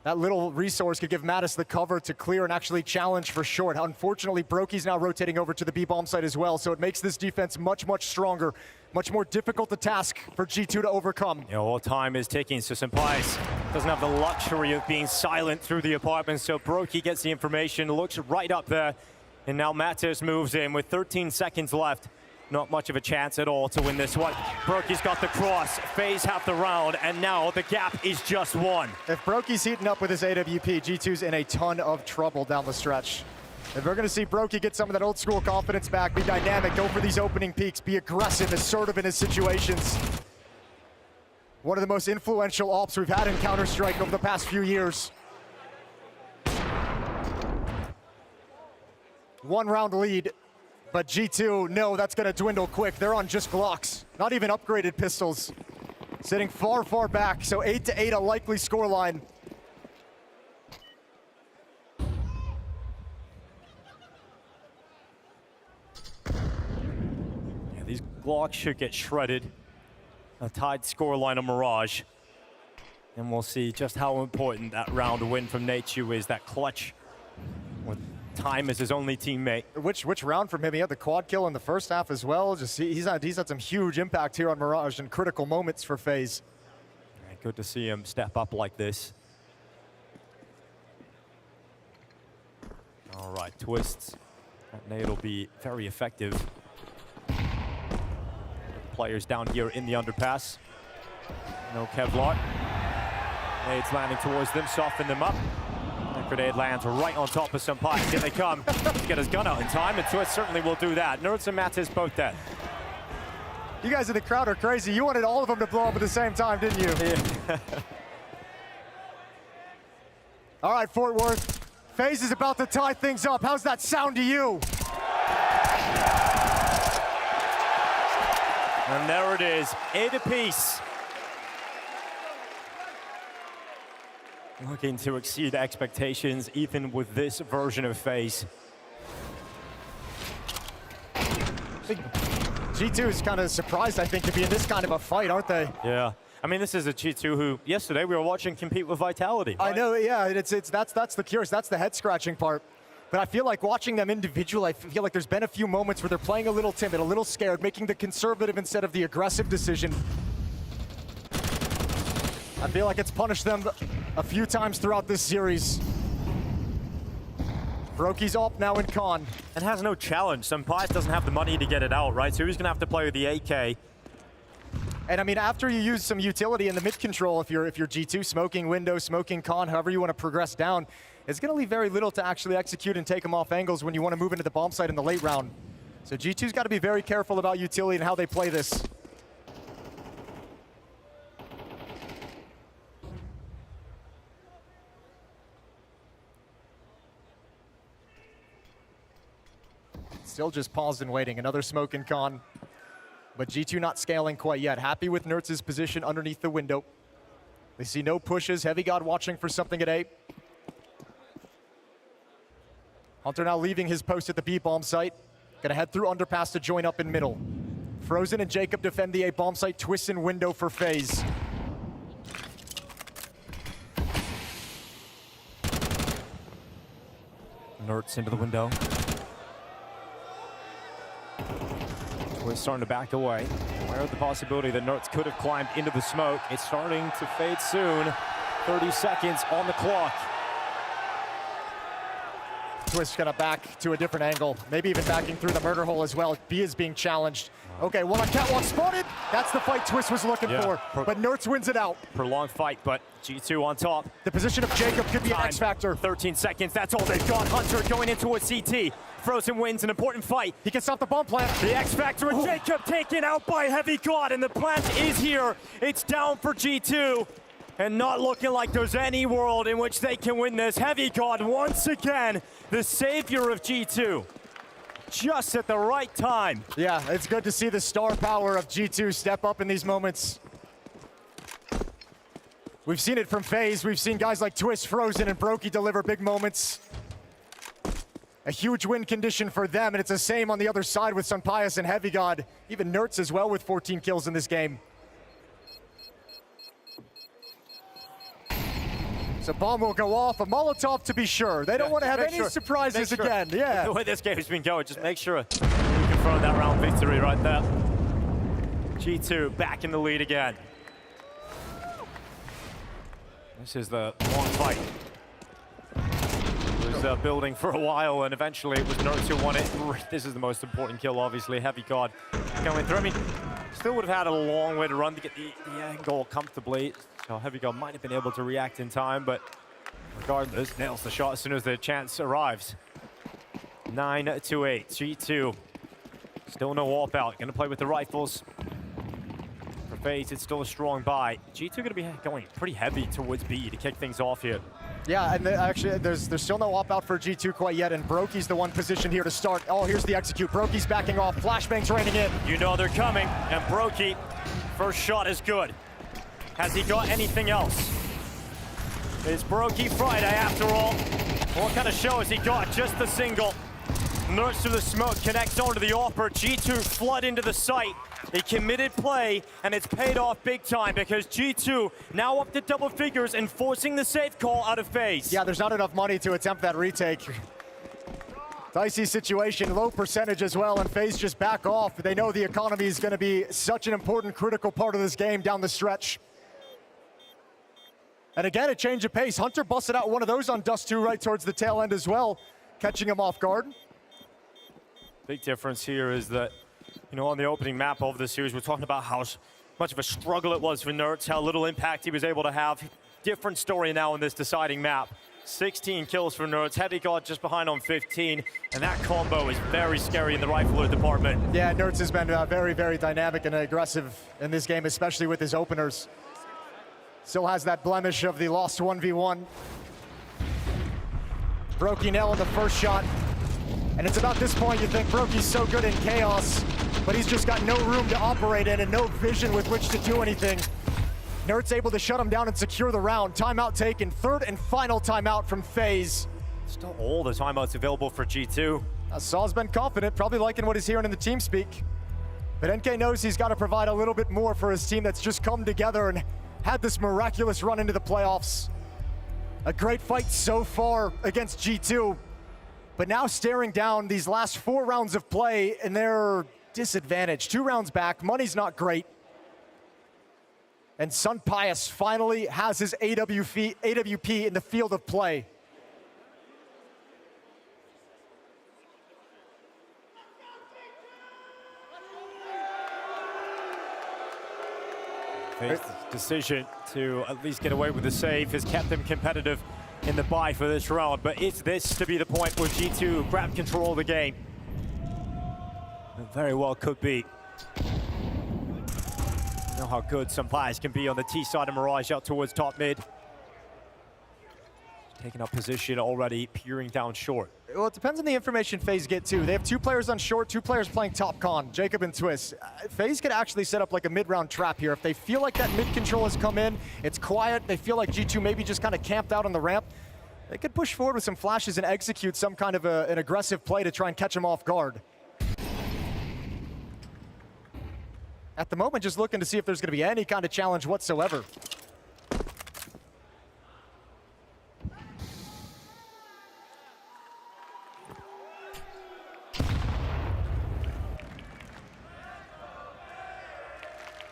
That little resource could give Mattis the cover to clear and actually challenge for short. Unfortunately, Brokey's now rotating over to the B bomb site as well, so it makes this defense much, much stronger, much more difficult a task for G2 to overcome. You know, all time is ticking, so Sampais doesn't have the luxury of being silent through the apartment, so Brokey gets the information, looks right up there, and now Mattis moves in with 13 seconds left. Not much of a chance at all to win this one. Brokey's got the cross, FaZe half the round, and now the gap is just one. If Brokey's heating up with his AWP, G2's in a ton of trouble down the stretch. If we're gonna see Brokey get some of that old school confidence back, be dynamic, go for these opening peaks, be aggressive, assertive in his situations. One of the most influential AWPs we've had in Counter-Strike over the past few years. 1 round lead. But G2, no, that's gonna dwindle quick. They're on just Glocks, not even upgraded pistols. Sitting far, far back, so 8-8 a likely scoreline. Yeah, these Glocks should get shredded. A tied scoreline of Mirage. And we'll see just how important that round win from Nachu is, that clutch with Time as his only teammate. Which round from him? He had the quad kill in the first half as well. Just he's had some huge impact here on Mirage in critical moments for FaZe. Yeah, good to see him step up like this. All right, Twists. That nade will be very effective. Players down here in the underpass. No Kevlar. Nade's landing towards them, soften them up. Grenade lands right on top of Sampais. Here they come to get his gun out in time, and Twist certainly will do that. Nerds and Mattis both dead. You guys in the crowd are crazy. You wanted all of them to blow up at the same time, didn't you? Yeah. All right, Fort Worth. FaZe is about to tie things up. How's that sound to you? And there it is, 8 apiece. Looking to exceed expectations, even with this version of FaZe. G2 is kind of surprised, I think, to be in this kind of a fight, aren't they? Yeah. I mean, this is a G2 who, yesterday, we were watching compete with Vitality. Right? I know, yeah, that's the curious, that's the head-scratching part. But I feel like watching them individual, I feel like there's been a few moments where they're playing a little timid, a little scared, making the conservative instead of the aggressive decision. I feel like it's punished them a few times throughout this series. Brokey's up now in Con. And has no challenge. Sampais doesn't have the money to get it out, right? So he's gonna have to play with the AK. And I mean, after you use some utility in the mid control, if you're G2, smoking window, smoking Con, however you want to progress down, it's gonna leave very little to actually execute and take them off angles when you want to move into the bomb site in the late round. So G2's got to be very careful about utility and how they play this. Still just paused and waiting. Another smoke and Con. But G2 not scaling quite yet. Happy with Nertz's position underneath the window. They see no pushes. Heavy God watching for something at A. Hunter now leaving his post at the B bomb site. Gonna head through underpass to join up in middle. Frozen and Jacob defend the A bomb site. Twist in window for FaZe. Nertz into the window. Twist starting to back away. Aware of the possibility that Nertz could have climbed into the smoke. It's starting to fade soon. 30 seconds on the clock. Twist gonna back to a different angle. Maybe even backing through the murder hole as well. B is being challenged. Okay, one on catwalk spotted. That's the fight Twist was looking for. But Nertz wins it out. Prolonged fight, but G2 on top. The position of Jacob could be an X factor. 13 seconds, that's all they've got. Hunter going into a CT. Frozen wins an important fight. He can stop the bomb plant. The X Factor and Jacob taken out by Heavy God, and the plant is here. It's down for G2, and not looking like there's any world in which they can win this. Heavy God, once again, the savior of G2. Just at the right time. Yeah, it's good to see the star power of G2 step up in these moments. We've seen it from FaZe. We've seen guys like Twist, Frozen, and Brokey deliver big moments. A huge win condition for them, and it's the same on the other side with Sunpius and Heavy God. Even Nertz as well with 14 kills in this game. So bomb will go off, a Molotov to be sure. They don't want to have any surprises again. Yeah. The way this game has been going, just make sure you confirm that round victory right there. G2 back in the lead again. This is the long fight. It was building for a while, and eventually it was Nertz who won it. This is the most important kill, obviously. Heavy God going through. I mean, still would have had a long way to run to get the angle comfortably. So Heavy God might have been able to react in time, but regardless, nails the shot as soon as the chance arrives. 9-8, G2. Still no warp out, gonna play with the rifles. For FaZe, it's still a strong buy. G2 gonna be going pretty heavy towards B to kick things off here. Yeah, and actually, there's still no op out for G2 quite yet, and Brokey's the one positioned here to start. Oh, here's the execute. Brokey's backing off. Flashbangs raining in. You know they're coming, and Brokey, first shot is good. Has he got anything else? It's Brokey Friday after all. What kind of show has he got? Just the single. Nertz through the smoke, connects onto the offer. G2 flood into the site. A committed play, and it's paid off big time because G2 now up to double figures and forcing the safe call out of FaZe. Yeah, there's not enough money to attempt that retake. Dicey situation, low percentage as well, and FaZe just back off. They know the economy is going to be such an important, critical part of this game down the stretch. And again, a change of pace. Hunter busted out one of those on Dust 2 right towards the tail end as well, catching him off guard. Big difference here is that, you know, on the opening map of the series, we're talking about how much of a struggle it was for Nertz, how little impact he was able to have. Different story now in this deciding map. 16 kills for Nertz, Heavy God just behind on 15, and that combo is very scary in the rifler department. Yeah, Nertz has been very, very dynamic and aggressive in this game, especially with his openers. Still has that blemish of the lost 1v1. Brokey nail on the first shot. And it's about this point you think Brokey's so good in chaos, but he's just got no room to operate in and no vision with which to do anything. Nertz able to shut him down and secure the round. Timeout taken, third and final timeout from FaZe. Still all the timeouts available for G2. Saw's been confident, probably liking what he's hearing in the team speak. But NK knows he's got to provide a little bit more for his team that's just come together and had this miraculous run into the playoffs. A great fight so far against G2, but now staring down these last 4 rounds of play and they're disadvantaged. 2 rounds back, money's not great. And Sunpius finally has his AWP in the field of play. FaZe's decision to at least get away with the save has kept them competitive in the buy for this round, but is this to be the point where G2 grab control of the game? It very well could be. You know how good some players can be on the T side of Mirage out towards top mid. Taking up position already, peering down short. Well, it depends on the information FaZe get too. They have 2 players on short, 2 players playing top con, Jacob and Twist. FaZe could actually set up like a mid-round trap here. If they feel like that mid control has come in, it's quiet, they feel like G2 maybe just kind of camped out on the ramp, they could push forward with some flashes and execute some kind of an aggressive play to try and catch them off guard. At the moment, just looking to see if there's going to be any kind of challenge whatsoever.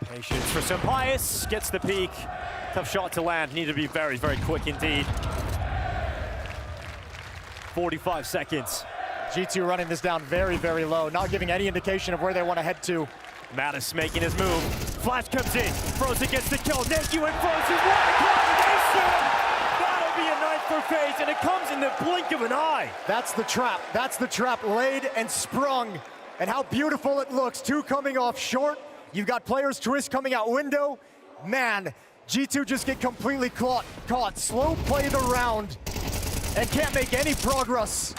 Patience for Sunpius, gets the peak. Tough shot to land, need to be very, very quick indeed. 45 seconds. G2 running this down very, very low, not giving any indication of where they want to head to. Mattis making his move. Flash comes in. Frozen gets the kill. Nekyu and Frozen. What a combination! That'll be a night for FaZe, and it comes in the blink of an eye. That's the trap. That's the trap laid and sprung. And how beautiful it looks. Two coming off short. You've got players Twist coming out window. Man, G2 just get completely caught. Slow play the round and can't make any progress.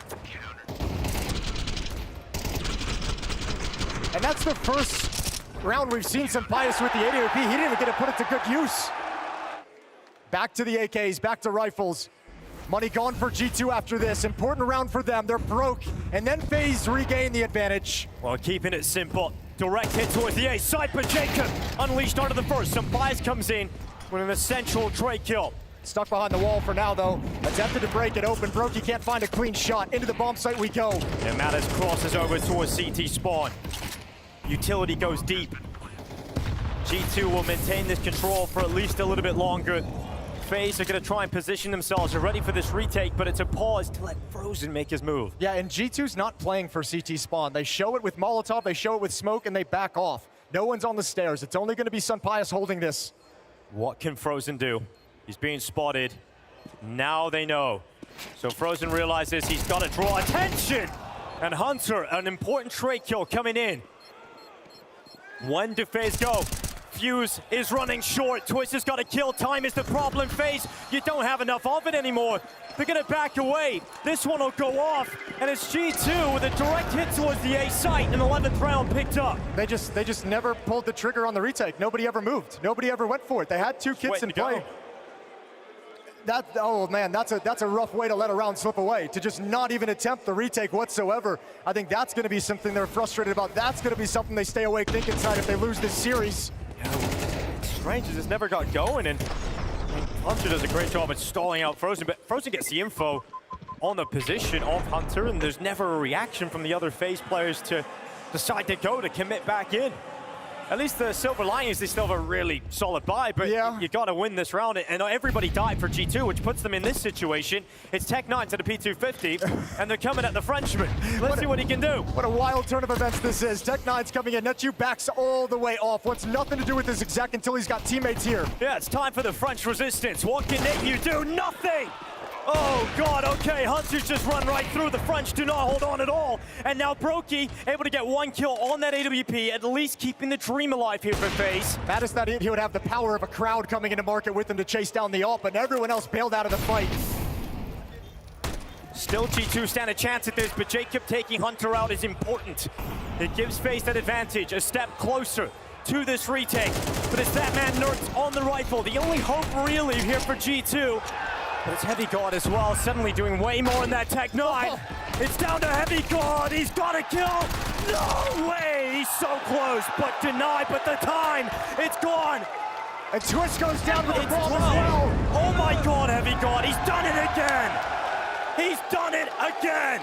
And that's the first round we've seen Sampaius with the AWP. He didn't even get to put it to good use. Back to the AKs, back to rifles. Money gone for G2 after this. Important round for them. They're broke. And then FaZe regain the advantage. Well, keeping it simple. Direct hit towards the A side, but Jacob unleashed onto the first. Sampaius comes in with an essential trade kill. Stuck behind the wall for now, though. Attempted to break it open. Brokey can't find a clean shot. Into the bomb site we go. And Mattis crosses over towards CT spawn. Utility goes deep. G2 will maintain this control for at least a little bit longer. FaZe are going to try and position themselves. They're ready for this retake, but it's a pause to let Frozen make his move. Yeah, and G2's not playing for CT spawn. They show it with Molotov, they show it with smoke, and they back off. No one's on the stairs. It's only going to be Sampaius holding this. What can Frozen do? He's being spotted. Now they know. So Frozen realizes he's got to draw attention. And Hunter, an important trade kill coming in. When do FaZe go? Fuse is running short. Twist has got to kill. Time is the problem. FaZe, you don't have enough of it anymore. They're going to back away. This one will go off. And it's G2 with a direct hit towards the A site. An 11th round picked up. They just never pulled the trigger on the retake. Nobody ever moved. Nobody ever went for it. They had two kits in play. Oh man, that's a rough way to let a round slip away, to just not even attempt the retake whatsoever. I think that's going to be something they're frustrated about. That's going to be something they stay awake thinking inside if they lose this series. Strange, this never got going, and Hunter does a great job at stalling out Frozen, but Frozen gets the info on the position of Hunter, and there's never a reaction from the other FaZe players to decide to go, to commit back in. At least the silver lining is they still have a really solid buy, but yeah, you got to win this round. And everybody died for G2, which puts them in this situation. It's Tech9 to the P250, and they're coming at the Frenchman. Let's see what he can do. What a wild turn of events this is. Tech9's coming in. Netju backs all the way off. Wants nothing to do with this exec until he's got teammates here. Yeah, it's time for the French resistance. What can Netju do? Nothing! Oh God, okay, Hunter's just run right through. The French do not hold on at all. And now Brokey able to get one kill on that AWP, at least keeping the dream alive here for FaZe. Mattis thought he would have the power of a crowd coming into market with him to chase down the ult, but everyone else bailed out of the fight. Still G2 stand a chance at this, but Jacob taking Hunter out is important. It gives FaZe that advantage, a step closer to this retake. But it's that man Nerds on the rifle, the only hope really here for G2. But it's Heavy God as well, suddenly doing way more in that Tech 9. It's down to Heavy God, he's got a kill. No way, he's so close, but denied, but the time, it's gone. And Twist goes down with the ball as well. Oh my God, Heavy God, he's done it again. He's done it again.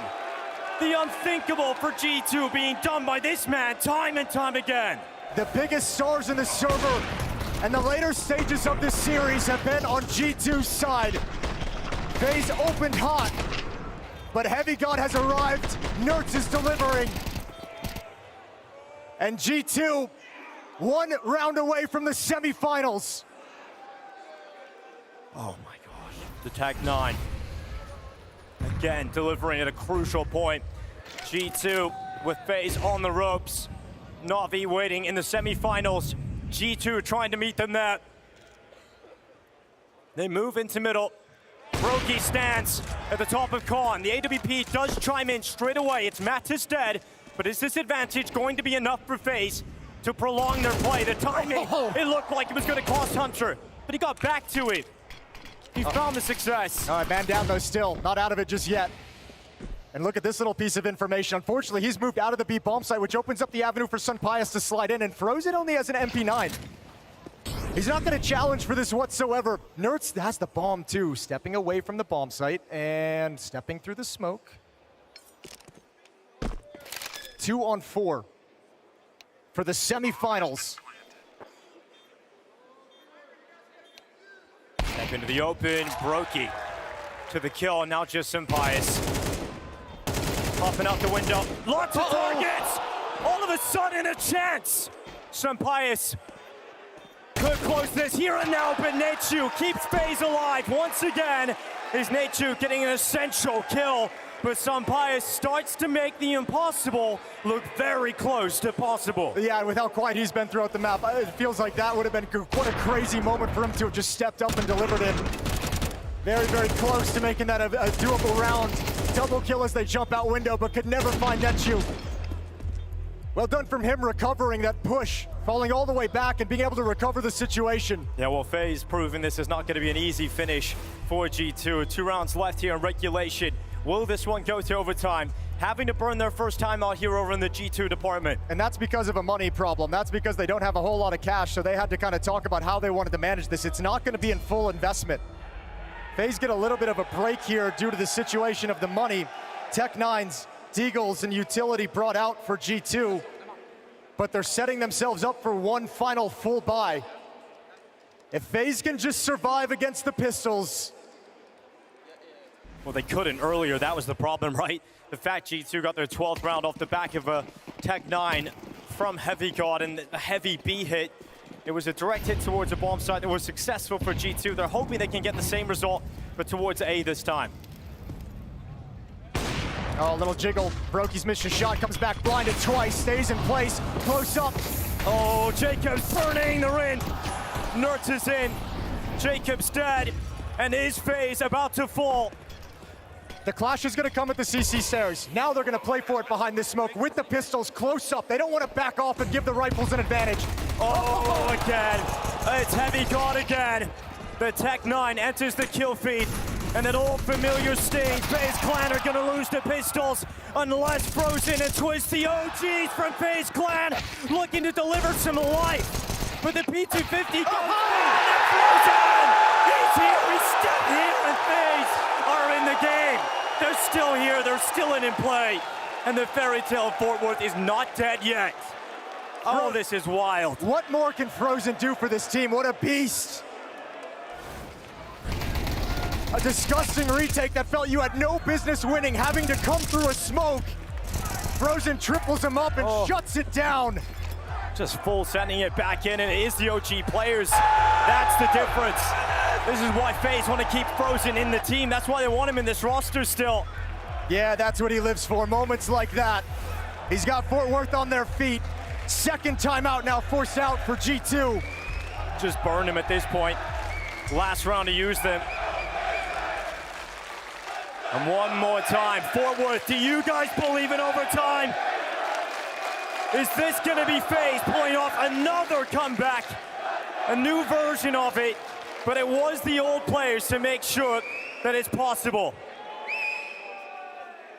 The unthinkable for G2 being done by this man time and time again. The biggest stars in the server and the later stages of this series have been on G2's side. FaZe opened hot, but Heavy God has arrived. Nerds is delivering. And G2, one round away from the semifinals. Oh my gosh. The Tech 9. Again, delivering at a crucial point. G2 with FaZe on the ropes. Na'Vi waiting in the semifinals. G2 trying to meet them there. They move into middle. Brokey stands at the top of Con. The AWP does chime in straight away. It's Mattis dead, but is this advantage going to be enough for FaZe to prolong their play? The timing, it looked like it was going to cost Hunter, but he got back to it. He found the success. All right, man down though still, not out of it just yet. And look at this little piece of information. Unfortunately, he's moved out of the B bomb site, which opens up the avenue for Sampaius to slide in, and Frozen only has an MP9. He's not going to challenge for this whatsoever. Nerds has the bomb too, stepping away from the bomb site and stepping through the smoke. 2 on 4 for the semifinals. Step into the open, Brokey to the kill, now just Sampaius. Popping out the window. Lots of targets! All of a sudden, a chance! Sampayas could close this here and now, but Nateju keeps FaZe alive once again. Is Nateju getting an essential kill, but Sampayas starts to make the impossible look very close to possible. Yeah, and with how quiet he's been throughout the map, it feels like that would have been what a crazy moment for him to have just stepped up and delivered it. Very, very close to making that a doable round. Double kill as they jump out window, but could never find Nateju. Well done from him recovering that push, falling all the way back and being able to recover the situation. Yeah, well, FaZe proving this is not going to be an easy finish for G2. 2 rounds left here in regulation. Will this one go to overtime? Having to burn their first time out here over in the G2 department. And that's because of a money problem. That's because they don't have a whole lot of cash, so they had to kind of talk about how they wanted to manage this. It's not going to be in full investment. FaZe get a little bit of a break here due to the situation of the money. Tech9's Deagles and utility brought out for G2, but they're setting themselves up for one final full buy. If FaZe can just survive against the Pistols. Well, they couldn't earlier. That was the problem, right? The fact G2 got their 12th round off the back of a Tech9 from Heavy God and a heavy B hit. It was a direct hit towards a bomb site that was successful for G2. They're hoping they can get the same result, but towards A this time. Oh, little jiggle. Brokey's missed a shot, comes back blinded twice, stays in place, close up. Oh, Jacob's burning the ring. Nertz is in. Jacob's dead. And is FaZe about to fall? The clash is going to come at the CC stairs. Now they're going to play for it behind this smoke with the pistols close up. They don't want to back off and give the rifles an advantage. Oh, again. It's Heavy God again. The Tech9 enters the kill feed. And that old familiar sting. FaZe Clan are going to lose the pistols unless Frozen and Twist, the OGs from FaZe Clan, looking to deliver some life. But the P250 goes and Frozen! He's here, he's still here, and FaZe are in the game. They're still here, they're still in play. And the fairy tale of Fort Worth is not dead yet. Oh, this is wild. What more can Frozen do for this team? What a beast. A disgusting retake that felt you had no business winning, having to come through a smoke. Frozen triples him up and shuts it down. Just full sending it back in, and it is the OG players. That's the difference. This is why FaZe want to keep Frozen in the team. That's why they want him in this roster still. Yeah, that's what he lives for, moments like that. He's got Fort Worth on their feet. Second timeout now forced out for G2. Just burn him at this point. Last round to use them. And one more time, Fort Worth, do you guys believe in overtime? Is this gonna be FaZe pulling off another comeback? A new version of it, but it was the old players to make sure that it's possible.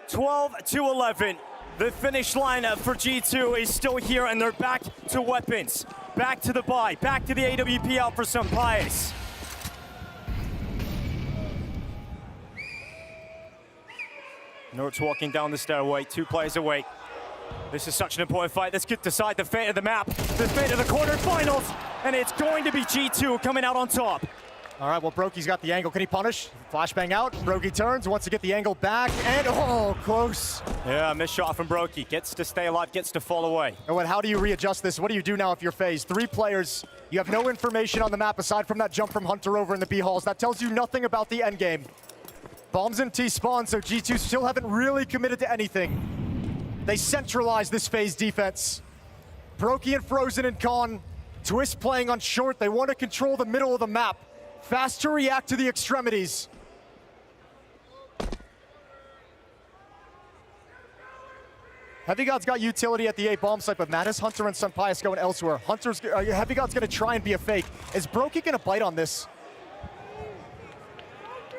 12-11, the finish line for G2 is still here, and they're back to weapons. Back to the buy, back to the AWP out for Sampayas. Nertz walking down the stairway, 2 players away. This is such an important fight. Let's decide the fate of the map, the fate of the quarterfinals, and it's going to be G2 coming out on top. All right, well, Brokey's got the angle. Can he punish? Flashbang out. Brokey turns, wants to get the angle back, and close. Yeah, missed shot from Brokey. Gets to stay alive, gets to fall away. And how do you readjust this? What do you do now if you're FaZe? 3 players, you have no information on the map aside from that jump from Hunter over in the B halls. That tells you nothing about the end game. Bombs in T spawn, so G2 still haven't really committed to anything. They centralize this FaZe defense. Brokey and Frozen and Con. Twist playing on short. They want to control the middle of the map. Fast to react to the extremities. Heavy God's got utility at the A bomb site, but Mattis, Hunter, and Sampayas going elsewhere. Heavy God's going to try and be a fake. Is Brokey going to bite on this?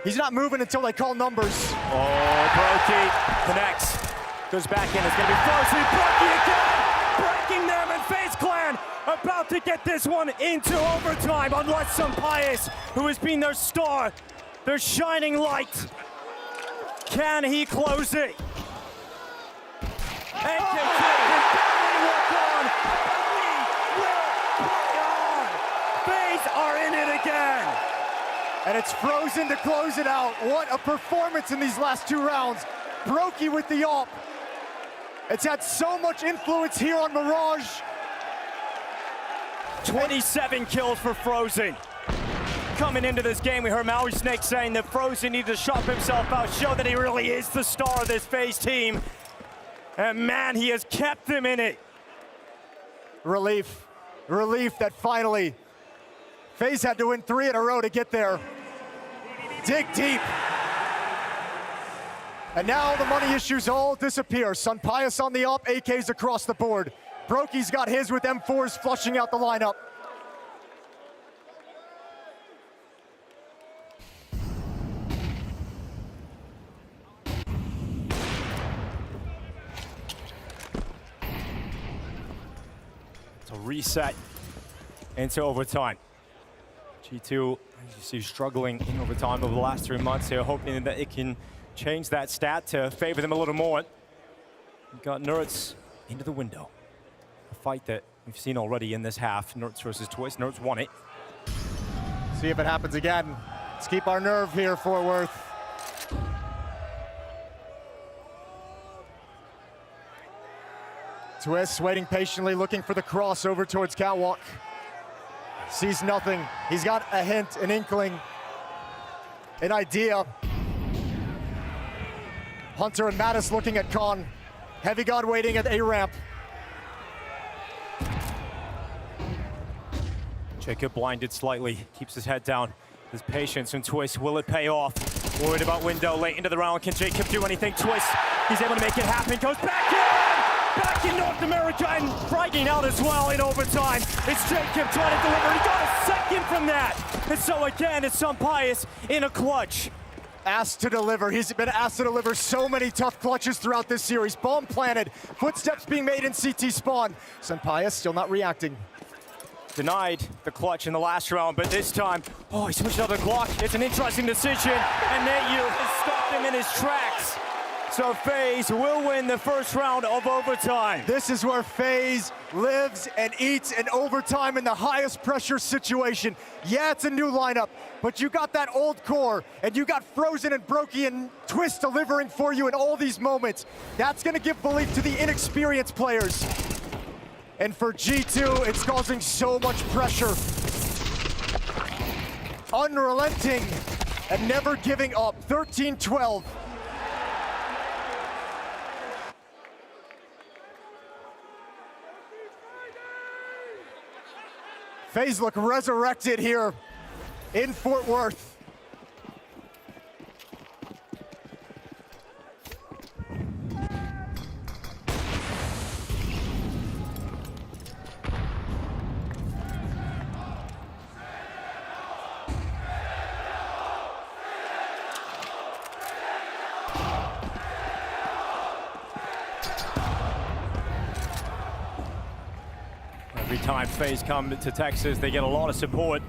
He's not moving until they call numbers. Oh, Brokey connects. Goes back in. It's going to be Frozen. Brokey again! Breaking them, and FaZe Clan about to get this one into overtime, unless Sampayas, who has been their star, their shining light, can he close it? And FaZe are in it again. And it's Frozen to close it out. What a performance in these last 2 rounds. Brokey with the ult. It's had so much influence here on Mirage. 27 kills for Frozen. Coming into this game, we heard Maui Snake saying that Frozen needs to sharp himself out, show that he really is the star of this FaZe team. And man, he has kept them in it. Relief that finally FaZe had to win 3 in a row to get there. Dig deep. And now the money issues all disappear. Sunpius on the up, AKs across the board. Brokey's got his with M4s flushing out the lineup. To reset into overtime. G2, as you see, struggling in overtime over the last 3 months here, hoping that it can change that stat to favor them a little more. We've got Nerds into the window. A fight that we've seen already in this half. Nerds versus Twist. Nerds won it. See if it happens again. Let's keep our nerve here, Fort Worth. Twist waiting patiently, looking for the cross over towards Catwalk. Sees nothing. He's got a hint, an inkling, an idea. Hunter and Mattis looking at Khan. Heavy God waiting at A-ramp. Jacob blinded slightly, keeps his head down. His patience and Twist, will it pay off? Worried about window late into the round. Can Jacob do anything? Twist, he's able to make it happen. Goes back in! Back in North America and fragging out as well in overtime. It's Jacob trying to deliver. He got a second from that. And so again, it's Sunpius in a clutch. Asked to deliver. He's been asked to deliver so many tough clutches throughout this series. Bomb planted. Footsteps being made in CT spawn. Sunpius still not reacting. Denied the clutch in the last round, but this time, oh, he switched out the Glock. It's an interesting decision, and Nayu has stopped him in his tracks. So FaZe will win the first round of overtime. This is where FaZe lives and eats in overtime in the highest pressure situation. Yeah, it's a new lineup, but you got that old core, and you got Frozen and Brokey and Twist delivering for you in all these moments. That's gonna give belief to the inexperienced players. And for G2, it's causing so much pressure. Unrelenting and never giving up. 13-12. FaZe look resurrected here in Fort Worth. Every time FaZe come to Texas, they get a lot of support.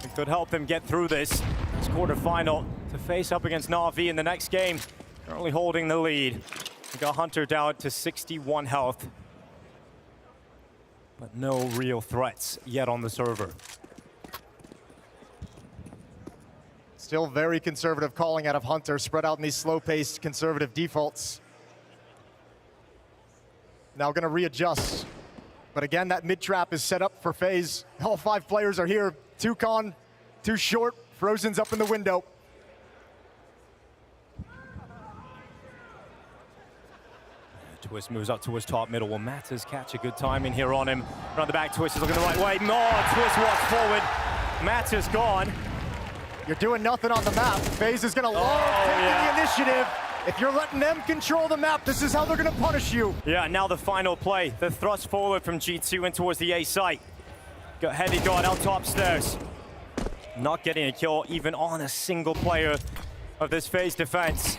It could help them get through this quarterfinal to face up against Na'Vi in the next game. Currently holding the lead. We got Hunter down to 61 health. But no real threats yet on the server. Still very conservative calling out of Hunter, spread out in these slow-paced conservative defaults. Now gonna readjust. But again, that mid-trap is set up for FaZe. All 5 players are here. 2 con, 2 short. Frozen's up in the window. Twist moves up towards top middle. Will Matters catch a good timing here on him? Around the back, Twist is looking the right way. Oh, Twist walks forward. Matters gone. You're doing nothing on the map. FaZe is gonna love taking the initiative. If you're letting them control the map, this is how they're gonna punish you. Yeah, now the final play. The thrust forward from G2 in towards the A site. Got Heavy God out top stairs. Not getting a kill even on a single player of this FaZe defense.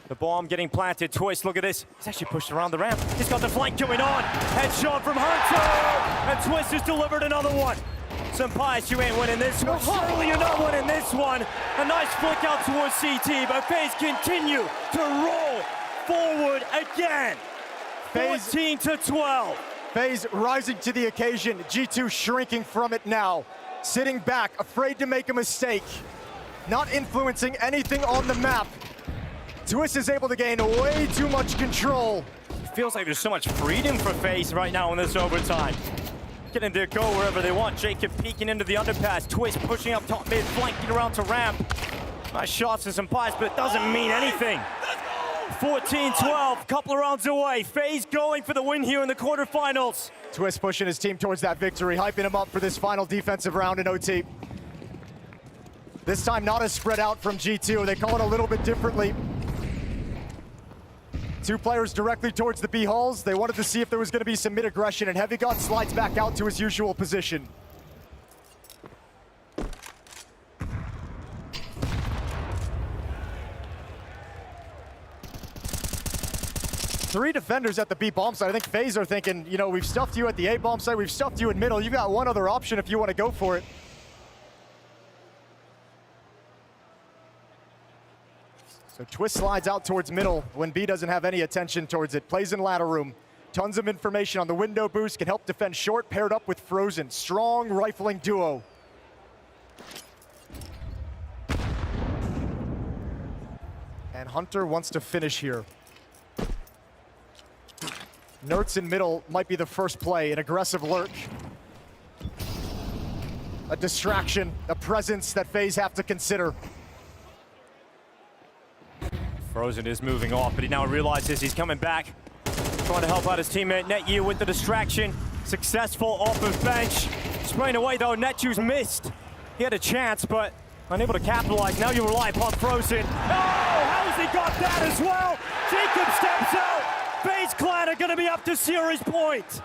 The bomb getting planted. Twist, look at this. He's actually pushed around the ramp. He's got the flank going on. Headshot from Hunter. And Twist has delivered another one. Sunpius, you ain't winning this one. Surely you're not winning this one. A nice flick out towards CT, but FaZe continue to roll forward again. 14-12. FaZe rising to the occasion. G2 shrinking from it now. Sitting back, afraid to make a mistake. Not influencing anything on the map. Twist is able to gain way too much control. feels like there's so much freedom for FaZe right now in this overtime. Getting to go wherever they want. Jacob peeking into the underpass. Twist pushing up top mid, flanking around to ramp. Nice shots and some pies, but it doesn't mean anything. 14-12, couple of rounds away. FaZe going for the win here in the quarterfinals. Twist pushing his team towards that victory, hyping him up for this final defensive round in OT. This time not as spread out from G2. They call it a little bit differently. 2 players directly towards the B halls. They wanted to see if there was going to be some mid-aggression, and Heavy God slides back out to his usual position. Three defenders at the B bomb site. I think FaZe are thinking, you know, we've stuffed you at the A bomb site, we've stuffed you in middle. You've got one other option if you want to go for it. So Twist slides out towards middle when B doesn't have any attention towards it. Plays in ladder room. Tons of information on the window boost, can help defend short, paired up with Frozen. Strong rifling duo. And Hunter wants to finish here. Nerds in middle might be the first play, an aggressive lurk. A distraction, a presence that FaZe have to consider. Frozen is moving off, but he now realizes he's coming back. Trying to help out his teammate NetU with the distraction. Successful off of bench. Spraying away though, NetU's missed. He had a chance, but unable to capitalize. Now you rely upon Frozen. Oh, how has he got that as well? Jacob steps out. FaZe Clan are gonna be up to series point.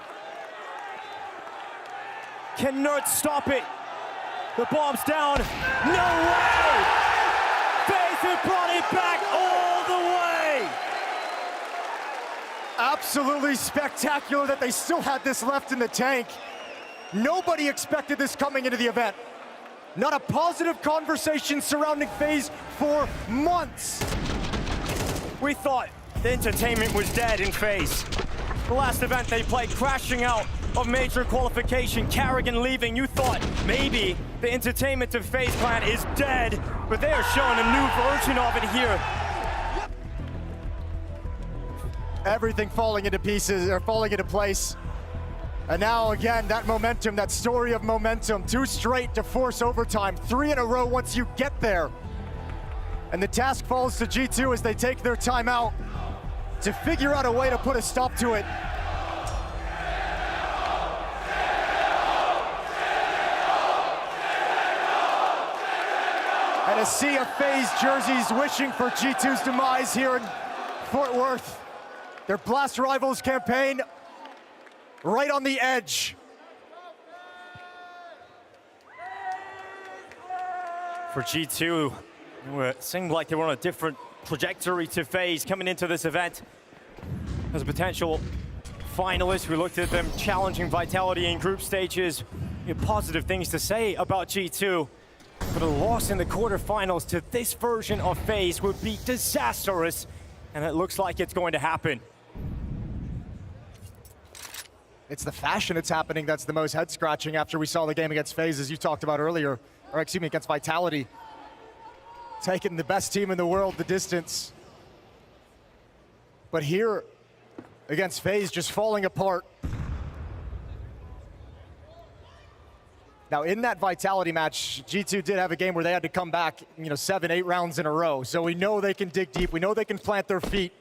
Can Nerds stop it? The bomb's down. No way! FaZe have brought it back all the way! Absolutely spectacular that they still had this left in the tank. Nobody expected this coming into the event. Not a positive conversation surrounding FaZe for months. We thought the entertainment was dead in FaZe. The last event they played, crashing out of major qualification, Carrigan leaving. You thought maybe the entertainment of FaZe Clan is dead, but they are showing a new version of it here. Everything falling into pieces, or falling into place. And now again, that momentum, that story of momentum, 2 straight to force overtime, 3 in a row once you get there. And the task falls to G2 as they take their time out to figure out a way to put a stop to it. And a sea of FaZe jerseys wishing for G2's demise here in Fort Worth. Their Blast Rivals campaign right on the edge. For G2, it seemed like they were on a different trajectory to FaZe coming into this event. As a potential finalist, we looked at them challenging Vitality in group stages. We had positive things to say about G2, but a loss in the quarterfinals to this version of FaZe would be disastrous, and it looks like it's going to happen. It's the fashion that's happening that's the most head-scratching after we saw the game against FaZe, as you talked about earlier, or excuse me, against Vitality. Taking the best team in the world the distance. But here, against FaZe, just falling apart. Now, in that Vitality match, G2 did have a game where they had to come back, 7, 8 rounds in a row. So we know they can dig deep. We know they can plant their feet.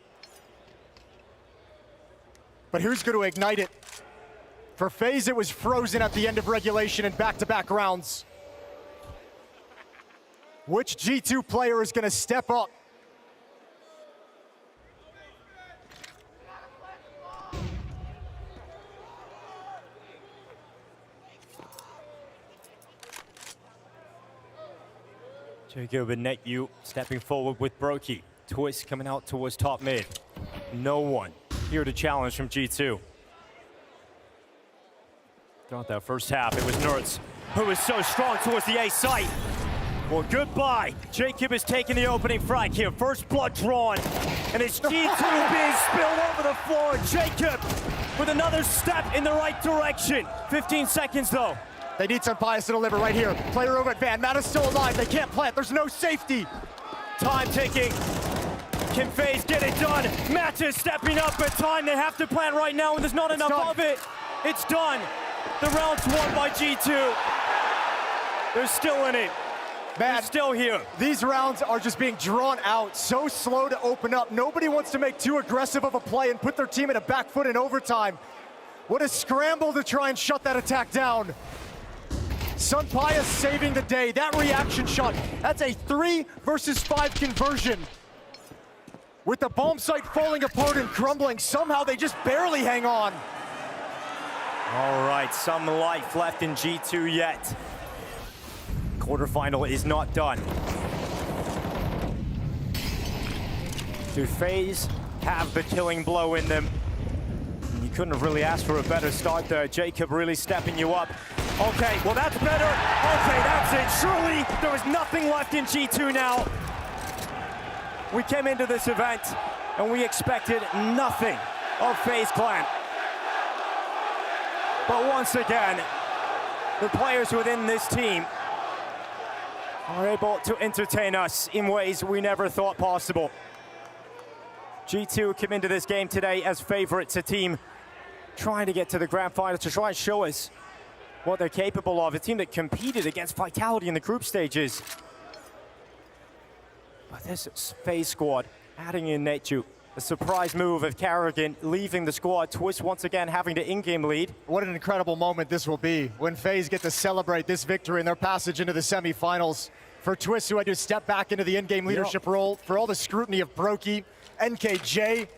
But who's going to ignite it? For FaZe, it was Frozen at the end of regulation and back-to-back rounds. Which G2 player is going to step up? Jacob and NetU stepping forward with Brokey. Twist coming out towards top mid. No one here to challenge from G2. Throughout that first half, it was Nerds who was so strong towards the A site. Well, goodbye. Jacob is taking the opening frag here. First blood drawn. And it's G2 being spilled over the floor. Jacob with another step in the right direction. 15 seconds though. They need some bias to deliver right here. Player over at Van. Matt is still alive. They can't plant. There's no safety. Time ticking. Can FaZe get it done? Matches stepping up at time. They have to plan right now, and there's not enough of it. It's done. The round's won by G2. They're still in it. Man, they're still here. These rounds are just being drawn out, so slow to open up. Nobody wants to make too aggressive of a play and put their team in a back foot in overtime. What a scramble to try and shut that attack down. Sunpaya saving the day. That reaction shot, that's a 3 versus 5 conversion. With the bomb site falling apart and crumbling, somehow they just barely hang on. All right, some life left in G2 yet. Quarterfinal is not done. Do FaZe have the killing blow in them? You couldn't have really asked for a better start there. Jacob really stepping you up. Okay, well that's better. Okay, that's it. Surely there is nothing left in G2 now. We came into this event and we expected nothing of FaZe Clan. But once again, the players within this team are able to entertain us in ways we never thought possible. G2 came into this game today as favorites, a team trying to get to the grand final to try and show us what they're capable of, a team that competed against Vitality in the group stages. But this is FaZe squad adding in Nechu. A surprise move of Carrigan leaving the squad. Twist once again having the in-game lead. What an incredible moment this will be when FaZe get to celebrate this victory and their passage into the semifinals. For Twist, who had to step back into the in-game leadership role, for all the scrutiny of Brokey, NKJ,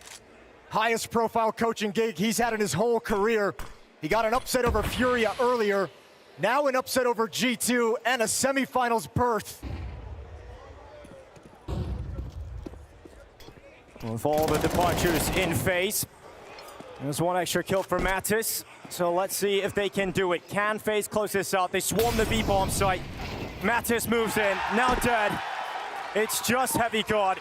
highest profile coaching gig he's had in his whole career. He got an upset over Furia earlier, now an upset over G2 and a semifinals berth. With all the departures in FaZe, there's one extra kill for Mattis. So let's see if they can do it. Can FaZe close this out? They swarm the B-bomb site. Mattis moves in, now dead. It's just Heavy God.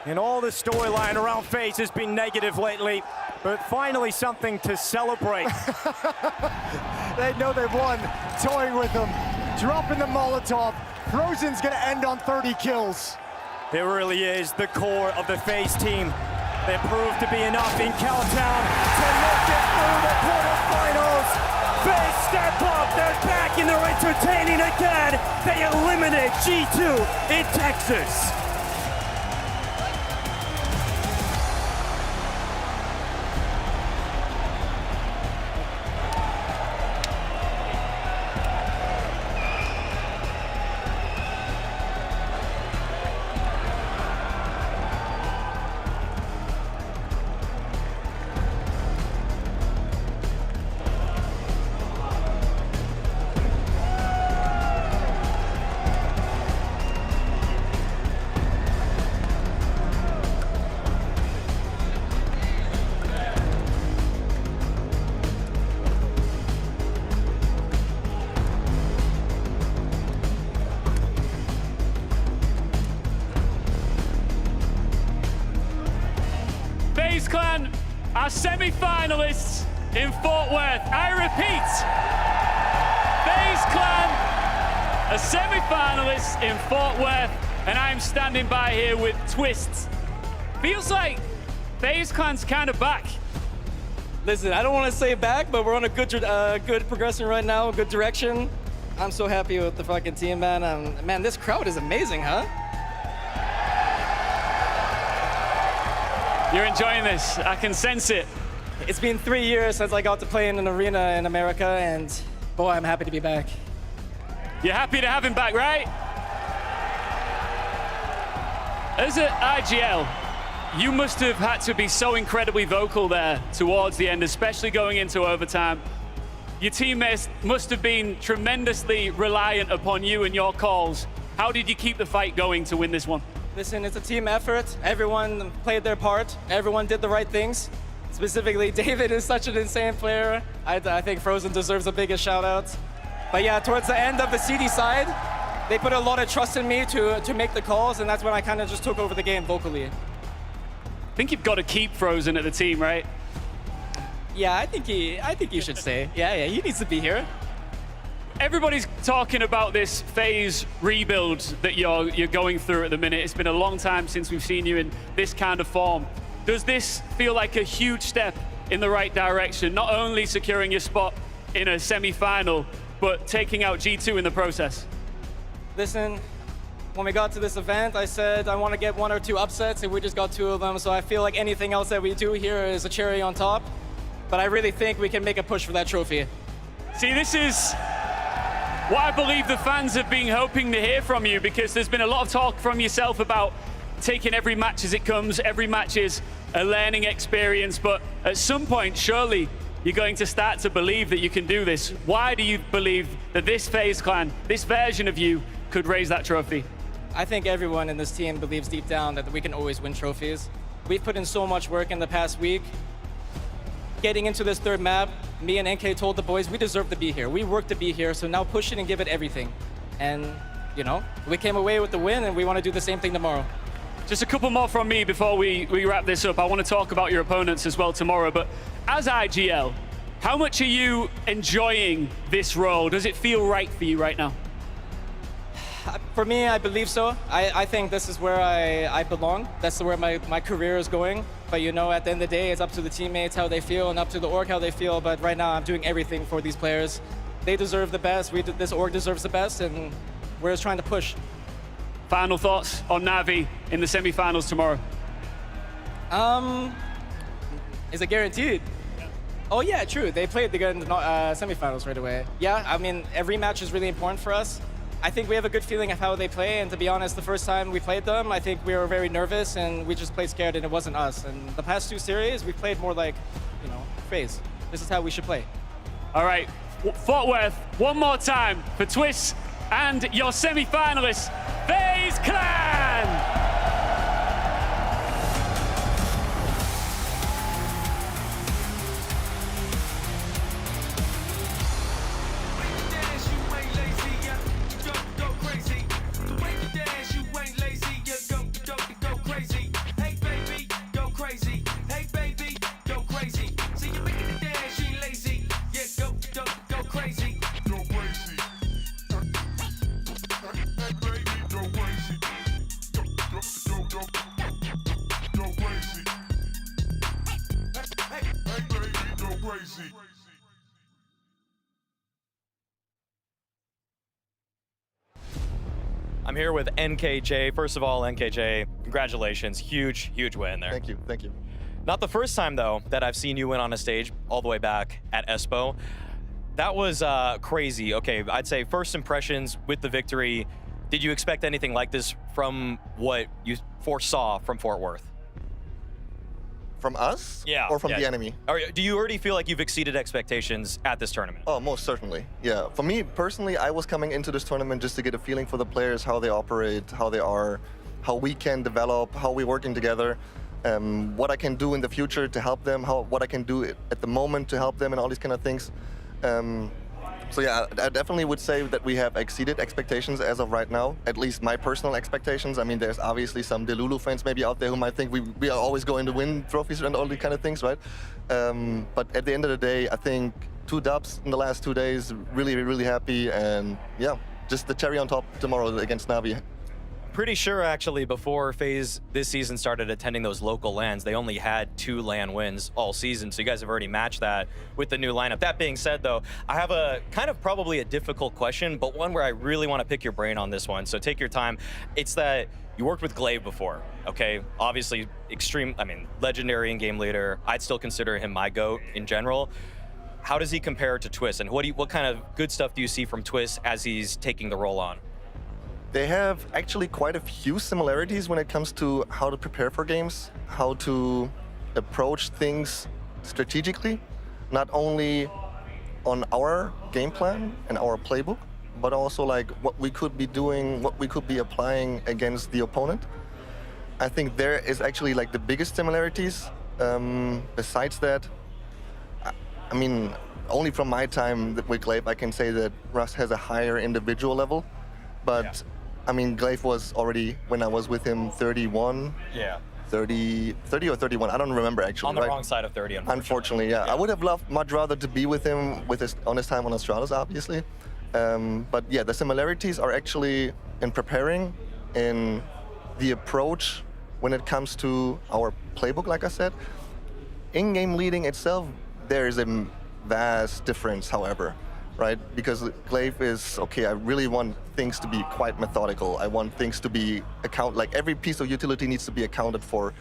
And all the storyline around FaZe has been negative lately, but finally something to celebrate. They know they've won, toying with them, dropping the Molotov. Frozen's gonna end on 30 kills. It really is the core of the FaZe team. They proved to be enough in Cowtown to make it through the quarterfinals. FaZe step up, they're back and they're entertaining again. They eliminate G2 in Texas. FaZe Clan are semi-finalists in Fort Worth. I repeat, FaZe Clan are semi-finalists in Fort Worth, and I'm standing by here with Twist. Feels like FaZe Clan's kind of back. Listen, I don't want to say back, but we're on a good progression right now, good direction. I'm so happy with the fucking team, man. Man, this crowd is amazing, huh? You're enjoying this. I can sense it. It's been 3 years since I got to play in an arena in America, and boy, I'm happy to be back. You're happy to have him back, right? As an IGL, you must have had to be so incredibly vocal there towards the end, especially going into overtime. Your teammates must have been tremendously reliant upon you and your calls. How did you keep the fight going to win this one? Listen, it's a team effort. Everyone played their part. Everyone did the right things. Specifically, David is such an insane player. I think Frozen deserves the biggest shout out. But yeah, towards the end of the CD side, they put a lot of trust in me to make the calls, and that's when I kind of just took over the game vocally. I think you've got to keep Frozen at the team, right? Yeah, I think he should stay. Yeah, he needs to be here. everybody's talking about this FaZe rebuild that you're going through at the minute. It's been a long time since we've seen you in this kind of form. Does this feel like a huge step in the right direction? Not only securing your spot in a semi-final, but taking out G2 in the process? Listen, when we got to this event, I said I want to get 1 or 2 upsets, and we just got 2 of them. So I feel like anything else that we do here is a cherry on top. But I really think we can make a push for that trophy. See, this is what I believe the fans have been hoping to hear from you, because there's been a lot of talk from yourself about taking every match as it comes. Every match is a learning experience, but at some point, surely you're going to start to believe that you can do this. Why do you believe that this FaZe clan, this version of you, could raise that trophy? I think everyone in this team believes deep down that we can always win trophies. We've put in so much work in the past week. Getting into this 3rd map, me and NK told the boys we deserve to be here. We worked to be here, so now push it and give it everything. And, you know, we came away with the win, and we want to do the same thing tomorrow. Just a couple more from me before we wrap this up. I want to talk about your opponents as well tomorrow, but as IGL, how much are you enjoying this role? Does it feel right for you right now? For me, I believe so. I think this is where I belong. That's where my career is going. But you know, at the end of the day, it's up to the teammates how they feel and up to the org how they feel. But right now, I'm doing everything for these players. They deserve the best. This org deserves the best, and we're just trying to push. Final thoughts on Na'Vi in the semi-finals tomorrow? Is it guaranteed? Oh yeah, true. They played the semi-finals right away. Yeah, I mean, every match is really important for us. I think we have a good feeling of how they play, and to be honest, the first time we played them, I think we were very nervous and we just played scared, and it wasn't us. And the past 2 series, we played more like, you know, FaZe. This is how we should play. All right, Fort Worth, one more time for Twist and your semi-finalists, FaZe Clan! I'm here with NKJ. First of all, NKJ, congratulations. Huge, huge win there. Thank you, thank you. Not the first time, though, that I've seen you win on a stage all the way back at Espo. That was crazy. Okay, I'd say first impressions with the victory. Did you expect anything like this from what you foresaw from Fort Worth? From us? Yeah. Or from the enemy? Do you already feel like you've exceeded expectations at this tournament? Oh, most certainly. Yeah. For me personally, I was coming into this tournament just to get a feeling for the players, how they operate, how they are, how we can develop, how we're working together, what I can do in the future to help them, what I can do at the moment to help them, and all these kind of things. So yeah, I definitely would say that we have exceeded expectations as of right now, at least my personal expectations. I mean, there's obviously some Delulu fans maybe out there who might think we are always going to win trophies and all these kind of things, right? But at the end of the day, I think 2 dubs in the last 2 days, really, really happy, and yeah, just the cherry on top tomorrow against Na'Vi. Pretty sure, actually, before FaZe this season started attending those local LANs, they only had 2 LAN wins all season, so you guys have already matched that with the new lineup. That being said, though, I have a kind of probably a difficult question, but one where I really want to pick your brain on this one, so take your time. It's that you worked with Glaive before, okay? Obviously, legendary in-game leader. I'd still consider him my GOAT in general. How does he compare to Twist, and what kind of good stuff do you see from Twist as he's taking the role on? They have actually quite a few similarities when it comes to how to prepare for games, how to approach things strategically, not only on our game plan and our playbook, but also like what we could be doing, what we could be applying against the opponent. I think there is actually like the biggest similarities. Besides that, I mean, only from my time with Glaive, I can say that Russ has a higher individual level, but yeah. I mean, Glaive was already, when I was with him, 31. Yeah. 30 or 31, I don't remember actually. On the wrong side of 30, unfortunately, yeah. I would have loved much rather to be with him on his time on Astralis, obviously. But yeah, the similarities are actually in preparing, in the approach when it comes to our playbook, like I said. In-game leading itself, there is a vast difference, however, right? Because Glaive is, okay, I really want things to be quite methodical. I want things to be like every piece of utility needs to be accounted for.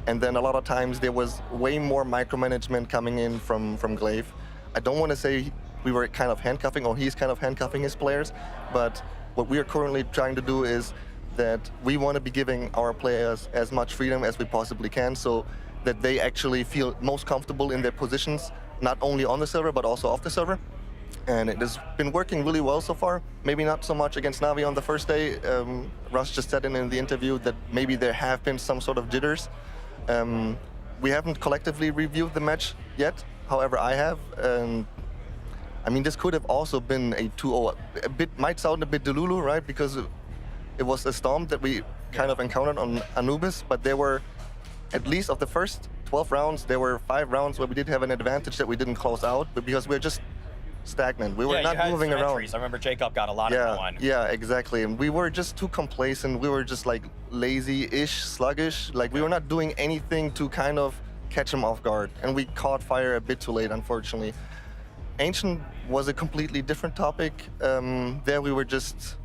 And then a lot of times there was way more micromanagement coming in from Glaive. I don't want to say we were kind of handcuffing or he's kind of handcuffing his players, but what we are currently trying to do is that we want to be giving our players as much freedom as we possibly can so that they actually feel most comfortable in their positions, not only on the server, but also off the server. And it has been working really well so far. Maybe not so much against Navi on the first day. Russ just said in the interview that maybe there have been some sort of jitters. We haven't collectively reviewed the match yet. However, I have. And I mean, this could have also been a 2-0. Might sound a bit delulu, right? Because it was a storm that we kind of encountered on Anubis, but there were, at least of the first 12 rounds, there were 5 rounds where we did have an advantage that we didn't close out, but because we're just stagnant. We were not moving around. I remember Jacob got a lot of that one. Yeah, exactly. And we were just too complacent. We were just like lazy-ish, sluggish. Like we were not doing anything to kind of catch him off guard. And we caught fire a bit too late, unfortunately. Ancient was a completely different topic. There we were just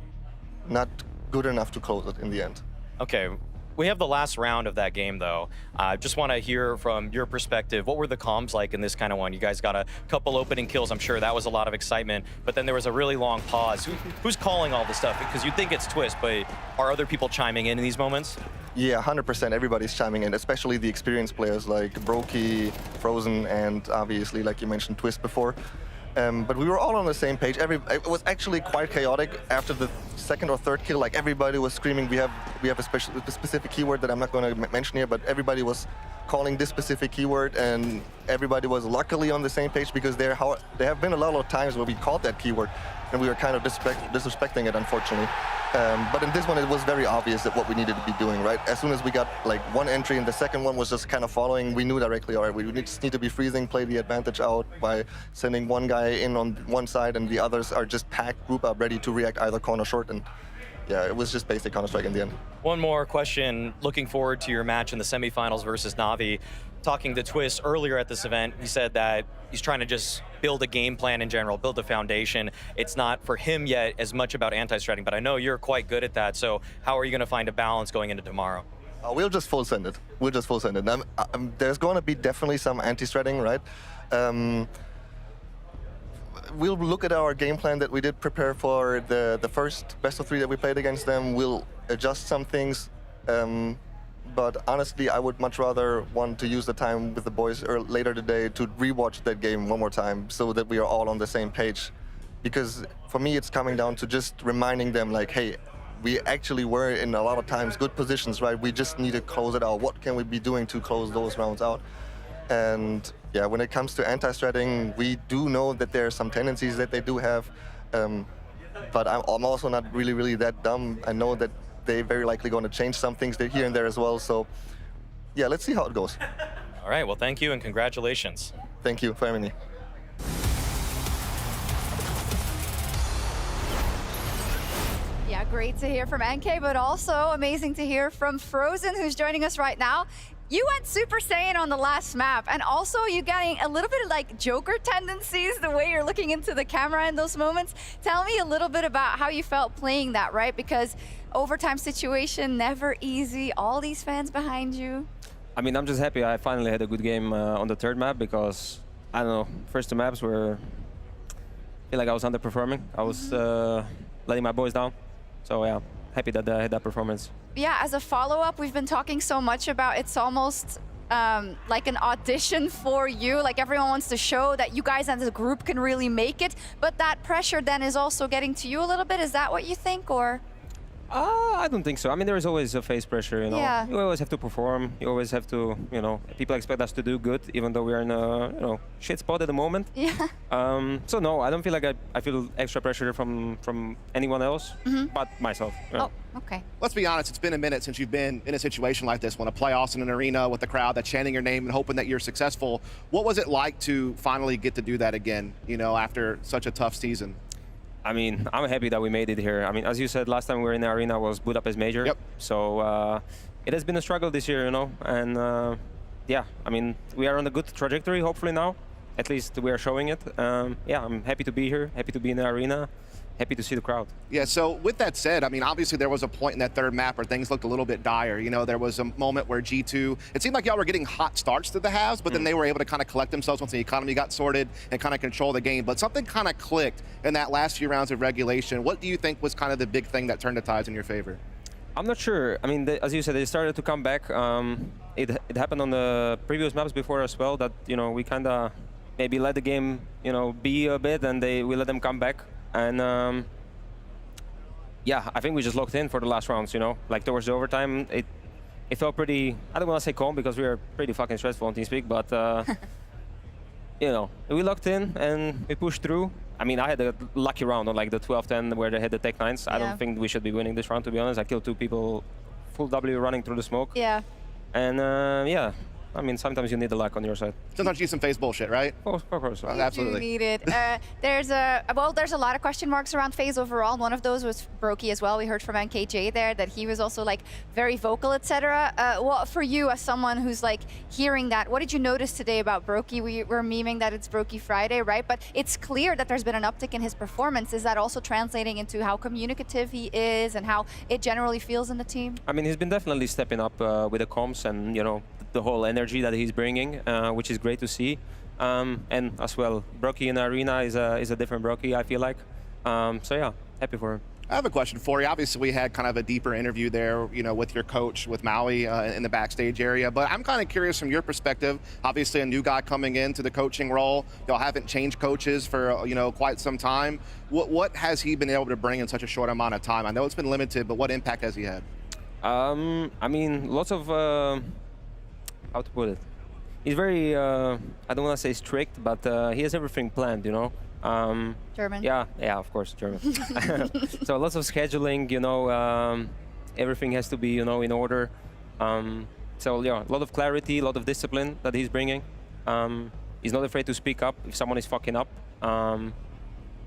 not good enough to close it in the end. Okay, we have the last round of that game though. I just want to hear from your perspective, what were the comms like in this kind of one? You guys got a couple opening kills, I'm sure that was a lot of excitement, but then there was a really long pause. Who's calling all this stuff? Because you'd think it's Twist, but are other people chiming in these moments? Yeah, 100% everybody's chiming in, especially the experienced players like Brokey, Frozen, and obviously, like you mentioned, Twist before. But we were all on the same page. It was actually quite chaotic after the second or third kill. Like everybody was screaming, we have a specific keyword that I'm not going to mention here, but everybody was calling this specific keyword, and everybody was luckily on the same page because there have been a lot of times where we called that keyword and we were kind of disrespecting it, unfortunately. But in this one, it was very obvious that what we needed to be doing, right? As soon as we got like one entry and the second one was just kind of following, we knew directly, all right, we just need to be freezing, play the advantage out by sending one guy in on one side and the others are just packed, group up, ready to react either corner short. And yeah, it was just basic Counter-Strike in the end. One more question, looking forward to your match in the semifinals versus Navi. Talking to Twist earlier at this event, he said that he's trying to just build a game plan in general, build a foundation. It's not for him yet as much about anti-stratting, but I know you're quite good at that. So how are you going to find a balance going into tomorrow? We'll just full send it. We'll just full send it. There's going to be definitely some anti-stratting, right? We'll look at our game plan that we did prepare for the first best of 3 that we played against them. We'll adjust some things. But honestly, I would much rather want to use the time with the boys later today to rewatch that game one more time so that we are all on the same page. Because for me, it's coming down to just reminding them like, hey, we actually were in a lot of times good positions, right? We just need to close it out. What can we be doing to close those rounds out? And yeah, when it comes to anti-stratting, we do know that there are some tendencies that they do have. But I'm also not really that dumb. I know that they're very likely going to change some things here and there as well. So yeah, let's see how it goes. All right, well, thank you and congratulations. Thank you for having me. Yeah, great to hear from NK, but also amazing to hear from Frozen, who's joining us right now. You went Super Saiyan on the last map, and also you're getting a little bit of like Joker tendencies, the way you're looking into the camera in those moments. Tell me a little bit about how you felt playing that, right? Because overtime situation, never easy, all these fans behind you. I mean, I'm just happy I finally had a good game on the third map because, I don't know, first 2 maps were, I feel like I was underperforming. I was letting my boys down. So yeah, happy that I had that performance. Yeah, as a follow-up, we've been talking so much about it's almost like an audition for you. Like everyone wants to show that you guys as a group can really make it, but that pressure then is also getting to you a little bit. Is that what you think, or? I don't think so. I mean, there is always a FaZe pressure, you know. Yeah. You always have to perform. You always have to, you know, people expect us to do good, even though we are in a, you know, shit spot at the moment. Yeah. So no, I don't feel like I feel extra pressure from anyone else, but myself. Yeah. Oh, okay. Let's be honest, it's been a minute since you've been in a situation like this, when a playoffs in an arena with the crowd that's chanting your name and hoping that you're successful. What was it like to finally get to do that again, you know, after such a tough season? I mean, I'm happy that we made it here. I mean, as you said, last time we were in the arena was Budapest Major. Yep. So it has been a struggle this year, you know. And yeah, I mean, we are on a good trajectory, hopefully now. At least we are showing it. Yeah, I'm happy to be here, happy to be in the arena, happy to see the crowd. Yeah, so with that said, I mean, obviously there was a point in that third map where things looked a little bit dire. You know, there was a moment where G2, it seemed like y'all were getting hot starts to the halves, but then they were able to kind of collect themselves once the economy got sorted and kind of control the game. But something kind of clicked in that last few rounds of regulation. What do you think was kind of the big thing that turned the tides in your favor? I'm not sure. I mean, as you said, they started to come back. It happened on the previous maps before as well that, you know, we kind of maybe let the game, you know, be a bit and we let them come back. And yeah, I think we just locked in for the last rounds, you know. Like towards the overtime, it felt pretty, I don't want to say calm because we were pretty fucking stressful on TeamSpeak, but you know, we locked in and we pushed through. I mean, I had a lucky round on like the 12-10 where they hit the Tech 9s. I don't think we should be winning this round, to be honest. I killed 2 people, full W running through the smoke. Yeah. And yeah, I mean, sometimes you need the luck on your side. Sometimes you need some FaZe bullshit, right? Of course. Absolutely. You need it. There's a lot of question marks around FaZe overall. One of those was Brokey as well. We heard from NKJ there that he was also like very vocal, etc. Well, for you as someone who's like hearing that, what did you notice today about Brokey? We're memeing that it's Brokey Friday, right? But it's clear that there's been an uptick in his performance. Is that also translating into how communicative he is and how it generally feels in the team? I mean, he's been definitely stepping up with the comms and, you know, the whole energy that he's bringing, which is great to see. And as well, Brokey in the arena is a different Brokey, I feel like. So yeah, happy for him. I have a question for you. Obviously, we had kind of a deeper interview there, you know, with your coach, with Maui in the backstage area. But I'm kind of curious from your perspective. Obviously, a new guy coming into the coaching role. Y'all haven't changed coaches for, you know, quite some time. What has he been able to bring in such a short amount of time? I know it's been limited, but what impact has he had? I mean, lots of how to put it? He's very, I don't want to say strict, but he has everything planned, you know. German? Yeah, of course, German. So lots of scheduling, you know, everything has to be, you know, in order. So yeah, a lot of clarity, a lot of discipline that he's bringing. He's not afraid to speak up if someone is fucking up.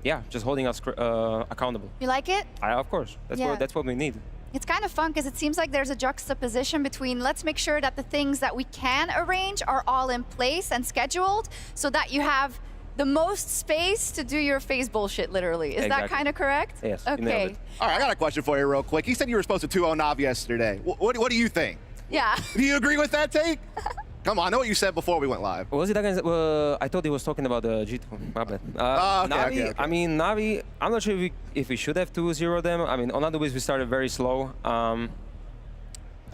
Yeah, just holding us accountable. You like it? Of course, that's what we need. It's kind of fun because it seems like there's a juxtaposition between let's make sure that the things that we can arrange are all in place and scheduled so that you have the most space to do your FaZe bullshit, literally. Is that kind of correct? Yes. Okay. All right, I got a question for you real quick. He said you were supposed to 2-0 Nav yesterday. What do you think? Yeah. Do you agree with that take? Come on, I know what you said before we went live. Was it against? I thought he was talking about the G2. My bad. Navi, okay. I mean, Navi, I'm not sure if we should have 2-0 them. I mean, on other ways, we started very slow. I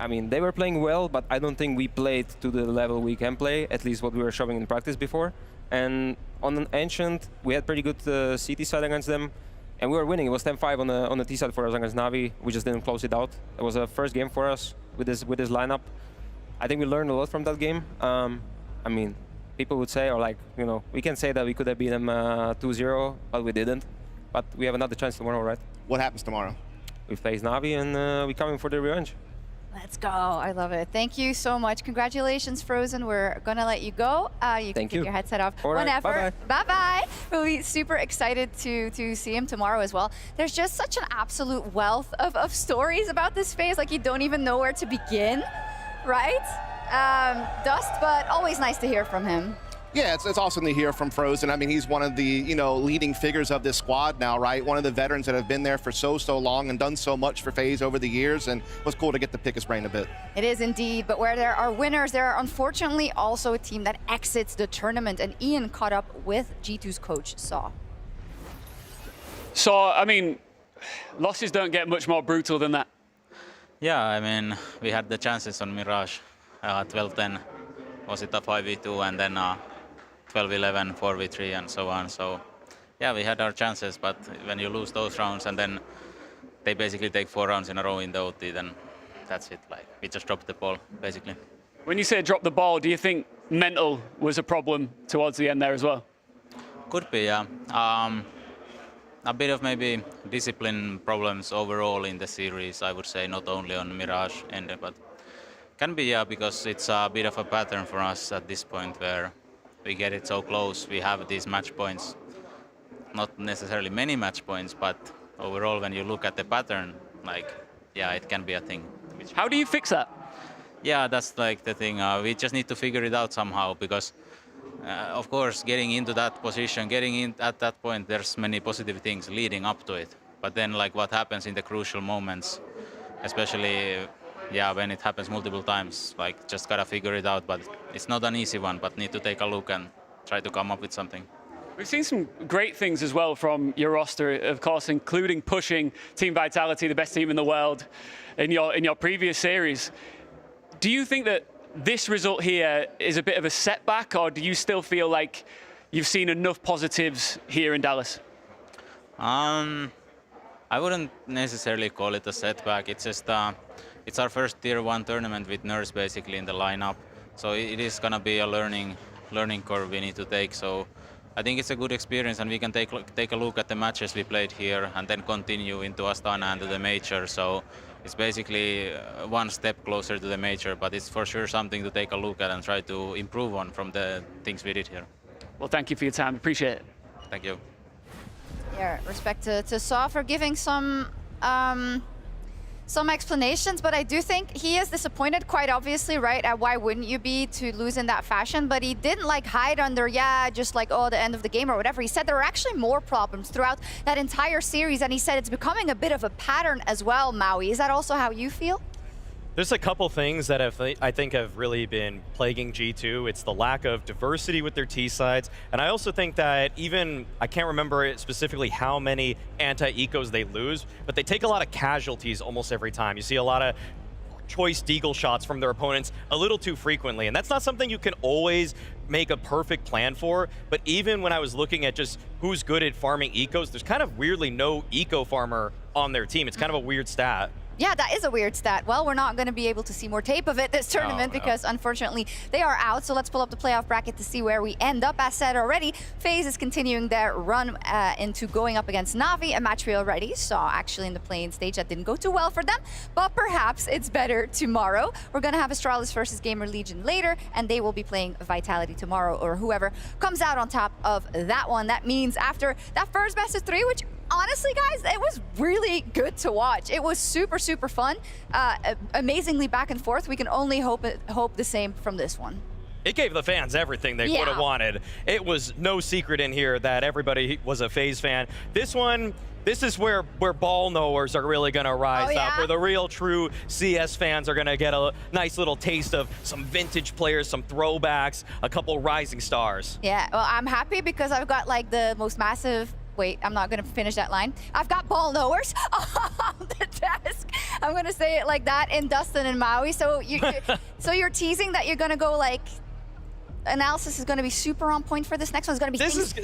mean, they were playing well, but I don't think we played to the level we can play, at least what we were showing in practice before. And on an Ancient, we had pretty good CT side against them, and we were winning. It was 10-5 on the T side for us against Navi. We just didn't close it out. It was a first game for us with this lineup. I think we learned a lot from that game. I mean, people would say, or like, you know, we can say that we could have beat them 2-0, but we didn't. But we have another chance tomorrow, right? What happens tomorrow? We face Navi and we're coming for the revenge. Let's go. I love it. Thank you so much. Congratulations, Frozen. We're going to let you go. You can keep your headset off whenever. Bye-bye. We'll be super excited to see him tomorrow as well. There's just such an absolute wealth of stories about this phase. Like, you don't even know where to begin. Right? Dust, but always nice to hear from him. Yeah, it's awesome to hear from Frozen. I mean, he's one of the, you know, leading figures of this squad now, right? One of the veterans that have been there for so long and done so much for FaZe over the years, and it was cool to get to pick his brain a bit. It is indeed, but where there are winners, there are unfortunately also a team that exits the tournament, and Ian caught up with G2's coach, Saw. So, I mean, losses don't get much more brutal than that. Yeah, I mean, we had the chances on Mirage. 12-10 was it a 5v2, and then 12-11, 4v3, and so on. So, yeah, we had our chances, but when you lose those rounds and then they basically take 4 rounds in a row in the OT, then that's it. Like, we just dropped the ball, basically. When you say drop the ball, do you think mental was a problem towards the end there as well? Could be, yeah. A bit of maybe discipline problems overall in the series, I would say, not only on Mirage end, but can be, yeah, because it's a bit of a pattern for us at this point where we get it so close, we have these match points, not necessarily many match points, but overall, when you look at the pattern, like, yeah, it can be a thing. How do you fix that? Yeah, that's like the thing. We just need to figure it out somehow because, of course, getting into that position, getting in at that point, there's many positive things leading up to it. But then, like, what happens in the crucial moments, especially, yeah, when it happens multiple times, like, just gotta figure it out. But it's not an easy one, but need to take a look and try to come up with something. We've seen some great things as well from your roster, of course, including pushing Team Vitality, the best team in the world, in your previous series. Do you think that this result here is a bit of a setback, or do you still feel like you've seen enough positives here in Dallas? I wouldn't necessarily call it a setback. It's just it's our first Tier 1 tournament with Nurse basically in the lineup, so it is gonna be a learning curve we need to take. So I think it's a good experience, and we can take a look at the matches we played here and then continue into Astana and to the major. So it's basically one step closer to the major, but it's for sure something to take a look at and try to improve on from the things we did here. Well, thank you for your time. Appreciate it. Thank you. Yeah, respect to Saw for giving some explanations, but I do think he is disappointed, quite obviously, right? Why wouldn't you be to lose in that fashion? But he didn't like hide under, yeah, just like, oh, the end of the game or whatever. He said there were actually more problems throughout that entire series, and he said it's becoming a bit of a pattern as well, Maui. Is that also how you feel? There's a couple things that I think have really been plaguing G2. It's the lack of diversity with their T-sides. And I also think that even, I can't remember specifically how many anti-ecos they lose, but they take a lot of casualties almost every time. You see a lot of choice deagle shots from their opponents a little too frequently. And that's not something you can always make a perfect plan for. But even when I was looking at just who's good at farming ecos, there's kind of weirdly no eco farmer on their team. It's kind of a weird stat. Yeah, that is a weird stat. Well, we're not going to be able to see more tape of it this tournament because, unfortunately, they are out. So let's pull up the playoff bracket to see where we end up. As said already, FaZe is continuing their run into going up against Na'Vi, a match we already saw actually in the playing stage that didn't go too well for them. But perhaps it's better tomorrow. We're going to have Astralis versus GamerLegion later, and they will be playing Vitality tomorrow, or whoever comes out on top of that one. That means after that first best of 3, which honestly, guys, it was really good to watch. It was super, super fun. Amazingly back and forth. We can only hope the same from this one. It gave the fans everything they would have wanted. It was no secret in here that everybody was a FaZe fan. This one, this is where ball knowers are really going to rise up, where the real true CS fans are going to get a nice little taste of some vintage players, some throwbacks, a couple rising stars. Yeah, well, I'm happy because I've got like the most massive... Wait, I'm not going to finish that line. I've got ball knowers on the desk. I'm going to say it like that in Dustin and Maui. So you're teasing that you're going to go like analysis is going to be super on point for this next one. It's going to be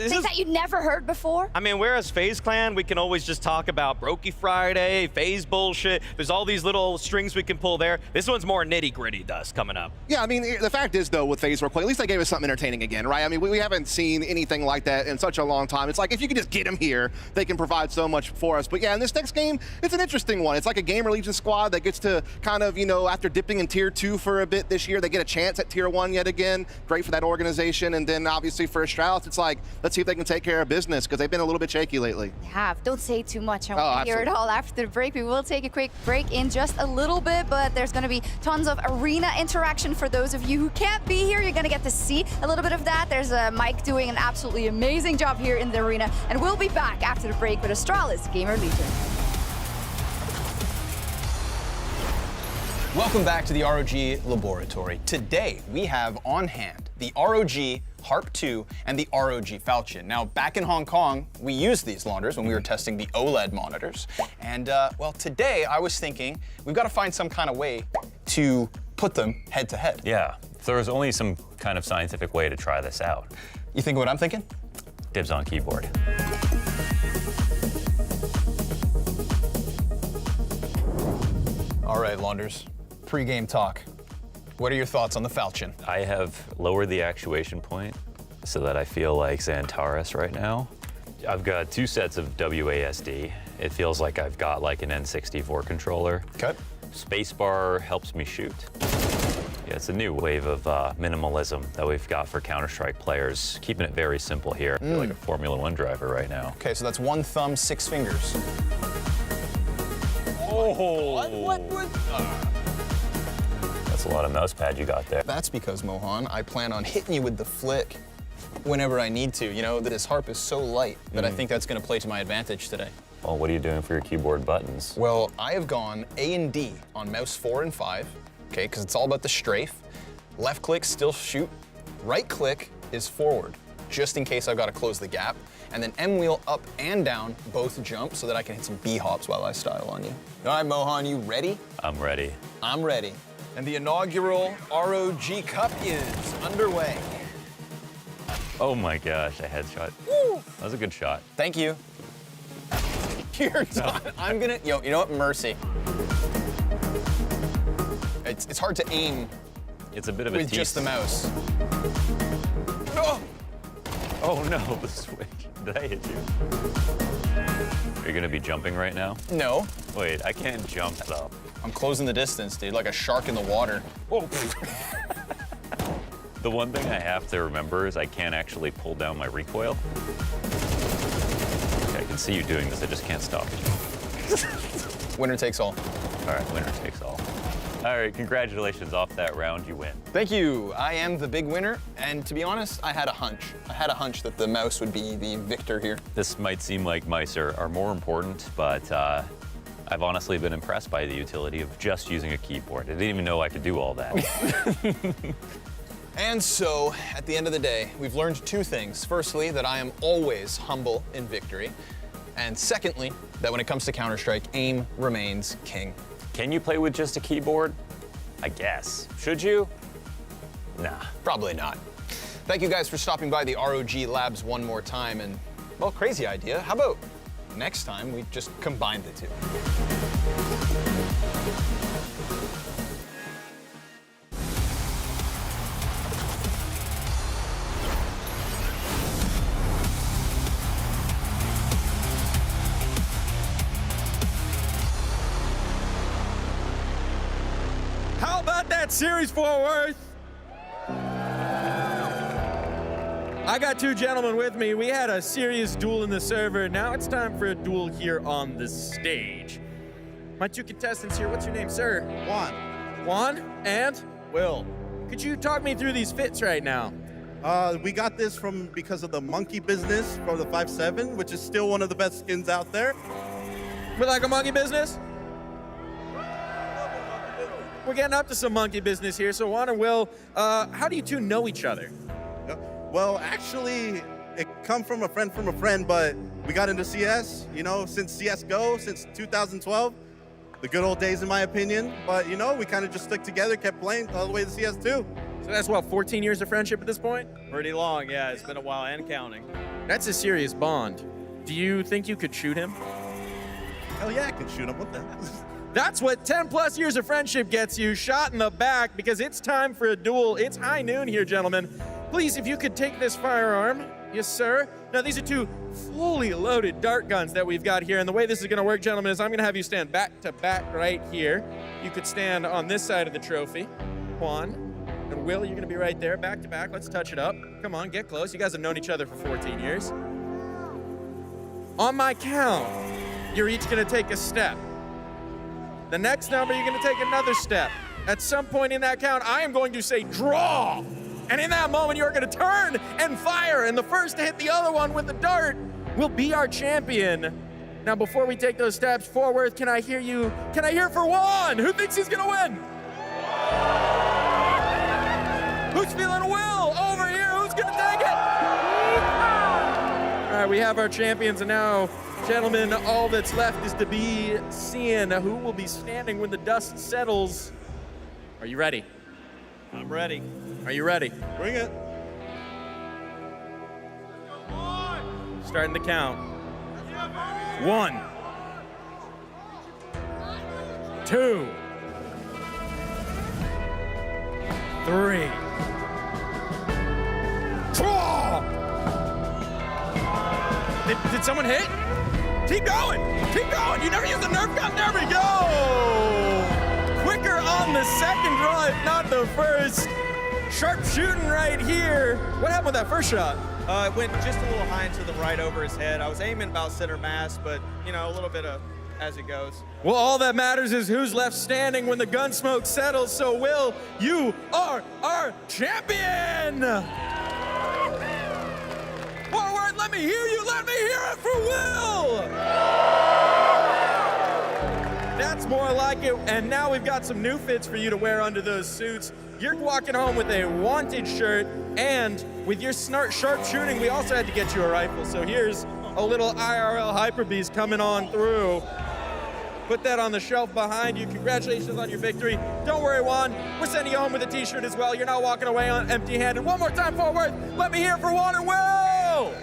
things that you never heard before. I mean, whereas FaZe Clan, we can always just talk about Brokey Friday, FaZe bullshit. There's all these little strings we can pull there. This one's more nitty-gritty, Dust, coming up. Yeah, I mean, the fact is, though, with FaZe Replay, at least they gave us something entertaining again, right? I mean, we haven't seen anything like that in such a long time. It's like, if you could just get them here, they can provide so much for us. But yeah, in this next game, it's an interesting one. It's like a GamerLegion squad that gets to kind of, you know, after dipping in Tier 2 for a bit this year, they get a chance at Tier 1 yet again. Great for that organization. And then obviously for Astralis, it's like, let's see if they can take care of business because they've been a little bit shaky lately. They have. Don't say too much. I want to hear it all after the break. We will take a quick break in just a little bit, but there's going to be tons of arena interaction for those of you who can't be here. You're going to get to see a little bit of that. There's Mike doing an absolutely amazing job here in the arena, and we'll be back after the break with Astralis GamerLegion. Welcome back to the ROG Laboratory. Today, we have on hand the ROG Harp 2 and the ROG Falchion. Now, back in Hong Kong, we used these launchers when we were testing the OLED monitors. And, well, today I was thinking we've got to find some kind of way to put them head to head. Yeah, so there's only some kind of scientific way to try this out. You think what I'm thinking? Dibs on keyboard. All right, Launders. Pre-game talk. What are your thoughts on the Falchion? I have lowered the actuation point so that I feel like Xantares right now. I've got 2 sets of WASD. It feels like I've got like an N64 controller. Okay. Spacebar helps me shoot. Yeah, it's a new wave of minimalism that we've got for Counter-Strike players, keeping it very simple here. I feel like a Formula One driver right now. Okay, so that's 1 thumb, 6 fingers. Oh! That's a lot of mouse pad you got there. That's because, Mohan, I plan on hitting you with the flick whenever I need to. You know, this harp is so light that I think that's going to play to my advantage today. Well, what are you doing for your keyboard buttons? Well, I have gone A and D on mouse 4 and 5, okay, because it's all about the strafe. Left click, still shoot. Right click is forward, just in case I've got to close the gap. And then M wheel up and down, both jump, so that I can hit some B hops while I style on you. All right, Mohan, you ready? I'm ready. I'm ready. And the inaugural ROG Cup is underway. Oh my gosh, a headshot. Woo! That was a good shot. Thank you. You're done. I'm gonna, you know what, mercy. It's hard to aim. It's a bit of a with tease. just the mouse. Oh no, the switch. Did I hit you? Are you gonna be jumping right now? No. Wait, I can't jump though. I'm closing the distance, dude, like a shark in the water. Whoa. The one thing I have to remember is I can't actually pull down my recoil. Okay, I can see you doing this, I just can't stop you. Winner takes all. All right, winner takes all. All right, congratulations, off that round, you win. Thank you. I am the big winner, and to be honest, I had a hunch. I had a hunch that the mouse would be the victor here. This might seem like mice are more important, but I've honestly been impressed by the utility of just using a keyboard. I didn't even know I could do all that. And so, at the end of the day, we've learned 2 things. Firstly, that I am always humble in victory. And secondly, that when it comes to Counter-Strike, aim remains king. Can you play with just a keyboard? I guess. Should you? Nah. Probably not. Thank you guys for stopping by the ROG Labs one more time. And, well, crazy idea. How about next time we just combine the 2? How about that series, Fort Worth? I got 2 gentlemen with me. We had a serious duel in the server. Now it's time for a duel here on the stage. My 2 contestants here, what's your name, sir? Juan and Will. Could you talk me through these fits right now? We got this because of the monkey business from the 5.7, which is still one of the best skins out there. We like a monkey business? We're getting up to some monkey business here. So Juan and Will, how do you 2 know each other? Well, actually, it come from a friend, but we got into CS, you know, since CSGO, since 2012. The good old days, in my opinion. But, you know, we kind of just stuck together, kept playing all the way to CS2. So that's, what, 14 years of friendship at this point? Pretty long, yeah. It's been a while and counting. That's a serious bond. Do you think you could shoot him? Hell yeah, I can shoot him. What the hell? That's what 10 plus years of friendship gets you, shot in the back, because it's time for a duel. It's high noon here, gentlemen. Please, if you could take this firearm. Yes, sir. Now, these are 2 fully loaded dart guns that we've got here. And the way this is going to work, gentlemen, is I'm going to have you stand back to back right here. You could stand on this side of the trophy. Juan and Will, you're going to be right there, back to back. Let's touch it up. Come on, get close. You guys have known each other for 14 years. On my count, you're each going to take a step. The next number, you're going to take another step. At some point in that count, I am going to say draw. And in that moment, you're going to turn and fire. And the first to hit the other one with the dart will be our champion. Now, before we take those steps forward, can I hear you? Can I hear for Juan? Who thinks he's going to win? Who's feeling Will? Over here. Who's going to take it? All right, we have our champions. And now, gentlemen, all that's left is to be seen who will be standing when the dust settles. Are you ready? I'm ready. Are you ready? Bring it. Starting the count. 1, 2, 3. Draw! Did someone hit? Keep going! Keep going! You never use the Nerf gun! There we go! Quicker on on the second draw, if not the first. Sharp shooting right here. What happened with that first shot? It went just a little high and to the right over his head. I was aiming about center mass, but, you know, a little bit of as it goes. Well, all that matters is who's left standing when the gun smoke settles. So, Will, you are our champion! Forward, let me hear you. Let me hear it for Will! That's more like it. And now we've got some new fits for you to wear under those suits. You're walking home with a wanted shirt, and with your sharp shooting, we also had to get you a rifle. So here's a little IRL Hyper Beast coming on through. Put that on the shelf behind you. Congratulations on your victory. Don't worry, Juan. We're sending you home with a t-shirt as well. You're not walking away on empty-handed. One more time forward. Let me hear it for Juan and Will!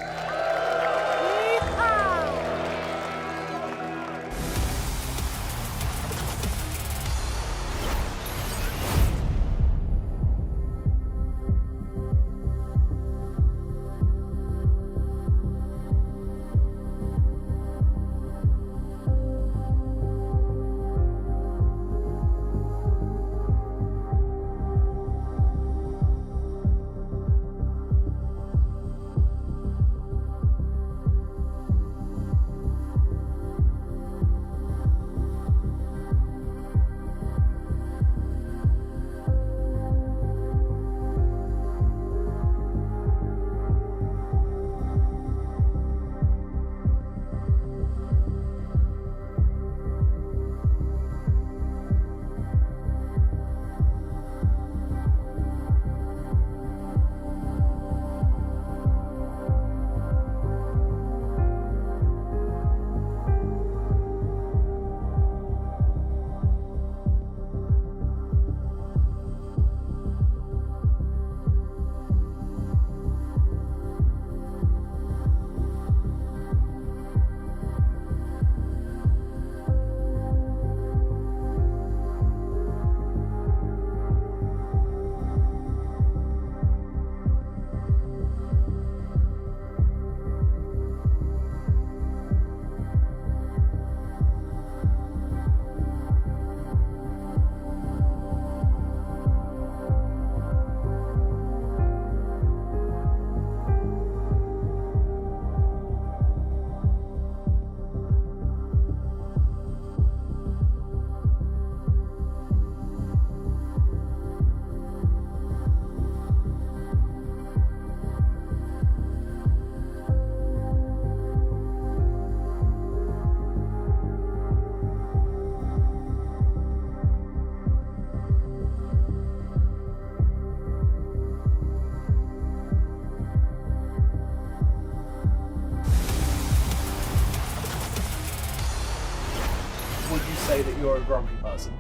Say that you're a grumpy person?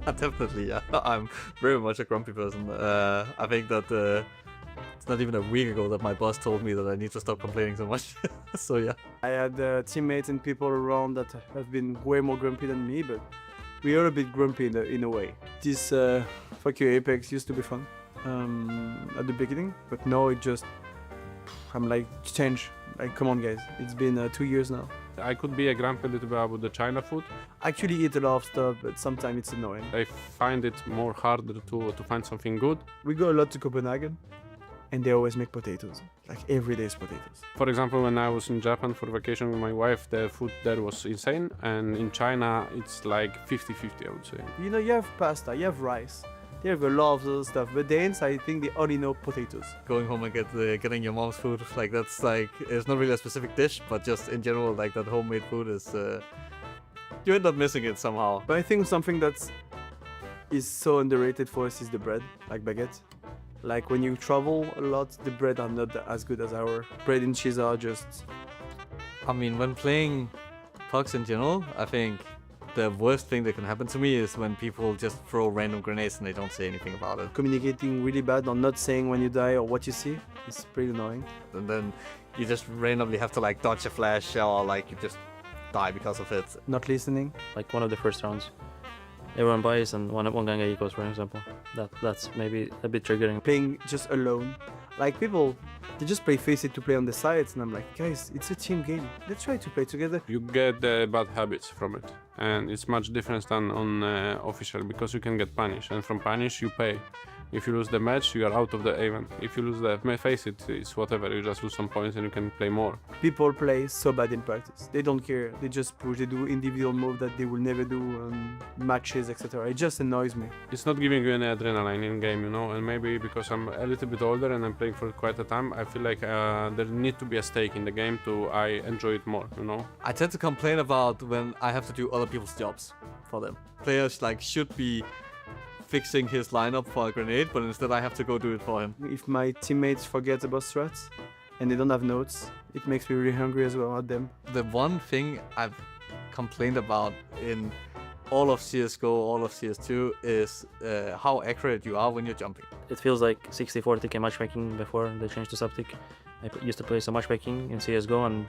Definitely, yeah. I'm very much a grumpy person. I think that it's not even a week ago that my boss told me that I need to stop complaining so much. So yeah. I had teammates and people around that have been way more grumpy than me, but we are a bit grumpy in a way. This fuck you Apex used to be fun at the beginning, but now I'm like, change. Like, come on guys, it's been 2 years now. I could be a grumpy little bit about the China food. I actually eat a lot of stuff, but sometimes it's annoying. I find it more harder to find something good. We go a lot to Copenhagen, and they always make potatoes. Like every day is potatoes. For example, when I was in Japan for vacation with my wife, the food there was insane. And in China, it's like 50-50, I would say. You know, you have pasta, you have rice. They have a lot of other stuff, but Danes, I think they only know potatoes. Going home and getting your mom's food, like that's like, it's not really a specific dish, but just in general, like that homemade food is, you end up missing it somehow. But I think something that is so underrated for us is the bread, like baguette. Like when you travel a lot, the bread are not as good as our bread and cheese are just... I mean, when playing pucks in general, I think the worst thing that can happen to me is when people just throw random grenades and they don't say anything about it. Communicating really bad or not saying when you die or what you see is pretty annoying. And then you just randomly have to like dodge a flash or like you just die because of it. Not listening. Like one of the first rounds, everyone buys and one guy goes, for example. That's maybe a bit triggering. Playing just alone. Like people, they just play FaZe to play on the sides, and I'm like, guys, it's a team game. Let's try to play together. You get bad habits from it, and it's much different than on official because you can get punished, and from punish you pay. If you lose the match, you are out of the event. If you lose the face, it's whatever. You just lose some points and you can play more. People play so bad in practice. They don't care. They just push. They do individual moves that they will never do on matches, etc. It just annoys me. It's not giving you any adrenaline in game, you know. And maybe because I'm a little bit older and I'm playing for quite a time, I feel like there need to be a stake in the game I enjoy it more, you know. I tend to complain about when I have to do other people's jobs for them. Players like should be fixing his lineup for a grenade, but instead I have to go do it for him. If my teammates forget about strats and they don't have notes, it makes me really hungry as well at them. The one thing I've complained about in all of CSGO, all of CS2 is how accurate you are when you're jumping. It feels like 60-40 tick matchmaking before they changed to sub-tick. I used to play some matchmaking in CSGO and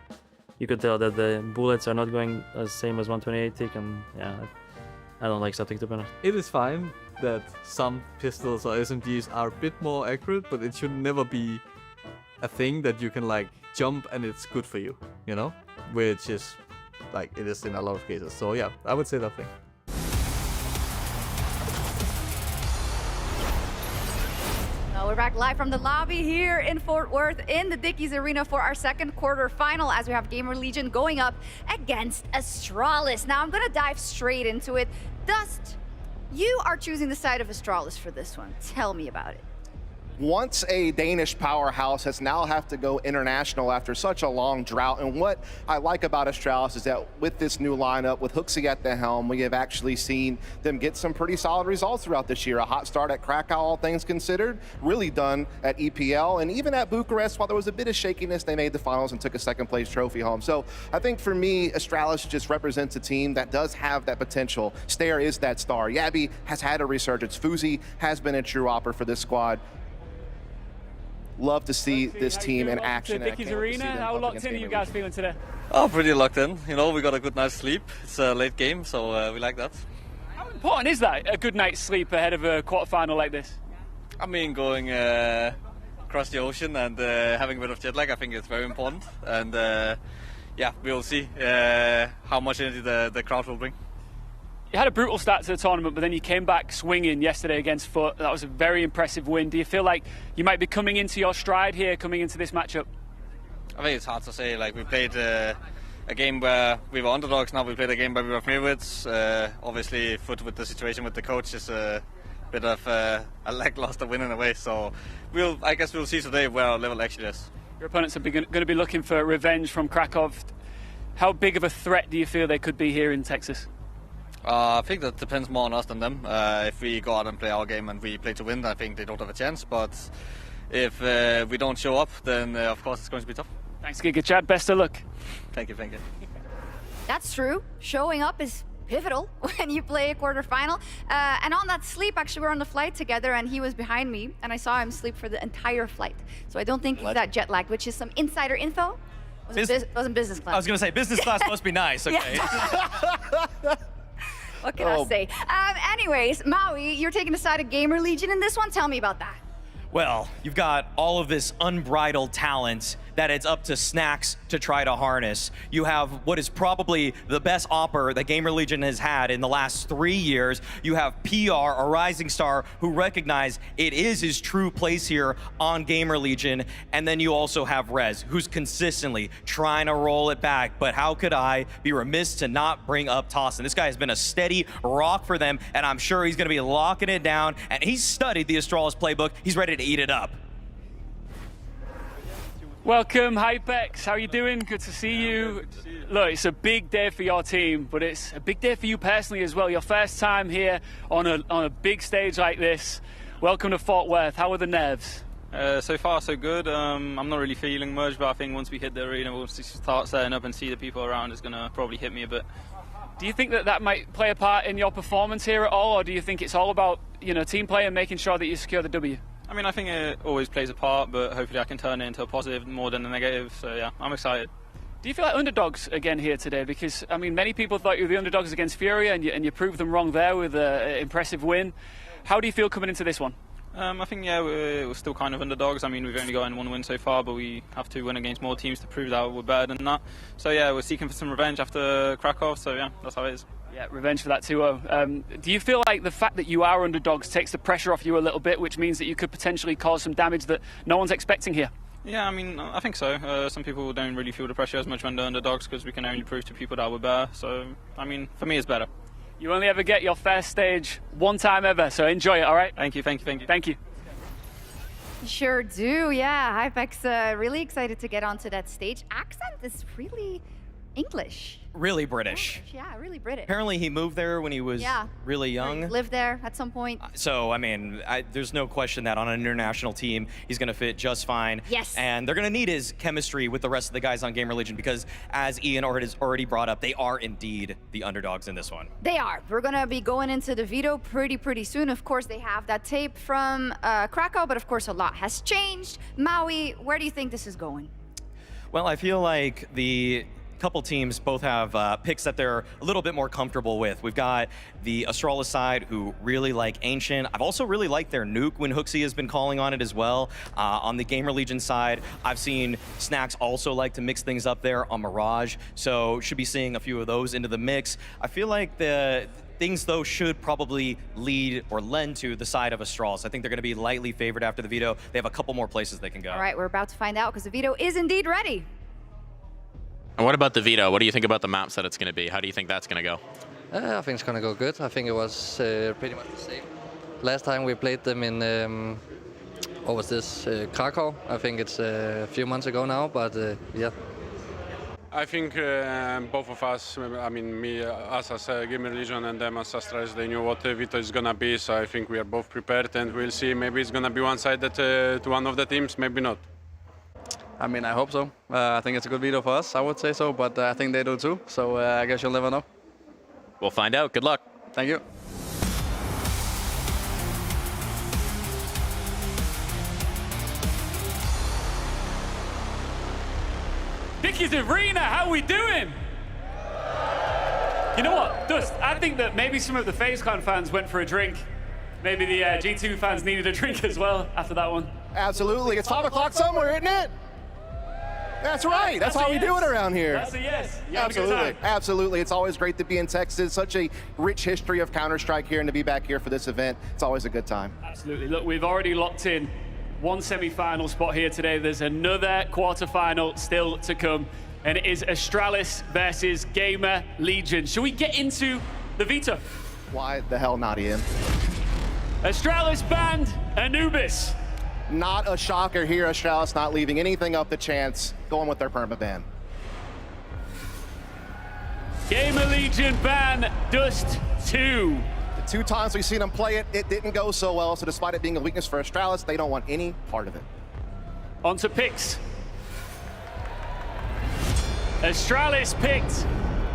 you could tell that the bullets are not going as same as 128 tick, and yeah, I don't like sub-tick to be honest. It is fine that some pistols or SMGs are a bit more accurate, but it should never be a thing that you can like jump and it's good for you, you know? Which is like it is in a lot of cases. So yeah, I would say that thing. We're back live from the lobby here in Fort Worth in the Dickies Arena for our second quarter final as we have GamerLegion going up against Astralis. Now I'm gonna dive straight into it. Dust, you are choosing the side of Astralis for this one. Tell me about it. Once a Danish powerhouse has now have to go international after such a long drought. And what I like about Astralis is that with this new lineup, with Hooksy at the helm, we have actually seen them get some pretty solid results throughout this year. A hot start at Krakow, all things considered, really done at EPL, and even at Bucharest, while there was a bit of shakiness, they made the finals and took a second place trophy home. So I think for me, Astralis just represents a team that does have that potential. Stair is that star. Yabby has had a resurgence. FaZe has been a true opera for this squad. Love to see this team in action. Dickies Arena, how locked in are you guys feeling today? Oh, pretty locked in. You know, we got a good night's sleep. It's a late game, so we like that. How important is that, a good night's sleep ahead of a quarterfinal like this? I mean, going across the ocean and having a bit of jet lag, I think it's very important. And yeah, we'll see how much energy the crowd will bring. You had a brutal start to the tournament, but then you came back swinging yesterday against Foot. That was a very impressive win. Do you feel like you might be coming into your stride here, coming into this matchup? I think it's hard to say. Like, we played a game where we were underdogs, now we played a game where we were favorites. Obviously, Foot with the situation with the coach is a bit of a lackluster win in a way. So I guess we'll see today where our level actually is. Your opponents are going to be looking for revenge from Krakow. How big of a threat do you feel they could be here in Texas? I think that depends more on us than them. If we go out and play our game and we play to win, I think they don't have a chance. But if we don't show up, then of course it's going to be tough. Thanks, Giga Chad. Best of luck. Thank you, thank you. That's true. Showing up is pivotal when you play a quarterfinal. And on that sleep, actually, we were on the flight together, and he was behind me, and I saw him sleep for the entire flight. So I don't think he's that jet lagged, which is some insider info. Wasn't business class. I was going to say, business class must be nice, okay. What can I say? Anyways, Maui, you're taking the side of GamerLegion in this one. Tell me about that. Well, you've got all of this unbridled talent that it's up to Snacks to try to harness. You have what is probably the best offer that GamerLegion has had in the last 3 years. You have PR, a rising star, who recognize it is his true place here on GamerLegion. And then you also have Rez, who's consistently trying to roll it back. But how could I be remiss to not bring up Tossin? This guy has been a steady rock for them, and I'm sure he's gonna be locking it down. And he's studied the Astralis playbook. He's ready to eat it up. Welcome, Hypex. How you doing? Good to see you. Look, it's a big day for your team, but it's a big day for you personally as well. Your first time here on a big stage like this. Welcome to Fort Worth. How are the nerves? So far, so good. I'm not really feeling much, but I think once we hit the arena, we'll start setting up and see the people around. It's going to probably hit me a bit. Do you think that might play a part in your performance here at all, or do you think it's all about, team play and making sure that you secure the W? I mean, I think it always plays a part, but hopefully I can turn it into a positive more than a negative. So yeah, I'm excited. Do you feel like underdogs again here today? Because, I mean, many people thought you were the underdogs against Fury, and you proved them wrong there with an impressive win. How do you feel coming into this one? I think, yeah, we're still kind of underdogs. I mean, we've only gotten one win so far, but we have to win against more teams to prove that we're better than that. So, yeah, we're seeking for some revenge after Krakow, so, yeah, that's how it is. Yeah, revenge for that 2-0. Do you feel like the fact that you are underdogs takes the pressure off you a little bit, which means that you could potentially cause some damage that no one's expecting here? Yeah, I mean, I think so. Some people don't really feel the pressure as much when they're underdogs because we can only prove to people that we're better. So, I mean, for me, it's better. You only ever get your fair stage one time ever, so enjoy it, all right? Thank you, thank you, thank you. Thank you. Sure do, yeah. Hypex really excited to get onto that stage. Accent is really English. Really British. Yeah, really British. Apparently he moved there when he was really young. Lived there at some point. So, I mean, there's no question that on an international team, he's going to fit just fine. Yes. And they're going to need his chemistry with the rest of the guys on GamerLegion because, as Ian has already brought up, they are indeed the underdogs in this one. They are. We're going to be going into the veto pretty soon. Of course, they have that tape from Krakow, but of course, a lot has changed. Maui, where do you think this is going? Well, I feel like the couple teams both have picks that they're a little bit more comfortable with. We've got the Astralis side who really like Ancient. I've also really liked their nuke when Hooksy has been calling on it as well. On the GamerLegion side, I've seen Snacks also like to mix things up there on Mirage, so should be seeing a few of those into the mix. I feel like the things, though, should probably lead or lend to the side of Astralis. I think they're going to be lightly favored after the veto. They have a couple more places they can go. All right, we're about to find out because the veto is indeed ready. And what about the veto? What do you think about the maps that it's going to be? How do you think that's going to go? I think it's going to go good. I think it was pretty much the same. Last time we played them in, what was this, Krakow? I think it's a few months ago now, but yeah. I think both of us, I mean, us as GamerLegion and them as Astralis, they knew what veto is going to be, so I think we are both prepared and we'll see. Maybe it's going to be one-sided to one of the teams, maybe not. I mean, I hope so. I think it's a good veto for us, I would say so, but I think they do too. So I guess you'll never know. We'll find out. Good luck. Thank you. Dickies Arena, how we doing? You know what, Dust, I think that maybe some of the FaZe Clan fans went for a drink. Maybe the G2 fans needed a drink as well after that one. Absolutely. It's 5 o'clock somewhere, isn't it? That's right. That's how we do it around here. That's a yes. Absolutely. Absolutely. It's always great to be in Texas. Such a rich history of Counter-Strike here, and to be back here for this event, it's always a good time. Absolutely. Look, we've already locked in one semi-final spot here today. There's another quarter-final still to come, and it is Astralis versus GamerLegion. Should we get into the veto? Why the hell not, Ian? Astralis banned Anubis. Not a shocker here. Astralis not leaving anything up to chance, going with their permaban. GamerLegion ban Dust 2. The 2 times we've seen them play it, it didn't go so well. So despite it being a weakness for Astralis, they don't want any part of it. On to picks. Astralis picked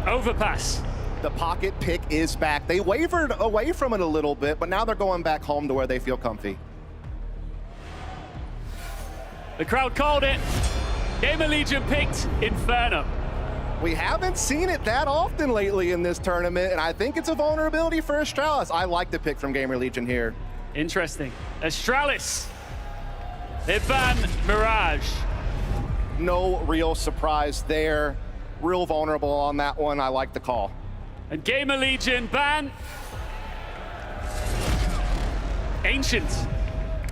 Overpass. The pocket pick is back. They wavered away from it a little bit, but now they're going back home to where they feel comfy. The crowd called it. GamerLegion picked Inferno. We haven't seen it that often lately in this tournament, and I think it's a vulnerability for Astralis. I like the pick from GamerLegion here. Interesting. Astralis. They ban Mirage. No real surprise there. Real vulnerable on that one. I like the call. And GamerLegion ban Ancient.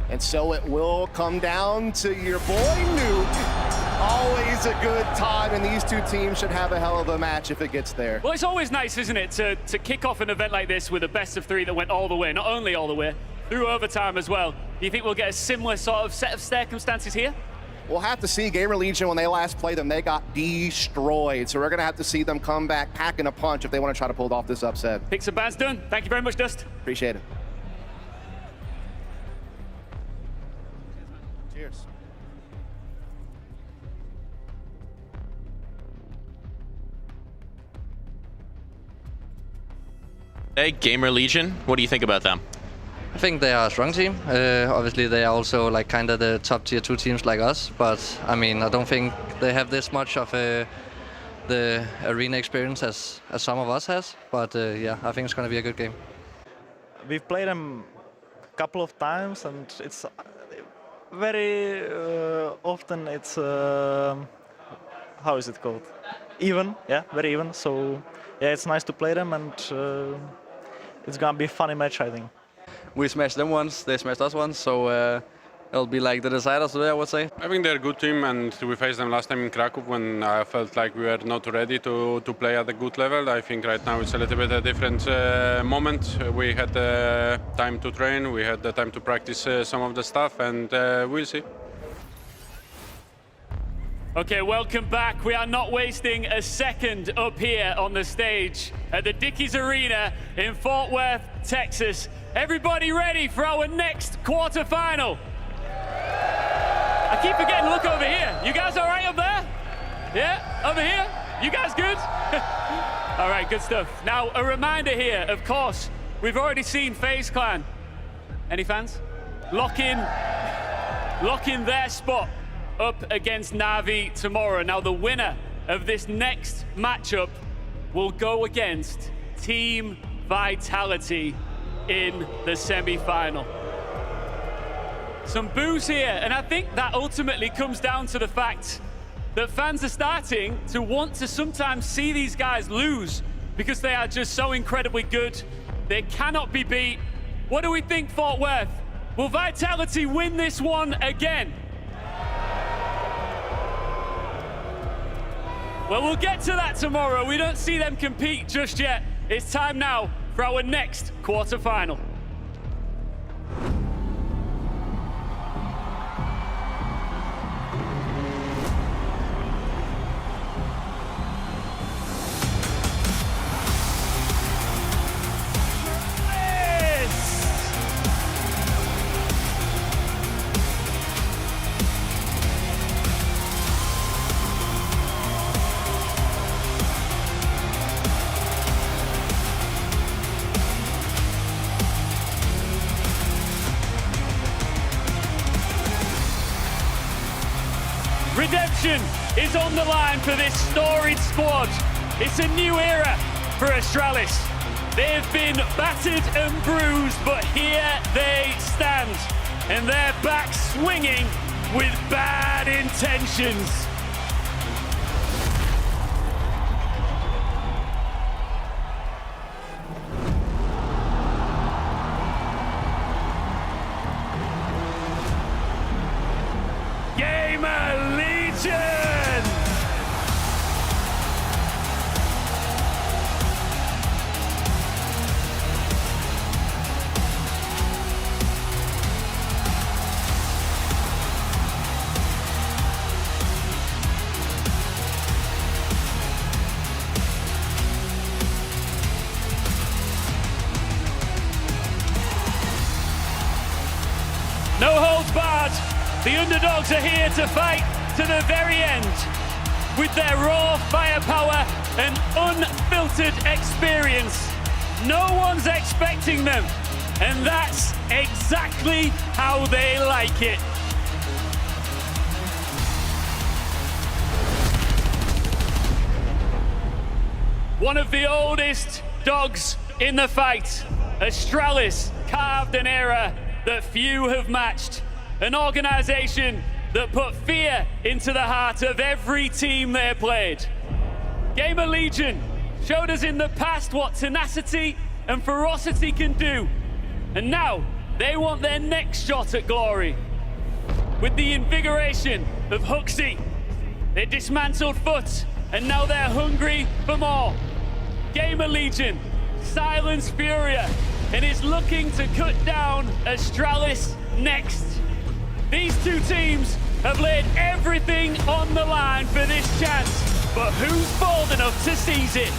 And so it will come down to your boy Nuke. Always a good time, and these 2 teams should have a hell of a match if it gets there. Well, it's always nice, isn't it, to kick off an event like this with a best of 3 that went all the way, not only all the way, through overtime as well. Do you think we'll get a similar sort of set of circumstances here? We'll have to see. GamerLegion, when they last played them, they got destroyed. So we're going to have to see them come back packing a punch if they want to try to pull off this upset. Picks and bans done. Thank you very much, Dust. Appreciate it. Cheers. Hey, GamerLegion, what do you think about them? I think they are a strong team. Obviously, they are also like kind of the top tier 2 teams like us. But I mean, I don't think they have this much of a the arena experience as some of us has. But yeah, I think it's going to be a good game. We've played them a couple of times, and it's very often it's how is it called? Even, yeah, very even. So yeah, it's nice to play them, and it's gonna be a funny match, I think. We smashed them once, they smashed us once, so it'll be like the deciders today, I would say. I think they're a good team, and we faced them last time in Krakow when I felt like we were not ready to play at a good level. I think right now it's a little bit a different moment. We had time to train, we had the time to practice some of the stuff, and we'll see. Okay, welcome back. We are not wasting a second up here on the stage at the Dickies Arena in Fort Worth, Texas. Everybody ready for our next quarterfinal? I keep forgetting to look over here. You guys all right up there? Yeah, over here? You guys good? All right, good stuff. Now, a reminder here, of course, we've already seen FaZe Clan. Any fans? Lock in their spot up against Na'Vi tomorrow. Now, the winner of this next matchup will go against Team Vitality in the semi-final. Some boos here, and I think that ultimately comes down to the fact that fans are starting to want to sometimes see these guys lose because they are just so incredibly good. They cannot be beat. What do we think, Fort Worth? Will Vitality win this one again? Well, we'll get to that tomorrow. We don't see them compete just yet. It's time now for our next quarterfinal. Redemption is on the line for this storied squad. It's a new era for Astralis. They have been battered and bruised, but here they stand. And they're back swinging with bad intentions. GamerLegion! No holds barred. The underdogs are here to fight to the very end with their raw firepower and unfiltered experience. No one's expecting them, and that's exactly how they like it. One of the oldest dogs in the fight, Astralis carved an era that few have matched. An organization that put fear into the heart of every team they played. GamerLegion showed us in the past what tenacity and ferocity can do. And now they want their next shot at glory. With the invigoration of Huxi, they dismantled Foot, and now they're hungry for more. GamerLegion silenced Furia and is looking to cut down Astralis next. These two teams have laid everything on the line for this chance, but who's bold enough to seize it?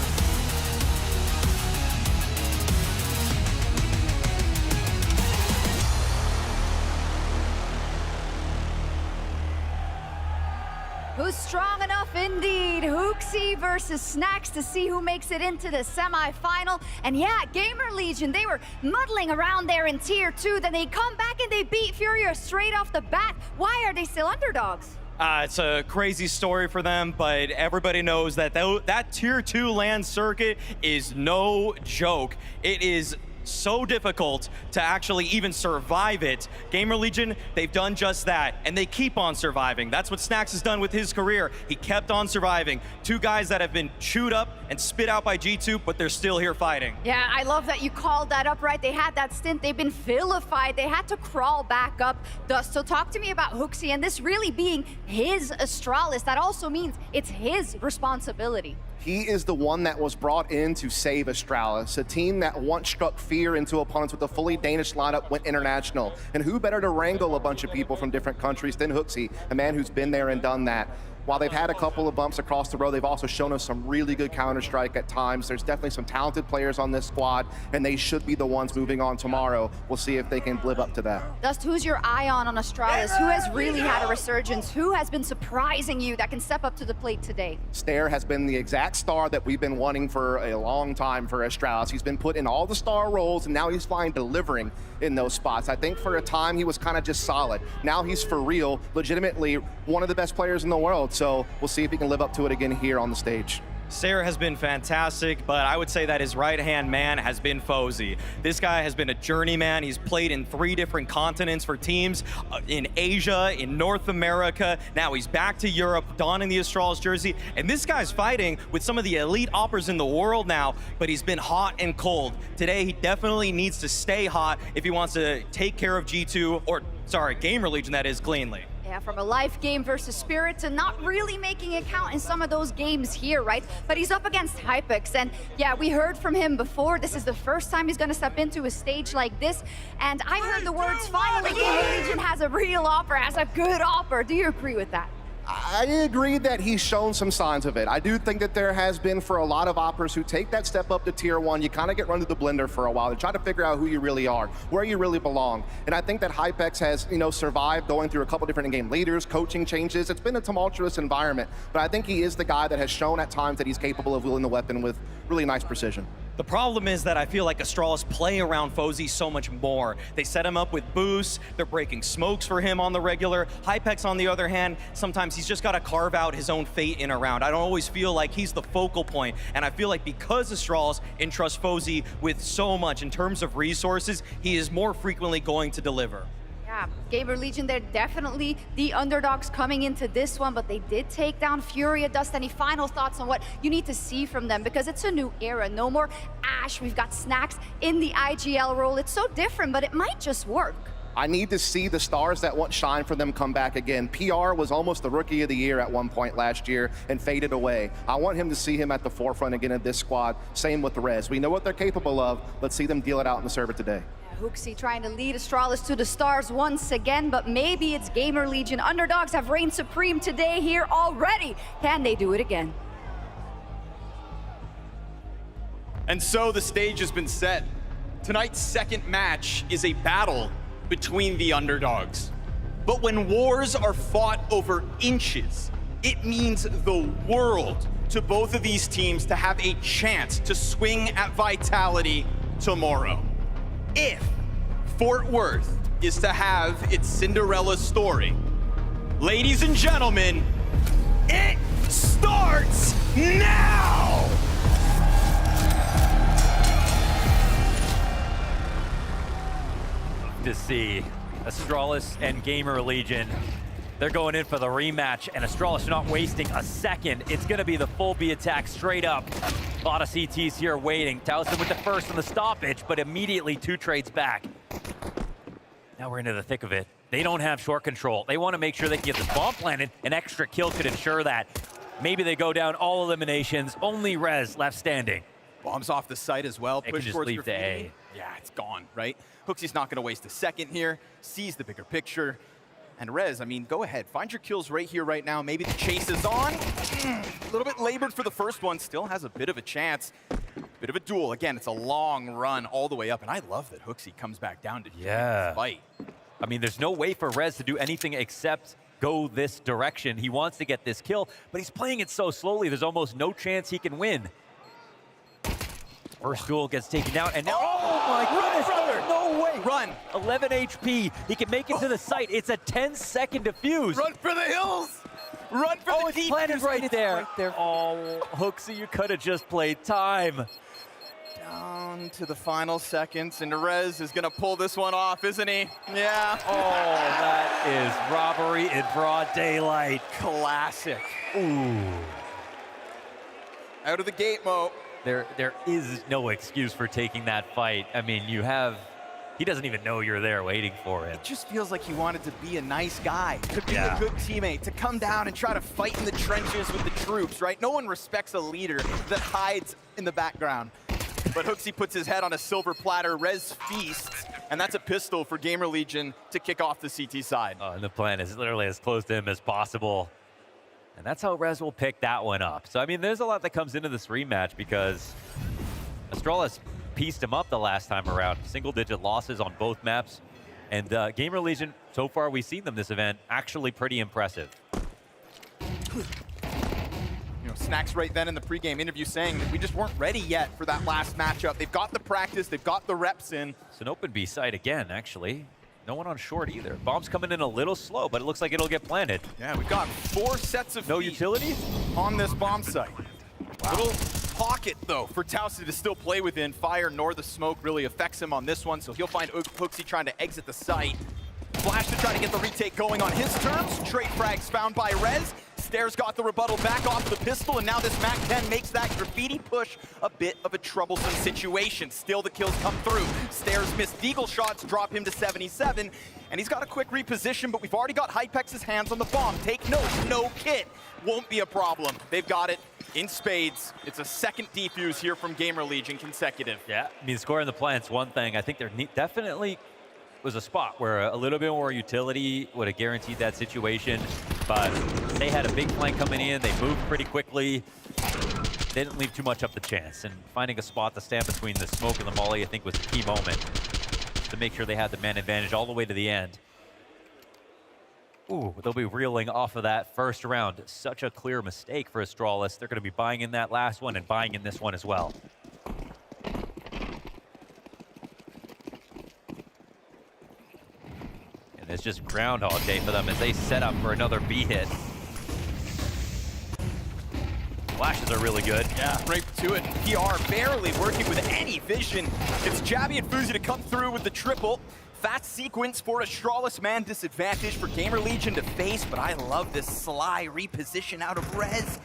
Who's strong enough indeed? Huxi versus Snacks to see who makes it into the semi-final. And yeah, GamerLegion, they were muddling around there in Tier 2, then they come back and they beat Furia straight off the bat. Why are they still underdogs? It's a crazy story for them, but everybody knows that that Tier 2 LAN circuit is no joke. It is so difficult to actually even survive it. GamerLegion, they've done just that, and they keep on surviving. That's what Snax has done with his career. He kept on surviving. Two guys that have been chewed up and spit out by G2, but they're still here fighting. Yeah, I love that you called that up, right? They had that stint, they've been vilified, they had to crawl back up. Dust, so talk to me about Hooksy and this really being his Astralis. That also means it's his responsibility. He is the one that was brought in to save Astralis, a team that once struck fear into opponents with a fully Danish lineup, went international. And who better to wrangle a bunch of people from different countries than Hooksy, a man who's been there and done that. While they've had a couple of bumps across the road, they've also shown us some really good Counter-Strike at times. There's definitely some talented players on this squad, and they should be the ones moving on tomorrow. We'll see if they can live up to that. Dust, who's your eye on Astralis? Who has really had a resurgence? Who has been surprising you that can step up to the plate today? Stair has been the exact star that we've been wanting for a long time for Astralis. He's been put in all the star roles, and now he's finally delivering in those spots. I think for a time he was kind of just solid. Now he's for real, legitimately one of the best players in the world. So we'll see if he can live up to it again here on the stage. Stair has been fantastic, but I would say that his right-hand man has been FaZe. This guy has been a journeyman. He's played in 3 different continents for teams, in Asia, in North America. Now he's back to Europe, donning the Astralis jersey, and this guy's fighting with some of the elite oppers in the world now, but he's been hot and cold. Today, he definitely needs to stay hot if he wants to take care of G2, or sorry, GamerLegion that is, cleanly. Yeah, from a life game versus Spirit to not really making it count in some of those games here, right? But he's up against Hypex, and yeah, we heard from him before. This is the first time he's gonna step into a stage like this, and I heard the words, finally GamerLegion has a real opper, has a good opper. Do you agree with that? I agree that he's shown some signs of it. I do think that there has been, for a lot of operas who take that step up to tier 1, you kind of get run through the blender for a while to try to figure out who you really are, where you really belong. And I think that Hypex has, survived going through a couple different game leaders, coaching changes. It's been a tumultuous environment, but I think he is the guy that has shown at times that he's capable of wielding the weapon with really nice precision. The problem is that I feel like Astralis play around FaZe so much more. They set him up with boosts, they're breaking smokes for him on the regular. Hypex, on the other hand, sometimes he's just got to carve out his own fate in a round. I don't always feel like he's the focal point, and I feel like because Astralis entrusts FaZe with so much in terms of resources, he is more frequently going to deliver. Yeah, GamerLegion, they're definitely the underdogs coming into this one, but they did take down Furia. Dust, any final thoughts on what you need to see from them? Because it's a new era. No more Ash. We've got Snax in the IGL role. It's so different, but it might just work. I need to see the stars that once shine for them come back again. PR was almost the rookie of the year at one point last year and faded away. I want him to see him at the forefront again of this squad. Same with the Rez. We know what they're capable of. Let's see them deal it out in the server today. Hooksy trying to lead Astralis to the stars once again, but maybe it's GamerLegion. Underdogs have reigned supreme today here already. Can they do it again? And so the stage has been set. Tonight's second match is a battle between the underdogs. But when wars are fought over inches, it means the world to both of these teams to have a chance to swing at Vitality tomorrow. If Fort Worth is to have its Cinderella story, ladies and gentlemen, it starts now! To see Astralis and GamerLegion. They're going in for the rematch, and Astralis not wasting a second. It's going to be the full B attack straight up. A lot of CTs here waiting. Towson with the first on the stoppage, but immediately 2 trades back. Now we're into the thick of it. They don't have short control. They want to make sure they can get this bomb planted. An extra kill could ensure that. Maybe they go down all eliminations. Only Rez left standing. Bombs off the site as well. They Push can just towards leave to A. Yeah, it's gone, right? Hooksy's not going to waste a second here. Sees the bigger picture. And Rez, I mean, go ahead. Find your kills right here, right now. Maybe the chase is on. A little bit labored for the first one. Still has a bit of a chance. Bit of a duel. Again, it's a long run all the way up. And I love that Hooksy comes back down to fight. I mean, there's no way for Rez to do anything except go this direction. He wants to get this kill, but he's playing it so slowly. There's almost no chance he can win. First duel gets taken down, and now, oh my goodness, brother. No way. Run. 11 HP. He can make it to the site. It's a 10-second defuse. Run for the hills. Run for the deep. Planted right there. Oh, Hooksy, you could have just played time. Down to the final seconds, and Rez is gonna pull this one off, isn't he? Yeah. Oh, that is robbery in broad daylight. Classic. Ooh. Out of the gate, Mo. There is no excuse for taking that fight. I mean, he doesn't even know you're there waiting for him. It just feels like he wanted to be a nice guy, to be Yeah. a good teammate, to come down and try to fight in the trenches with the troops, right? No one respects a leader that hides in the background. But Hooksy puts his head on a silver platter, Rez feasts, and that's a pistol for GamerLegion to kick off the CT side. Oh, and the plan is literally as close to him as possible. And that's how Rez will pick that one up. So, I mean, there's a lot that comes into this rematch because Astralis pieced him up the last time around. Single-digit losses on both maps. And GamerLegion, so far we've seen them this event, actually pretty impressive. You know, Snacks right then in the pregame interview saying that we just weren't ready yet for that last matchup. They've got the practice, they've got the reps in. It's an open B site again, actually. No one on short either. Bomb's coming in a little slow, but it looks like it'll get planted. Yeah, we've got 4 sets of no feet utility on this bomb site. Wow. Little pocket, though, for Tausi to still play within. Fire nor the smoke really affects him on this one, so he'll find Hooksy trying to exit the site. Flash to try to get the retake going on his terms. Trade frags found by Rez. Stairs got the rebuttal back off the pistol, and now this MAC-10 makes that graffiti push a bit of a troublesome situation. Still, the kills come through. Stairs missed deagle shots, drop him to 77, and he's got a quick reposition, but we've already got Hypex's hands on the bomb. Take note, no kit. Won't be a problem. They've got it in spades. It's a second defuse here from GamerLegion consecutive. Yeah, I mean, scoring the plant's one thing. I think there definitely was a spot where a little bit more utility would have guaranteed that situation, but they had a big flank coming in. They moved pretty quickly. They didn't leave too much up the chance, and finding a spot to stand between the smoke and the molly, I think, was the key moment to make sure they had the man advantage all the way to the end. Ooh, they'll be reeling off of that first round. Such a clear mistake for Astralis. They're going to be buying in that last one and buying in this one as well. And it's just Groundhog Day for them as they set up for another B hit. Flashes are really good. Yeah, right to it. PR barely working with any vision. It's Jabby and Fuzi to come through with the triple. Fast sequence for Astralis, man disadvantage for GamerLegion to face, but I love this sly reposition out of Rez.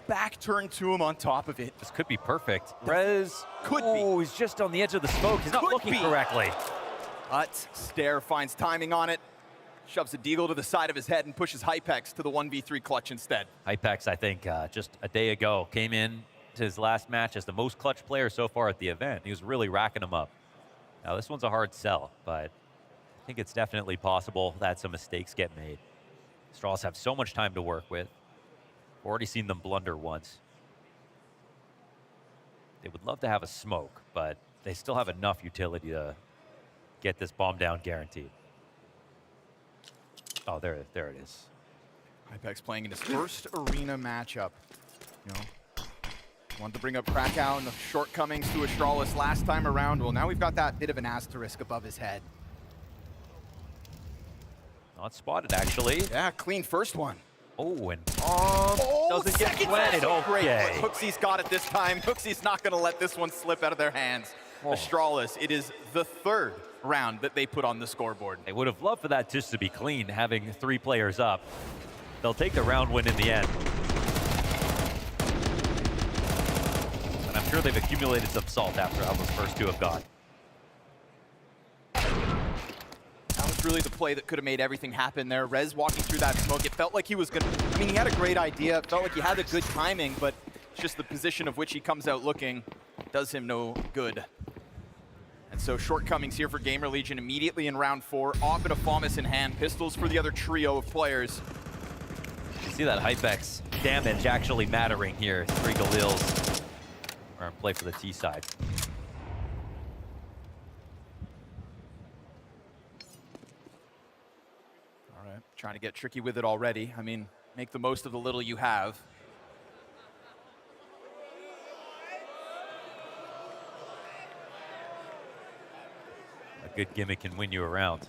Back turn to him on top of it. This could be perfect. Rez could be. Oh, he's just on the edge of the smoke. He's not looking correctly. But Stair finds timing on it, shoves a deagle to the side of his head and pushes Hypex to the 1v3 clutch instead. Hypex, I think, just a day ago, came in to his last match as the most clutch player so far at the event. He was really racking them up. Now, this one's a hard sell, but I think it's definitely possible that some mistakes get made. Astralis have so much time to work with. Already seen them blunder once. They would love to have a smoke, but they still have enough utility to get this bomb down guaranteed. Oh, there it is. Hypex playing in his first arena matchup. You know, wanted to bring up Krakow and the shortcomings to Astralis last time around. Well, now we've got that bit of an asterisk above his head. Not spotted, actually. Yeah, clean first one. Oh, and doesn't get planted. Great. Okay. Hooksy's got it this time. Hooksy's not going to let this one slip out of their hands. Oh. Astralis, it is the third round that they put on the scoreboard. They would have loved for that just to be clean, having 3 players up. They'll take the round win in the end. And I'm sure they've accumulated some salt after how those first 2 have gone. That was really the play that could have made everything happen there. Rez walking through that smoke. It felt like he was going to... I mean, he had a great idea. It felt like he had the good timing, but it's just the position of which he comes out looking does him no good. And so shortcomings here for GamerLegion immediately in round 4. Op and a Famas in hand. Pistols for the other trio of players. You see that Hypex damage actually mattering here. 3 Galils are in play for the T side. All right, trying to get tricky with it already. I mean, make the most of the little you have. A good gimmick can win you around.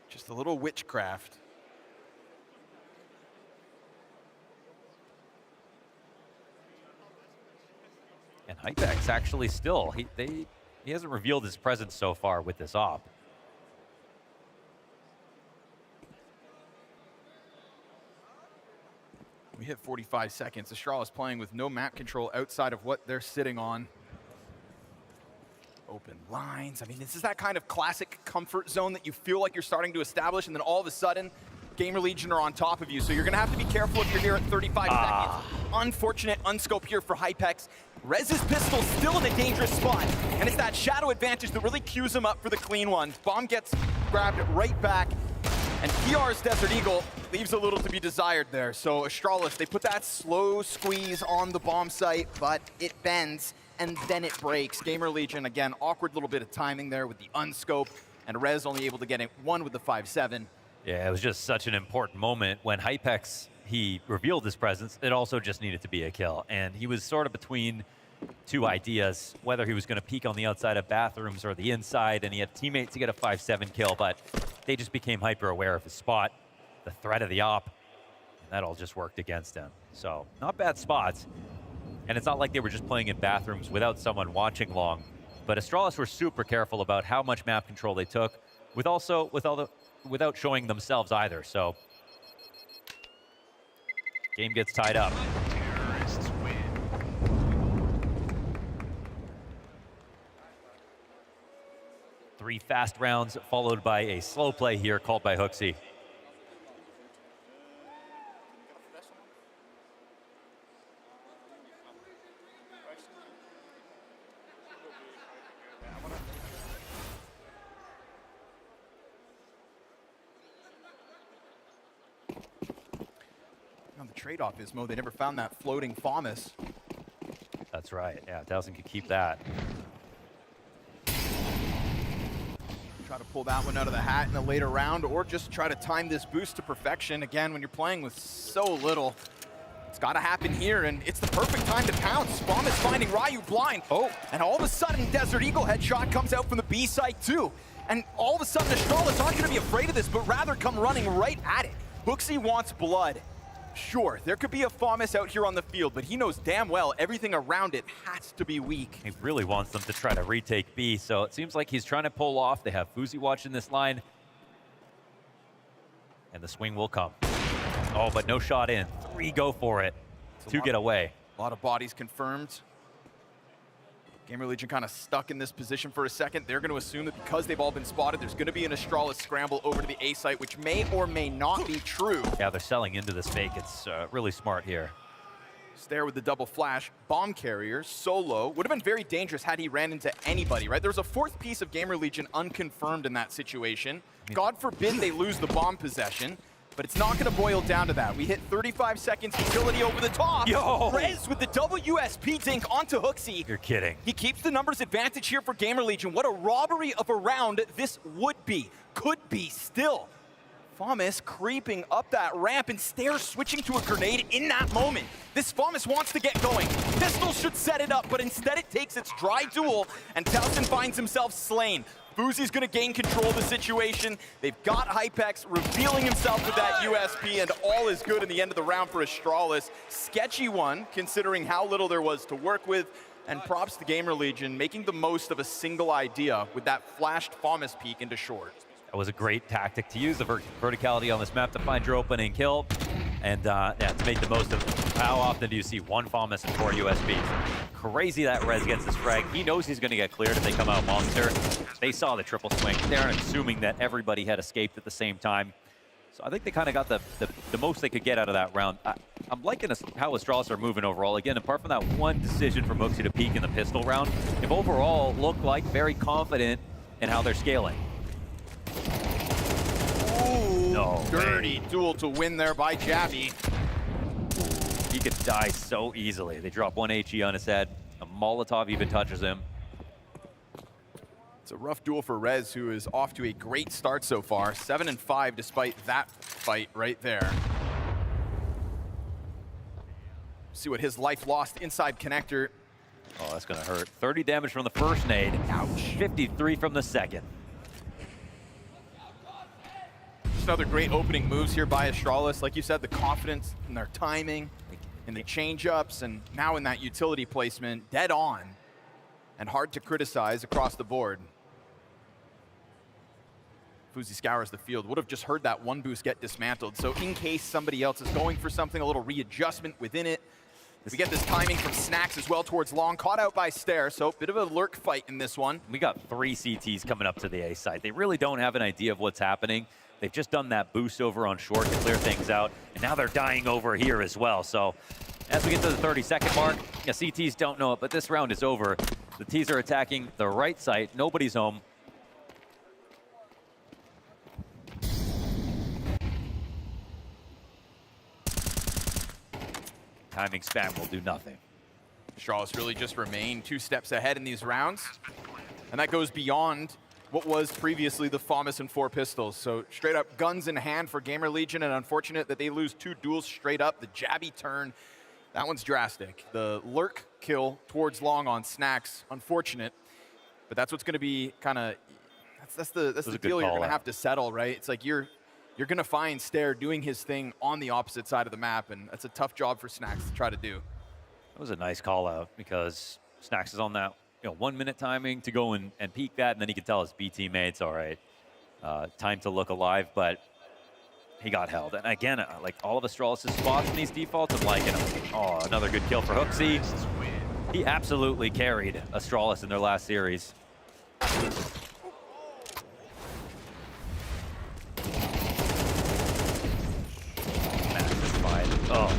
Just a little witchcraft. And Hypex actually still, he hasn't revealed his presence so far with this op. We hit 45 seconds. Astralis playing with no map control outside of what they're sitting on. Open lines. I mean, this is that kind of classic comfort zone that you feel like you're starting to establish, and then all of a sudden, GamerLegion are on top of you. So you're going to have to be careful if you're here at 35 seconds. Unfortunate unscope here for Hypex. Rez's pistol still in a dangerous spot, and it's that shadow advantage that really cues him up for the clean one. Bomb gets grabbed right back, and PR's Desert Eagle leaves a little to be desired there. So Astralis, they put that slow squeeze on the bomb site, but it bends, and then it breaks. GamerLegion, again, awkward little bit of timing there with the unscope, and Rez only able to get it one with the 5-7. Yeah, it was just such an important moment when Hypex, he revealed his presence. It also just needed to be a kill, and he was sort of between two ideas, whether he was going to peek on the outside of bathrooms or the inside, and he had teammates to get a 5-7 kill, but they just became hyper aware of his spot, the threat of the op, and that all just worked against him. So not bad spots, and it's not like they were just playing in bathrooms without someone watching long, but Astralis were super careful about how much map control they took, without showing themselves either. So game gets tied up. Three fast rounds followed by a slow play here called by Hooksy. Now the trade-off is, Mo, they never found that floating FAMAS. That's right. Yeah, Dowson could keep that. Try to pull that one out of the hat in a later round, or just try to time this boost to perfection. Again, when you're playing with so little, it's got to happen here, and it's the perfect time to pounce. Bomb is finding Ryu blind. Oh, and all of a sudden, Desert Eagle headshot comes out from the B site too. And all of a sudden, Astralis aren't going to be afraid of this, but rather come running right at it. Hooksy wants blood. Sure, there could be a FAMAS out here on the field, but he knows damn well everything around it has to be weak. He really wants them to try to retake B, so it seems like he's trying to pull off. They have FaZe watching this line. And the swing will come. Oh, but no shot in. 3 go for it. 2 get away. A lot of bodies confirmed. GamerLegion kind of stuck in this position for a second. They're going to assume that because they've all been spotted, there's going to be an Astralis scramble over to the A site, which may or may not be true. Yeah, they're selling into this fake. It's really smart here. Stare with the double flash. Bomb carrier, solo. Would have been very dangerous had he ran into anybody, right? There was a 4th piece of GamerLegion unconfirmed in that situation. God forbid they lose the bomb possession. But it's not going to boil down to that. We hit 35 seconds utility over the top. Yo! Rez with the WSP dink onto Hooksy. You're kidding. He keeps the numbers advantage here for GamerLegion. What a robbery of a round this would be. Could be still. FAMAS creeping up that ramp, and Stare switching to a grenade in that moment. This FAMAS wants to get going. Pistol should set it up, but instead it takes its dry duel, and Towson finds himself slain. Boozy's gonna gain control of the situation. They've got Hypex revealing himself with that USP, and all is good in the end of the round for Astralis. Sketchy one, considering how little there was to work with, and props to GamerLegion making the most of a single idea with that flashed FAMAS peek into short. That was a great tactic to use the verticality on this map to find your opening kill, and yeah, to make the most of it. How often do you see 1 FAMAS and 4 USPs? Crazy that Rez gets this frag. He knows he's going to get cleared if they come out monster. They saw the triple swing. They're assuming that everybody had escaped at the same time. So I think they kind of got the most they could get out of that round. I'm liking how Astralis are moving overall. Again, apart from that one decision from Hooksy to peek in the pistol round, they've overall looked like very confident in how they're scaling. Ooh, no dirty duel to win there by Javi. He could die so easily. They drop 1 HE on his head. A Molotov even touches him. It's a rough duel for Rez, who is off to a great start so far. 7-5 despite that fight right there. See what his life lost inside connector. Oh, that's gonna hurt. 30 damage from the first nade. Ouch. 53 from the second. Just another great opening moves here by Astralis. Like you said, the confidence in their timing, in the change-ups, and now in that utility placement, dead on, and hard to criticize across the board. FaZe scours the field. Would have just heard that one boost get dismantled. So in case somebody else is going for something, a little readjustment within it. We get this timing from Snax as well towards long, caught out by Stair, so bit of a lurk fight in this one. We got 3 CTs coming up to the A site. They really don't have an idea of what's happening. They've just done that boost over on short to clear things out, and now they're dying over here as well. So as we get to the 30-second mark, yeah, CTs don't know it, but this round is over. The Ts are attacking the right site. Nobody's home. Timing spam will do nothing. Astralis really just remain 2 steps ahead in these rounds, and that goes beyond what was previously the FAMAS and 4 pistols. So straight up guns in hand for GamerLegion, and unfortunate that they lose 2 duels straight up. The jabby turn, that one's drastic. The lurk kill towards long on Snax, unfortunate, but that's what's going to be kind of, that's the deal you're going to have to settle, right? It's like you're going to find Stair doing his thing on the opposite side of the map, and that's a tough job for Snax to try to do. That was a nice call out because Snax is on that 1 minute timing to go and peek that, and then he could tell his B teammates, all right, time to look alive, but he got held. And again, like all of Astralis' spots in these defaults, I'm liking them. Oh, another good kill for Hooksy. He absolutely carried Astralis in their last series. Oh.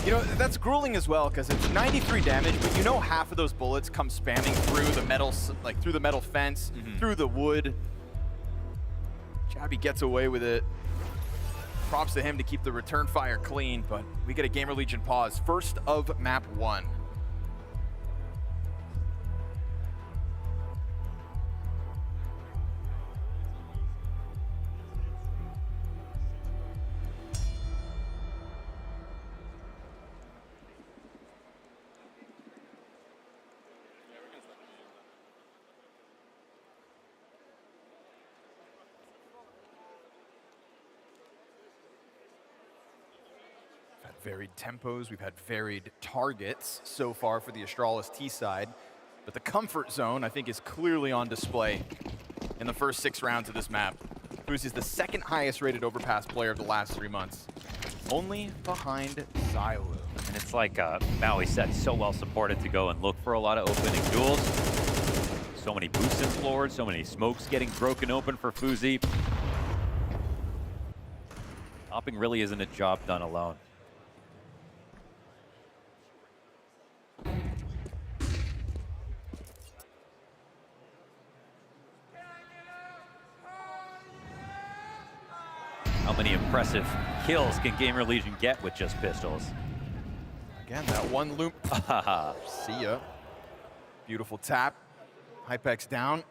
You know, that's grueling as well, because it's 93 damage, but you know half of those bullets come spamming through the metal, like through the metal fence, through the wood. Jabby gets away with it. Props to him to keep the return fire clean, but we get a GamerLegion pause. First of map 1. Varied tempos, we've had varied targets so far for the Astralis T side, but the comfort zone I think is clearly on display in the first 6 rounds of this map. FaZe is the 2nd highest rated overpass player of the last 3 months, only behind Xylu. And it's like Maui said, so well supported to go and look for a lot of opening duels. So many boosts explored, so many smokes getting broken open for FaZe. Hopping really isn't a job done alone. How many impressive kills can GamerLegion get with just pistols? Again, that one loop. See ya. Beautiful tap. Hypex down.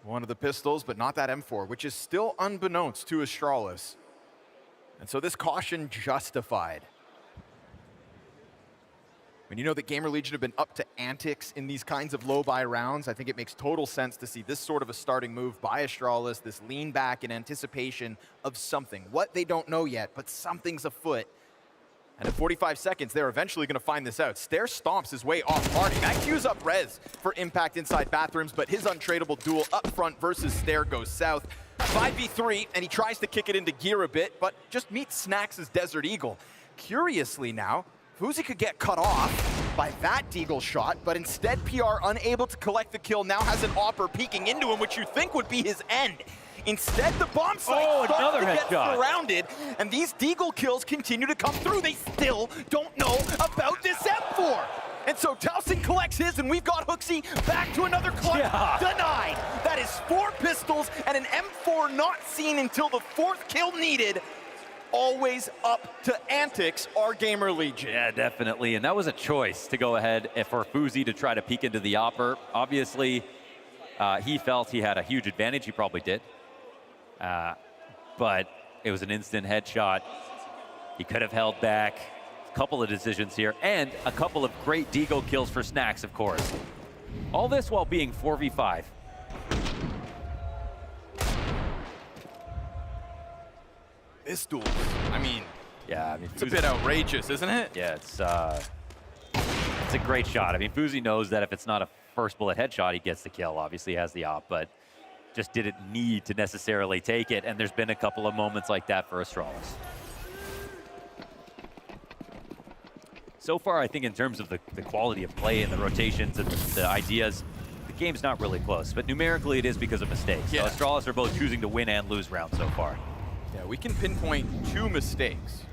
One of the pistols, but not that M4, which is still unbeknownst to Astralis. And so this caution justified. When you know that GamerLegion have been up to antics in these kinds of low-buy rounds, I think it makes total sense to see this sort of a starting move by Astralis, this lean back in anticipation of something. What they don't know yet, but something's afoot. And in 45 seconds, they're eventually going to find this out. Stair stomps his way off party. That cues up Rez for impact inside bathrooms, but his untradeable duel up front versus Stair goes south. 5v3, and he tries to kick it into gear a bit, but just meets Snax' Desert Eagle. Curiously now, FaZe could get cut off by that Deagle shot, but instead PR, unable to collect the kill, now has an Opper peeking into him, which you think would be his end. Instead, the bomb site starts to get surrounded, and these Deagle kills continue to come through. They still don't know about this M4. And so Towson collects his, and we've got Hooksy back to another clutch. Denied. That is 4 pistols and an M4 not seen until the 4th kill needed. Always up to antics, our GamerLegion. Yeah, definitely. And that was a choice to go ahead for FaZe to try to peek into the Opper. Obviously, he felt he had a huge advantage. He probably did. But it was an instant headshot. He could have held back. A couple of decisions here, and a couple of great Deagle kills for Snax, of course. All this while being 4v5. pistols. I mean, yeah, I mean, it's a bit outrageous, isn't it? Yeah, it's a great shot. I mean, FaZe knows that if it's not a first bullet headshot, he gets the kill. Obviously, he has the op, but just didn't need to necessarily take it. And there's been a couple of moments like that for Astralis. So far, I think in terms of the quality of play and the rotations and the ideas, the game's not really close. But numerically, it is because of mistakes. Yeah. So Astralis are both choosing to win and lose rounds so far. Yeah, we can pinpoint 2 mistakes.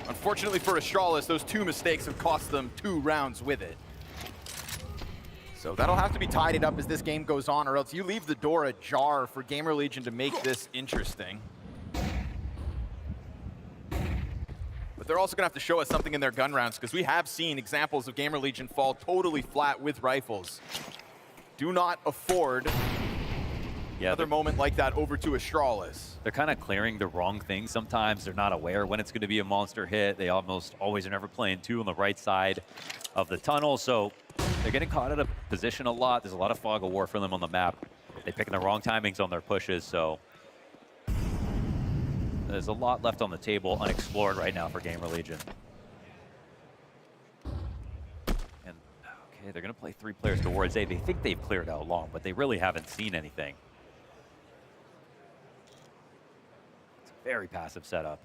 Unfortunately for Astralis, those 2 mistakes have cost them 2 rounds with it. So that'll have to be tidied up as this game goes on, or else you leave the door ajar for GamerLegion to make this interesting. But they're also going to have to show us something in their gun rounds, because we have seen examples of GamerLegion fall totally flat with rifles. Do not afford another moment like that over to Astralis. They're kind of clearing the wrong things sometimes. They're not aware when it's going to be a monster hit. They almost always are never playing 2 on the right side of the tunnel. So they're getting caught out of position a lot. There's a lot of fog of war for them on the map. They're picking the wrong timings on their pushes. So there's a lot left on the table unexplored right now for GamerLegion. And okay, they're going to play 3 players towards A. They think they've cleared out long, but they really haven't seen anything. Very passive setup.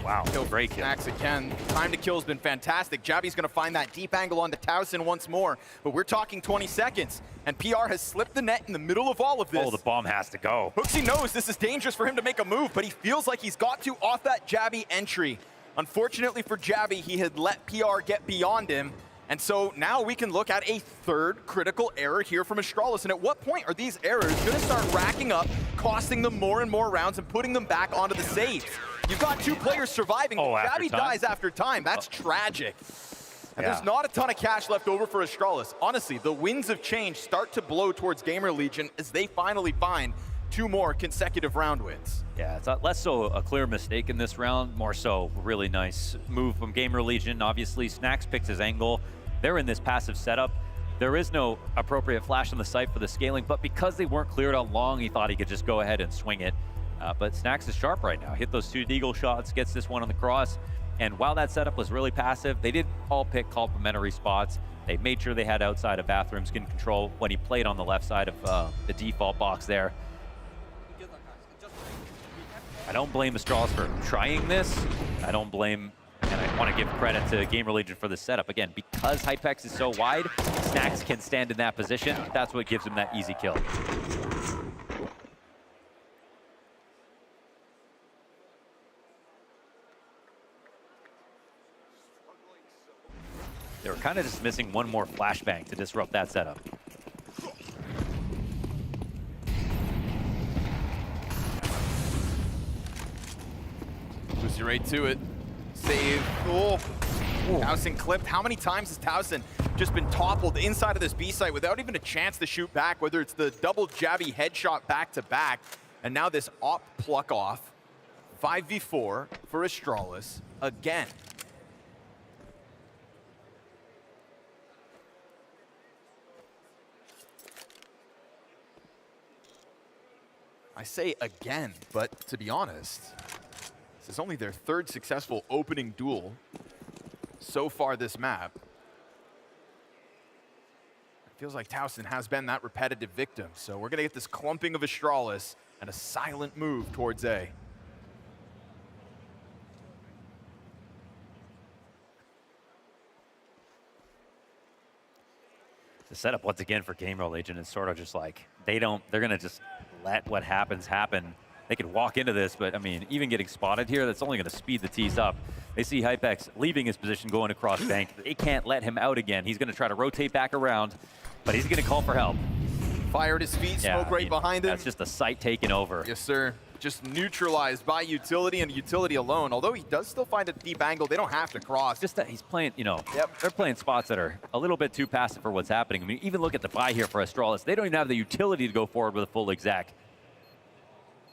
Wow, great kill. Max again. Time to kill has been fantastic. Jabby's going to find that deep angle onto Towson once more, but we're talking 20 seconds, and PR has slipped the net in the middle of all of this. Oh, the bomb has to go. Hooksy knows this is dangerous for him to make a move, but he feels like he's got to off that Jabby entry. Unfortunately for Jabby, he had let PR get beyond him, and so now we can look at a 3rd critical error here from Astralis. And at what point are these errors going to start racking up, costing them more and more rounds and putting them back onto the saves? You've got 2 players surviving. Jabby dies after time. That's tragic. And there's not a ton of cash left over for Astralis. Honestly, the winds of change start to blow towards GamerLegion as they finally find 2 more consecutive round wins. Yeah, it's less so a clear mistake in this round, more so a really nice move from GamerLegion. Obviously, Snacks picks his angle. They're in this passive setup. There is no appropriate flash on the site for the scaling, but because they weren't cleared out long, he thought he could just go ahead and swing it. But Snacks is sharp right now. Hit those 2 deagle shots, gets this one on the cross. And while that setup was really passive, they did all pick complementary spots. They made sure they had outside of bathroom skin control when he played on the left side of the default box there. I don't blame Astralis for trying this. I don't blame, and I want to give credit to GamerLegion for the setup. Again, because Hypex is so wide, Snacks can stand in that position. That's what gives him that easy kill. They were kind of just missing one more flashbang to disrupt that setup. Pussy right to it. Save. Oh. Towson clipped. How many times has Towson just been toppled inside of this B site without even a chance to shoot back, whether it's the double Jabby headshot back to back, and now this op pluck off. 5v4 for Astralis again. I say again, but to be honest, this is only their 3rd successful opening duel so far this map. It feels like Towson has been that repetitive victim, so we're going to get this clumping of Astralis and a silent move towards A. The setup once again for GamerLegion is sort of just like, they're going to just let what happens happen. They could walk into this, but I mean, even getting spotted here, that's only going to speed the tease up. They see Hypex leaving his position, going across bank. They can't let him out again. He's going to try to rotate back around, but he's going to call for help. Fired his feet, smoke right behind him. That's just the site taking over. Yes, sir. Just neutralized by utility and utility alone. Although he does still find a deep angle, they don't have to cross. Just that he's playing, you know, they're playing spots that are a little bit too passive for what's happening. I mean, even look at the buy here for Astralis. They don't even have the utility to go forward with a full exec.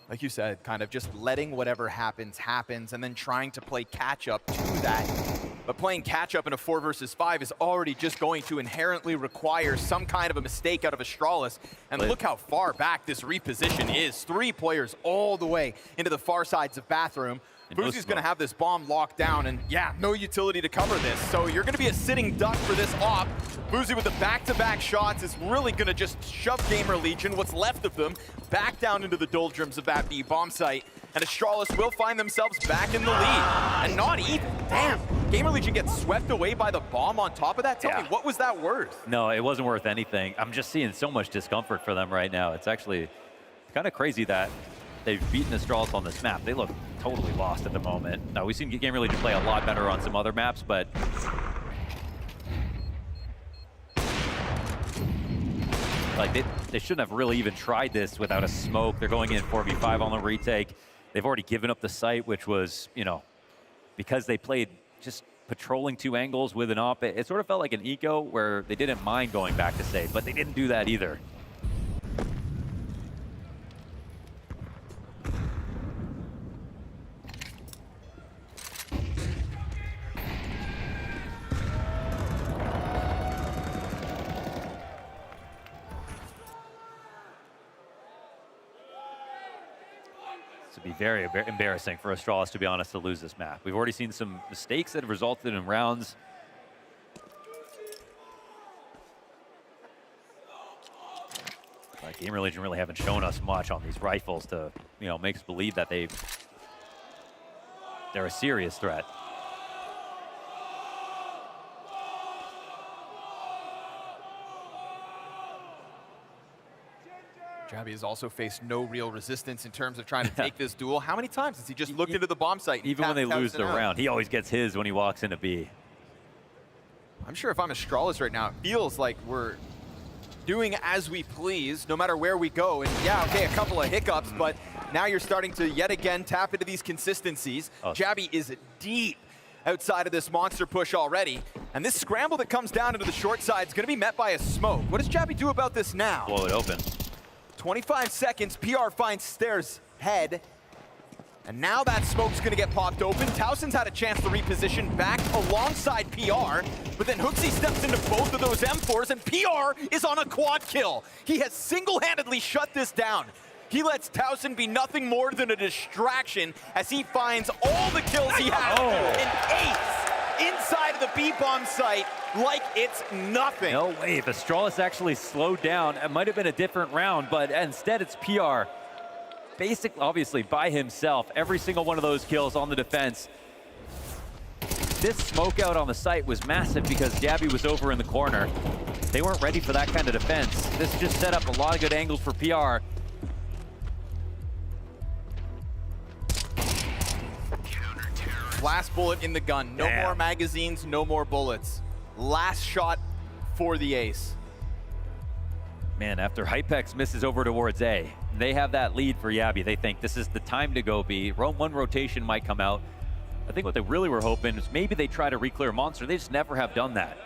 Like you said, kind of just letting whatever happens, happens, and then trying to play catch up to that but playing catch-up in a 4 versus 5 is already just going to inherently require some kind of a mistake out of Astralis. And look how far back this reposition is. 3 players all the way into the far sides of Bathroom. FaZe's going to have this bomb locked down, and yeah, no utility to cover this. So you're going to be a sitting duck for this op. FaZe with the back-to-back shots is really going to just shove GamerLegion, what's left of them, back down into the doldrums of that B bomb site. And Astralis will find themselves back in the lead. And not even, damn, GamerLegion gets swept away by the bomb on top of that. Tell me, what was that worth? No, it wasn't worth anything. I'm just seeing so much discomfort for them right now. It's actually kind of crazy that they've beaten Astralis on this map. They look totally lost at the moment. Now, we've seen GamerLegion play a lot better on some other maps, but like they shouldn't have really even tried this without a smoke. They're going in 4v5 on the retake. They've already given up the site, which was, you know, because they played just patrolling 2 angles with an op. It sort of felt like an eco where they didn't mind going back to save, but they didn't do that either. Be very embarrassing for Astralis, to be honest, to lose this map. We've already seen some mistakes that have resulted in rounds. Like GamerLegion really haven't shown us much on these rifles to, you know, make us believe that they're a serious threat. Jabby has also faced no real resistance in terms of trying to take this duel. How many times has he just looked into the bomb site? And even when they lose the round, he always gets his when he walks into B. I'm sure if I'm Astralis right now, it feels like we're doing as we please, no matter where we go. And yeah, okay, a couple of hiccups, but now you're starting to yet again tap into these consistencies. Jabby is deep outside of this monster push already. And this scramble that comes down into the short side is going to be met by a smoke. What does Jabby do about this now? Blow it open. 25 seconds, PR finds Stairs' head. And now that smoke's gonna get popped open. Towson's had a chance to reposition back alongside PR, but then Hooksy steps into both of those M4s, and PR is on a quad kill. He has single-handedly shut this down. He lets Towson be nothing more than a distraction as he finds all the kills he has in ace inside of the B-bomb site like it's nothing. No way, if Astralis actually slowed down, it might have been a different round, but instead it's PR. Basically, obviously, by himself, every single one of those kills on the defense. This smoke out on the site was massive because Jabby was over in the corner. They weren't ready for that kind of defense. This just set up a lot of good angles for PR. Last bullet in the gun. No more magazines, no more bullets. Last shot for the ace. Man, after Hypex misses over towards A, they have that lead for Yabby. They think this is the time to go B. One rotation might come out. I think what they really were hoping is maybe they try to re-clear Monster. They just never have done that.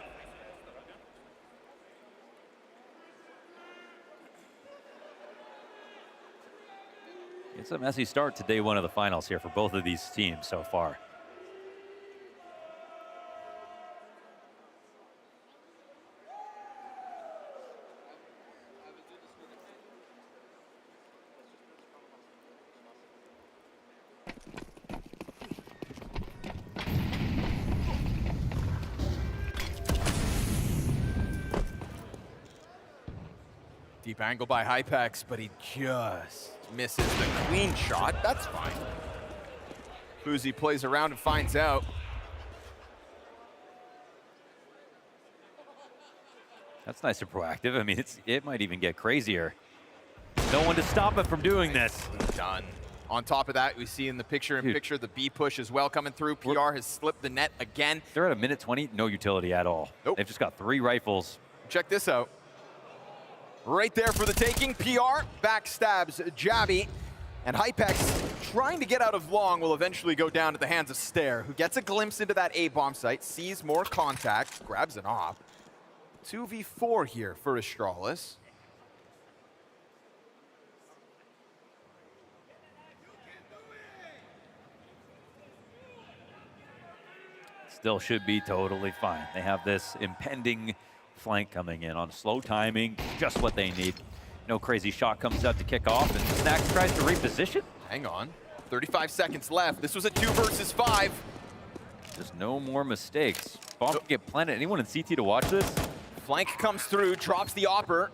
It's a messy start to day 1 of the finals here for both of these teams so far. Deep angle by Hypex, but he just misses the clean shot. That's fine. FaZe plays around and finds out. That's nice and proactive. I mean, it might even get crazier. No one to stop it from doing this. Done. On top of that, we see in the picture-in-picture the B push as well coming through. PR has slipped the net again. They're at a minute 20, no utility at all. Nope. They've just got 3 rifles. Check this out. Right there for the taking. PR backstabs Jabby. And Hypex, trying to get out of long, will eventually go down to the hands of Stair, who gets a glimpse into that A-bomb site, sees more contact, grabs an op. 2v4 here for Astralis. still should be totally fine. They have this impending flank coming in on slow timing, just what they need. No crazy shot comes out to kick off, and Snacks tries to reposition. Hang on. 35 seconds left. This was a 2 versus 5. Just no more mistakes. Bomb can get planted. Anyone in CT to watch this? Flank comes through, drops the Opper.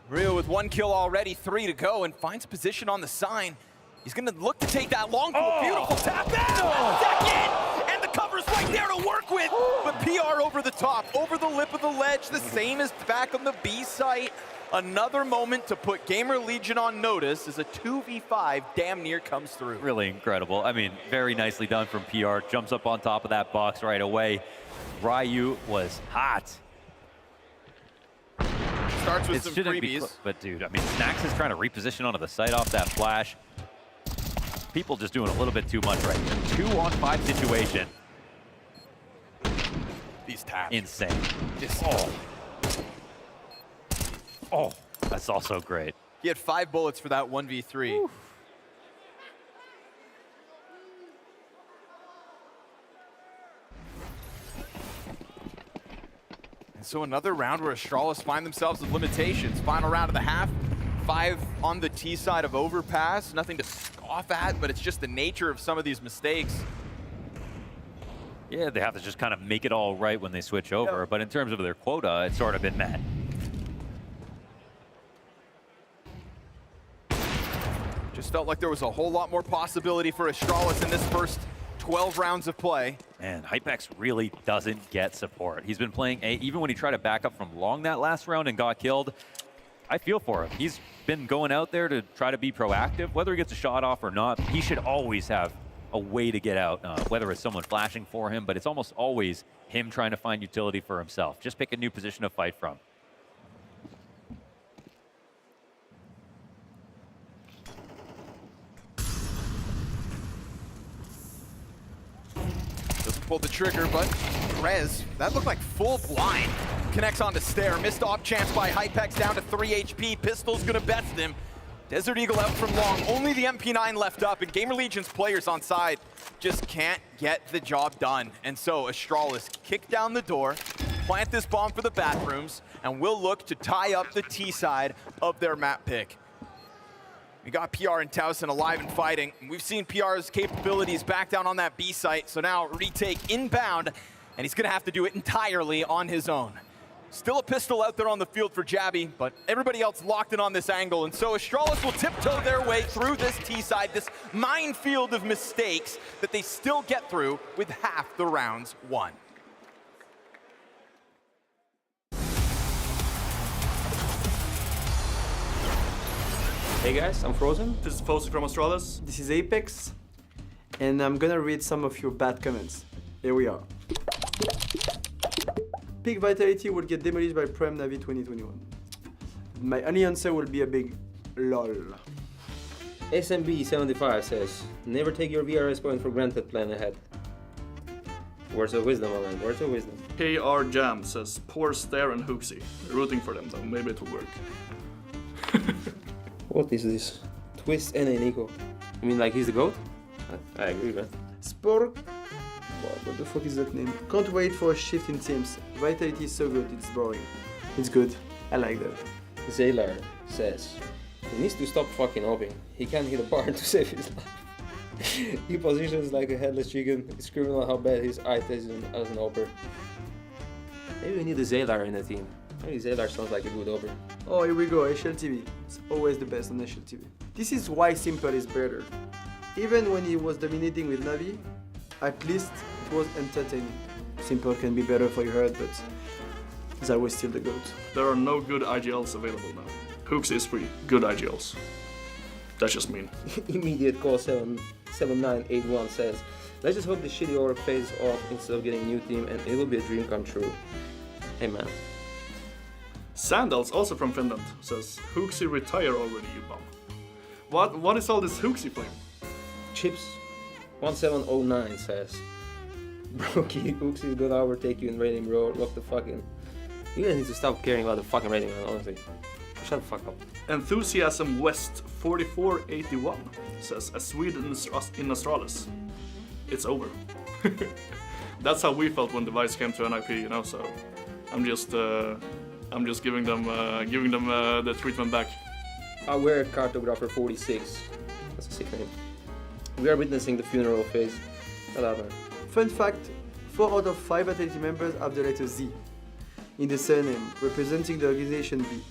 Rio with 1 kill already, 3 to go, and finds position on the sign. He's gonna look to take that long pool. Beautiful tap out! Second! And the cover's right there to work with! But PR over the top, over the lip of the ledge, the same as back on the B site. Another moment to put GamerLegion on notice as a 2v5 damn near comes through. Really incredible. I mean, very nicely done from PR. Jumps up on top of that box right away. Ryu was hot. Starts with some freebies. But dude, I mean, Snacks is trying to reposition onto the site off that flash. People just doing a little bit too much right here. 2-on-5 situation. These taps. Insane. Just, oh, that's also great. He had 5 bullets for that 1v3. Whew. And so another round where Astralis find themselves with limitations. Final round of the half. 5 on the T side of overpass. Nothing to scoff at, but it's just the nature of some of these mistakes. Yeah, they have to just kind of make it all right when they switch over. But in terms of their quota, it's sort of been met. Just felt like there was a whole lot more possibility for Astralis in this first 12 rounds of play. And Hypex really doesn't get support. He's been playing A, even when he tried to back up from long that last round and got killed. I feel for him. He's been going out there to try to be proactive. Whether he gets a shot off or not, he should always have a way to get out, whether it's someone flashing for him, but it's almost always him trying to find utility for himself. Just pick a new position to fight from. Doesn't pull the trigger, but Rez, that looked like full blind. Connects onto Stair, missed off chance by Hypex down to 3 HP. Pistol's gonna best him. Desert Eagle out from long, only the MP9 left up, and GamerLegion's players on side just can't get the job done. And so Astralis kick down the door, plant this bomb for the bathrooms, and will look to tie up the T side of their map pick. We got PR and Towson alive and fighting. We've seen PR's capabilities back down on that B site, so now retake inbound, and he's gonna have to do it entirely on his own. Still a pistol out there on the field for Jabby, but everybody else locked in on this angle, and so Astralis will tiptoe their way through this T side, this minefield of mistakes that they still get through with half the rounds won. Hey guys, I'm Frozen. This is FaZe from Astralis. This is Apex. And I'm gonna read some of your bad comments. Here we are. Peak Vitality will get demolished by Prime Navi 2021. My only answer will be a big lol. SMB75 says, never take your VRS point for granted, plan ahead. Words of wisdom, Alan, words of wisdom. KR Jam says, poor Stair and Hooksy. Rooting for them though, maybe it will work. What is this? Twist and Nico. You mean like he's the GOAT? I agree, man. Sport. What the fuck is that name? Can't wait for a shift in teams. Vitality is so good, it's boring. It's good. I like that. Zaylar says, he needs to stop fucking opping. He can't hit a bar to save his life. He positions like a headless chicken, screaming on how bad his eye is as an opper. Maybe we need a Zaylar in the team. Maybe Zaylar sounds like a good opper. Oh, here we go, HLTV. It's always the best on HLTV. This is why Simple is better. Even when he was dominating with Navi, at least it was entertaining. Simple can be better for your head, but that was still the GOAT. There are no good IGLs available now. Hooks is free. Good IGLs. That's just mean. Immediate call 7981 says, let's just hope the shitty org fades off instead of getting a new team and it will be a dream come true. Hey man. Sandals, also from Finland, says, Hooksy retire already, you bum. What is all this Hooksy flame? Chips 1709 says, Brokey, Hooksy good hour, take you in rating, bro. Lock the fucking. You guys need to stop caring about the fucking rating, man, honestly. Shut the fuck up. Enthusiasm West 4481 says, a Swede in Astralis. It's over. that's how we felt when the Vice came to NIP, you know. So I'm just giving them the treatment back. We're Cartographer 46. That's a sick name. We are witnessing the funeral of FaZe. Fun fact, 4 out of 5 Vitality members have the letter Z in the surname, representing the organization B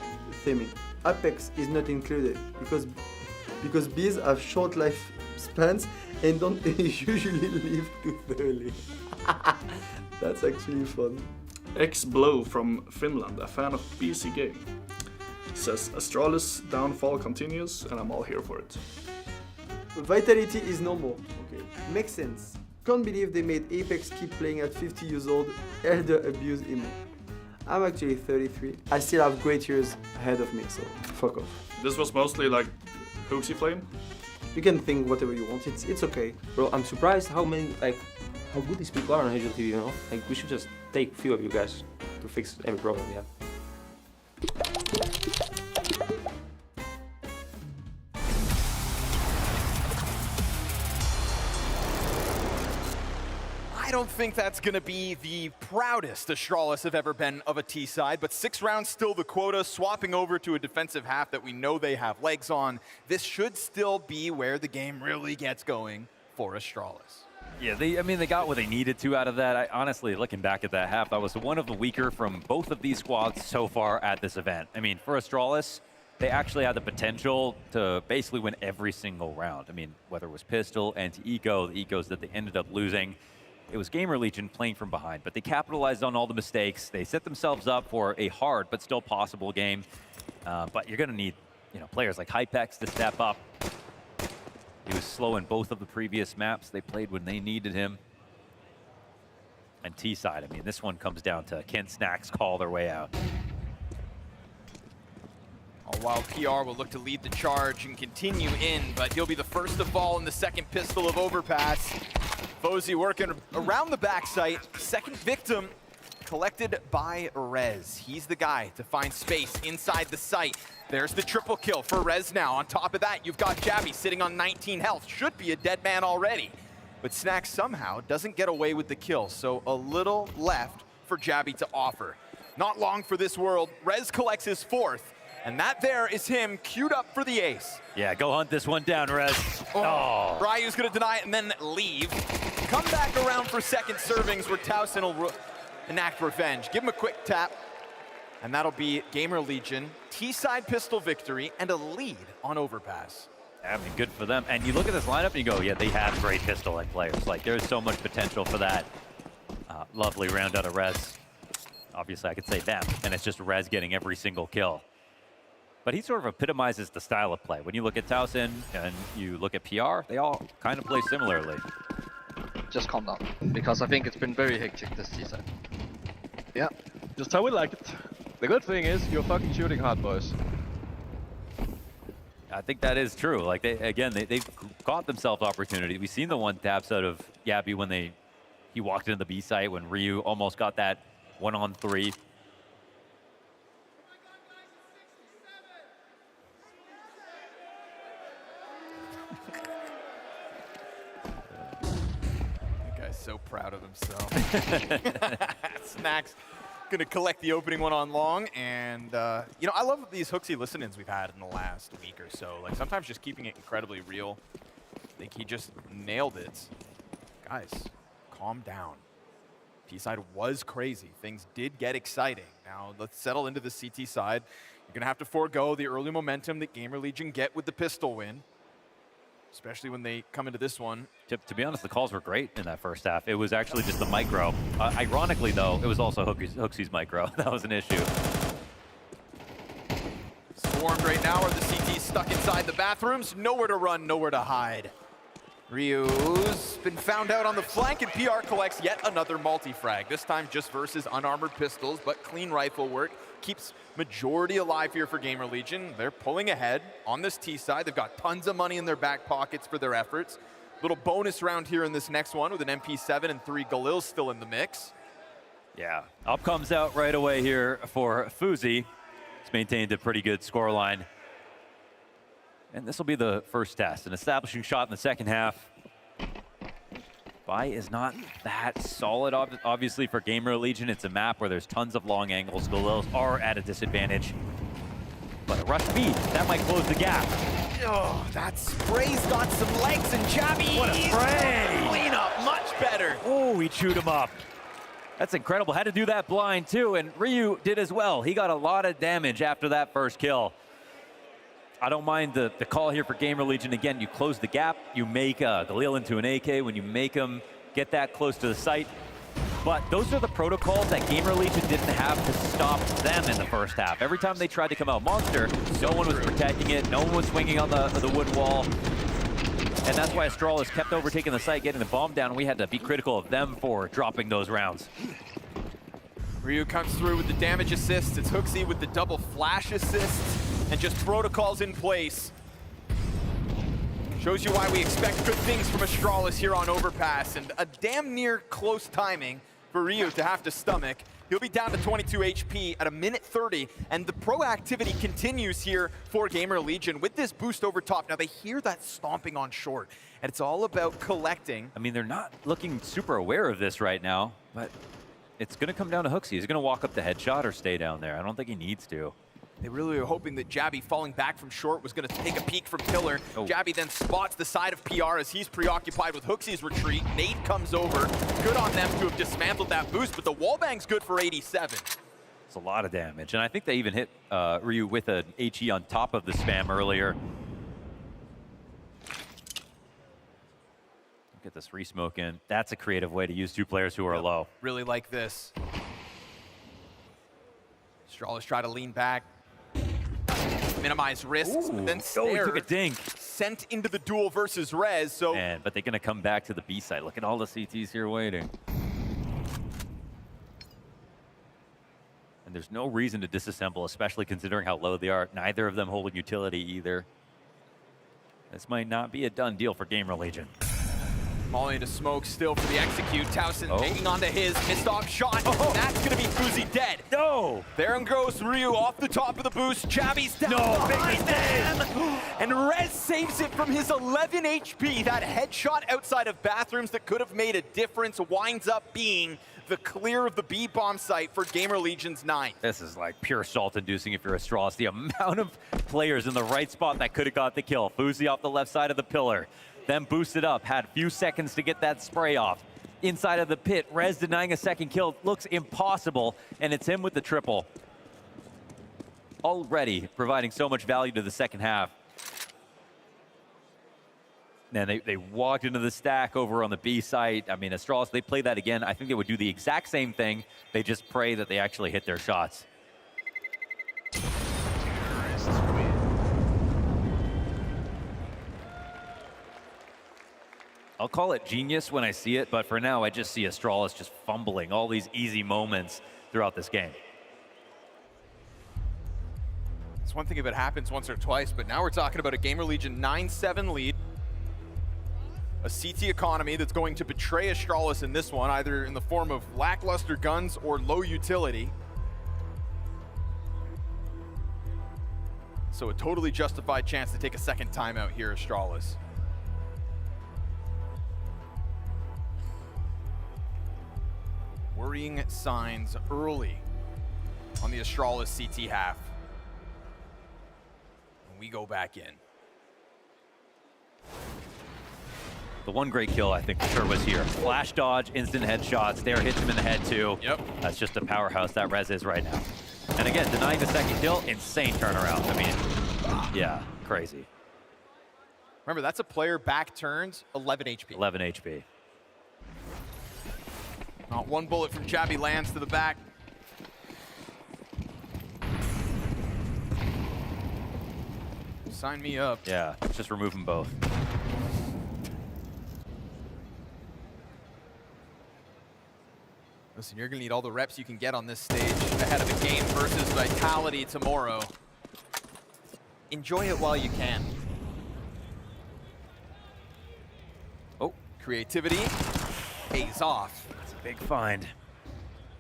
theming. Apex is not included because bees have short life spans and don't usually live too early. That's actually fun. X-Blow from Finland, a fan of PC game, says Astralis downfall continues and I'm all here for it. Vitality is normal. Okay, makes sense. Can't believe they made Apex keep playing at 50 years old, elder abuse emo. I'm actually 33. I still have great years ahead of me, so fuck off. This was mostly like Hooksy Flame? You can think whatever you want, it's okay. Bro, I'm surprised how good these people are on HLTV, you know? Like, we should just take a few of you guys to fix every problem we have. I don't think that's going to be the proudest Astralis have ever been of a T side, but 6 rounds still the quota, swapping over to a defensive half that we know they have legs on. This should still be where the game really gets going for Astralis. Yeah, they got what they needed to out of that. Honestly, looking back at that half, that was one of the weaker from both of these squads so far at this event. I mean, for Astralis, they actually had the potential to basically win every single round. I mean, whether it was Pistol, Anti-Eco, the Ecos that they ended up losing. It was GamerLegion playing from behind, but they capitalized on all the mistakes. They set themselves up for a hard but still possible game. But you're going to need, players like Hypex to step up. He was slow in both of the previous maps. They played when they needed him. And T-side, I mean, this one comes down to can Snacks call their way out. All while PR will look to lead the charge and continue in, but he'll be the first to fall in the second pistol of Overpass. FaZe working around the backside. Second victim collected by Rez. He's the guy to find space inside the site. There's the triple kill for Rez now. On top of that, you've got Jabby sitting on 19 health. Should be a dead man already. But Snacks somehow doesn't get away with the kill, so a little left for Jabby to offer. Not long for this world. Rez collects his 4th, and that there is him queued up for the ace. Yeah, go hunt this one down, Rez. Oh. Ryu's gonna deny it and then leave. Come back around for second servings where Towson will enact revenge. Give him a quick tap, and that'll be GamerLegion, T-side pistol victory, and a lead on Overpass. I mean, good for them. And you look at this lineup and you go, yeah, they have great pistol-like players. Like, there's so much potential for that. Lovely round out of Rez. Obviously, I could say them, and it's just Rez getting every single kill. But he sort of epitomizes the style of play. When you look at Towson and you look at PR, they all kind of play similarly. Just calm down, because I think it's been very hectic this season. Yeah, just how we like it. The good thing is you're fucking shooting hard, boys. I think that is true. Like, they've caught themselves opportunity. We've seen the one taps out of Gabby when he walked into the B site when Ryu almost got that 1-on-3. So proud of himself. Snacks gonna collect the opening one on long, and I love these Hooksy listen-ins we've had in the last week or so. Like, sometimes just keeping it incredibly real. I think he just nailed it. Guys, calm down. P-side was crazy. Things did get exciting. Now let's settle into the CT side. You're gonna have to forego the early momentum that GamerLegion get with the pistol win, especially when they come into this one. To be honest, the calls were great in that first half. It was actually just the micro. Ironically, though, it was also Hooksy's micro. That was an issue. Swarmed right now. Are the CTs stuck inside the bathrooms? Nowhere to run, nowhere to hide. Ryu's been found out on the flank, and PR collects yet another multi-frag. This time just versus unarmored pistols, but clean rifle work keeps majority alive here for GamerLegion. They're pulling ahead on this T side. They've got tons of money in their back pockets for their efforts. Little bonus round here in this next one with an MP7 and 3 Galils still in the mix. Yeah, up comes out right away here for FaZe. He's maintained a pretty good scoreline. And this will be the first test, an establishing shot in the second half. Buy is not that solid, obviously, for GamerLegion. It's a map where there's tons of long angles. Galils are at a disadvantage. But a rush beat, that might close the gap. Oh, that spray's got some legs, and Jabby, What a spray! clean up much better. Oh, he chewed him up. That's incredible. Had to do that blind too, and Ryu did as well. He got a lot of damage after that first kill. I don't mind the call here for GamerLegion. Again, you close the gap, you make Galil into an AK when you make him get that close to the site. But those are the protocols that GamerLegion didn't have to stop them in the first half. Every time they tried to come out monster, no one was protecting it, no one was swinging on the wood wall. And that's why Astralis kept overtaking the site, getting the bomb down, and we had to be critical of them for dropping those rounds. Ryu comes through with the damage assist. It's Hooksy with the double flash assist. And just protocols in place. Shows you why we expect good things from Astralis here on Overpass, and a damn near close timing for Ryu to have to stomach. He'll be down to 22 HP at 1:30, and the proactivity continues here for GamerLegion with this boost over top. Now they hear that stomping on short, and it's all about collecting. I mean, they're not looking super aware of this right now, but it's gonna come down to Hooksy. He's gonna walk up the headshot or stay down there. I don't think he needs to. They really were hoping that Jabby falling back from short was going to take a peek from Pillar. Oh. Jabby then spots the side of PR as he's preoccupied with Hooksy's retreat. Nade comes over. Good on them to have dismantled that boost, but the wallbang's good for 87. It's a lot of damage, and I think they even hit Ryu with an HE on top of the spam earlier. Get this re-smoke in. That's a creative way to use two players who are low. Really like this. Astralis try to lean back. Minimize risks, but then Oh, he took a snared, dink. sent into the duel versus Rez, so... Man, but they're going to come back to the B site. Look at all the CTs here waiting. And there's no reason to disassemble, especially considering how low they are. Neither of them holding utility either. This might not be a done deal for GamerLegion. Molly into smoke still for the execute. Towson hanging onto his missed off shot. That's going to be Fuzi dead. No! There goes Ryu off the top of the boost. Jabby's down behind them. And Rez saves it from his 11 HP. That headshot outside of bathrooms that could have made a difference winds up being the clear of the B bomb site for GamerLegion's 9. This is like pure salt-inducing if you're Astralis. The amount of players in the right spot that could have got the kill. Fuzi off the left side of the pillar. Then boosted up, had a few seconds to get that spray off. Inside of the pit, Rez denying a second kill. Looks impossible, and it's him with the triple. Already providing so much value to the second half. Man, they walked into the stack over on the B site. I mean, Astralis, they play that again. I think they would do the exact same thing. They just pray that they actually hit their shots. I'll call it genius when I see it, but for now, I just see Astralis just fumbling all these easy moments throughout this game. It's one thing if it happens once or twice, but now we're talking about a GamerLegion 9-7 lead. A CT economy that's going to betray Astralis in this one, either in the form of lackluster guns or low utility. So a totally justified chance to take a second timeout here, Astralis. Worrying signs early on the Astralis CT half. And we go back in. The one great kill, I think, for sure was here. Flash dodge, instant headshots. There, hits him in the head, too. Yep. That's just a powerhouse that Rez is right now. And again, denying the second kill, insane turnaround. I mean, yeah, crazy. Remember, that's a player back turns, 11 HP. 11 HP. Not one bullet from Jabby lands to the back. Sign me up. Yeah, just remove them both. Listen, you're going to need all the reps you can get on this stage ahead of a game versus Vitality tomorrow. Enjoy it while you can. Oh, creativity pays off. It's a big find.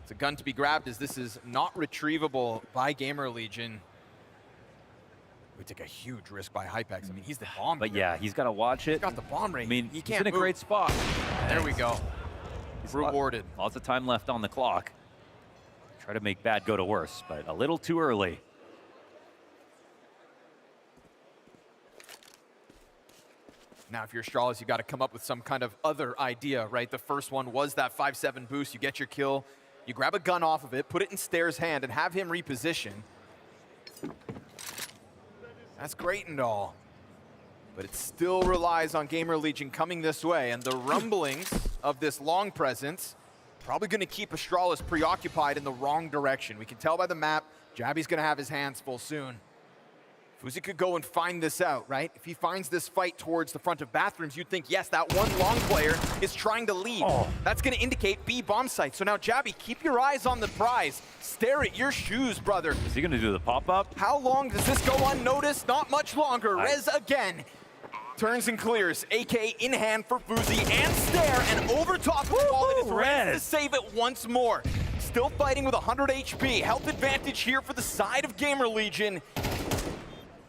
It's a gun to be grabbed as this is not retrievable by GamerLegion. We took a huge risk by Hypex. I mean, he's the bomb. But yeah, he's got to watch it. He's got the bomb range. I mean, he he's can't in a move. great spot. There we go. He's rewarded. Lots of time left on the clock. Try to make bad go to worse, but a little too early. Now, if you're Astralis, you got to come up with some kind of other idea, right? The first one was that 5-7 boost. You get your kill, you grab a gun off of it, put it in Stair's hand, and have him reposition. That's great and all, but it still relies on GamerLegion coming this way, and the rumblings of this long presence probably going to keep Astralis preoccupied in the wrong direction. We can tell by the map, Jabby's going to have his hands full soon. FaZe could go and find this out, right? If he finds this fight towards the front of bathrooms, you'd think, yes, that one long player is trying to leave. That's going to indicate B bomb site. So now, Jabby, keep your eyes on the prize. Stare at your shoes, brother. Is he going to do the pop-up? How long does this go unnoticed? Not much longer. Rez again turns and clears. AK in hand for FaZe and Stare, and over top the wall it is Rez to save it once more. Still fighting with 100 HP. Health advantage here for the side of GamerLegion.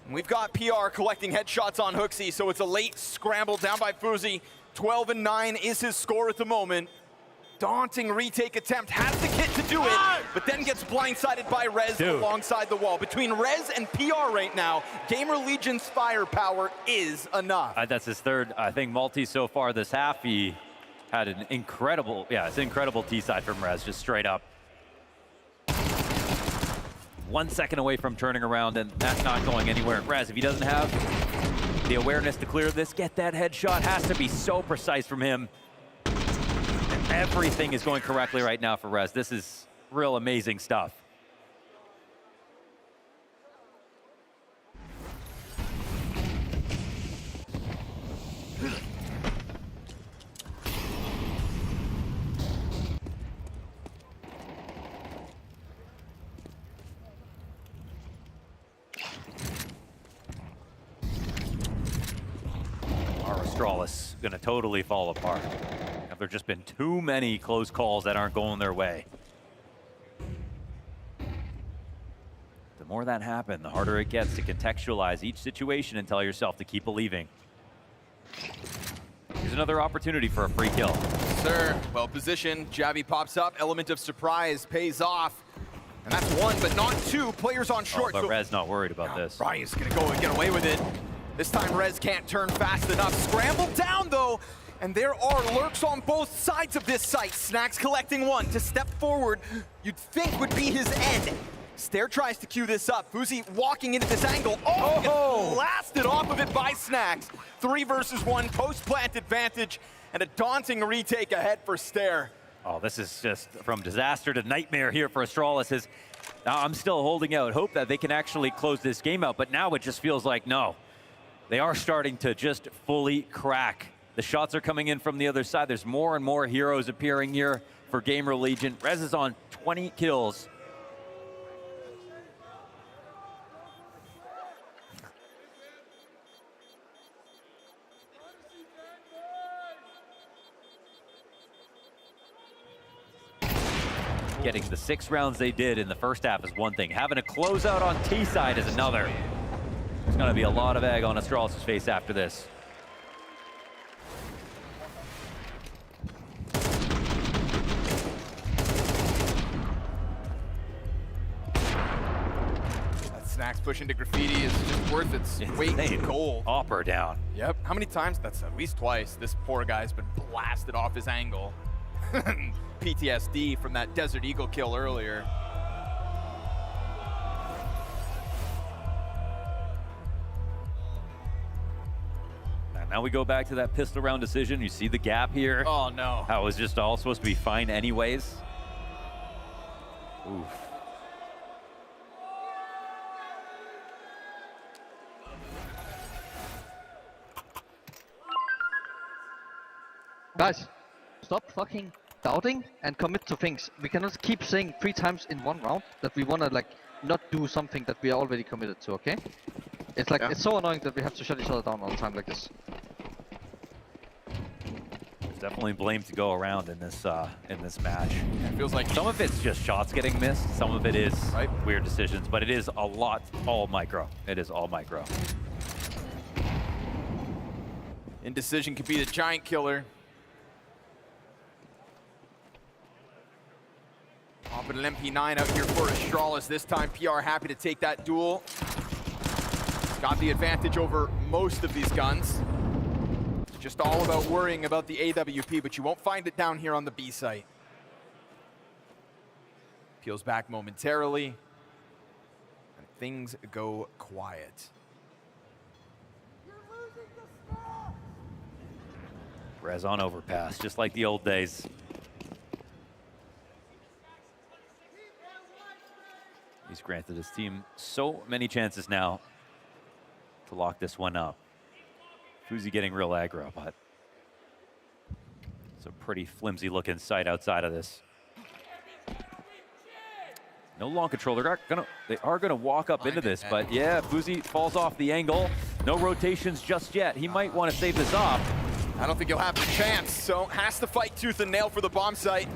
We've got PR collecting headshots on HooXi, so it's a late scramble down by FaZe. 12-9 is his score at the moment. Daunting retake attempt, has the kit to do it, but then gets blindsided by Rez alongside the wall. Between Rez and PR right now, GamerLegion's firepower is enough. That's his third, I think, multi so far this half. He had an incredible, it's an incredible T-side from Rez, just straight up. 1 second away from turning around, and that's not going anywhere. Rez, if he doesn't have the awareness to clear this, get that headshot, has to be so precise from him. And everything is going correctly right now for Rez. This is real amazing stuff. Astralis gonna totally fall apart. Have there just been too many close calls that aren't going their way? The more that happens, the harder it gets to contextualize each situation and tell yourself to keep believing. Here's another opportunity for a free kill. Sir, well positioned. Jabby pops up. Element of surprise pays off. And that's one, but not two. Players on short. But Rez not worried about this. Ryan's gonna go and get away with it. This time Rez can't turn fast enough. Scrambled down though, and there are lurks on both sides of this site. Snacks collecting one to step forward, you'd think would be his end. Stair tries to cue this up. FaZe walking into this angle. Gets blasted off of it by Snacks. 3 versus 1, post-plant advantage, and a daunting retake ahead for Stair. Oh, this is just from disaster to nightmare here for Astralis. I'm still holding out hope that they can actually close this game out, but now it just feels like no. They are starting to just fully crack. The shots are coming in from the other side. There's more and more heroes appearing here for GamerLegion. Rez is on 20 kills. Getting the 6 rounds they did in the first half is one thing. Having a closeout on T-side is another. There's going to be a lot of egg on Astralis' face after this. That Snacks push into Graffiti is just worth its weight in gold. Hopper down. Yep. How many times? That's at least twice. This poor guy's been blasted off his angle. PTSD from that Desert Eagle kill earlier. Now we go back to that pistol round decision. You see the gap here. Oh no. How it was just all supposed to be fine anyways. Oof. Guys, stop fucking doubting and commit to things. We cannot keep saying 3 times in one round that we wanna like not do something that we are already committed to, okay? It's like, it's so annoying that we have to shut each other down all the time like this. There's definitely blame to go around in this match. It feels like some of it's just shots getting missed. Some of it is weird decisions, but it is a lot all micro. It is all micro. Indecision could be the giant killer. Off an MP9 out here for Astralis. This time PR happy to take that duel. Got the advantage over most of these guns. It's just all about worrying about the AWP, but you won't find it down here on the B site. Peels back momentarily, and things go quiet. Rez on overpass, just like the old days. He's granted his team so many chances now to lock this one up. FaZe getting real aggro, but it's a pretty flimsy looking sight outside of this. No long control. They are gonna walk up into this, but yeah, FaZe falls off the angle. No rotations just yet. He might want to save this off. I don't think he'll have the chance, so has to fight tooth and nail for the bomb site.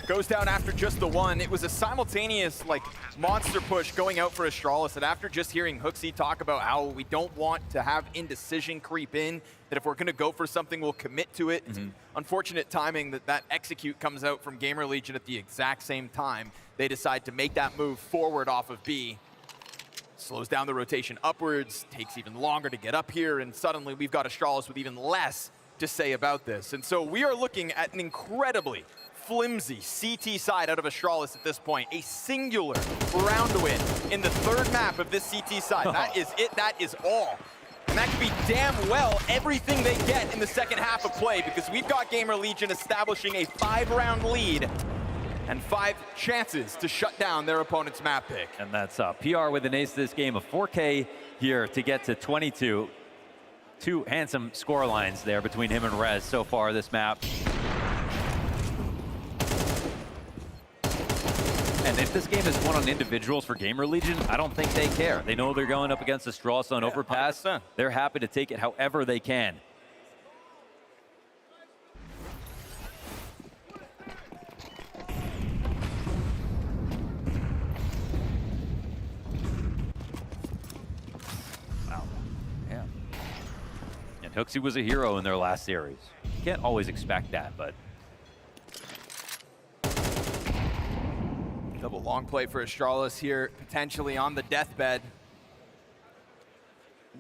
Goes down after just the one. It was a simultaneous, like, monster push going out for Astralis, and after just hearing Hooksy talk about how we don't want to have indecision creep in, that if we're gonna go for something, we'll commit to it. Unfortunate timing that execute comes out from GamerLegion at the exact same time. They decide to make that move forward off of B. Slows down the rotation upwards, takes even longer to get up here, and suddenly we've got Astralis with even less to say about this. And so we are looking at an incredibly flimsy CT side out of Astralis at this point. A singular round win in the third map of this CT side. That is it, that is all. And that could be damn well everything they get in the second half of play, because we've got GamerLegion establishing a 5-round lead and 5 chances to shut down their opponent's map pick. And that's PR with an ace this game of 4K here to get to 22. 2 handsome score lines there between him and Rez so far this map. And if this game is won on individuals for GamerLegion, I don't think they care. They know they're going up against Astralis on overpass. 100%. They're happy to take it however they can. Wow. Yeah. And Hooksy was a hero in their last series. You can't always expect that, but double long play for Astralis here, potentially on the deathbed.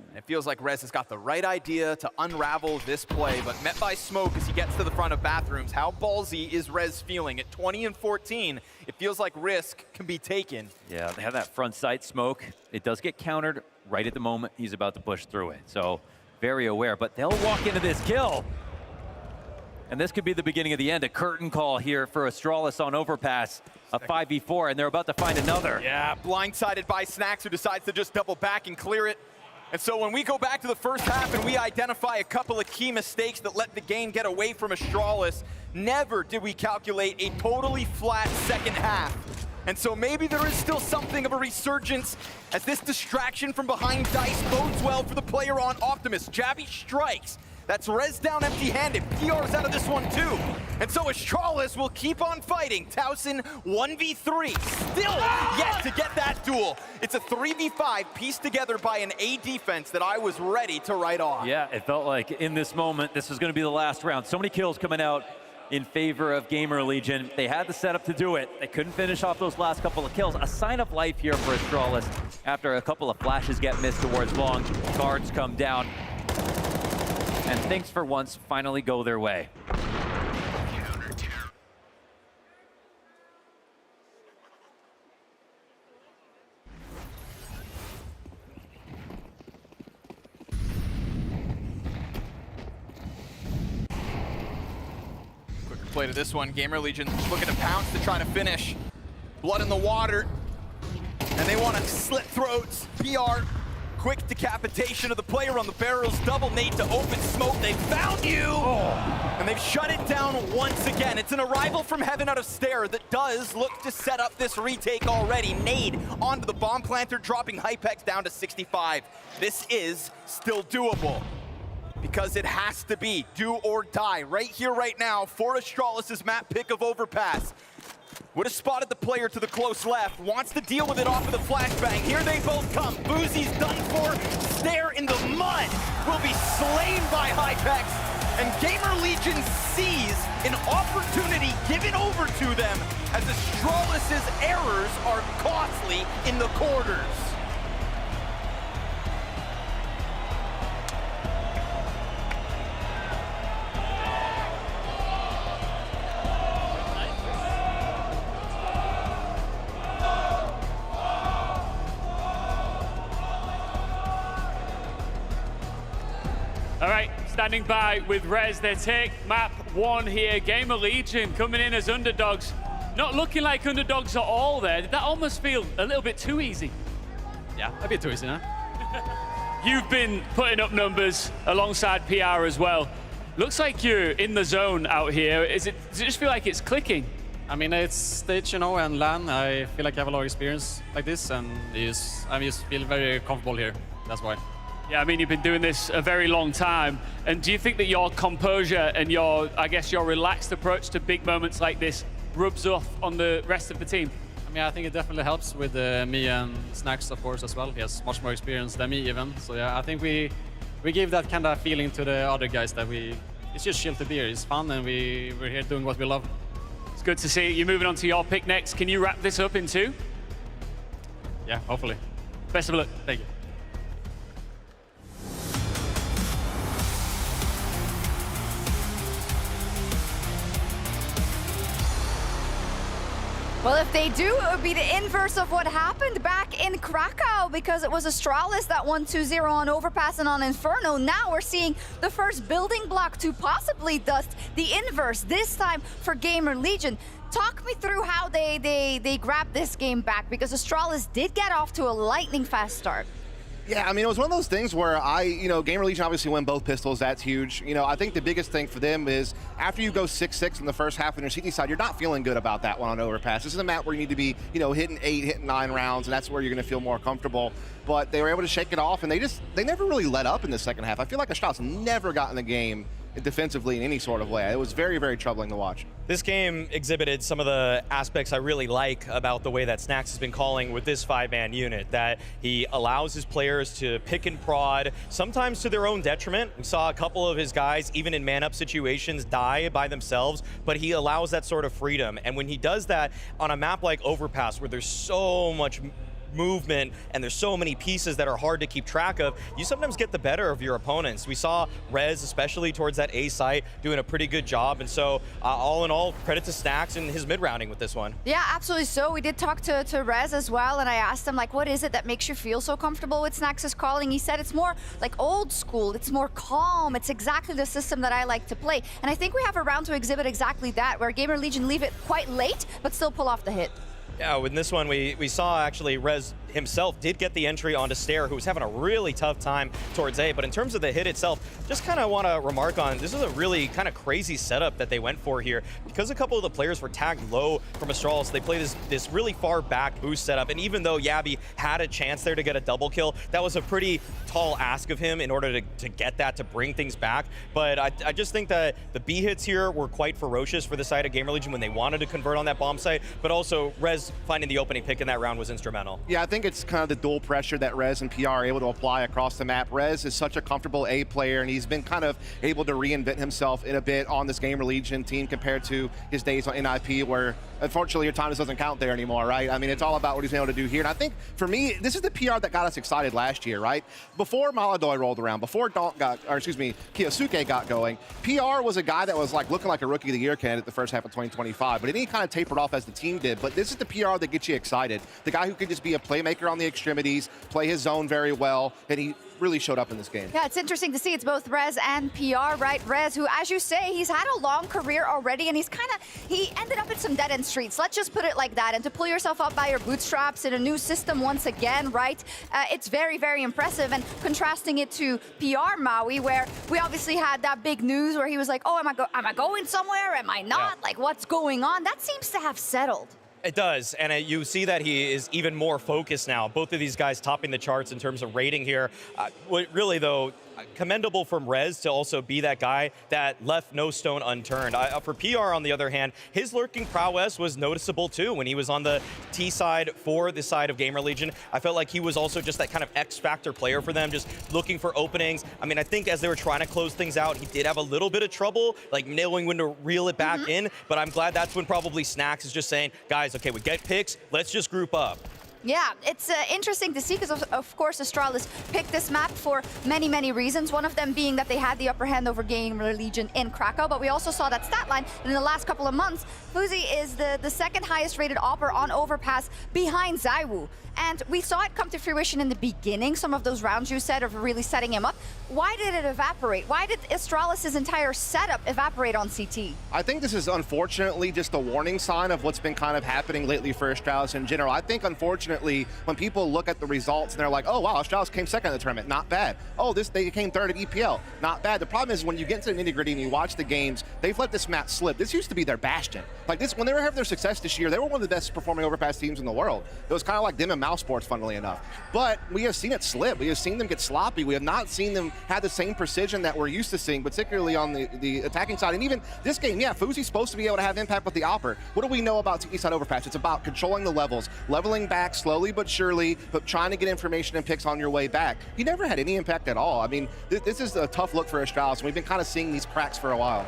And it feels like Rez has got the right idea to unravel this play, but met by smoke as he gets to the front of bathrooms. How ballsy is Rez feeling? At 20 and 14, it feels like risk can be taken. Yeah, they have that front sight smoke. It does get countered right at the moment he's about to push through it. So very aware, but they'll walk into this kill. And this could be the beginning of the end. A curtain call here for Astralis on overpass. A 5v4, and they're about to find another. Yeah, blindsided by Snacks, who decides to just double back and clear it. And so when we go back to the first half and we identify a couple of key mistakes that let the game get away from Astralis, never did we calculate a totally flat second half. And so maybe there is still something of a resurgence as this distraction from behind Dice bodes well for the player on Optimus. Jabby strikes. That's Rez down empty-handed. PR's out of this one too. And so Astralis will keep on fighting. Towson 1v3, still yet to get that duel. It's a 3v5 pieced together by an A defense that I was ready to write off. Yeah, it felt like in this moment, this was gonna be the last round. So many kills coming out in favor of GamerLegion. They had the setup to do it. They couldn't finish off those last couple of kills. A sign of life here for Astralis after a couple of flashes get missed towards long. Guards come down. And things for once finally go their way. Quicker play to this one. GamerLegion looking to pounce to try to finish. Blood in the water. And they want to slit throats. PR. Quick decapitation of the player on the barrels, double nade to open smoke. They found you! And they've shut it down once again. It's an arrival from heaven out of Stair that does look to set up this retake already. Nade onto the bomb planter, dropping Hypex down to 65. This is still doable, because it has to be do or die right here, right now for Astralis' map pick of Overpass. Would have spotted the player to the close left, wants to deal with it off of the flashbang. Here they both come. Boozy's done for. Stare in the mud will be slain by Hypex. And GamerLegion sees an opportunity given over to them as Astralis' errors are costly in the quarters. All right, standing by with Rez. They take map 1 here. GamerLegion coming in as underdogs. Not looking like underdogs at all there. Did that almost feel a little bit too easy? Yeah, a bit too easy, huh? You've been putting up numbers alongside PR as well. Looks like you're in the zone out here. Does it just feel like it's clicking? I mean, it's stage, and LAN. I feel like I have a lot of experience like this, and I just feel very comfortable here. That's why. Yeah, I mean, you've been doing this a very long time. And do you think that your composure and your relaxed approach to big moments like this rubs off on the rest of the team? I mean, I think it definitely helps with me and Snacks, of course, as well. He has much more experience than me, even. So yeah, I think we give that kind of feeling to the other guys that it's just chill to be here. It's fun, and we're here doing what we love. It's good to see you moving on to your pick next. Can you wrap this up in 2? Yeah, hopefully. Best of luck. Thank you. Well, if they do, it would be the inverse of what happened back in Krakow, because it was Astralis that won 2-0 on Overpass and on Inferno. Now we're seeing the first building block to possibly Dust, the inverse, this time for GamerLegion. Talk me through how they grabbed this game back, because Astralis did get off to a lightning fast start. Yeah, I mean, it was one of those things where GamerLegion obviously won both pistols. That's huge. I think the biggest thing for them is after you go 6-6 in the first half on your CT side, you're not feeling good about that one on Overpass. This is a map where you need to be, hitting 8, hitting 9 rounds, and that's where you're going to feel more comfortable. But they were able to shake it off, and they never really let up in the second half. I feel like Astralis never got in the game defensively in any sort of way. It was very, very troubling to watch. This game exhibited some of the aspects I really like about the way that Snacks has been calling with this 5-man unit, that he allows his players to pick and prod, sometimes to their own detriment. We saw a couple of his guys, even in man-up situations, die by themselves, but he allows that sort of freedom. And when he does that on a map like Overpass, where there's so much movement and there's so many pieces that are hard to keep track of, you sometimes get the better of your opponents. We saw Rez, especially towards that A site, doing a pretty good job. And so all in all, credit to Snacks and his mid-rounding with this one. Yeah, absolutely. So we did talk to Rez as well, and I asked him, like, what is it that makes you feel so comfortable with Snacks' calling? He said it's more like old school, it's more calm, it's exactly the system that I like to play. And I think we have a round to exhibit exactly that, where GamerLegion leave it quite late, but still pull off the hit. Yeah, with this one, we saw actually Rez himself did get the entry onto Stair, who was having a really tough time towards A. But in terms of the hit itself, just kind of want to remark on, this is a really kind of crazy setup that they went for here. Because a couple of the players were tagged low from Astralis, they played this really far back boost setup. And even though Yabby had a chance there to get a double kill, that was a pretty tall ask of him in order to get that, to bring things back. But I just think that the B hits here were quite ferocious for the side of GamerLegion when they wanted to convert on that bomb site. But also, Rez finding the opening pick in that round was instrumental. Yeah, I think it's kind of the dual pressure that Rez and PR are able to apply across the map. Rez is such a comfortable A player, and he's been kind of able to reinvent himself in a bit on this GamerLegion team compared to his days on NIP, where unfortunately your time just doesn't count there anymore, right? I mean, it's all about what he's been able to do here. And I think for me, this is the PR that got us excited last year, right? Before Maladoy rolled around, before Kiyosuke got going, PR was a guy that was like looking like a Rookie of the Year candidate the first half of 2025, but then he kind of tapered off as the team did. But this is the PR that gets you excited. The guy who can just be a playmaker on the extremities, play his zone very well, and he really showed up in this game. Yeah, it's interesting to see. It's both Rez and PR, right? Rez, who, as you say, he's had a long career already, and he ended up in some dead-end streets. Let's just put it like that. And to pull yourself up by your bootstraps in a new system once again, right? It's very, very impressive. And contrasting it to PR Maui, where we obviously had that big news where he was like, oh, am I going somewhere? Am I not? Yeah. Like, what's going on? That seems to have settled. It does, and you see that he is even more focused now. Both of these guys topping the charts in terms of rating here. Really, though, commendable from Rez to also be that guy that left no stone unturned. For PR, on the other hand, his lurking prowess was noticeable too when he was on the T side for the side of GamerLegion. I felt like he was also just that kind of X-factor player for them, just looking for openings. I mean, I think as they were trying to close things out, he did have a little bit of trouble, like knowing when to reel it back in, but I'm glad that's when probably Snacks is just saying, guys, okay, we get picks, let's just group up. Yeah, it's interesting to see because, of course, Astralis picked this map for many, many reasons. One of them being that they had the upper hand over GamerLegion in Krakow, but we also saw that stat line. And in the last couple of months, FaZe is the second highest rated Opper on Overpass behind ZywOo. And we saw it come to fruition in the beginning, some of those rounds you said of really setting him up. Why did it evaporate? Why did Astralis' entire setup evaporate on CT? I think this is unfortunately just a warning sign of what's been kind of happening lately for Astralis in general. I think unfortunately when people look at the results and they're like, oh wow, Astralis came second in the tournament, not bad. Oh, they came third at EPL, not bad. The problem is when you get into the nitty-gritty and you watch the games, they've let this map slip. This used to be their bastion. Like this, when they were having their success this year, they were one of the best performing Overpass teams in the world. It was kind of like them and Mousesports, funnily enough. But we have seen it slip. We have seen them get sloppy. We have not seen them have the same precision that we're used to seeing, particularly on the attacking side. And even this game, yeah, FaZe's supposed to be able to have impact with the Opper. What do we know about TE side Overpass? It's about controlling the levels, leveling back slowly but surely, but trying to get information and picks on your way back. He never had any impact at all. I mean, this is a tough look for Astralis, and we've been kind of seeing these cracks for a while.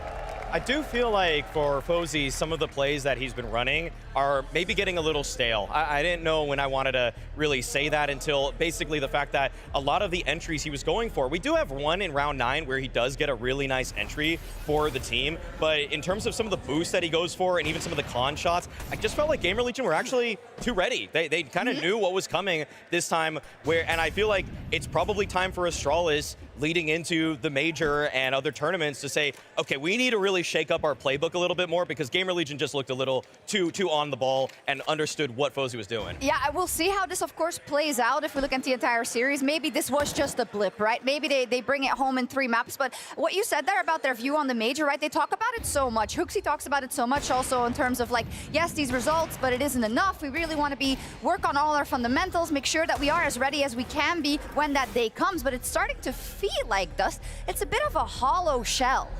I do feel like for FaZe, some of the plays that he's been running are maybe getting a little stale. I didn't know when I wanted to really say that until basically the fact that a lot of the entries he was going for, we do have one in round 9 where he does get a really nice entry for the team, but in terms of some of the boosts that he goes for and even some of the con shots, I just felt like GamerLegion were actually too ready. They kind of knew what was coming this time, and I feel like it's probably time for Astralis leading into the major and other tournaments to say, okay, we need to really shake up our playbook a little bit more because GamerLegion just looked a little too on the ball and understood what FaZe was doing. Yeah, we'll see how this, of course, plays out if we look at the entire series. Maybe this was just a blip, right? Maybe they bring it home in 3 maps, but what you said there about their view on the major, right? They talk about it so much. HooXi talks about it so much also in terms of like, yes, these results, but it isn't enough. We really want to work on all our fundamentals, make sure that we are as ready as we can be when that day comes, but it's starting to feel like, Dust, it's a bit of a hollow shell.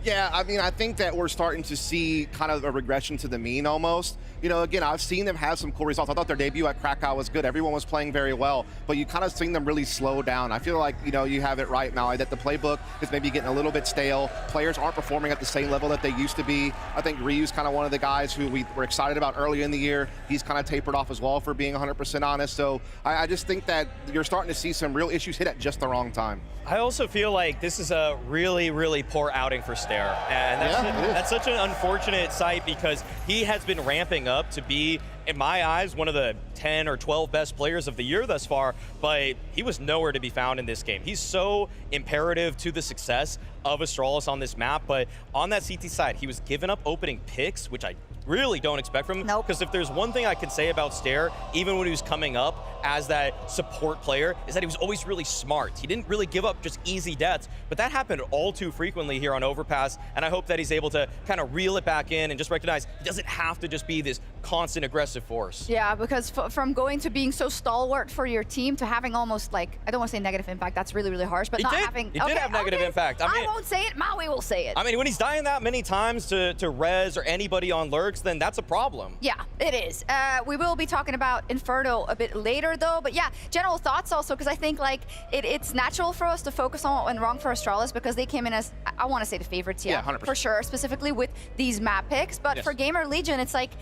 Yeah, I mean, I think that we're starting to see kind of a regression to the mean almost. You know, again, I've seen them have some cool results. I thought their debut at Krakow was good. Everyone was playing very well, but you kind of seen them really slow down. I feel like, you know, you have it right now that the playbook is maybe getting a little bit stale. Players aren't performing at the same level that they used to be. I think Ryu's kind of one of the guys who we were excited about early in the year. He's kind of tapered off as well, for being 100% honest. So I just think that you're starting to see some real issues hit at just the wrong time. I also feel like this is a really, really poor outing for Stair. And that's such an unfortunate sight because he has been ramping up to be, in my eyes, one of the 10 or 12 best players of the year thus far, but he was nowhere to be found in this game. He's so imperative to the success of Astralis on this map, but on that CT side, he was giving up opening picks, which I really don't expect from him. Nope. Because if there's one thing I could say about Stair, even when he was coming up as that support player, is that he was always really smart. He didn't really give up just easy deaths, but that happened all too frequently here on Overpass, and I hope that he's able to kind of reel it back in and just recognize he doesn't have to just be this constant aggressive force. Yeah, because from going to being so stalwart for your team to having almost like, I don't want to say negative impact, that's really, really harsh, but He did have negative impact. I won't say it, Maui will say it. I mean, when he's dying that many times to Rez or anybody on lurks, then that's a problem. Yeah, it is. We will be talking about Inferno a bit later though, but yeah, general thoughts also, because I think like it's natural for us to focus on what went wrong for Astralis because they came in as, I want to say the favorites, yeah 100%. For sure, specifically with these map picks, but for GamerLegion, it's like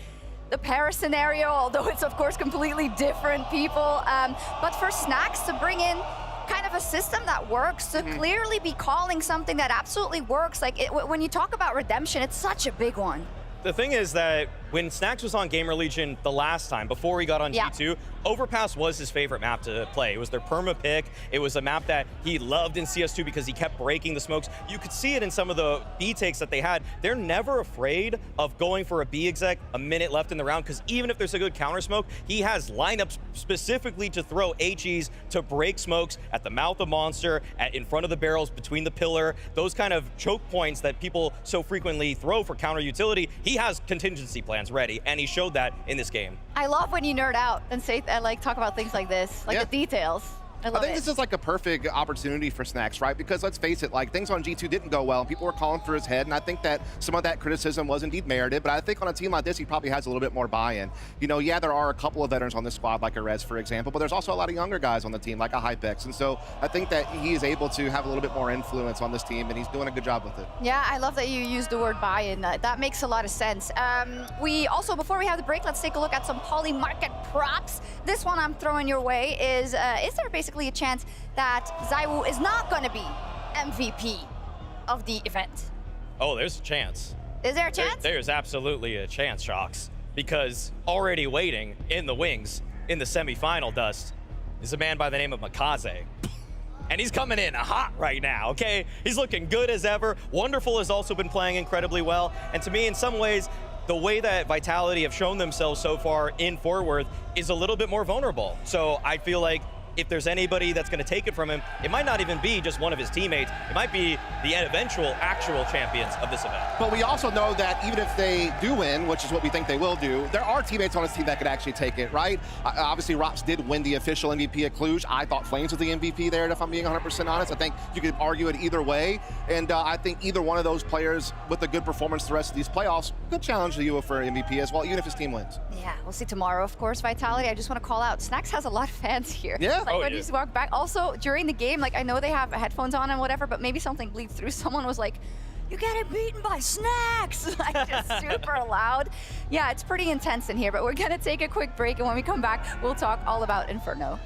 the Paris scenario, although it's of course completely different people, but for Snacks to bring in kind of a system that works, to clearly be calling something that absolutely works, like when you talk about redemption, it's such a big one. The thing is that when Snacks was on GamerLegion the last time, before he got on G2, Overpass was his favorite map to play. It was their perma pick. It was a map that he loved in CS2 because he kept breaking the smokes. You could see it in some of the B takes that they had. They're never afraid of going for a B exec a minute left in the round, because even if there's a good counter smoke, he has lineups specifically to throw HEs to break smokes at the mouth of Monster, in front of the barrels, between the pillar. Those kind of choke points that people so frequently throw for counter utility, he has contingency plans ready, and he showed that in this game. I love when you nerd out and say like talk about things like this, like the details. I think this is like a perfect opportunity for Snacks, right? Because let's face it, like things on G2 didn't go well. People were calling for his head, and I think that some of that criticism was indeed merited. But I think on a team like this, he probably has a little bit more buy-in. You know, yeah, there are a couple of veterans on this squad, like a Rez, for example, but there's also a lot of younger guys on the team, like a Hypex. And so I think that he is able to have a little bit more influence on this team, and he's doing a good job with it. Yeah, I love that you used the word buy-in. That makes a lot of sense. We also, before we have the break, let's take a look at some Poly Market props. This one I'm throwing your way is there basically a chance that ZywOo is not going to be MVP of the event? Oh, there's a chance. Is there a chance? There's absolutely a chance, Shocks, because already waiting in the wings in the semifinal, Dust, is a man by the name of Makaze. And he's coming in hot right now, okay? He's looking good as ever. Wonderful has also been playing incredibly well. And to me, in some ways, the way that Vitality have shown themselves so far in Fort Worth is a little bit more vulnerable. So I feel like if there's anybody that's going to take it from him, it might not even be just one of his teammates. It might be the eventual actual champions of this event. But we also know that even if they do win, which is what we think they will do, there are teammates on his team that could actually take it, right? Obviously, Rops did win the official MVP at Cluj. I thought Flames was the MVP there, if I'm being 100% honest. I think you could argue it either way. And I think either one of those players with a good performance the rest of these playoffs could challenge the UA for MVP as well, even if his team wins. Yeah, we'll see tomorrow, of course. Vitality, I just want to call out, Snacks has a lot of fans here. Yeah. Like when you walk back. Also, during the game, like I know they have headphones on and whatever, but maybe something bleeds through. Someone was like, "You're getting beaten by Snacks!" Like just super loud. Yeah, it's pretty intense in here, but we're gonna take a quick break, and when we come back, we'll talk all about Inferno.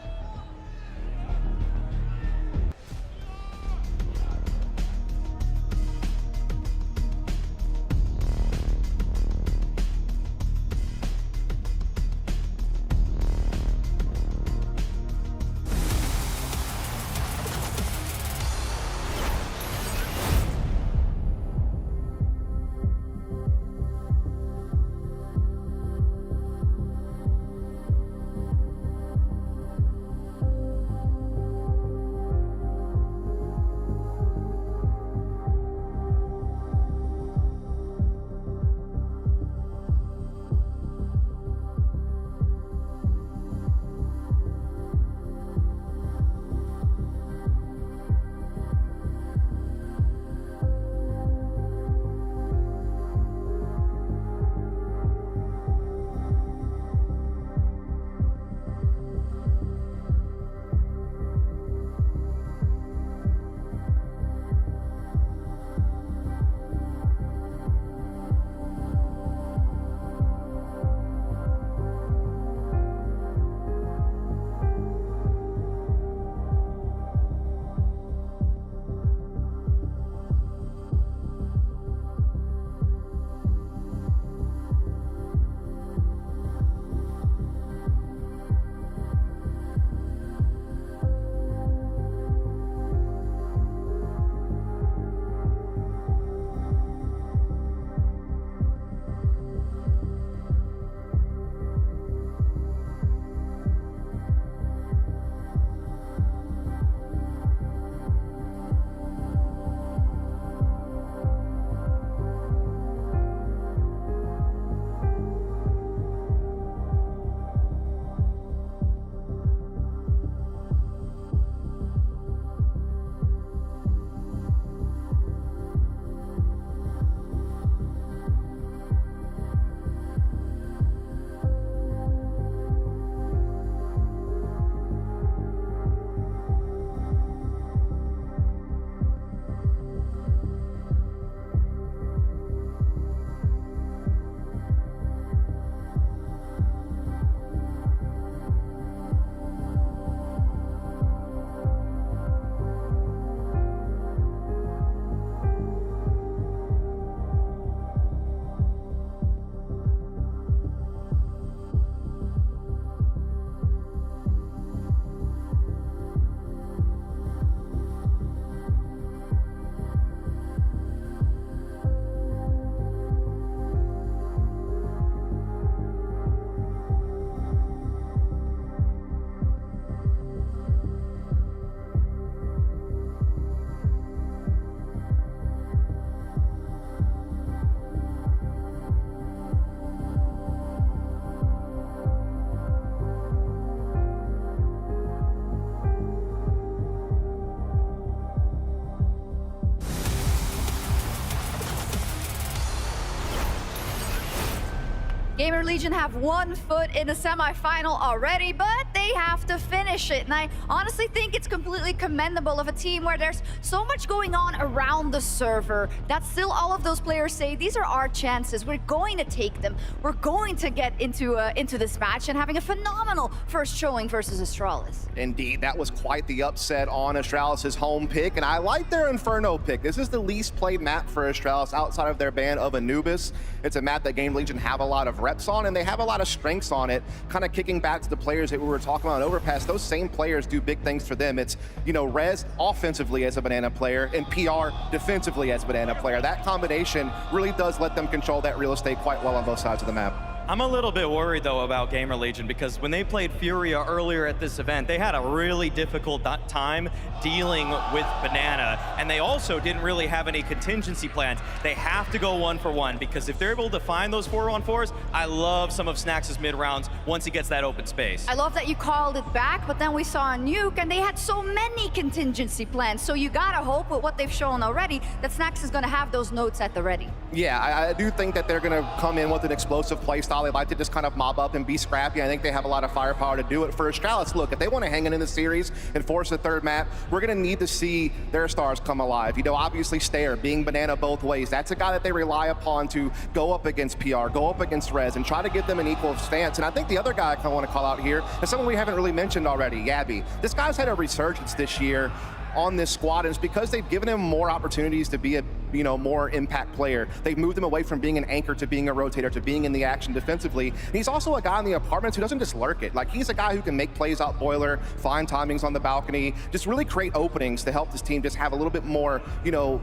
GamerLegion have 1 foot in the semifinal already, but they have to finish it. And I honestly think it's completely commendable of a team where there's so much going on around the server that still all of those players say, these are our chances. We're going to take them. We're going to get into this match and having a phenomenal first showing versus Astralis. Indeed, that was quite the upset on Astralis' home pick, and I like their Inferno pick. This is the least played map for Astralis outside of their ban of Anubis. It's a map that GamerLegion have a lot of reps on, and they have a lot of strengths on it. Kind of kicking back to the players that we were talking about on Overpass, those same players do big things for them. It's, you know, Rez offensively as a banana player and PR defensively as a banana player. That combination really does let them control that real estate quite well on both sides of the map. I'm a little bit worried though about GamerLegion because when they played Furia earlier at this event, they had a really difficult time dealing with Banana, and they also didn't really have any contingency plans. They have to go 1-for-1 because if they're able to find those 4-on-4s, I love some of Snax' mid rounds once he gets that open space. I love that you called it back, but then we saw a nuke and they had so many contingency plans. So you gotta hope with what they've shown already that Snax is gonna have those notes at the ready. Yeah, I do think that they're gonna come in with an explosive playstyle. They like to just kind of mob up and be scrappy. I think they have a lot of firepower to do it. For Astralis, look, if they want to hang in the series and force a third map, we're going to need to see their stars come alive. You know, obviously Stair being Banana both ways, that's a guy that they rely upon to go up against PR, go up against Rez, and try to give them an equal stance. And I think the other guy I kind of want to call out here is someone we haven't really mentioned already, Yabby. This guy's had a resurgence this year on this squad, and it's because they've given him more opportunities to be a, you know, more impact player. They've moved him away from being an anchor to being a rotator to being in the action defensively. And he's also a guy in the apartments who doesn't just lurk it. Like, he's a guy who can make plays out boiler, find timings on the balcony, just really create openings to help this team just have a little bit more, you know,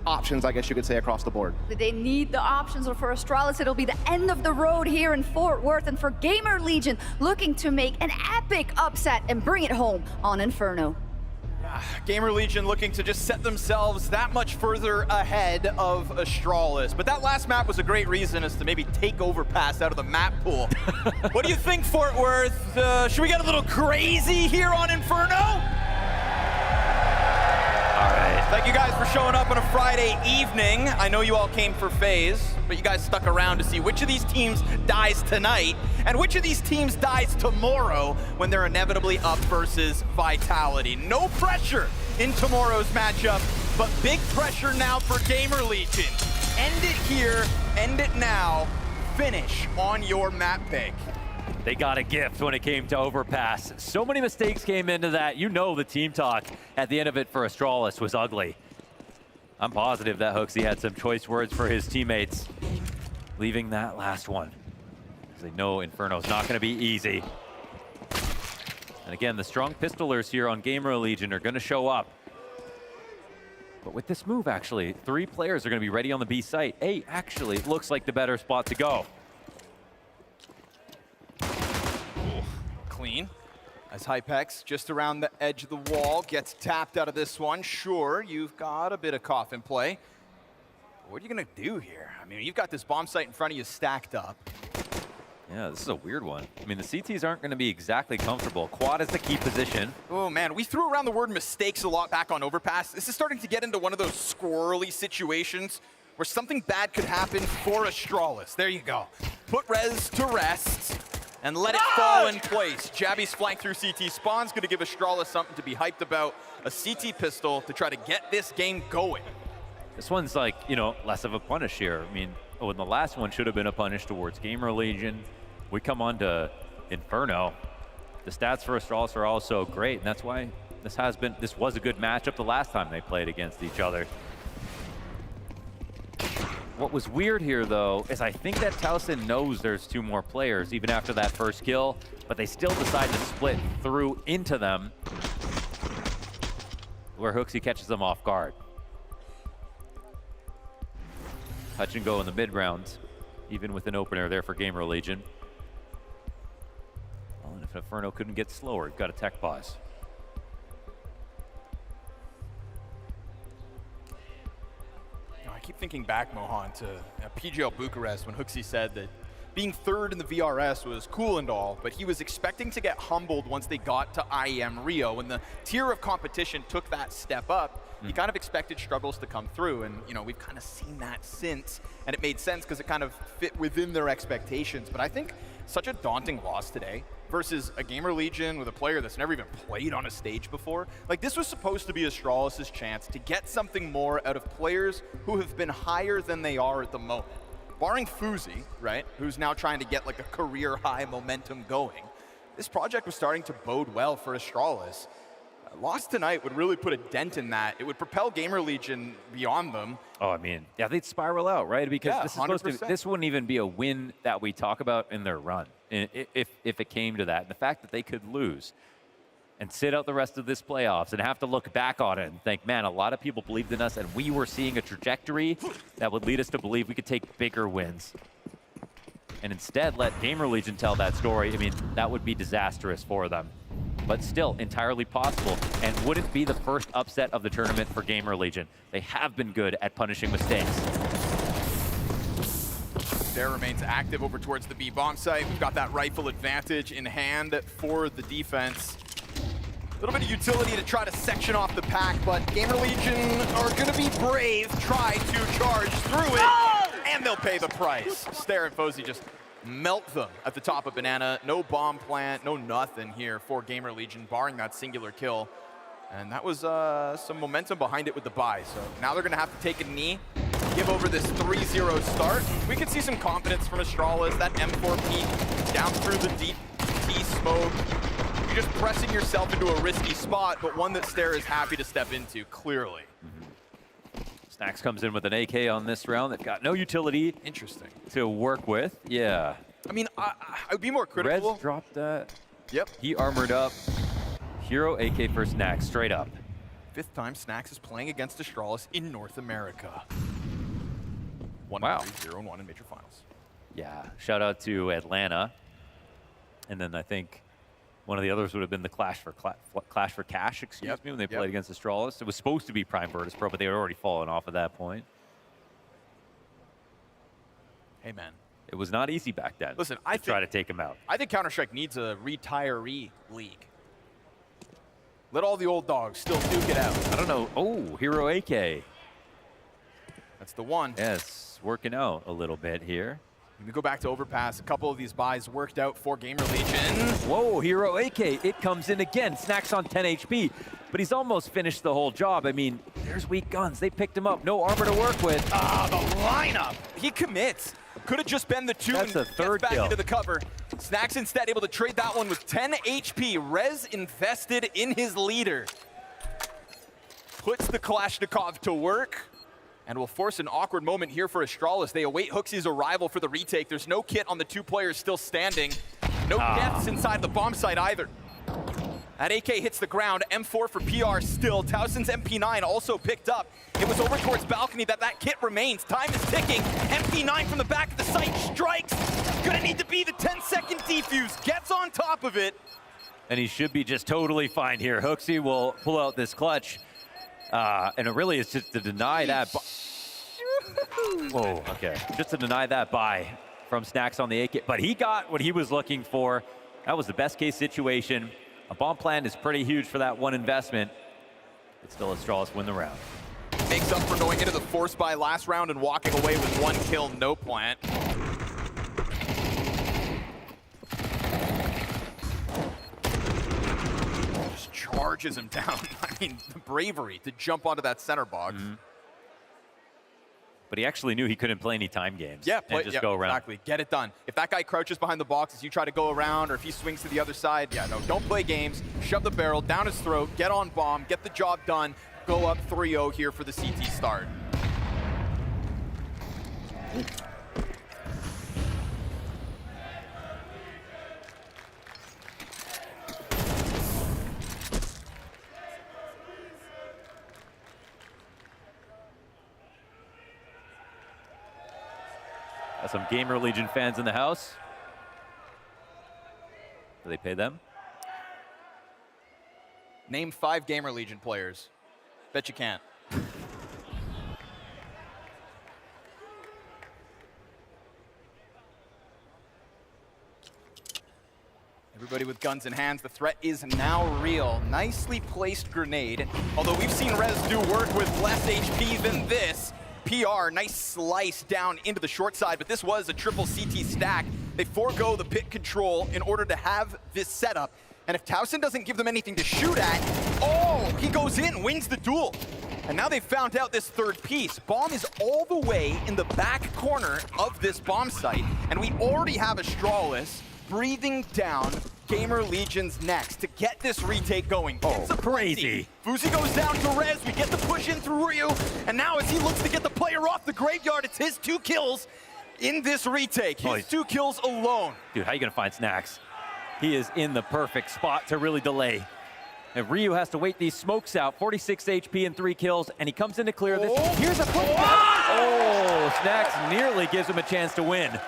options, I guess you could say, across the board. They need the options, or for Astralis, it'll be the end of the road here in Fort Worth. And for GamerLegion, looking to make an epic upset and bring it home on Inferno. GamerLegion looking to just set themselves that much further ahead of Astralis. But that last map was a great reason as to maybe take Overpass out of the map pool. What do you think, Fort Worth? Should we get a little crazy here on Inferno? All right. Thank you guys for showing up on a Friday evening. I know you all came for FaZe, but you guys stuck around to see which of these teams dies tonight and which of these teams dies tomorrow when they're inevitably up versus Vitality. No pressure in tomorrow's matchup, but big pressure now for GamerLegion. End it here, end it now, finish on your map pick. They got a gift when it came to Overpass. So many mistakes came into that. You know the team talk at the end of it for Astralis was ugly. I'm positive that Hooksy had some choice words for his teammates, leaving that last one. They know Inferno's not going to be easy. And again, the strong pistolers here on GamerLegion are going to show up. But with this move, actually, 3 players are going to be ready on the B site. A actually looks like the better spot to go. Clean, as Hypex just around the edge of the wall gets tapped out of this one. Sure, you've got a bit of coffin play. What are you gonna do here? I mean, you've got this bomb site in front of you stacked up. Yeah, this is a weird one. I mean, the CTs aren't going to be exactly comfortable. Quad is the key position. Oh man, we threw around the word mistakes a lot back on Overpass. This is starting to get into one of those squirrely situations where something bad could happen for Astralis. There you go. Put Rez to rest and let it fall in place. Jabby's flanked through CT. Spawn's gonna give Astralis something to be hyped about. A CT pistol to try to get this game going. This one's like, you know, less of a punish here. I mean, when the last one should have been a punish towards GamerLegion. We come on to Inferno. The stats for Astralis are also great, and that's why this was a good matchup the last time they played against each other. What was weird here, though, is I think that Towson knows there's 2 more players, even after that first kill, but they still decide to split through into them, where Hooksy catches them off guard. Touch and go in the mid rounds, even with an opener there for GamerLegion. Well, and if Inferno couldn't get slower, you've got a tech pause. I keep thinking back, Mohan, to PGL Bucharest when Hooksy said that being third in the VRS was cool and all, but he was expecting to get humbled once they got to IEM Rio. When the tier of competition took that step up, he kind of expected struggles to come through, and you know, we've kind of seen that since, and it made sense because it kind of fit within their expectations. But I think such a daunting loss today versus a GamerLegion with a player that's never even played on a stage before. Like, this was supposed to be Astralis' chance to get something more out of players who have been higher than they are at the moment. Barring FaZe, right, who's now trying to get like a career high momentum going, this project was starting to bode well for Astralis. A loss tonight would really put a dent in that. It would propel GamerLegion beyond them. Oh, I mean, yeah, they'd spiral out, right? Because Yeah, this is supposed to, 100%. this wouldn't even be a win that we talk about in their run, if it came to that. And the fact that they could lose and sit out the rest of this playoffs and have to look back on it and think, man, a lot of people believed in us, and we were seeing a trajectory that would lead us to believe we could take bigger wins. And instead, let GamerLegion tell that story. I mean, that would be disastrous for them. But still, entirely possible, and wouldn't be the first upset of the tournament for GamerLegion. They have been good at punishing mistakes. There remains active over towards the B bomb site. We've got that rifle advantage in hand for the defense. A little bit of utility to try to section off the pack, but GamerLegion are going to be brave, try to charge through it, and they'll pay the price. Stare and FaZe just melt them at the top of Banana. No bomb plant, no nothing here for GamerLegion, barring that singular kill. And that was some momentum behind it with the buy. So now they're going to have to take a knee, give over this 3-0 start. We could see some confidence from Astralis, that M4 peak down through the deep T smoke. You're just pressing yourself into a risky spot, but one that Stare is happy to step into, clearly. Snax comes in with an AK on this round. They've got no utility. Interesting. To work with. Yeah. I mean, I would be more critical. Reds dropped that. Yep. He armored up. Hero AK for Snax, straight up. 5th time Snax is playing against Astralis in North America. 0-1 in major finals. Yeah. Shout out to Atlanta. And then I think one of the others would have been the Clash for Cash, excuse me, when they played against Astralis. It was supposed to be Prime Virtus Pro, but they had already fallen off at that point. Hey, man. It was not easy back then. Listen, to try to take him out. I think Counter-Strike needs a retiree league. Let all the old dogs still duke it out. I don't know. Oh, Hero AK. That's the one. Yes, working out a little bit here. We go back to Overpass. A couple of these buys worked out for GamerLegion. Whoa, Hero AK. It comes in again. Snax on 10 HP, but he's almost finished the whole job. I mean, there's weak guns. They picked him up. No armor to work with. Ah, the lineup. He commits. Could have just been the 2 That's and a third gets back kill. into the cover. Snax instead able to trade that one with 10 HP. Rez invested in his leader. Puts the Kalashnikov to work. And will force an awkward moment here for Astralis. They await Hooksy's arrival for the retake. There's no kit on the 2 players still standing. No deaths inside the bomb site either. That AK hits the ground. M4 for PR still. Towson's MP9 also picked up. It was over towards balcony that kit remains. Time is ticking. MP9 from the back of the site strikes. Gonna need to be the 10-second defuse. Gets on top of it. And he should be just totally fine here. Hooksy will pull out this clutch. And it really is just to deny that. Whoa, okay. Just to deny that buy from Snax on the AK. But he got what he was looking for. That was the best case situation. A bomb plan is pretty huge for that one investment. But still, Astralis win the round. Makes up for going into the force buy last round and walking away with 1 kill, no plant. Just charges him down. I mean, the bravery to jump onto that center box. But he actually knew he couldn't play any time games. Yeah, and just go around. Exactly. Get it done. If that guy crouches behind the box as you try to go around, or if he swings to the other side, yeah, no, don't play games. Shove the barrel down his throat, get on bomb, get the job done, go up 3-0 here for the CT start. Got some GamerLegion fans in the house. Do they pay them? Name 5 GamerLegion players. Bet you can't. Everybody with guns in hands. The threat is now real. Nicely placed grenade. Although we've seen Rez do work with less HP than this. PR, nice slice down into the short side, but this was a triple CT stack. They forego the pit control in order to have this setup. And if towson doesn't give them anything to shoot at, oh, he goes in, wins the duel. And now they've found out this third piece. Bomb is all the way in the back corner of this bomb site, and we already have Astralis breathing down GamerLegion's necks to get this retake going. Oh, crazy. FaZe goes down to Rez, we get the push in through Ryu, and now as he looks to get the player off the graveyard, it's his 2 kills in this retake. His 2 kills alone. Dude, how you gonna find Snacks? He is in the perfect spot to really delay. And Ryu has to wait these smokes out. 46 HP and 3 kills, and he comes in to clear this. Here's a quick Oh, Snacks nearly gives him a chance to win.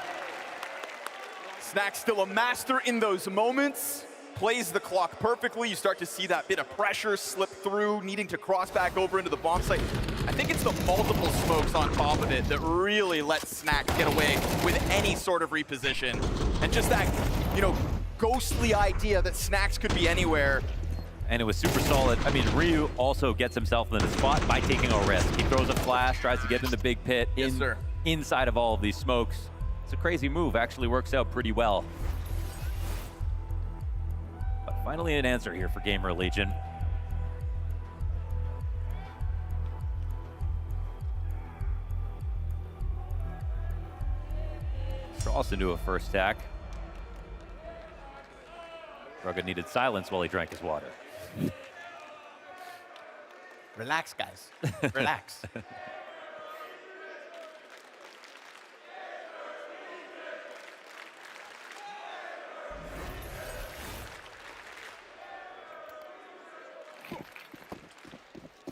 Snacks still a master in those moments. Plays the clock perfectly. You start to see that bit of pressure slip through, needing to cross back over into the bomb site. I think it's the multiple smokes on top of it that really lets Snacks get away with any sort of reposition. And just that, you know, ghostly idea that Snacks could be anywhere. And it was super solid. I mean, Ryu also gets himself in the spot by taking a risk. He throws a flash, tries to get in the big pit, inside of all of these smokes. It's a crazy move, actually works out pretty well. But finally an answer here for GamerLegion. Cross into a first stack. Rugged needed silence while he drank his water. Relax, guys. Relax.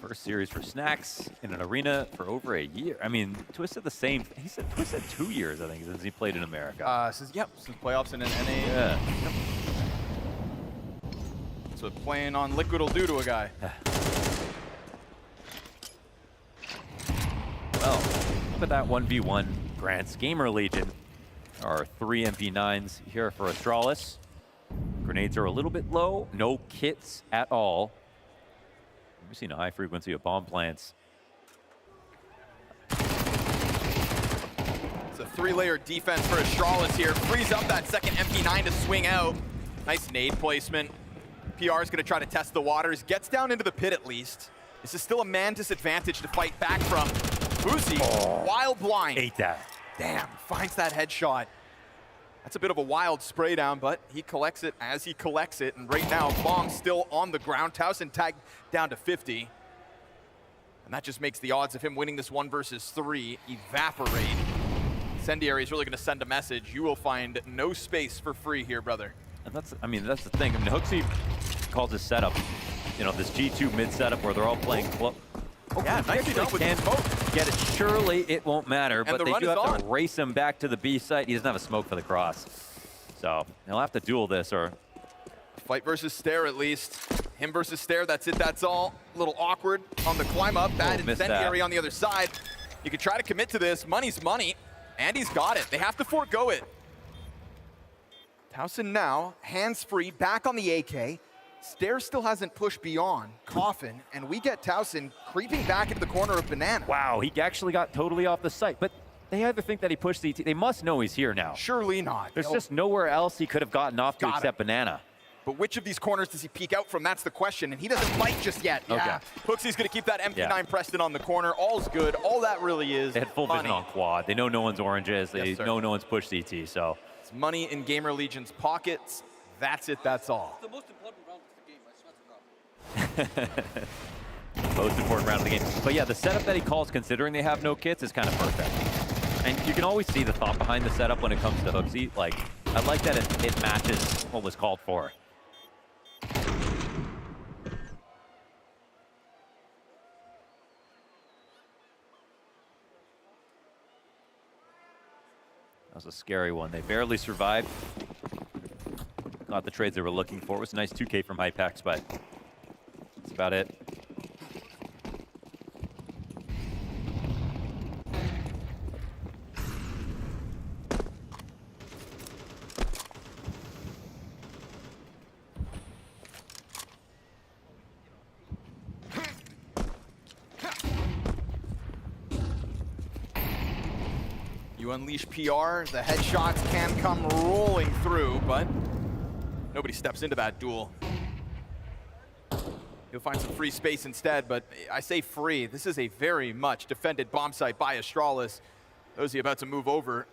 First series for Snacks in an arena for over a year. I mean, Twisted the same. He said Twisted 2 years, I think, since he played in America. Since playoffs in an NA. Yeah. That's what playing on Liquid will do to a guy. Well, look at that 1v1 grants GamerLegion. There are 3 MP9s here for Astralis. Grenades are a little bit low. No kits at all. We've seen a high frequency of bomb plants. It's a 3-layer defense for Astralis here. Frees up that second MP9 to swing out. Nice nade placement. PR is going to try to test the waters. Gets down into the pit at least. This is still a man disadvantage to fight back from. FaZe, wild blind. Ate that. Damn, finds that headshot. That's a bit of a wild spray down, but he collects it as he collects it. And right now, Bomb's still on the ground. towson tagged down to 50. And that just makes the odds of him winning this 1 versus 3 evaporate. Incendiary is really going to send a message. You will find no space for free here, brother. And that's, I mean, that's the thing. I mean, Hooksy calls his setup, you know, this G2 mid setup where they're all playing close. Oh, yeah, nicely done with the smoke. Get it. Surely it won't matter, but the they run do have is to race him back to the B site. He doesn't have a smoke for the cross. So he'll have to duel this or... Fight versus Stare at least. Him versus Stare, that's it, that's all. A little awkward on the climb up. Bad Incendiary on the other side. You could try to commit to this. Money's money. And he's got it. They have to forego it. towson now, hands free, back on the AK. Stare still hasn't pushed beyond Coffin, and we get towson creeping back into the corner of Banana. Wow, he actually got totally off the site, but they either think that he pushed CT. They must know he's here now. Surely not. There's just nowhere else he could have gotten off to except Banana. But which of these corners does he peek out from? That's the question, and he doesn't bite just yet. Okay. Yeah. Hooksy's gonna keep that MP9 pressed in on the corner. All's good. All that really is They had full money. vision on quad. They know no one's oranges. They Yes, sir. know no one's pushed CT, so. It's money in GamerLegion's pockets. That's it, that's all. The most important round of the game, I swear to God. Most important round of the game. But yeah, the setup that he calls, considering they have no kits, is kind of perfect. And you can always see the thought behind the setup when it comes to Hooksy. Like, I like that it matches what was called for. That was a scary one. They barely survived. Not the trades they were looking for. It was a nice 2K from Hypex, but that's about it. You unleash PR, the headshots can come rolling through, but nobody steps into that duel. He'll find some free space instead, but I say free. This is a very much defended bomb site by Astralis. Those about to move over.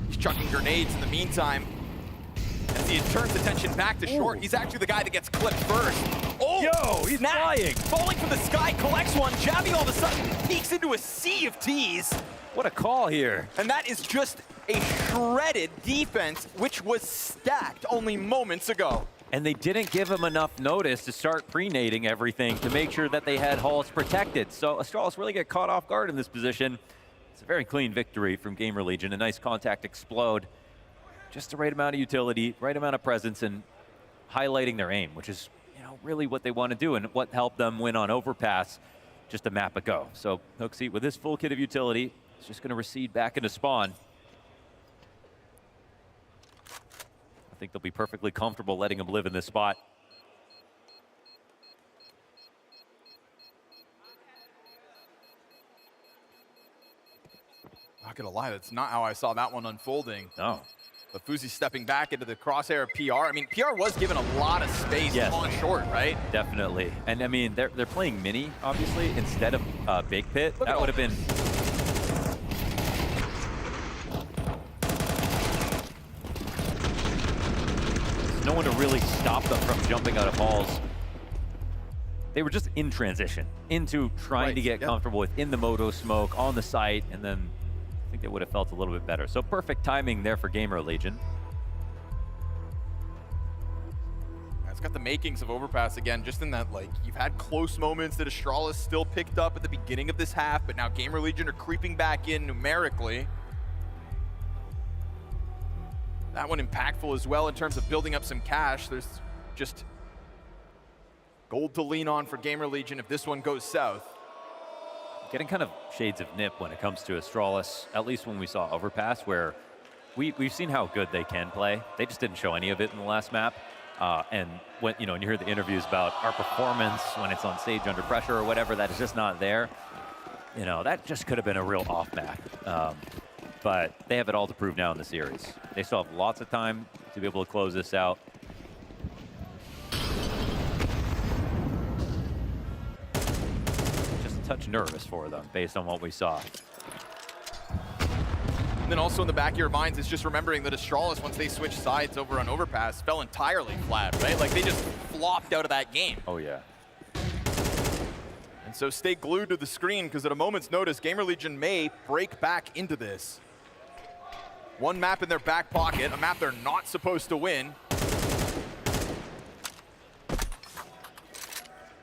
He's chucking grenades in the meantime. As he turns attention back to short, he's actually the guy that gets clipped first. Oh, yo, he's flying. Falling from the sky, collects one. Jabby all of a sudden peeks into a sea of T's. What a call here. And that is just a shredded defense, which was stacked only moments ago. And they didn't give him enough notice to start pre-nading everything to make sure that they had halls protected. So Astralis really get caught off guard in this position. It's a very clean victory from GamerLegion. A nice contact explode. Just the right amount of utility, right amount of presence, and highlighting their aim, which is, you know, really what they want to do and what helped them win on Overpass just a map ago. So HooXi, with this full kit of utility, is just going to recede back into spawn. I think they'll be perfectly comfortable letting him live in this spot. Not gonna lie, that's not how I saw that one unfolding. No. But FaZe stepping back into the crosshair of PR. I mean, PR was given a lot of space on short, right? Definitely. And I mean, they're playing mini, obviously, instead of big pit. That would have been... no one to really stop them from jumping out of halls. They were just in transition into trying to get comfortable within the moto smoke on the site, and then I think they would have felt a little bit better. So perfect timing there for GamerLegion. It's got the makings of Overpass again, just in that, like, you've had close moments that Astralis still picked up at the beginning of this half, but now GamerLegion are creeping back in numerically. That one impactful as well in terms of building up some cash. There's just gold to lean on for GamerLegion if this one goes south. Getting kind of shades of nip when it comes to Astralis, at least when we saw Overpass, where we've seen how good they can play. They just didn't show any of it in the last map. And when you hear the interviews about our performance when it's on stage under pressure or whatever, that is just not there. You know, that just could have been a real off map. But they have it all to prove now in the series. They still have lots of time to be able to close this out. Just a touch nervous for them based on what we saw. And then also in the back of your minds is just remembering that Astralis, once they switched sides over on Overpass, fell entirely flat, right? Like they just flopped out of that game. Oh yeah. And so stay glued to the screen, because at a moment's notice, GamerLegion may break back into this. One map in their back pocket, a map they're not supposed to win.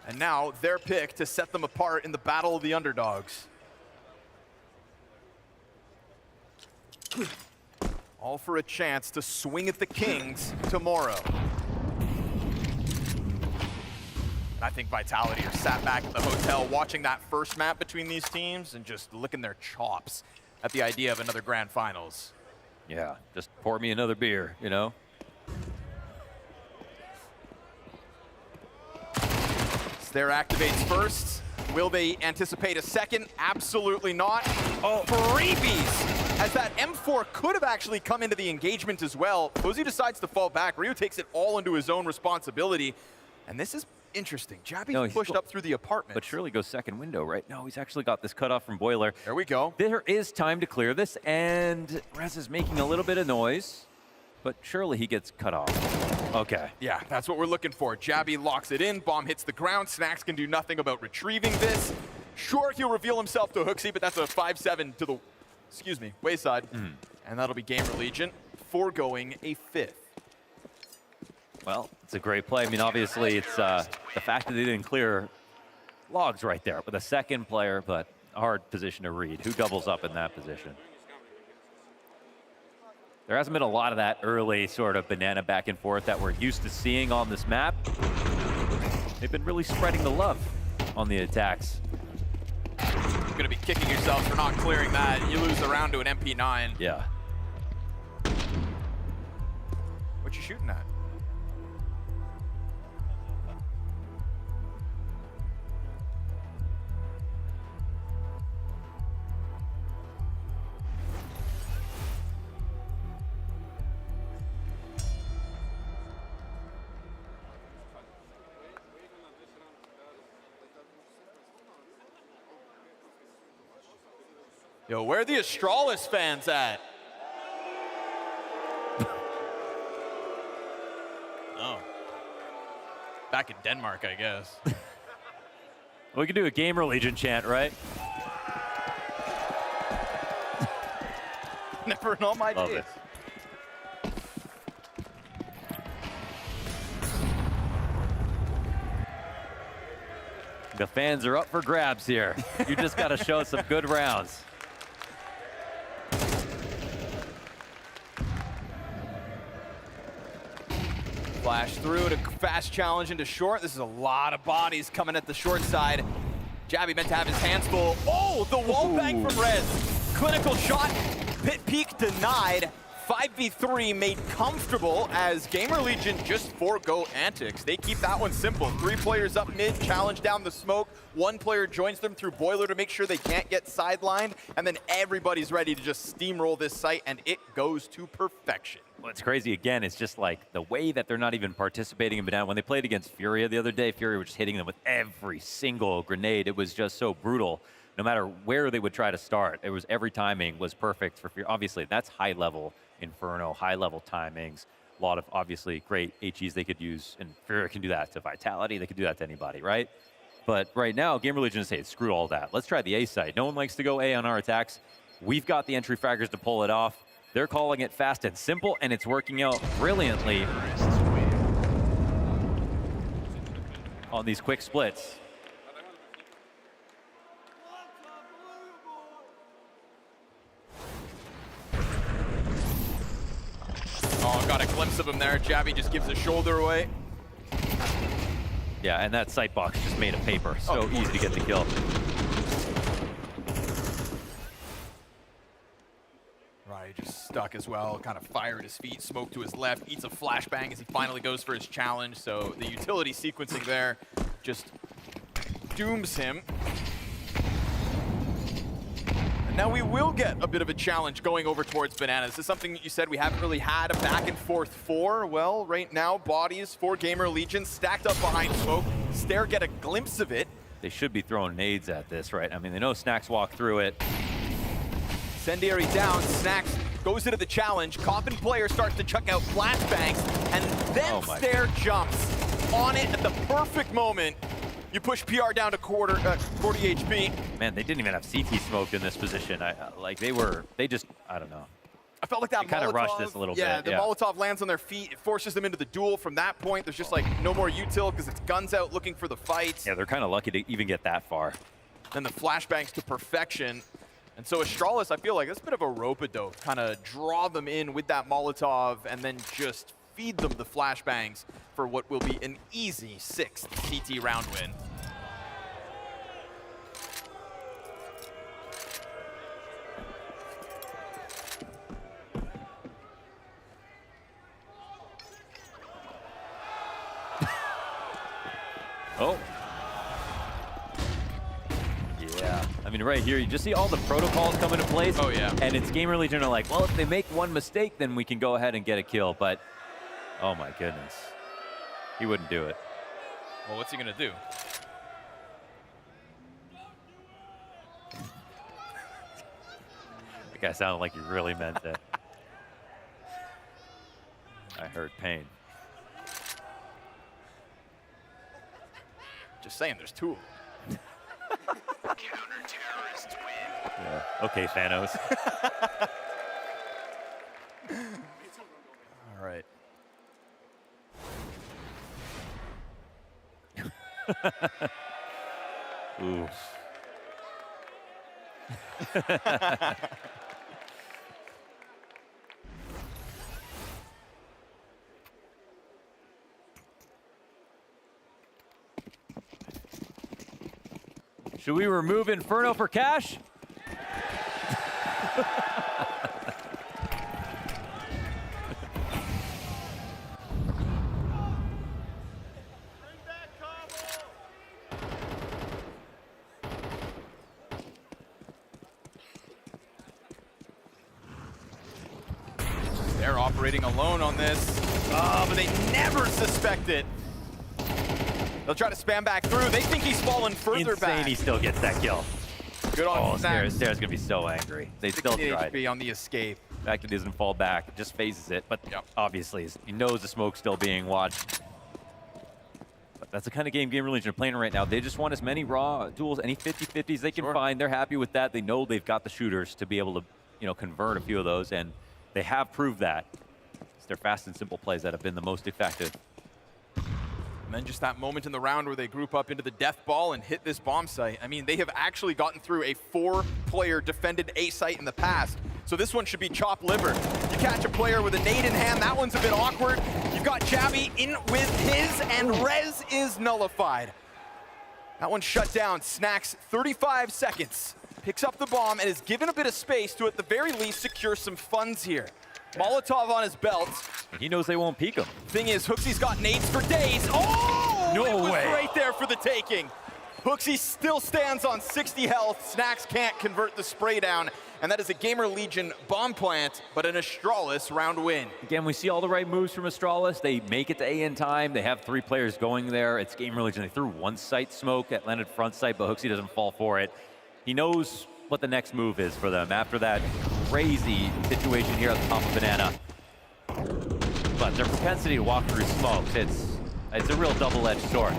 And now their pick to set them apart in the battle of the underdogs. All for a chance to swing at the Kings tomorrow. I think Vitality are sat back at the hotel watching that first map between these teams and just licking their chops at the idea of another grand finals. Yeah, just pour me another beer, you know? Stair activates first. Will they anticipate a second? Absolutely not. Oh, freebies! As that M4 could have actually come into the engagement as well. FaZe decides to fall back. Ryu takes it all into his own responsibility. And this is interesting. Jabby's pushed up through the apartment. But surely goes second window, right? No, he's actually got this cut off from Boiler. There we go. There is time to clear this, and Rez is making a little bit of noise, but surely he gets cut off. Okay. Yeah, that's what we're looking for. Jabby locks it in, bomb hits the ground. Snacks can do nothing about retrieving this. Sure, he'll reveal himself to HooXi, but that's a 5-7 to the, wayside. And that'll be GamerLegion foregoing a fifth. Well, it's a great play. I mean, obviously, it's the fact that they didn't clear logs right there with a second player, but a hard position to read. Who doubles up in that position? There hasn't been a lot of that early sort of banana back and forth that we're used to seeing on this map. They've been really spreading the love on the attacks. You're going to be kicking yourselves for not clearing that. You lose the round to an MP9. Yeah. What you shooting at? Yo, where are the Astralis fans at? Oh. Back in Denmark, I guess. We could do a GamerLegion chant, right? Never in all my Love days. it. The fans are up for grabs here. You just got to show us some good rounds. Flash through to fast challenge into short. This is a lot of bodies coming at the short side. Jabby meant to have his hands full. Oh, the wall bang from Rez. Clinical shot, pit peek denied. 5v3 made comfortable as GamerLegion just forego antics. They keep that one simple. 3 players up mid, challenge down the smoke. 1 player joins them through boiler to make sure they can't get sidelined. And then everybody's ready to just steamroll this site, and it goes to perfection. What's crazy, again, is just like the way that they're not even participating in Banana. When they played against Furia the other day, Furia was just hitting them with every single grenade. It was just so brutal. No matter where they would try to start, it was every timing was perfect for Furia. Obviously, that's high-level Inferno, high-level timings. A lot of, obviously, great HEs they could use, and Furia can do that to Vitality. They could do that to anybody, right? But right now, GamerLegion is saying, screw all that. Let's try the A side. No one likes to go A on our attacks. We've got the entry fraggers to pull it off. They're calling it fast and simple, and it's working out brilliantly on these quick splits. Oh, got a glimpse of him there. Jabby just gives a shoulder away. Yeah, and that sight box just made of paper. So easy to get the kill. Right, just stuck as well. Kind of fire at his feet, smoke to his left, eats a flashbang as he finally goes for his challenge. So the utility sequencing there just dooms him. And now we will get a bit of a challenge going over towards Banana. This is something that you said we haven't really had a back and forth for. Well, right now, bodies for GamerLegion stacked up behind smoke. Stair get a glimpse of it. They should be throwing nades at this, right? I mean, they know Snacks walk through it. Incendiary down, Snacks goes into the challenge. Coffin player starts to chuck out flashbangs, and then Stair jumps on it at the perfect moment. You push PR down to 40 HP. Man, they didn't even have CT smoked in this position. I don't know. I felt like that kind of Molotov, rushed this a little yeah, bit. the Molotov lands on their feet. It forces them into the duel. From that point, there's just like no more util because it's guns out looking for the fights. Yeah, they're kind of lucky to even get that far. Then the flashbangs to perfection. And so Astralis, I feel like it's a bit of a rope-a-dope. Kind of draw them in with that Molotov and then just feed them the flashbangs for what will be an easy 6th CT round win. Oh. Yeah. I mean, right here, you just see all the protocols come into place. Oh, yeah. And it's GamerLegion are like, well, if they make one mistake, then we can go ahead and get a kill. But, oh my goodness. He wouldn't do it. Well, what's he going to do? That guy sounded like he really meant it. I heard pain. Just saying, there's 2 of them. Yeah. Okay, Thanos. All right. Ooh. Should we remove Inferno for cash? They're operating alone on this. Oh, but they never suspect it. They'll try to spam back through. They think he's fallen further back. Insane he still gets that kill. Good on Stairs gonna be so angry. They still 60 tried. HP on the escape. The fact that he doesn't fall back, it just phases it. But obviously, he knows the smoke's still being watched. But that's the kind of game GamerLegion are playing right now. They just want as many raw duels, any 50-50s they can find. They're happy with that. They know they've got the shooters to be able to, you know, convert a few of those, and they have proved that. It's their fast and simple plays that have been the most effective. And then just that moment in the round where they group up into the death ball and hit this bomb site. I mean, they have actually gotten through a 4-player defended A site in the past. So this one should be chopped liver. You catch a player with a nade in hand, that one's a bit awkward. You've got Jabby in with his, and Rez is nullified. That one's shut down. Snacks 35 seconds. Picks up the bomb and is given a bit of space to, at the very least, secure some funds here. Molotov on his belt. He knows they won't peek him. Thing is, Hooksy's got nades for days. Oh! No it was way. right there for the taking. Hooksy still stands on 60 health. Snacks can't convert the spray down. And that is a GamerLegion bomb plant, but an Astralis round win. Again, we see all the right moves from Astralis. They make it to A in time. They have 3 players going there. It's GamerLegion. They threw one site smoke at landed front site, but Hooksy doesn't fall for it. He knows what the next move is for them after that crazy situation here at the top of Banana. But their propensity to walk through smokes, it's a real double-edged sword.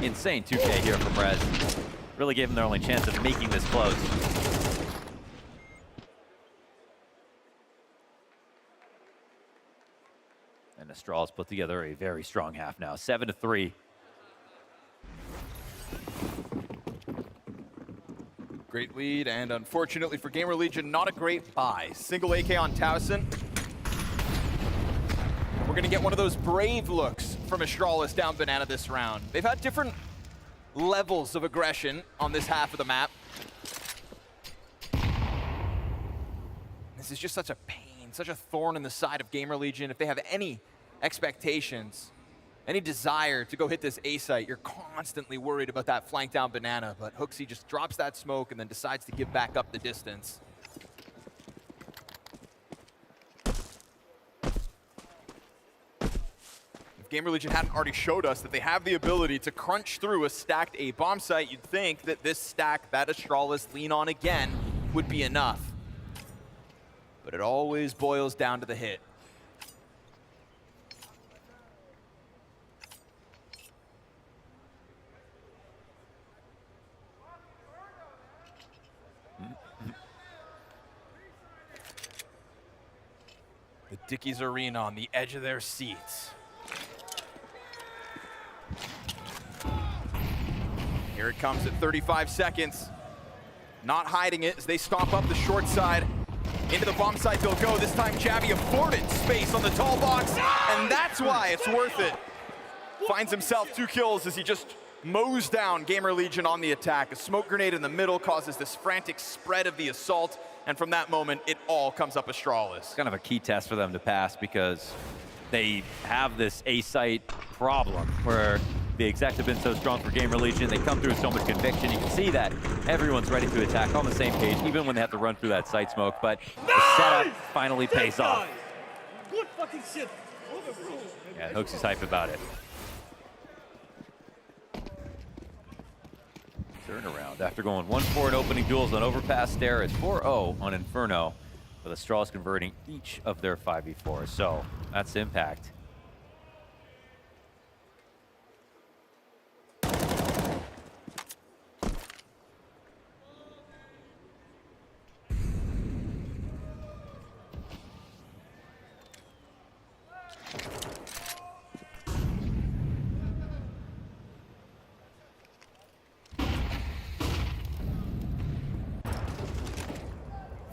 Insane 2K here from Rez. Really gave them their only chance of making this close. And Astralis put together a very strong half now, 7-3. Great lead, and unfortunately for GamerLegion, not a great buy. Single AK on Towson. We're gonna get one of those brave looks from Astralis down Banana this round. They've had different levels of aggression on this half of the map. This is just such a pain, such a thorn in the side of GamerLegion. If they have any expectations, any desire to go hit this A site, you're constantly worried about that flank down Banana, but Hooksy just drops that smoke and then decides to give back up the distance. If GamerLegion hadn't already showed us that they have the ability to crunch through a stacked A bomb site, you'd think that this stack, that Astralis lean on again, would be enough. But it always boils down to the hit. The Dickies Arena on the edge of their seats. Here it comes at 35 seconds. Not hiding it as they stomp up the short side. Into the bomb site they'll go. This time Jabby afforded space on the tall box, and that's why it's worth it. Finds himself 2 kills as he just mows down GamerLegion on the attack. A smoke grenade in the middle causes this frantic spread of the assault, and from that moment, it all comes up Astralis. It's kind of a key test for them to pass because they have this A-site problem where the execs have been so strong for GamerLegion. They come through with so much conviction. You can see that everyone's ready to attack on the same page, even when they have to run through that site smoke. But the setup finally pays off. Good fucking shit. Yeah, Hooksy's hyped about it. Turnaround after going 1-4 in opening duels on Overpass. There is 4-0 on Inferno, with Astralis converting each of their 5v4. So that's impact.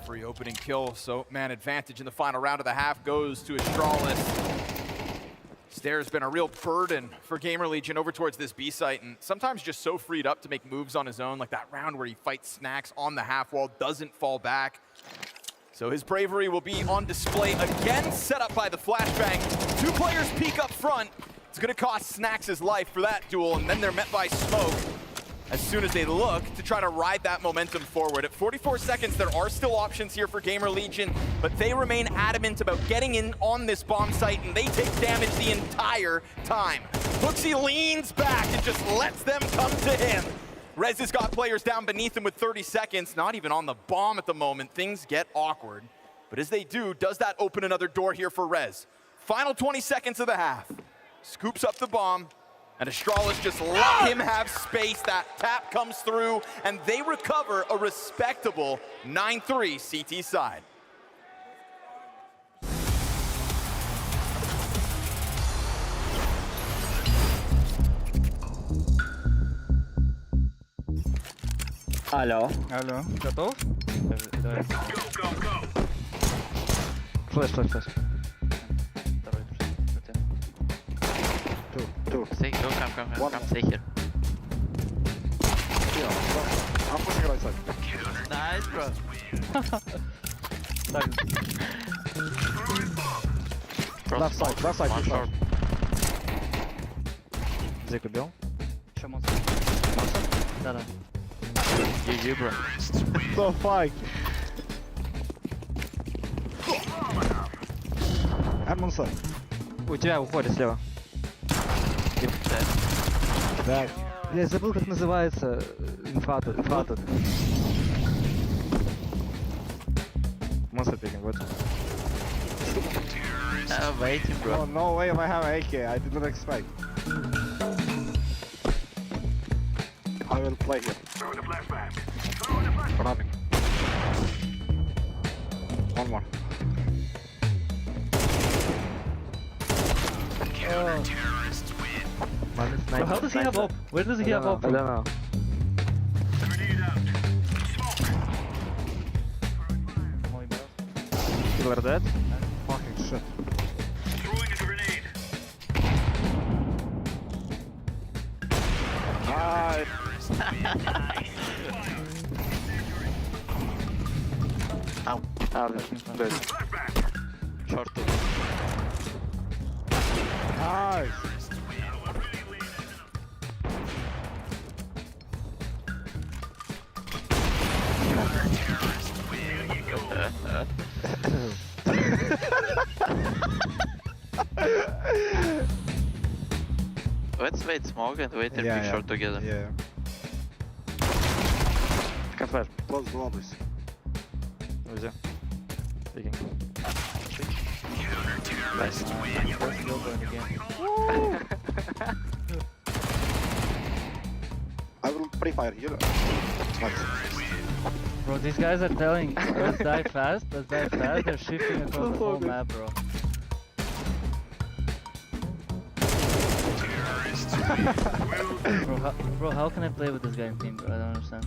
Free opening kill, so man advantage in the final round of the half goes to Astralis. Stair's been a real burden for GamerLegion over towards this B site, and sometimes just so freed up to make moves on his own, like that round where he fights Snacks on the half wall, doesn't fall back. So his bravery will be on display again, set up by the flashbang. 2 players peek up front. It's gonna cost Snacks his life for that duel, and then they're met by smoke as soon as they look to try to ride that momentum forward. At 44 seconds, there are still options here for GamerLegion, but they remain adamant about getting in on this bomb site, and they take damage the entire time. Hooksy leans back and just lets them come to him. Rez has got players down beneath him with 30 seconds, not even on the bomb at the moment. Things get awkward. But as they do, does that open another door here for Rez? Final 20 seconds of the half. Scoops up the bomb, and Astralis just let him have space. That tap comes through, and they recover a respectable 9-3 CT side. Алло. Алло. Готов? Давай. Флэш. Two. Stay, go, come, stay here. I'm pushing right side. Nice, bro. Left side. One short. Зик убил. Еще монстр. Да. GG, bro. So fuck. Монстр. У тебя уходит слева. Да. Я забыл, как называется. Инфа тут. Monster picking, what? Waiting, bro. Oh, no way I have AK. I did not expect. I will play here. Running. One more. Bro, how does he have up? Where does he have up? I don't know. Killer dead? Fucking shit. Nice. Ow. Good. Short. Nice. Let's wait smoke and wait and pick short together. Yeah. Can flash. Close the lobbies. Where's it? Taking. Nice. First kill in the game. I will pre-fire here. Bro, these guys are telling, let's die fast, they're shifting across the whole map, bro. Bro, how can I play with this guy in team, bro? I don't understand.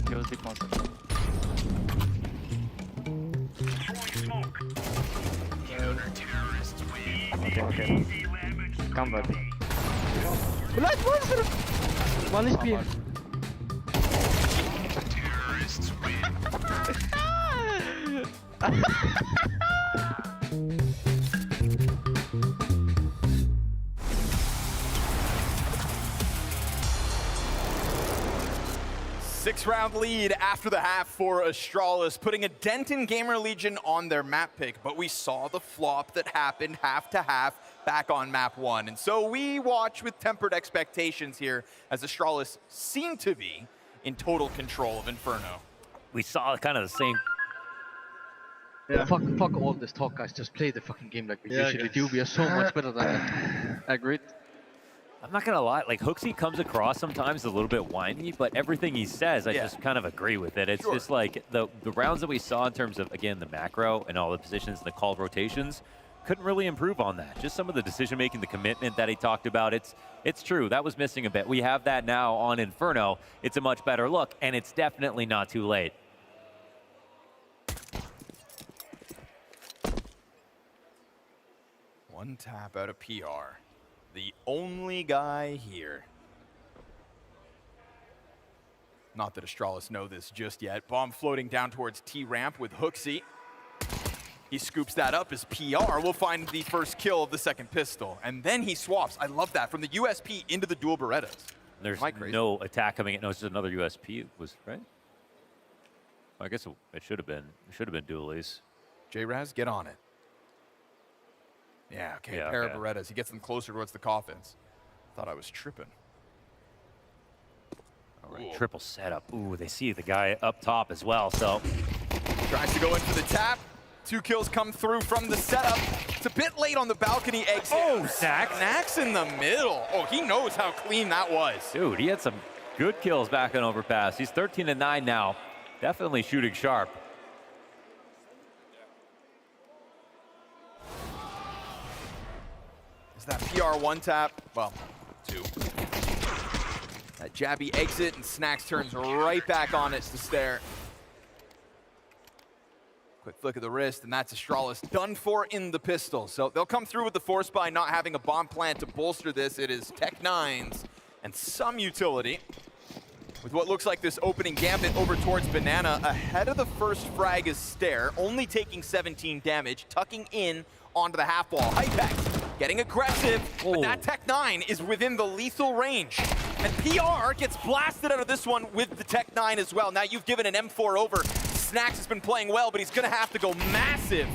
He was deep monster. Okay. Come back. Блять, монстр! 1 HP. Six-round lead after the half for Astralis, putting a dent in GamerLegion on their map pick, but we saw the flop that happened half to half back on map 1. And so we watch with tempered expectations here as Astralis seem to be in total control of Inferno. We saw kind of the same. Yeah. Fuck all this talk, guys. Just play the fucking game like we usually do. We are so much better than that. Agreed. I'm not gonna lie, like Hooksy comes across sometimes a little bit whiny, but everything he says, I just kind of agree with it. It's just like the rounds that we saw in terms of, again, the macro and all the positions and the called rotations, couldn't really improve on that. Just some of the decision-making, the commitment that he talked about, it's true. That was missing a bit. We have that now on Inferno. It's a much better look, and it's definitely not too late. One tap out of PR. The only guy here. Not that Astralis know this just yet. Bomb floating down towards T-ramp with Hooksy. He scoops that up as PR will find the first kill of the second pistol. And then he swaps. I love that. From the USP into the dual Berettas. There's no attack coming in. No, it's just another USP, right? I guess it should have been. It should have been dualies. J-Raz, get on it. Yeah, okay, pair of Berettas. He gets them closer towards the coffins. Thought I was tripping. Triple setup. Ooh, they see the guy up top as well, so. Tries to go in for the tap. 2 kills come through from the setup. It's a bit late on the balcony exit. Oh, Snax. Snax in the middle. Oh, he knows how clean that was. Dude, he had some good kills back on Overpass. He's 13-9 now. Definitely shooting sharp. Is that PR 1 tap? Well, 2. That jabby exit, and Snax turns right back on it to stare. Quick flick of the wrist, and that's Astralis done for in the pistol. So they'll come through with the force by not having a bomb plant to bolster this. It is Tech 9s and some utility. With what looks like this opening gambit over towards Banana, ahead of the first frag is Stare, only taking 17 damage, tucking in onto the half wall. Hypex getting aggressive, but that Tech 9 is within the lethal range. And PR gets blasted out of this one with the Tech 9 as well. Now you've given an M4 over. Snax has been playing well, but he's gonna have to go massive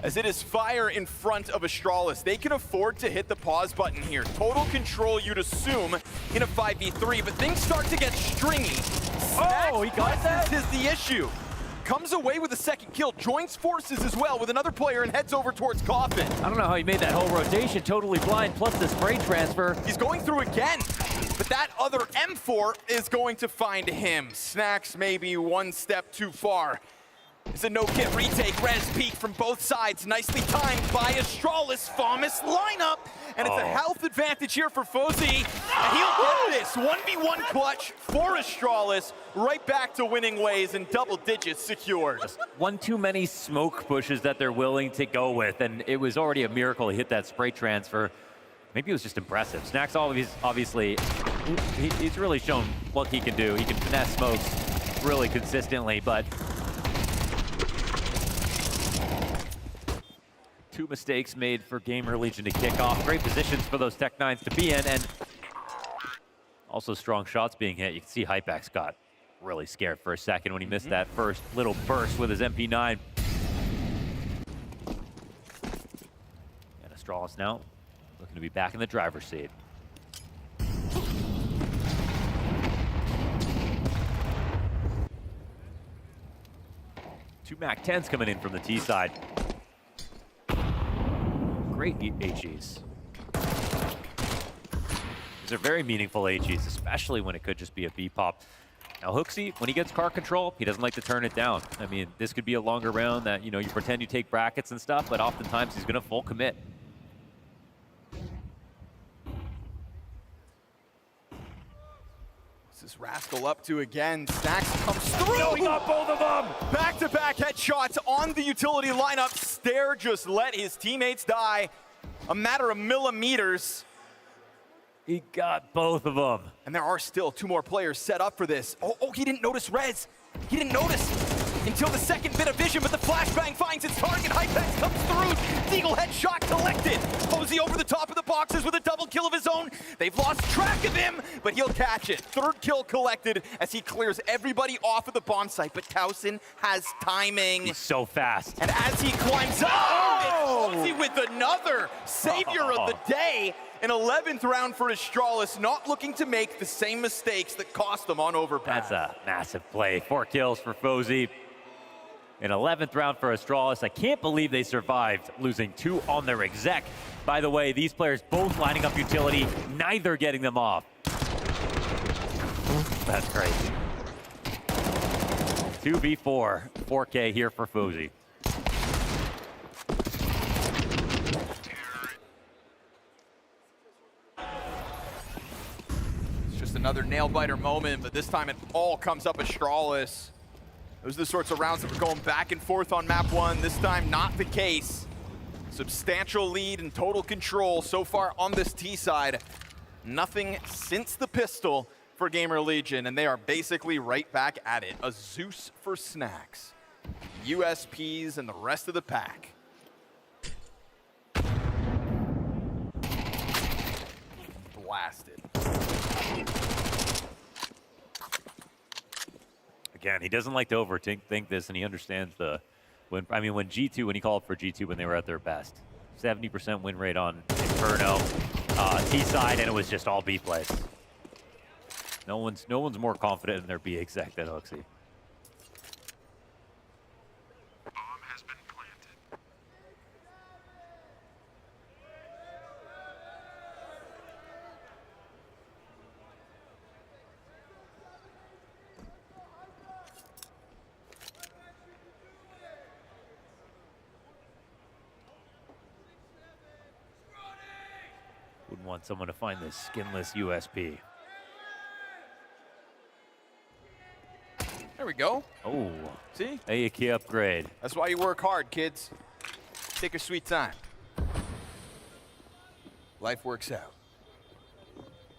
as it is fire in front of Astralis. They can afford to hit the pause button here. Total control, you'd assume, in a 5v3, but things start to get stringy. Oh, he got that? Is the issue. Comes away with a second kill, joins forces as well with another player and heads over towards Coffin. I don't know how he made that whole rotation totally blind, plus the spray transfer. He's going through again, but that other M4 is going to find him. Snax maybe one step too far. It's a no-kit retake, res peek from both sides, nicely timed by Astralis. Famas lineup, and it's a health advantage here for FaZe. And he'll get this 1v1 clutch for Astralis, right back to winning ways and double digits secured. Just one too many smoke pushes that they're willing to go with, and it was already a miracle he hit that spray transfer. Maybe it was just impressive. Snax obviously, he's really shown what he can do. He can finesse smokes really consistently, but 2 mistakes made for GamerLegion to kick off. Great positions for those Tech 9s to be in, and also strong shots being hit. You can see Hypex got really scared for a second when he missed that first little burst with his MP9. And Astralis now looking to be back in the driver's seat. Two MAC-10s coming in from the T side. Great HEs. These are very meaningful HEs, especially when it could just be a B-pop. Now Hooksy, when he gets car control, he doesn't like to turn it down. I mean, this could be a longer round that, you know, you pretend you take brackets and stuff, but oftentimes he's gonna full commit. This is Rascal up to again. Snax comes through. No, he got both of them. Back-to-back headshots on the utility lineup. Stare just let his teammates die. A matter of millimeters. He got both of them. And there are still 2 more players set up for this. Oh, he didn't notice Rez. He didn't notice until the second bit of vision, but the flashbang finds its target. Hypex comes through. Deagle headshot collected. FaZe over the top of the boxes with a double kill of his own. They've lost track of him, but he'll catch it. 3rd kill collected as he clears everybody off of the bomb site, but Towson has timing. He's so fast. And as he climbs up, FaZe with another savior of the day. An 11th round for Astralis, not looking to make the same mistakes that cost them on Overpass. That's a massive play. 4 kills for FaZe. An 11th round for Astralis. I can't believe they survived losing 2 on their exec. By the way, these players both lining up utility, neither getting them off. That's crazy. 2v4, 4K here for FaZe. It's just another nail-biter moment, but this time it all comes up Astralis. Those are the sorts of rounds that were going back and forth on map 1. This time, not the case. Substantial lead and total control so far on this T side. Nothing since the pistol for GamerLegion, and they are basically right back at it. A Zeus for Snax. USPs and the rest of the pack. Blasted. Again, he doesn't like to overthink this, and he understands when G2, when he called for G2 when they were at their best. 70% win rate on Inferno, T side, and it was just all B plays. No one's more confident in their B exec than Hooksy. Wouldn't want someone to find this skinless USP. There we go. Oh. See? A key upgrade. That's why you work hard, kids. Take your sweet time. Life works out.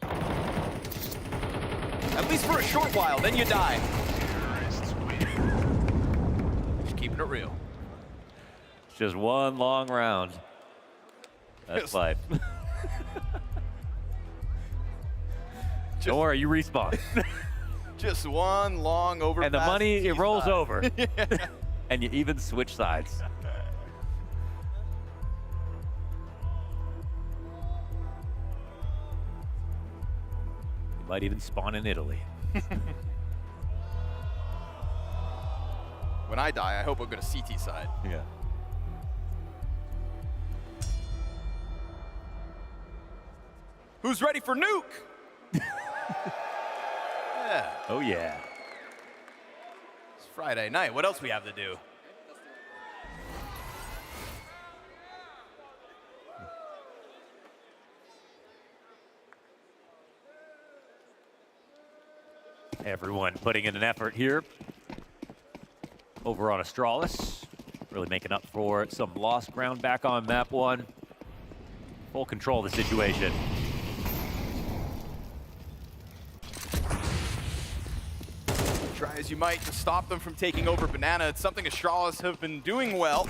At least for a short while, then you die. Just keeping it real. It's just one long round. That's life. Don't worry, you respawn. Just one long overpass. And the money, it rolls over. Yeah. And you even switch sides. You might even spawn in Italy. When I die, I hope I'll go to CT side. Yeah. Who's ready for nuke? Yeah. Oh, yeah. It's Friday night. What else we have to do? Everyone putting in an effort here over on Astralis. Really making up for some lost ground back on map 1. Full control of the situation. Try as you might to stop them from taking over Banana. It's something Astralis have been doing well.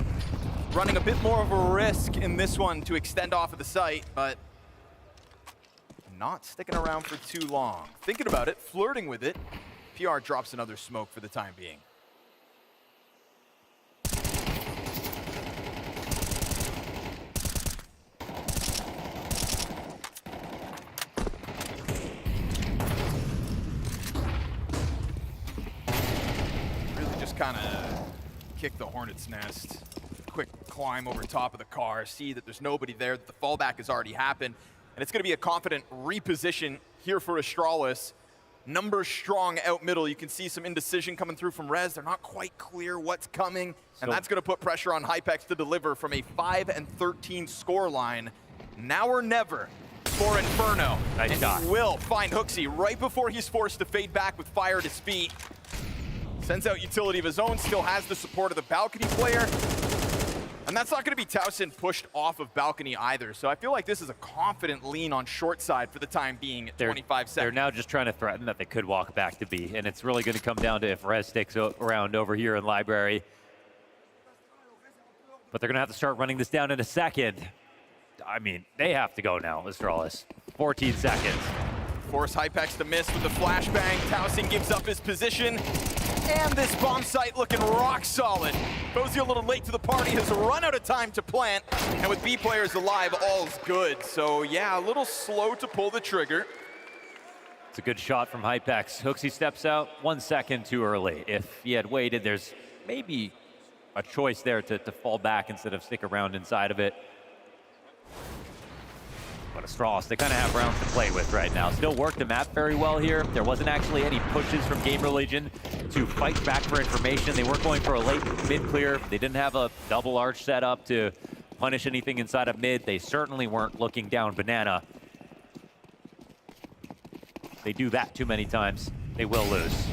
Running a bit more of a risk in this one to extend off of the site, but not sticking around for too long. Thinking about it, flirting with it. PR drops another smoke for the time being. Kind of kick the hornet's nest. Quick climb over top of the car, see that there's nobody there, that the fallback has already happened, and it's going to be a confident reposition here for Astralis. Numbers strong out middle. You can see some indecision coming through from Rez. They're not quite clear what's coming, and that's going to put pressure on Hypex to deliver from a 5-13 score line. Now or never for Inferno. Nice shot. He will find Hooksy right before he's forced to fade back with fire at his feet. Sends out utility of his own, still has the support of the balcony player. And that's not going to be Towson pushed off of balcony either. So I feel like this is a confident lean on short side for the time being at 25 seconds. They're now just trying to threaten that they could walk back to B. And it's really going to come down to if Rez sticks around over here in Library. But they're going to have to start running this down in a second. I mean, they have to go now, Astralis. 14 seconds. Force Hypex to miss with the flashbang. Towson gives up his position. And this bomb site looking rock solid. Posey a little late to the party, has run out of time to plant. And with B players alive, all's good. So yeah, a little slow to pull the trigger. It's a good shot from Hypex. Hooksy steps out 1 second too early. If he had waited, there's maybe a choice there to fall back instead of stick around inside of it. But Astralis, they kind of have rounds to play with right now. Still worked the map very well here. There wasn't actually any pushes from GamerLegion to fight back for information. They weren't going for a late mid clear. They didn't have a double arch set up to punish anything inside of mid. They certainly weren't looking down Banana. They do that too many times, they will lose.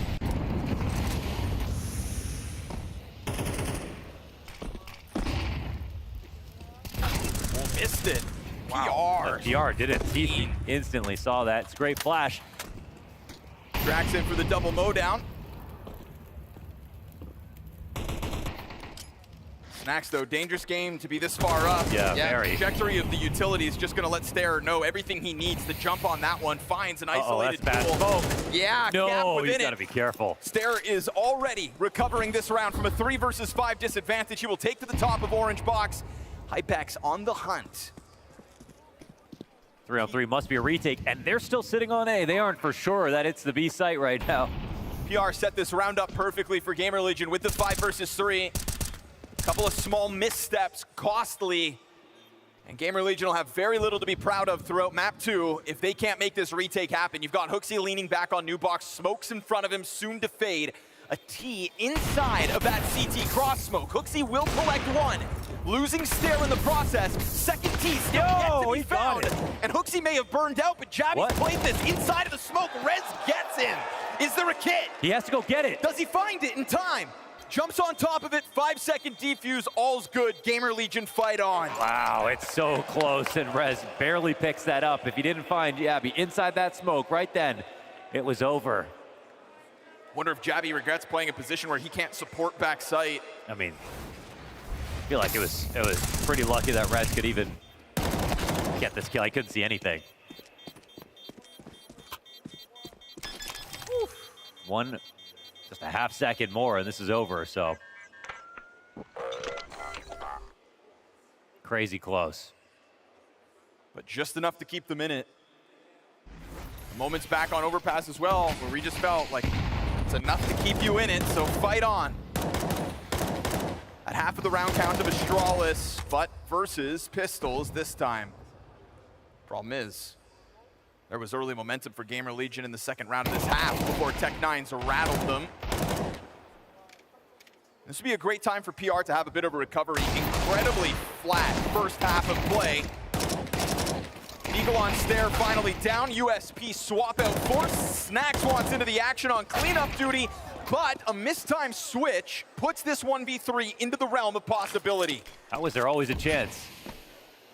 Missed it. Wow. PR did it. He instantly saw that. It's a great flash. Drax in for the double mow down. Snacks, though, dangerous game to be this far up. Yeah, very. Trajectory of the utility is just going to let Stair know everything he needs to jump on that one. Finds an isolated that's bad duel. smoke. Yeah, no, gap within he's got to be careful. Stair is already recovering this round from a 3 versus 5 disadvantage. He will take to the top of Orange Box. Hypex on the hunt. 3-on-3 must be a retake, and they're still sitting on A. They aren't for sure that it's the B site right now. PR set this round up perfectly for GamerLegion with the 5 versus 3. Couple of small missteps, costly. And GamerLegion will have very little to be proud of throughout map 2 if they can't make this retake happen. You've got HooXi leaning back on Nubox, smokes in front of him, soon to fade. A T inside of that CT cross smoke. HooXi will collect 1, losing Stair in the process. Second T still yet to be found. And HooXi may have burned out, but Jabby's played this inside of the smoke. Rez gets in. Is there a kit? He has to go get it. Does he find it in time? Jumps on top of it, 5-second defuse, all's good. GamerLegion fight on. Wow, it's so close, and Rez barely picks that up. If he didn't find Jabby inside that smoke right then, it was over. Wonder if Jabby regrets playing a position where he can't support back sight. I mean, I feel like it was pretty lucky that Rez could even get this kill. I couldn't see anything. Just a half second more, and this is over, so. Crazy close. But just enough to keep them in it. The moment's back on overpass as well, where we just felt like it's enough to keep you in it, so fight on. At half of the round count of Astralis, but versus Pistols this time. Problem is, there was early momentum for GamerLegion in the second round of this half before Tech9's rattled them. This would be a great time for PR to have a bit of a recovery. Incredibly flat first half of play. Eagle on Stair finally down. USP swap out force. Snacks wants into the action on cleanup duty, but a mistimed switch puts this 1v3 into the realm of possibility. How is there always a chance?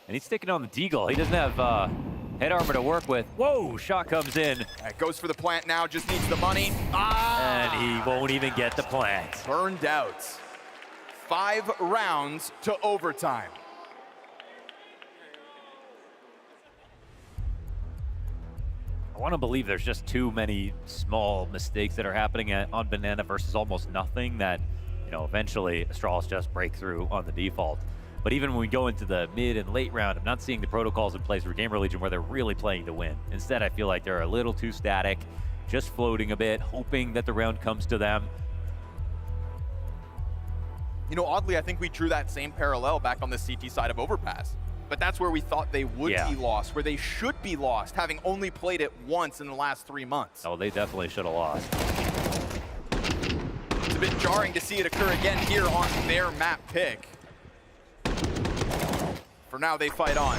And he's sticking on the Deagle. He doesn't have head armor to work with. Whoa, shot comes in. Goes for the plant now, just needs the money. And he won't even get the plant. Burned out. 5 rounds to overtime. I want to believe there's just too many small mistakes that are happening on Banana versus almost nothing that, you know, eventually Astralis just break through on the default. But even when we go into the mid and late round, I'm not seeing the protocols in place for GamerLegion where they're really playing to win. Instead, I feel like they're a little too static, just floating a bit, hoping that the round comes to them. You know, oddly, I think we drew that same parallel back on the CT side of Overpass. But that's where we thought they would be lost, where they should be lost, having only played it once in the last 3 months. Oh, they definitely should have lost. It's a bit jarring to see it occur again here on their map pick. For now, they fight on.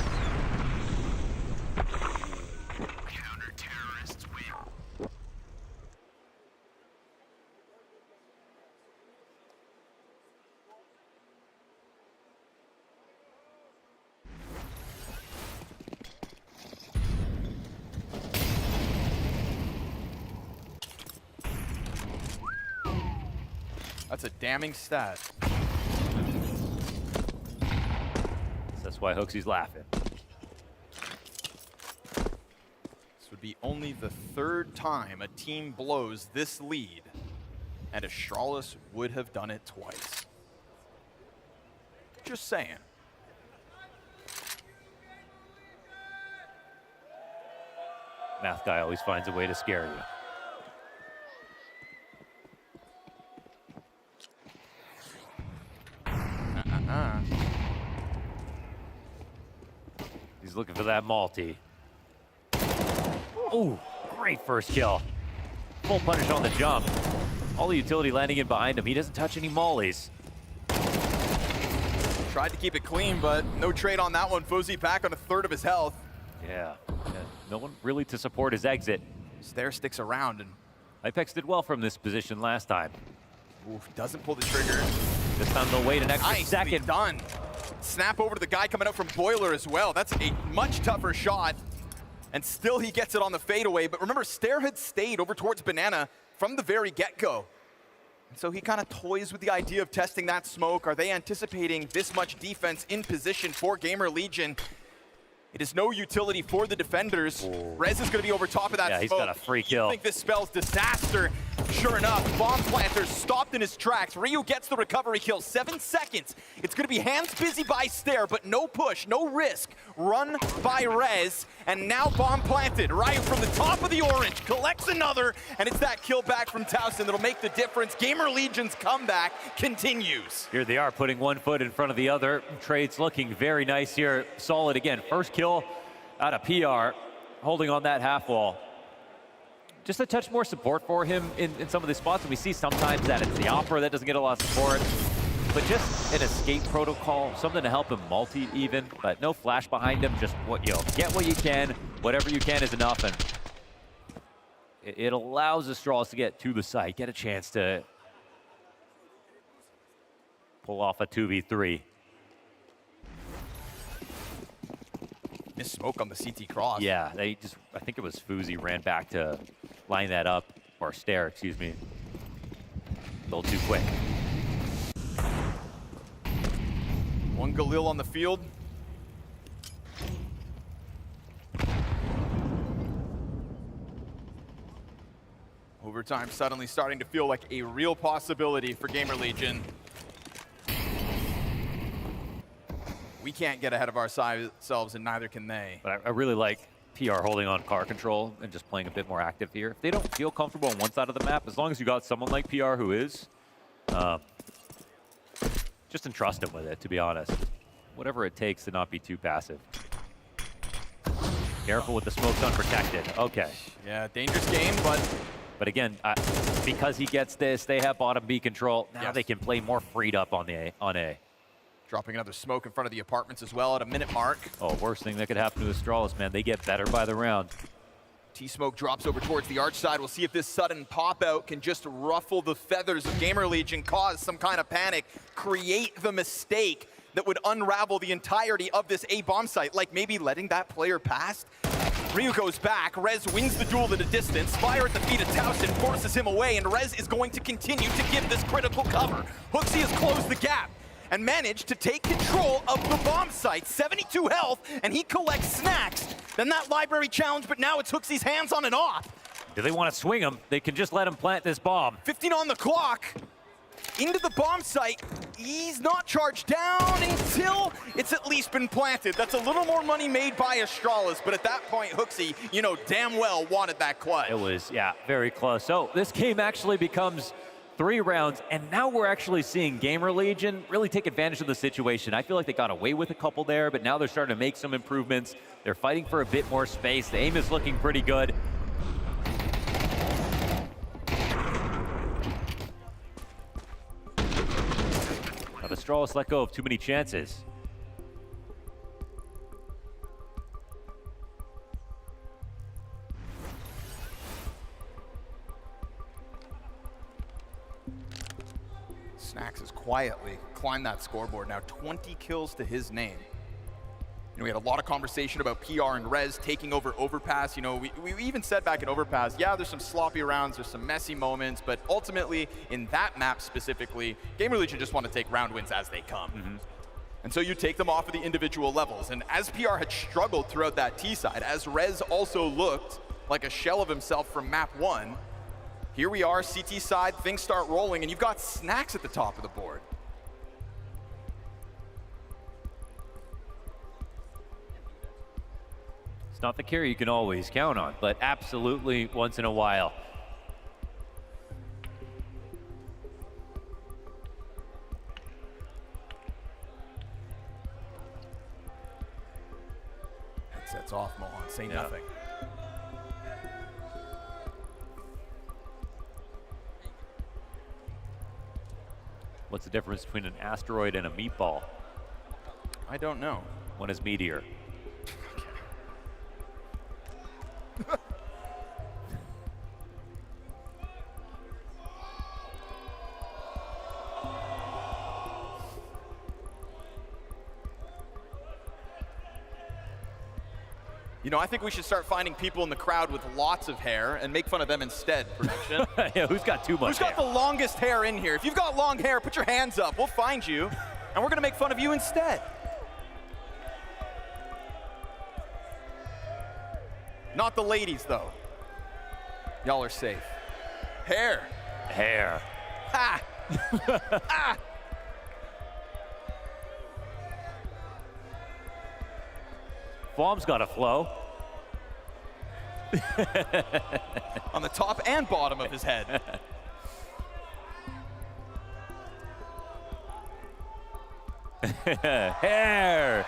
Counter-terrorists win. That's a damning stat. That's why HooXi's laughing. This would be only the 3rd time a team blows this lead, and Astralis would have done it twice. Just saying. Math guy always finds a way to scare you. He's looking for that multi. Ooh, great first kill. Full punish on the jump. All the utility landing in behind him. He doesn't touch any mollies. Tried to keep it clean, but no trade on that one. FaZe back on 1/3 of his health. Yeah, no one really to support his exit. Stair sticks around, and Apex did well from this position last time. Oof, doesn't pull the trigger. This time they'll wait an extra second. Done. Snap over to the guy coming out from Boiler as well. That's a much tougher shot. And still he gets it on the fadeaway. But remember, Stair had stayed over towards Banana from the very get-go. And so he kind of toys with the idea of testing that smoke. Are they anticipating this much defense in position for GamerLegion? It is no utility for the defenders. Rez is going to be over top of that smoke. He's got a free kill. I think this spells disaster. Sure enough, bomb planter stopped in his tracks. Ryu gets the recovery kill, 7 seconds. It's gonna be hands busy by Stair, but no push, no risk. Run by Rez, and now bomb planted. Ryu from the top of the orange collects another, and it's that kill back from Towson that'll make the difference. GamerLegion's comeback continues. Here they are, putting one foot in front of the other. Trade's looking very nice here. Solid again. First kill out of PR, holding on that half wall. Just a touch more support for him in some of these spots. And we see sometimes that it's the Opera that doesn't get a lot of support. But just an escape protocol, something to help him multi even, but no flash behind him. Just what get what you can, whatever you can is enough. And it allows Astralis to get to the site, get a chance to pull off a 2v3. Missed smoke on the CT cross. Yeah, they just, I think it was FaZe ran back to line that up, or Stair, excuse me. A little too quick. One Galil on the field. Overtime suddenly starting to feel like a real possibility for GamerLegion. We can't get ahead of ourselves, and neither can they. But I really like PR holding on car control and just playing a bit more active here. If they don't feel comfortable on one side of the map, as long as you got someone like PR who is, just entrust him with it, to be honest. Whatever it takes to not be too passive. Careful with the smokes unprotected. Okay. Yeah, dangerous game, But again, because he gets this, they have bottom B control. Now they can play more freed up on A. Dropping another smoke in front of the apartments as well at a minute mark. Oh, worst thing that could happen to Astralis, man. They get better by the round. T-Smoke drops over towards the arch side. We'll see if this sudden pop-out can just ruffle the feathers of GamerLegion, cause some kind of panic, create the mistake that would unravel the entirety of this A-bomb site, like maybe letting that player pass. Ryu goes back, Rez wins the duel at a distance, fire at the feet of Towson forces him away, and Rez is going to continue to give this critical cover. HooXi has closed the gap and managed to take control of the bomb site. 72 health, and he collects snacks. Then that library challenge, but now it's HooXi's hands on and off. Do they want to swing him? They can just let him plant this bomb. 15 on the clock. Into the bomb site. He's not charged down until it's at least been planted. That's a little more money made by Astralis, but at that point, HooXi, you know damn well wanted that clutch. It was, yeah, very close. So this game actually becomes 3 rounds, and now we're actually seeing GamerLegion really take advantage of the situation. I feel like they got away with a couple there, but now they're starting to make some improvements. They're fighting for a bit more space. The aim is looking pretty good. But Astralis let go of too many chances. Snacks has quietly climbed that scoreboard. Now 20 kills to his name. You know, we had a lot of conversation about PR and Rez taking over Overpass. You know, we even said back in Overpass, yeah, there's some sloppy rounds, there's some messy moments, but ultimately, in that map specifically, GamerLegion just want to take round wins as they come. And so you take them off of the individual levels. And as PR had struggled throughout that T side, as Rez also looked like a shell of himself from map 1, here we are, CT side, things start rolling, and you've got Snacks at the top of the board. It's not the carry you can always count on, but absolutely once in a while. Headsets off, Mohan, say nothing. What's the difference between an asteroid and a meatball? I don't know. One is meteor. You know, I think we should start finding people in the crowd with lots of hair and make fun of them instead, production. Yeah, who's got too much Who's got the longest hair in here? If you've got long hair, put your hands up. We'll find you, and we're going to make fun of you instead. Not the ladies, though. Y'all are safe. Hair. Hair. Ha! Ah! Form's got a flow. On the top and bottom of his head. Hair.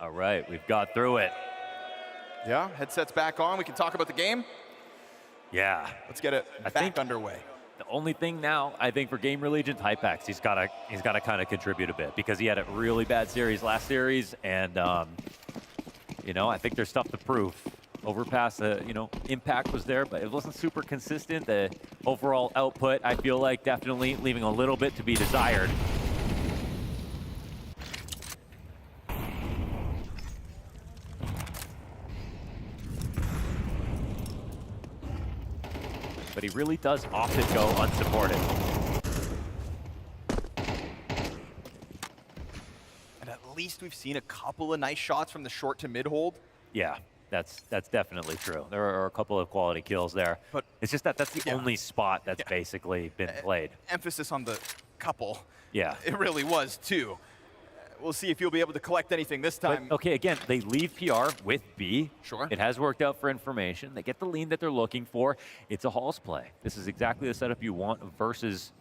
All right, we've got through it. Yeah, headsets back on. We can talk about the game. Yeah. Let's get it back underway. The only thing now, I think, for GamerLegion, Hypex, he's got to kind of contribute a bit because he had a really bad series last series, and you know, I think there's stuff to prove. Overpass, you know, impact was there, but it wasn't super consistent. The overall output, I feel like, definitely leaving a little bit to be desired. But he really does often go unsupported. And at least we've seen a couple of nice shots from the short to mid hold. Yeah, that's definitely true. There are a couple of quality kills there. But it's just that's the only spot that's basically been played. Emphasis on the couple. Yeah. It really was, too. We'll see if you'll be able to collect anything this time. But, okay, again, they leave PR with B. Sure. It has worked out for information. They get the lean that they're looking for. It's a Halls play. This is exactly the setup you want versus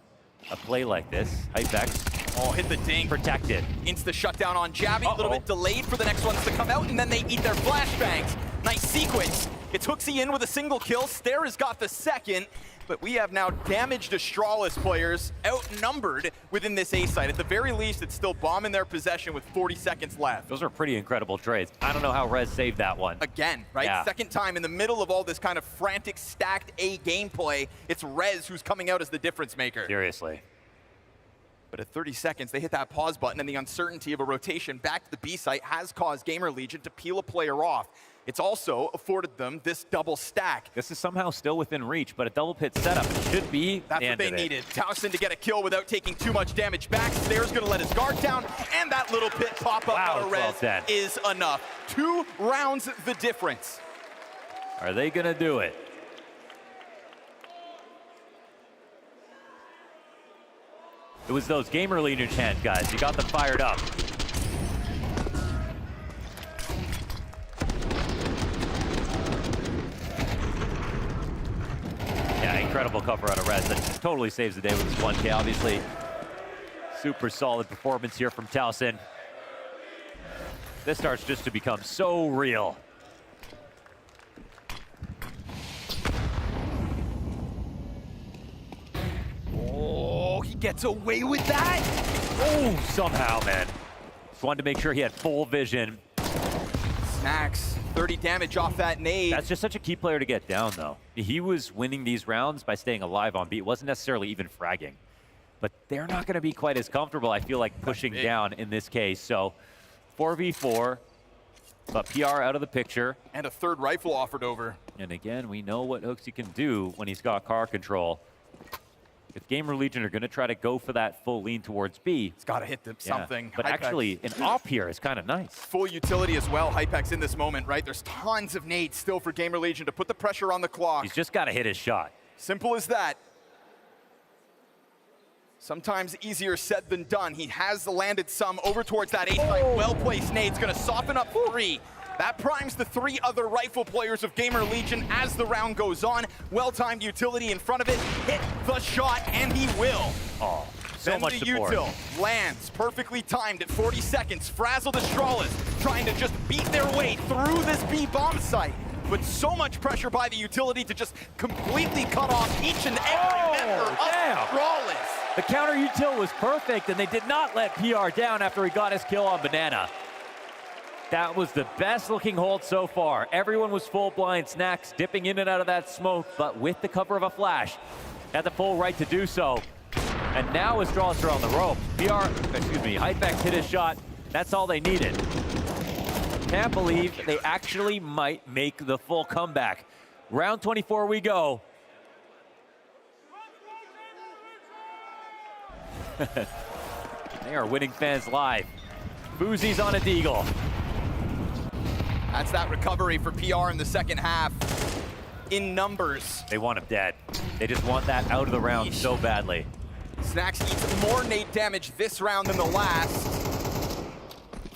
a play like this. Hypex. Oh, hit the ding. Protected. Insta shutdown on Jabby. A little bit delayed for the next ones to come out, and then they eat their flashbangs. Nice sequence. It's Hooksy in with a single kill. Stair has got the second. But we have now damaged Astralis players, outnumbered within this A site. At the very least, it's still bombing their possession with 40 seconds left. Those are pretty incredible trades. I don't know how Rez saved that one. Again, right? Yeah. Second time in the middle of all this kind of frantic, stacked A gameplay, it's Rez who's coming out as the difference maker. Seriously. But at 30 seconds, they hit that pause button, and the uncertainty of a rotation back to the B site has caused GamerLegion to peel a player off. It's also afforded them this double stack. This is somehow still within reach, but a double pit setup should be That's what they needed. Towson to get a kill without taking too much damage back. Stair's gonna let his guard down, and that little pit pop up out of Rez is enough. 2 rounds the difference. Are they gonna do it? It was those GamerLegion chants, guys. You got them fired up. Yeah, incredible cover out of Rez. That totally saves the day with this 1K. Obviously, super solid performance here from Towson. This starts just to become so real. Oh, he gets away with that? Oh, somehow, man. Just wanted to make sure he had full vision. Snacks, 30 damage off that nade. That's just such a key player to get down, though. He was winning these rounds by staying alive on B. It wasn't necessarily even fragging. But they're not going to be quite as comfortable, I feel like, pushing down in this case. So 4v4, but PR out of the picture. And a third rifle offered over. And again, we know what Hooksy can do when he's got car control. If GamerLegion are going to try to go for that full lean towards B, it's got to hit them something. But Hypex. actually, an op here is kind of nice. Full utility as well, Hypex in this moment, right? There's tons of nades still for GamerLegion to put the pressure on the clock. He's just got to hit his shot. Simple as that. Sometimes easier said than done. He has landed some over towards that 8-line. Well-placed nade's going to soften up 3. That primes the 3 other rifle players of GamerLegion as the round goes on. Well-timed utility in front of it. Hit the shot, and he will. Oh, so then much the support. util lands perfectly timed at 40 seconds. Frazzled Astralis trying to just beat their way through this B bomb site. But so much pressure by the utility to just completely cut off each and every member of Astralis. The counter util was perfect, and they did not let PR down after he got his kill on Banana. That was the best looking hold so far. Everyone was full blind. Snacks dipping in and out of that smoke, but with the cover of a flash. Had the full right to do so. And now Astralis are on the rope. Hypex hit his shot. That's all they needed. Can't believe they actually might make the full comeback. Round 24 we go. They are winning fans live. FaZe's on a deagle. That's that recovery for PR in the second half. In numbers. They want him dead. They just want that out of the round so badly. Snax eats more nade damage this round than the last.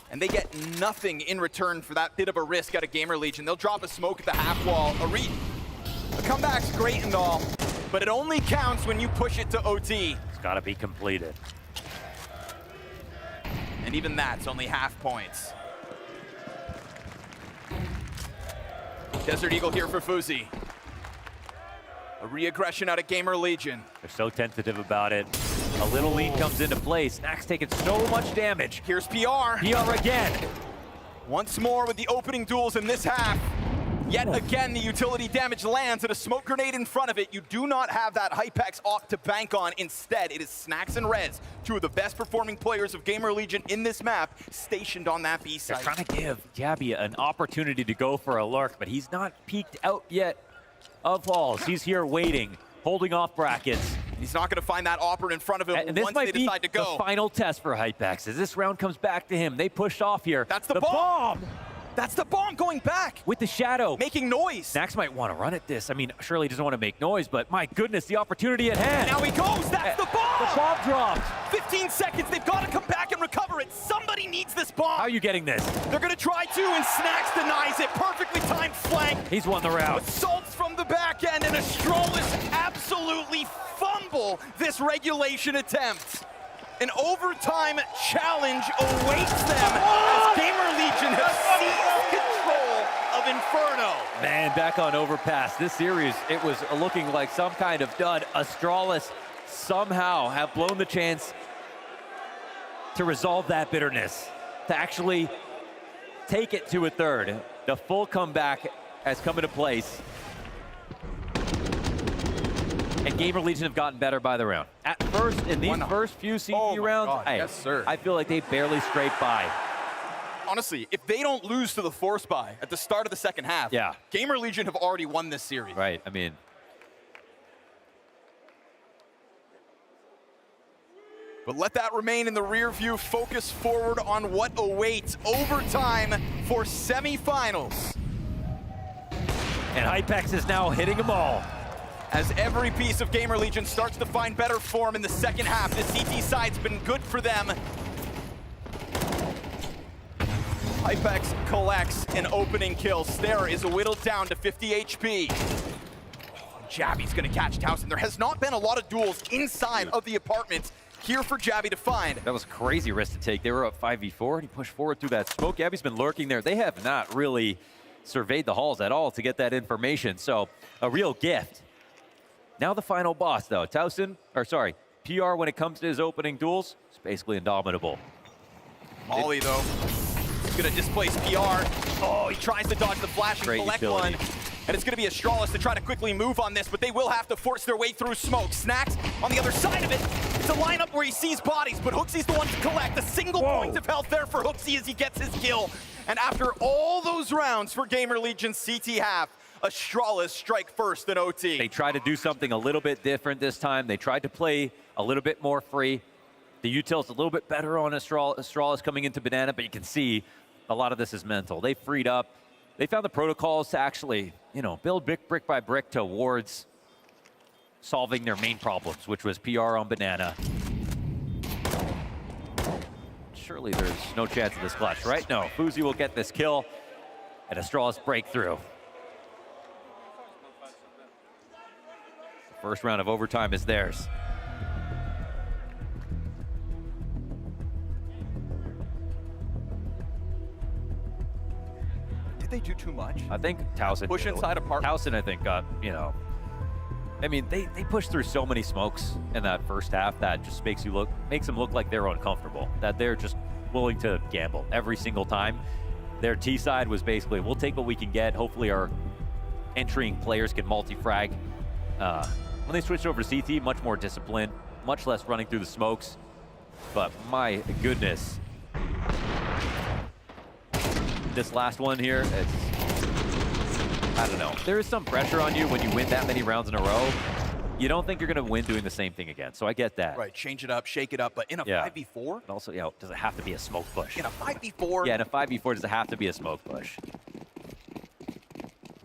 And they get nothing in return for that bit of a risk out of GamerLegion. They'll drop a smoke at the half wall. A comeback's great and all, but it only counts when you push it to OT. It's gotta be completed. And even that's only half points. Desert Eagle here for FaZe. A re-aggression out of GamerLegion. They're so tentative about it. A little lead comes into play. Snax taking so much damage. Here's PR. PR again. Once more with the opening duels in this half. Yet again, the utility damage lands and a smoke grenade in front of it. You do not have that Hypex Oct to bank on. Instead, it is Snax and Rez, two of the best performing players of GamerLegion in this map, stationed on that B side. They're trying to give Jabby an opportunity to go for a lurk, but he's not peeked out yet of walls. He's here waiting, holding off brackets. He's not going to find that Opper in front of him and this once might they be decide to go. The final test for Hypex as this round comes back to him. They push off here. That's the bomb! That's the bomb going back! With the shadow. Making noise! Snax might want to run at this. I mean, surely he doesn't want to make noise, but my goodness, the opportunity at hand. Now he goes! That's the bomb! The bomb dropped! 15 seconds, they've got to come back and recover it. Somebody needs this bomb! How are you getting this? They're going to try to, and Snax denies it. Perfectly timed flank. He's won the round. Assaults from the back end, and Astralis absolutely fumble this regulation attempt. An overtime challenge awaits them as GamerLegion have seized control of Inferno. Man, back on Overpass. This series, it was looking like some kind of dud. Astralis somehow have blown the chance to resolve that bitterness, to actually take it to a third. The full comeback has come into place. And GamerLegion have gotten better by the round. At first, in these first few CT rounds, yes, sir. I feel like they barely scraped by. Honestly, if they don't lose to the force buy at the start of the second half, GamerLegion have already won this series. Right, I mean. But let that remain in the rear view. Focus forward on what awaits. Overtime for semifinals. And Hypex is now hitting them all. As every piece of GamerLegion starts to find better form in the second half. The CT side's been good for them. Hypex collects an opening kill. Stare is whittled down to 50 HP. Jabby's gonna catch Towson. There has not been a lot of duels inside of the apartments here for Jabby to find. That was a crazy risk to take. They were up 5v4 and he pushed forward through that smoke. Jabby's been lurking there. They have not really surveyed the halls at all to get that information. So a real gift. Now the final boss, though. PR, when it comes to his opening duels, is basically indomitable. Molly, though, is going to displace PR. Oh, he tries to dodge the flash and collect one. And it's going to be Astralis to try to quickly move on this, but they will have to force their way through smoke. Snax on the other side of it. It's a lineup where he sees bodies, but HooXi's the one to collect. A single point of health there for HooXi as he gets his kill. And after all those rounds for GamerLegion CT half, Astralis strike first in OT. They tried to do something a little bit different this time. They tried to play a little bit more free. The util's a little bit better on Astralis coming into Banana, but you can see a lot of this is mental. They freed up. They found the protocols to actually, build brick by brick towards solving their main problems, which was PR on Banana. Surely there's no chance of this clutch, right? No, FaZe will get this kill, and Astralis breakthrough. First round of overtime is theirs. Did they do too much? I think Towson push inside apartment. Towson, I think, got, I mean, they pushed through so many smokes in that first half that just makes them look like they're uncomfortable, that they're just willing to gamble every single time. Their T side was basically, we'll take what we can get. Hopefully our entering players can multi-frag. When they switched over to CT, much more disciplined, much less running through the smokes. But my goodness. This last one here, I don't know. There is some pressure on you when you win that many rounds in a row. you don't think you're going to win doing the same thing again. So I get that. Right, change it up, shake it up, but in a 5v4? And also, does it have to be a smoke push? In a 5v4? Yeah, in a 5v4, does it have to be a smoke push?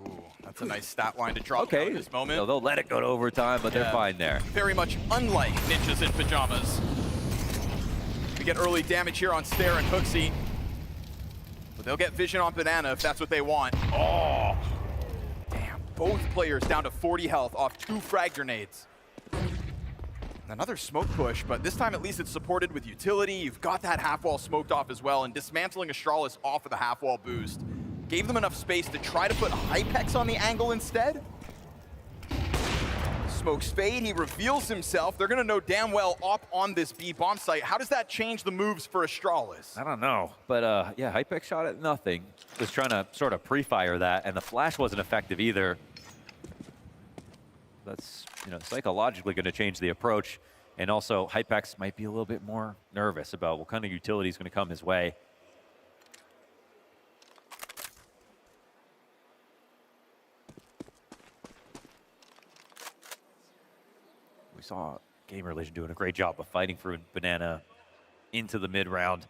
Ooh, that's a nice stat line to drop down at this moment. So they'll let it go to overtime, but they're fine there. Very much unlike Ninjas in Pajamas. We get early damage here on Stair and Hooksy. But they'll get vision on Banana if that's what they want. Oh! Damn, both players down to 40 health off 2 frag grenades. Another smoke push, but this time at least it's supported with utility. You've got that half wall smoked off as well, and dismantling Astralis off of the half wall boost gave them enough space to try to put Hypex on the angle instead. Smokes fade, he reveals himself. They're gonna know damn well up on this B bomb site. How does that change the moves for Astralis? I don't know, but yeah, Hypex shot at nothing. Was trying to sort of pre-fire that, and the flash wasn't effective either. That's, psychologically going to change the approach, and also Hypex might be a little bit more nervous about what kind of utility is going to come his way. We saw GamerLegion doing a great job of fighting for Banana into the mid-round.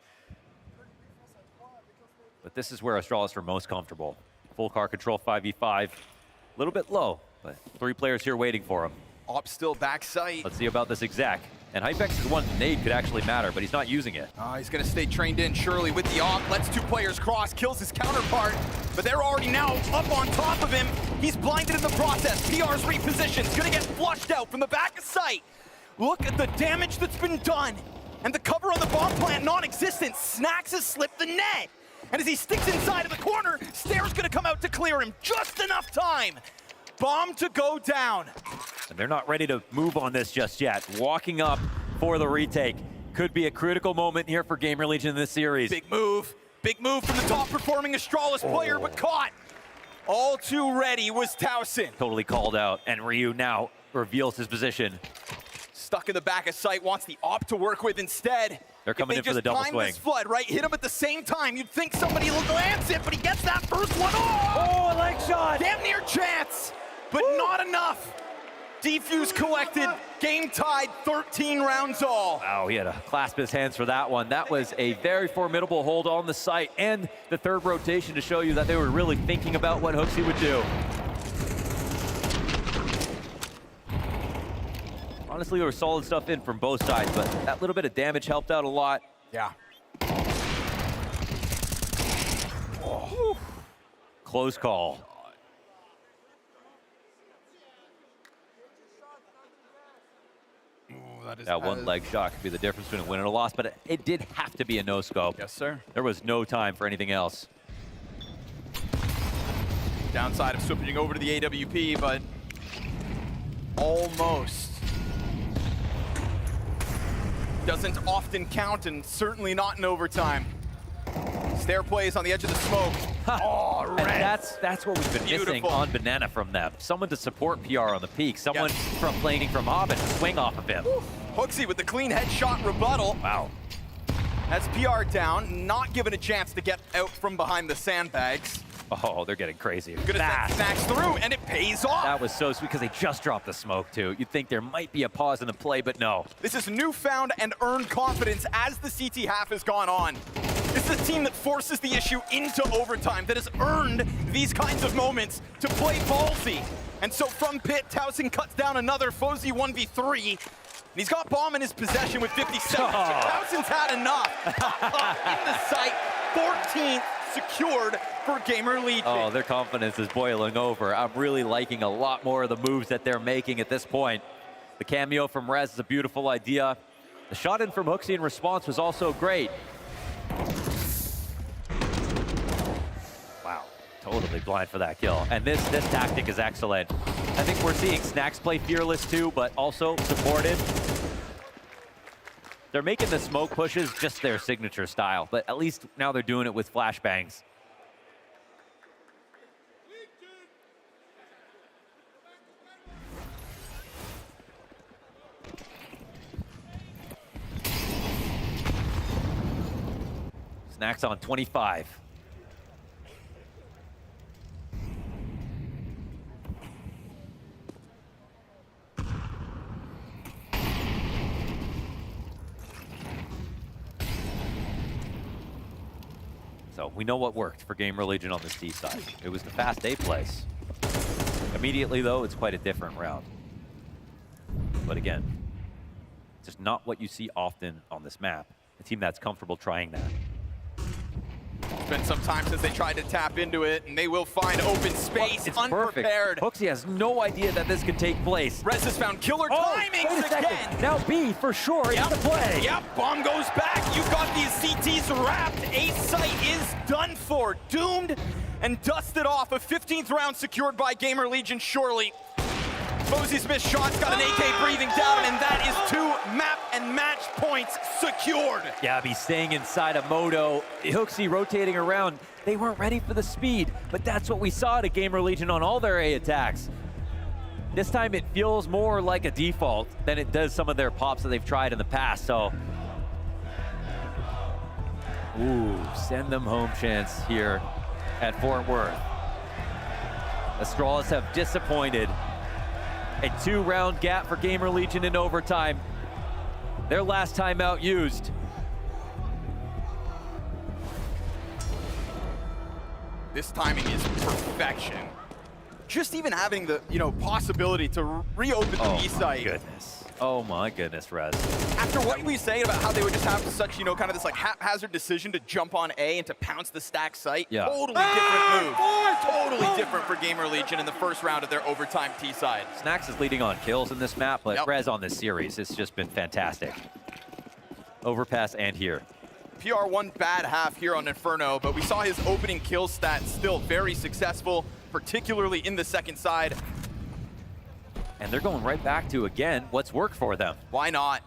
But this is where Astralis are most comfortable. Full car control, 5v5. A little bit low, but 3 players here waiting for him. Op still back sight. Let's see about this exec. And Hypex is one nade could actually matter, but he's not using it. He's going to stay trained in, surely, with the op. Lets 2 players cross, kills his counterpart. But they're already now up on top of him. He's blinded in the process. PR's repositioned. Going to get flushed out from the back of sight. Look at the damage that's been done. And the cover on the bomb plant non-existent. Snacks has slipped the net. And as he sticks inside of the corner, Stair's going to come out to clear him. Just enough time. Bomb to go down. And they're not ready to move on this just yet. Walking up for the retake. Could be a critical moment here for GamerLegion in this series. Big move from the top performing Astralis player, but caught. All too ready was Towson. Totally called out, and Ryu now reveals his position. Stuck in the back of sight, wants the op to work with instead. They're coming in for the double swing. This flood, right? Hit him at the same time. You'd think somebody will glance it, but he gets that first one. Oh, a leg shot. Damn near chance, but not enough. Defuse collected, game tied, 13 rounds all. Wow, he had to clasp his hands for that one. That was a very formidable hold on the site, and the 3rd rotation to show you that they were really thinking about what Hooksy would do. Honestly, there was solid stuff in from both sides, but that little bit of damage helped out a lot. Yeah. Oh. Close call. That one leg shot could be the difference between a win and a loss, but it did have to be a no-scope. Yes, sir. There was no time for anything else. Downside of switching over to the AWP, but almost. Doesn't often count, and certainly not in overtime. Stair plays on the edge of the smoke. Oh, red. And that's what we've been missing on Banana from them. Someone to support PR on the peak. Someone from planning from Hobbit to swing off of him. Hooksy with the clean headshot rebuttal. Wow. That's PR down, not given a chance to get out from behind the sandbags. Oh, they're getting crazy. Gonna send Snacks through, and it pays off. That was so sweet because they just dropped the smoke, too. You'd think there might be a pause in the play, but no. This is newfound and earned confidence as the CT half has gone on. This is a team that forces the issue into overtime, that has earned these kinds of moments to play ballsy. And so from pit, Towson cuts down another FaZe 1v3. And he's got bomb in his possession with 50 seconds. So Towson's had enough. In the sight, 14th secured for GamerLegion. Oh, their confidence is boiling over. I'm really liking a lot more of the moves that they're making at this point. The cameo from Rez is a beautiful idea. The shot in from Hooksy in response was also great. Wow, totally blind for that kill. And this tactic is excellent. I think we're seeing Snacks play fearless too, but also supported. They're making the smoke pushes just their signature style, but at least now they're doing it with flashbangs. Snacks on 25. So we know what worked for GamerLegion on this T side. It was the fast A plays. Immediately though, it's quite a different round. But again, it's just not what you see often on this map. A team that's comfortable trying that. It's been some time since they tried to tap into it, and they will find open space, It's unprepared. perfect. Hooksy has no idea that this could take place. Rez has found killer timings wait a second. again. Now B for sure into play. Yep, bomb goes back. You've got these CTs wrapped. A site is done for, doomed and dusted off. A 15th round secured by GamerLegion surely. FaZe's missed shots, got an AK breathing down, and that is 2 map and match points secured. Gabby staying inside of Moto. Hooksy rotating around. They weren't ready for the speed, but that's what we saw to GamerLegion on all their A attacks. This time it feels more like a default than it does some of their pops that they've tried in the past, so. Ooh, send them home chance here at Fort Worth. Astralis have disappointed. A 2-round gap for GamerLegion in overtime. Their last timeout used. This timing is perfection. Just even having the, possibility to reopen the B site. Goodness. Oh my goodness, Rez. After what we say about how they would just have such, kind of this like haphazard decision to jump on A and to pounce the stack site. Yeah. Totally different move. Totally different for GamerLegion in the first round of their overtime T side. Snax is leading on kills in this map, but Rez on this series, it's just been fantastic. Overpass and here. PR one bad half here on Inferno, but we saw his opening kill stat still very successful, particularly in the second side. And they're going right back to, again, what's worked for them. Why not?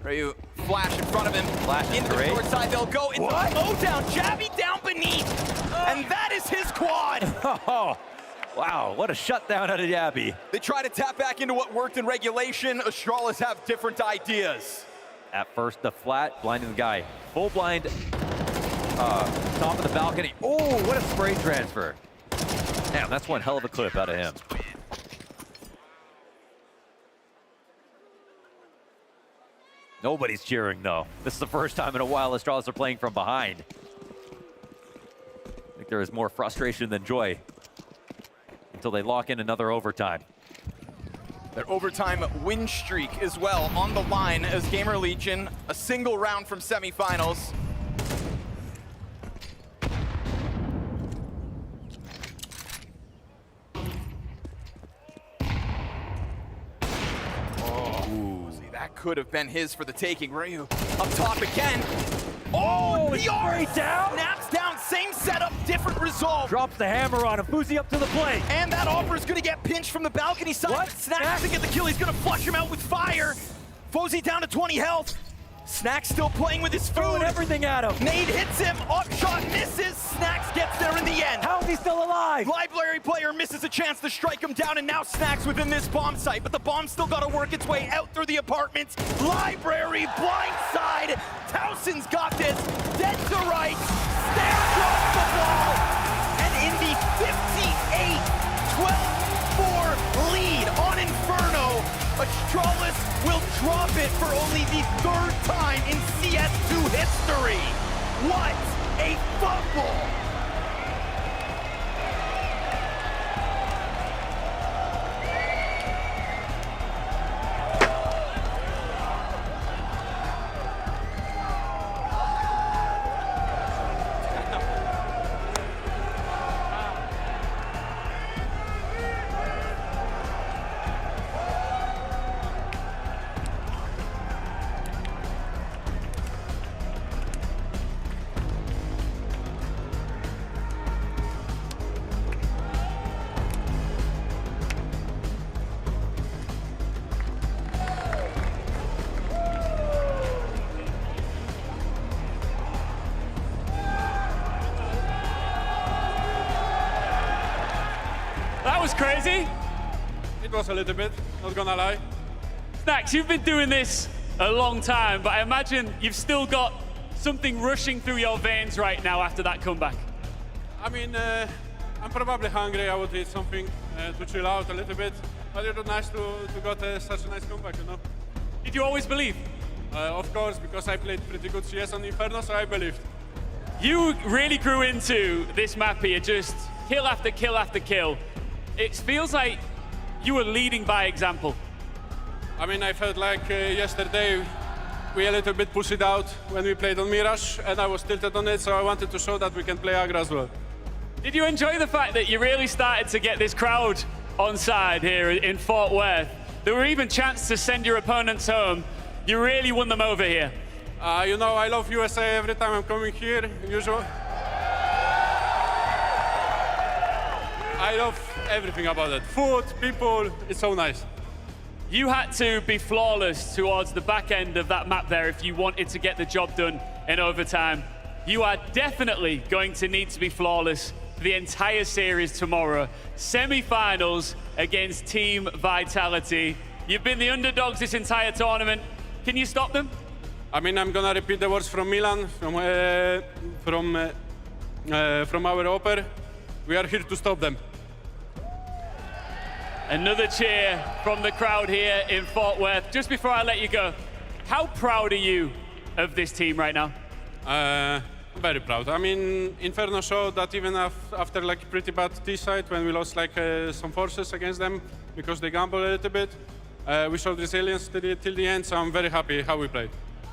Ryu, flash in front of him. Flash into the great. short side, they'll go into the low down, Jabby down beneath. And that is his quad. Oh, wow, what a shutdown out of Jabby. They try to tap back into what worked in regulation. Astralis have different ideas. At first, the flat, blinding the guy. Full blind, top of the balcony. Oh, what a spray transfer. Damn, that's one hell of a clip out of him. Nobody's cheering, though. This is the first time in a while Astralis are playing from behind. I think there is more frustration than joy until they lock in another overtime. Their overtime win streak as well on the line as GamerLegion, a single round from semifinals. That could have been his for the taking. Ryu up top again. Oh, PR down. Snaps down, same setup, different result. Drops the hammer on him. FaZe up to the plate. And that offer is going to get pinched from the balcony side. What? Snax to get the kill. He's going to flush him out with fire. FaZe down to 20 health. Snax still playing with his food. Throwing everything at him. Nade hits him. Up shot misses. Snax gets there in the end. How is he still alive? Library player misses a chance to strike him down, and now Snax within this bomb site, but the bomb's still got to work its way out through the apartments. Library blindside. Towson's got this. Dead to right. Snax drops the ball. And in the 58-12-4 lead on Inferno, Astralis will drop it for only the 3rd time in CS2 history. What a fumble! That was crazy. It was a little bit, not gonna lie. Snax, you've been doing this a long time, but I imagine you've still got something rushing through your veins right now after that comeback. I mean, I'm probably hungry. I would eat something to chill out a little bit. But it was nice to got such a nice comeback, you know. Did you always believe Of course, because I played pretty good CS on Inferno, so I believed. You really grew into this map here, just kill after kill after kill. It feels like you were leading by example. I mean, I felt like yesterday we a little bit pushed it out when we played on Mirage, and I was tilted on it, so I wanted to show that we can play aggro as well. Did you enjoy the fact that you really started to get this crowd on side here in Fort Worth? There were even chances to send your opponents home. You really won them over here. You know, I love USA every time I'm coming here, usually. I love everything about it. Food, people, it's so nice. You had to be flawless towards the back end of that map there if you wanted to get the job done in overtime. You are definitely going to need to be flawless for the entire series tomorrow. Semi-finals against Team Vitality. You've been the underdogs this entire tournament. Can you stop them? I mean, I'm gonna repeat the words from Milan, from our opener. We are here to stop them. Another cheer from the crowd here in Fort Worth. Just before I let you go, how proud are you of this team right now? Very proud. I mean, Inferno showed that even after like pretty bad T-side, when we lost like some forces against them because they gambled a little bit, we showed resilience till the end, so I'm very happy how we played.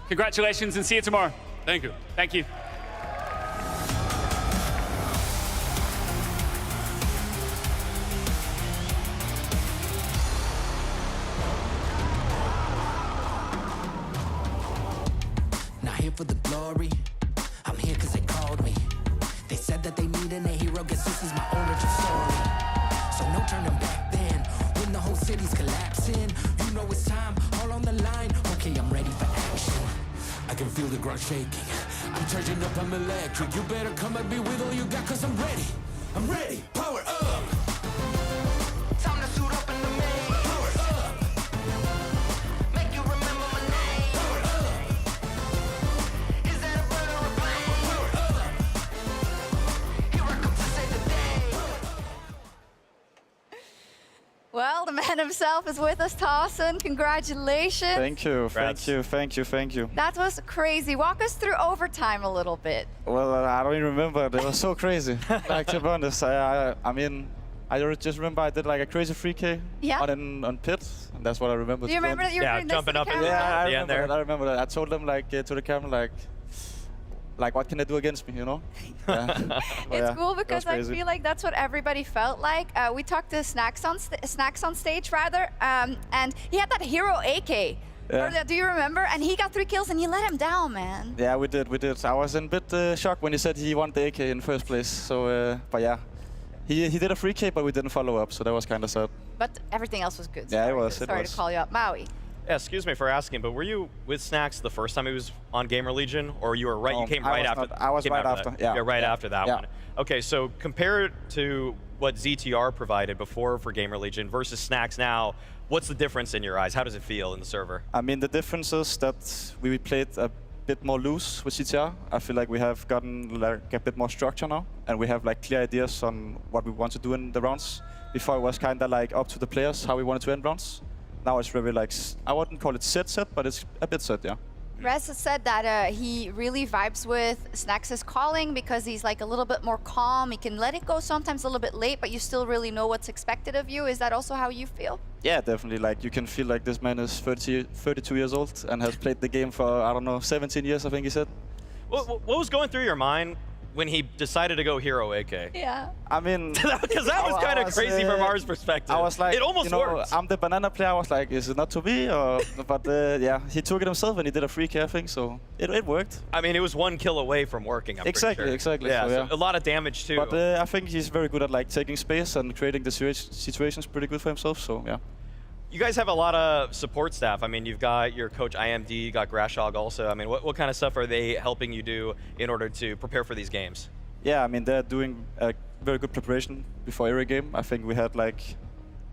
Congratulations and see you tomorrow. Thank you. Thank you. Not here for the glory. I'm here cause they called me. They said that they needed a hero, guess this is my origin story. So no turning back then, when the whole city's collapsing. You know it's time, all on the line. Okay, I'm ready for action. I can feel the ground shaking. I'm charging up, I'm electric. You better come at me with all you got, cause I'm ready. I'm ready, power up. Time to suit up in the main. Power up. Make you remember my name. Power up. Is that a bird or a plane? Power up. Here I come to save the day. Well, the man himself is with us, Tawson. Congratulations. Thank you, thank you, thank you, thank you. That was crazy. Walk us through overtime a little bit. Well, I don't even remember. It was so crazy. Like, to be honest, I mean, I just remember I did like a crazy 3K on pit. And that's what I remember. Do you remember that you were doing this jumping to up the in camera? Yeah, I the end remember there. that. I remember that. I told them like to the camera like what can they do against me, you know? Yeah. It's cool because I crazy. feel like that's what everybody felt like. We talked to Snacks on stage rather, and he had that hero AK. Yeah. Do you remember? And he got 3 kills and you let him down, man. Yeah, we did. I was in a bit shocked when he said he wanted the AK in first place. So, but yeah, he did a 3K, but we didn't follow up, so that was kind of sad. But everything else was good. Yeah, it was. Sorry to call you up, Maui. Yeah, excuse me for asking, but were you with Snacks the first time he was on GamerLegion, or you were right? You came right after. I was right after. That. Yeah. Yeah, right after that Yeah. one. Okay, so compared to what ZTR provided before for GamerLegion versus Snacks now, what's the difference in your eyes? How does it feel in the server? I mean, the difference is that we played a bit more loose with CTR. I feel like we have gotten like a bit more structure now, and we have like clear ideas on what we want to do in the rounds. Before it was kind of like up to the players how we wanted to end rounds. Now it's really like, I wouldn't call it set, but it's a bit set, yeah. Rez has said that he really vibes with Snacks' calling because he's like a little bit more calm. He can let it go sometimes a little bit late, but you still really know what's expected of you. Is that also how you feel? Yeah, definitely. Like, you can feel like this man is 32 years old and has played the game for, I don't know, 17 years, I think he said. What was going through your mind when he decided to go hero AK? Yeah. I mean, because that was kind of crazy from ours perspective. I was like, it almost you know, worked. I'm the banana player. I was like, is it not to me? Or, but yeah, he took it himself and he did a 3K, I think, so it worked. I mean, it was 1 kill away from working. I'm Exactly, pretty sure. exactly. Yeah, so, yeah. so a lot of damage too. But I think he's very good at like taking space and creating the situations pretty good for himself. So yeah. You guys have a lot of support staff. I mean, you've got your coach IMD, you got Grashog also. I mean, what kind of stuff are they helping you do in order to prepare for these games? Yeah, I mean, they're doing a very good preparation before every game. I think we had like,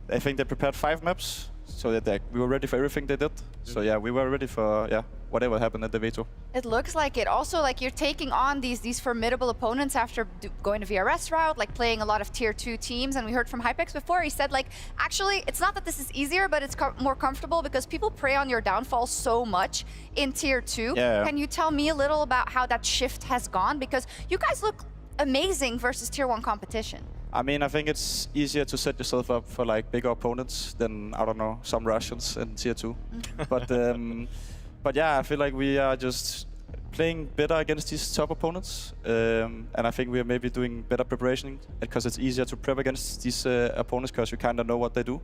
I think they prepared 5 maps so that we were ready for everything they did. So yeah, we were ready for whatever happened at the veto. It looks like it. Also, like you're taking on these formidable opponents after going to VRS route, like playing a lot of tier 2 teams. And we heard from Hypex before, he said like, actually, it's not that this is easier, but it's more comfortable because people prey on your downfall so much in tier 2. Yeah. Can you tell me a little about how that shift has gone? Because you guys look amazing versus tier 1 competition. I mean, I think it's easier to set yourself up for like bigger opponents than, I don't know, some Russians in tier 2. But yeah, I feel like we are just playing better against these top opponents. And I think we are maybe doing better preparation because it's easier to prep against these opponents because you kind of know what they do.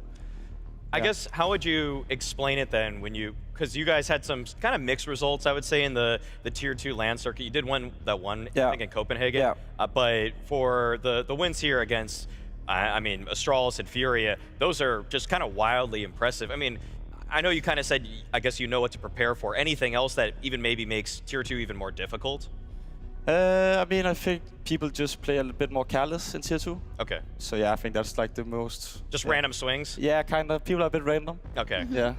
I guess, how would you explain it then when you, because you guys had some kind of mixed results, I would say, in the tier 2 LAN circuit. You did win that one, I think, in Copenhagen. But for the wins here against, I mean, Astralis and Furia, those are just kind of wildly impressive. I mean, I know you kind of said, I guess you know what to prepare for. Anything else that even maybe makes tier 2 even more difficult? I mean, I think people just play a little bit more careless in tier 2. Okay. So yeah, I think that's like the most... Just random swings? Yeah, kind of. People are a bit random. Okay. Yeah.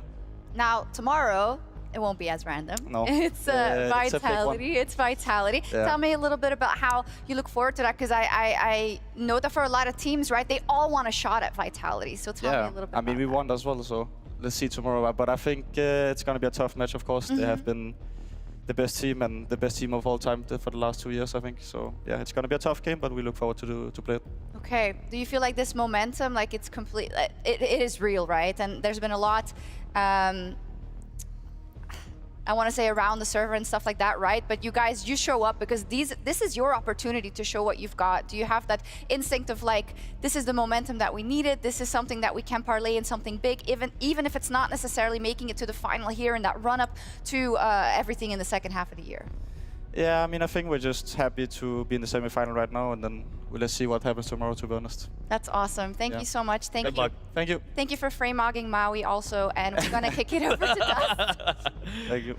Now, tomorrow, it won't be as random. No. It's Vitality. It's Vitality. Yeah. Tell me a little bit about how you look forward to that, because I know that for a lot of teams, right, they all want a shot at Vitality. So tell me a little bit I mean, we won as well, so let's see tomorrow. But I think it's going to be a tough match, of course. They have been the best team and the best team of all time for the last 2 years, I think. So yeah, it's going to be a tough game, but we look forward to play it. Okay. Do you feel like this momentum, like it's complete, it is real, right? And there's been a lot, I want to say around the server and stuff like that, right? But you guys, you show up because this is your opportunity to show what you've got. Do you have that instinct of like, this is the momentum that we needed, this is something that we can parlay in something big, even if it's not necessarily making it to the final here in that run up to everything in the second half of the year? Yeah, I mean, I think we're just happy to be in the semi-final right now, and then let's see what happens tomorrow, to be honest. That's awesome. Thank you so much. Thank you. Good luck. Thank you. Thank you for frame-mogging Maui also, and we're going to kick it over to Dust. Thank you.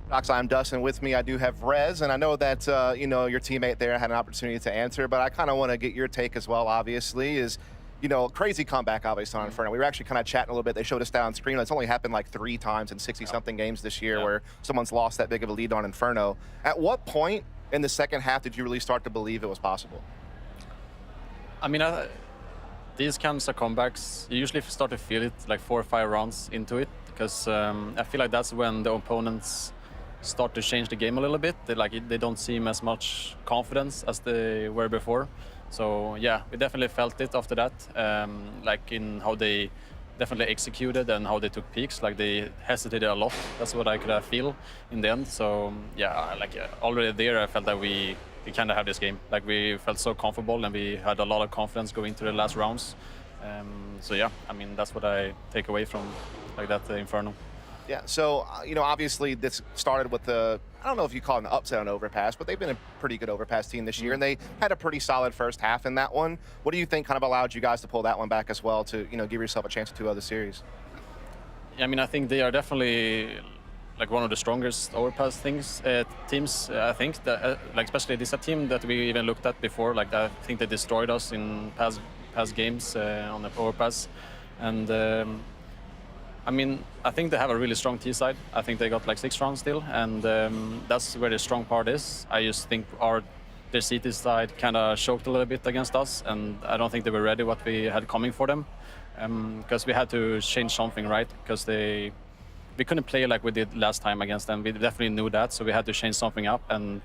Docs, I'm Dustin. With me, I do have Rez, and I know that you know, your teammate there had an opportunity to answer, but I kind of want to get your take as well, obviously, is, you know, crazy comeback, obviously, on Inferno. We were actually kind of chatting a little bit. They showed us down screen. It's only happened like 3 times in 60-something games this year where someone's lost that big of a lead on Inferno. At what point in the second half did you really start to believe it was possible? I mean, these kinds of comebacks, you usually start to feel it like 4 or 5 rounds into it, because I feel like that's when the opponents start to change the game a little bit. They don't seem as much confidence as they were before. So yeah, we definitely felt it after that, like in how they definitely executed and how they took peaks. Like they hesitated a lot. That's what I could feel in the end. So yeah, already there I felt that we kind of have this game. Like we felt so comfortable and we had a lot of confidence going into the last rounds. So yeah, I mean, that's what I take away from like that Inferno. Yeah, so, you know, obviously this started with the, I don't know if you call it an upset on Overpass, but they've been a pretty good Overpass team this year, and they had a pretty solid first half in that one. What do you think kind of allowed you guys to pull that one back as well to, you know, give yourself a chance at 2 other series? Yeah, I mean, I think they are definitely like one of the strongest Overpass teams. I think that, like especially this team that we even looked at before. Like I think they destroyed us in past games on the Overpass, and I mean, I think they have a really strong T side. I think they got like 6 rounds still, and that's where the strong part is. I just think their CT side kind of choked a little bit against us, and I don't think they were ready what we had coming for them, because we had to change something, right? Because we couldn't play like we did last time against them. We definitely knew that, so we had to change something up, and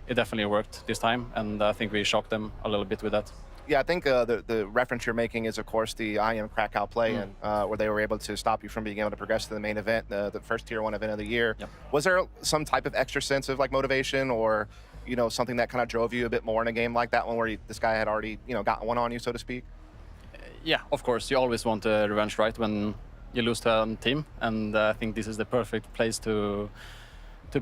it definitely worked this time, and I think we shocked them a little bit with that. Yeah, I think the reference you're making is, of course, the IM Krakow play, and where they were able to stop you from being able to progress to the main event, the first Tier 1 event of the year. Yep. Was there some type of extra sense of like motivation, or, you know, something that kind of drove you a bit more in a game like that one where this guy had already, you know, gotten one on you, so to speak? Yeah, of course. You always want a revenge, right, when you lose to a team, and I think this is the perfect place to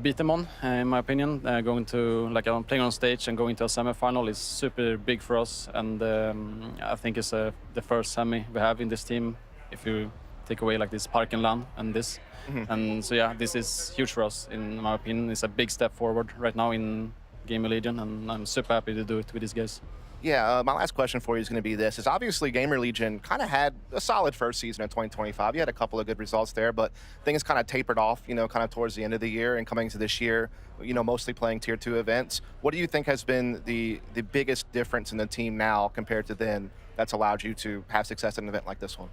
beat them on, in my opinion. Going to, like, playing on stage and going to a semi-final is super big for us, and I think it's the first semi we have in this team, if you take away like this Parken LAN and this. And so yeah, this is huge for us, in my opinion. It's a big step forward right now in GamerLegion, and I'm super happy to do it with these guys. Yeah, my last question for you is going to be this. Is obviously GamerLegion kind of had a solid first season in 2025. You had a couple of good results there, but things kind of tapered off, you know, kind of towards the end of the year and coming into this year, you know, mostly playing tier 2 events. What do you think has been the biggest difference in the team now compared to then that's allowed you to have success at an event like this one?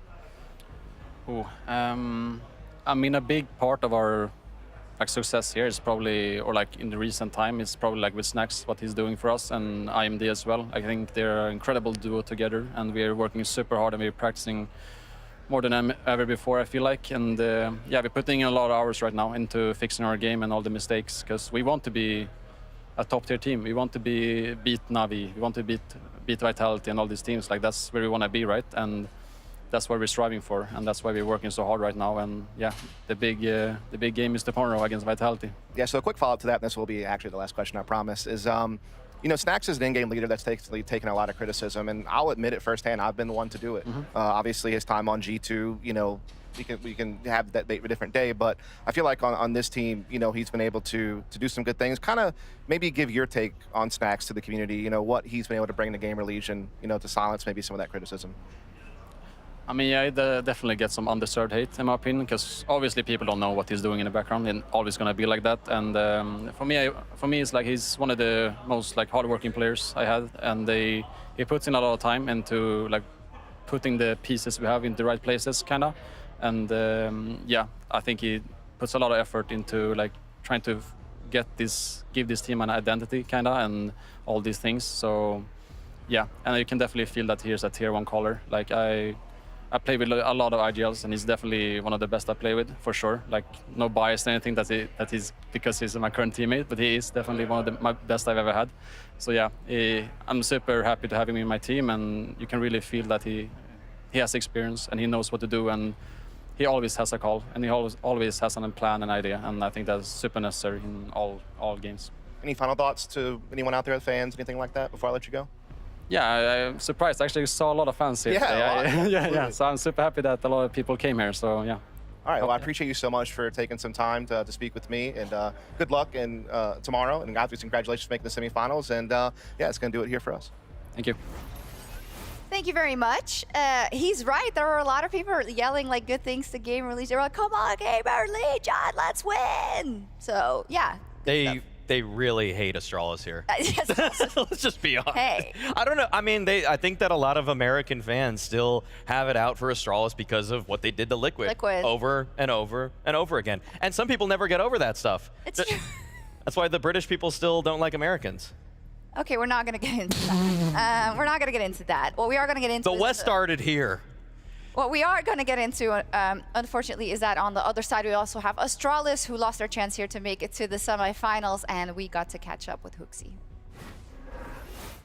I mean, a big part of our success here is probably, or like in the recent time, is probably like with Snacks, what he's doing for us, and IMD as well. I think they're an incredible duo together, and we're working super hard and we're practicing more than ever before, I feel like. And yeah, we're putting in a lot of hours right now into fixing our game and all the mistakes, because we want to be a top tier team. We want to beat Navi, we want to beat Vitality and all these teams. Like, that's where we want to be, right? And that's what we're striving for, and that's why we're working so hard right now. And yeah, the big game is tomorrow against Vitality. Yeah, so a quick follow-up to that, and this will be actually the last question, I promise, is, you know, Snacks is an in-game leader that's taken a lot of criticism, and I'll admit it firsthand, I've been the one to do it. Obviously, his time on G2, you know, we can have that debate a different day, but I feel like on this team, you know, he's been able to do some good things. Kind of maybe give your take on Snacks to the community, you know, what he's been able to bring to GamerLegion, you know, to silence maybe some of that criticism. I mean, yeah, definitely get some undeserved hate, in my opinion, because obviously people don't know what he's doing in the background, and always gonna be like that. And for me, it's like he's one of the most like hardworking players I had, and he puts in a lot of time into like putting the pieces we have in the right places, kinda. And yeah, I think he puts a lot of effort into like trying to give this team an identity, kinda, and all these things. So yeah, and you can definitely feel that he's a tier 1 caller. Like I play with a lot of IGLs, and he's definitely one of the best I play with, for sure. Like, no bias or anything that he's because he's my current teammate, but he is definitely one of my best I've ever had. So yeah, I'm super happy to have him in my team, and you can really feel that he has experience and he knows what to do, and he always has a call, and he always has a plan and idea, and I think that's super necessary in all games. Any final thoughts to anyone out there, fans, anything like that, before I let you go? Yeah, I'm surprised. I actually saw a lot of fans here today. Yeah. So I'm super happy that a lot of people came here. So yeah. All right. Well, I appreciate you so much for taking some time to speak with me, and good luck and tomorrow. And obviously, congratulations for making the semifinals. And yeah, it's going to do it here for us. Thank you. Thank you very much. He's right. There were a lot of people yelling like good things to GamerLegion. They were like, "Come on, GamerLegion, let's win!" So yeah. They really hate Astralis here. Yes. Let's just be honest. Hey. I don't know. I mean, I think that a lot of American fans still have it out for Astralis because of what they did to Liquid. Over and over and over again. And some people never get over that stuff. That's why the British people still don't like Americans. Okay, we're not going to get into that. We're not going to get into that. What we are going to get into The West started here. What we are going to get into, unfortunately, is that on the other side, we also have Astralis, who lost their chance here to make it to the semifinals, and we got to catch up with Hooksy.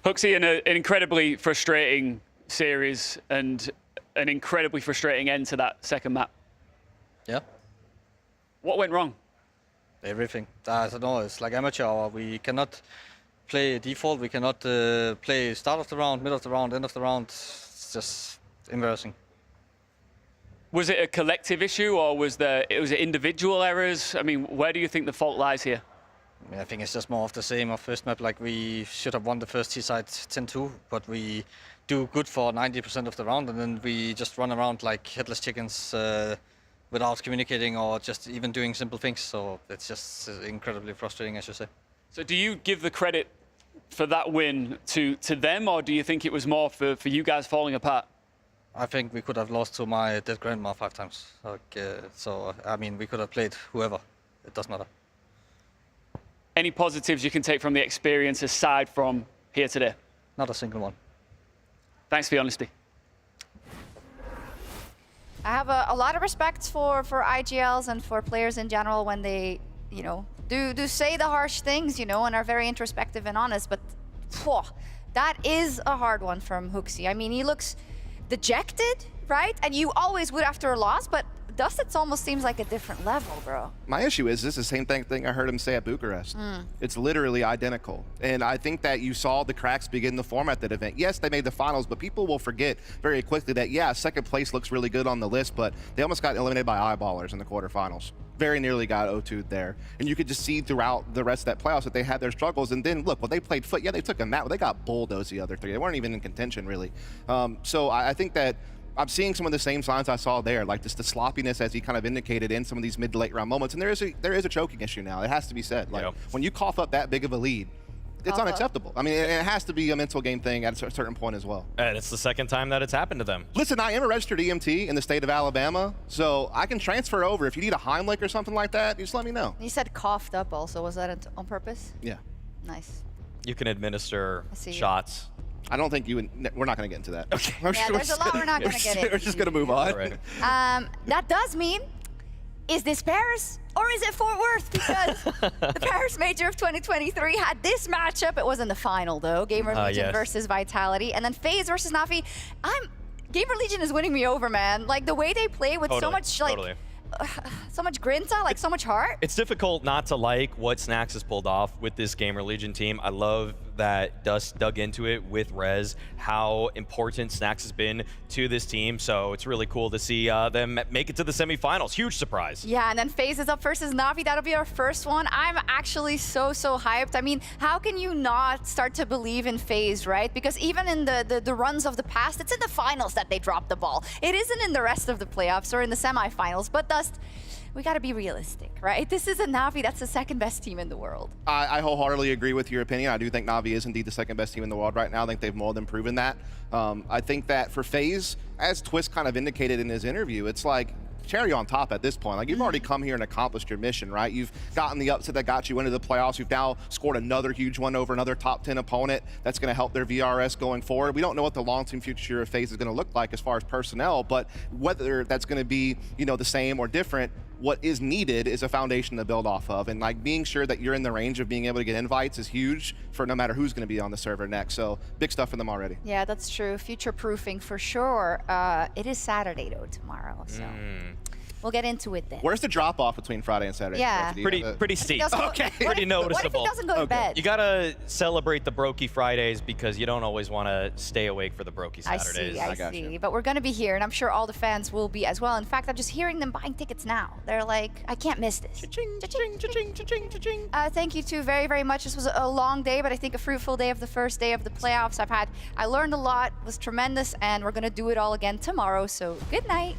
Hooksy in an incredibly frustrating series and an incredibly frustrating end to that second map. Yeah. What went wrong? Everything. I don't know, it's like amateur hour. We cannot play default, we cannot play start of the round, middle of the round, end of the round. It's just embarrassing. Was it a collective issue, or was it individual errors? I mean, where do you think the fault lies here? I think it's just more of the same of first map. Like, we should have won the first T-side 10-2, but we do good for 90% of the round, and then we just run around like headless chickens without communicating or just even doing simple things. So it's just incredibly frustrating, I should say. So do you give the credit for that win to them, or do you think it was more for you guys falling apart? I think we could have lost to my dead grandma 5 times. So, I mean, we could have played whoever. It doesn't matter. Any positives you can take from the experience aside from here today? Not a single one. Thanks for your honesty. I have a lot of respect for IGLs and for players in general when they, you know, do say the harsh things, you know, and are very introspective and honest. But that is a hard one from Hooksy. I mean, he looks dejected, right? And you always would after a loss, but Dust, it almost seems like a different level, bro. My issue is this is the same thing I heard him say at Bucharest. It's literally identical. And I think that you saw the cracks begin to form at that event. Yes, they made the finals, but people will forget very quickly that, yeah, second place looks really good on the list, but they almost got eliminated by eyeballers in the quarterfinals. Very nearly got O2'd there. And you could just see throughout the rest of that playoffs that they had their struggles. And then, look, when they played foot, yeah, they took a map, but they got bulldozed the other three. They weren't even in contention, really. So I think that I'm seeing some of the same signs I saw there, like just the sloppiness as he kind of indicated in some of these mid to late round moments. And there is a choking issue now. It has to be said. Like when you cough up that big of a lead, it's unacceptable. I mean, it has to be a mental game thing at a certain point as well. And it's the second time that it's happened to them. Listen, I am a registered EMT in the state of Alabama, so I can transfer over. If you need a Heimlich or something like that, just let me know. You said coughed up also. Was that on purpose? Yeah. Nice. You can administer shots. I don't think you would, we're not going to get into that. Okay. Yeah, there's a lot we're not going to get into. We're just going to move on. Right. That does mean, is this Paris or is it Fort Worth? Because the Paris Major of 2023 had this matchup. It was in the final though. GamerLegion versus Vitality. And then FaZe versus Navi. GamerLegion is winning me over, man. Like the way they play with so much like so much grinta, like so much heart. It's difficult not to like what Snax has pulled off with this GamerLegion team. I love that Dust dug into it with Rez, how important Snax has been to this team. So it's really cool to see them make it to the semifinals. Huge surprise. Yeah, and then FaZe is up versus Navi. That'll be our first one. I'm actually so hyped. I mean, how can you not start to believe in FaZe, right? Because even in the runs of the past, it's in the finals that they drop the ball. It isn't in the rest of the playoffs or in the semifinals. But Dust, we got to be realistic, right? This is a Navi that's the second best team in the world. I wholeheartedly agree with your opinion. I do think Navi is indeed the second best team in the world right now. I think they've more than proven that. I think that for FaZe, as Twist kind of indicated in his interview, it's like cherry on top at this point. Like you've already come here and accomplished your mission, right? You've gotten the upset that got you into the playoffs. You've now scored another huge one over another top 10 opponent. That's going to help their VRS going forward. We don't know what the long-term future of FaZe is going to look like as far as personnel, but whether that's going to be, you know, the same or different, what is needed is a foundation to build off of. And like being sure that you're in the range of being able to get invites is huge for no matter who's going to be on the server next. So big stuff for them already. Yeah, that's true. Future proofing for sure. It is Saturday though tomorrow, so we'll get into it then. Where's the drop off between Friday and Saturday? Yeah. Pretty steep. Okay. Pretty noticeable. What if he doesn't go to bed? You gotta celebrate the Brokey Fridays because you don't always want to stay awake for the Brokey Saturdays. I see. But we're gonna be here, and I'm sure all the fans will be as well. In fact, I'm just hearing them buying tickets now. They're like, I can't miss this. Cha-ching, cha-ching, cha-ching, cha-ching, cha-ching. Thank you two very much. This was a long day, but I think a fruitful day of the first day of the playoffs. I learned a lot. It was tremendous, and we're gonna do it all again tomorrow. So good night.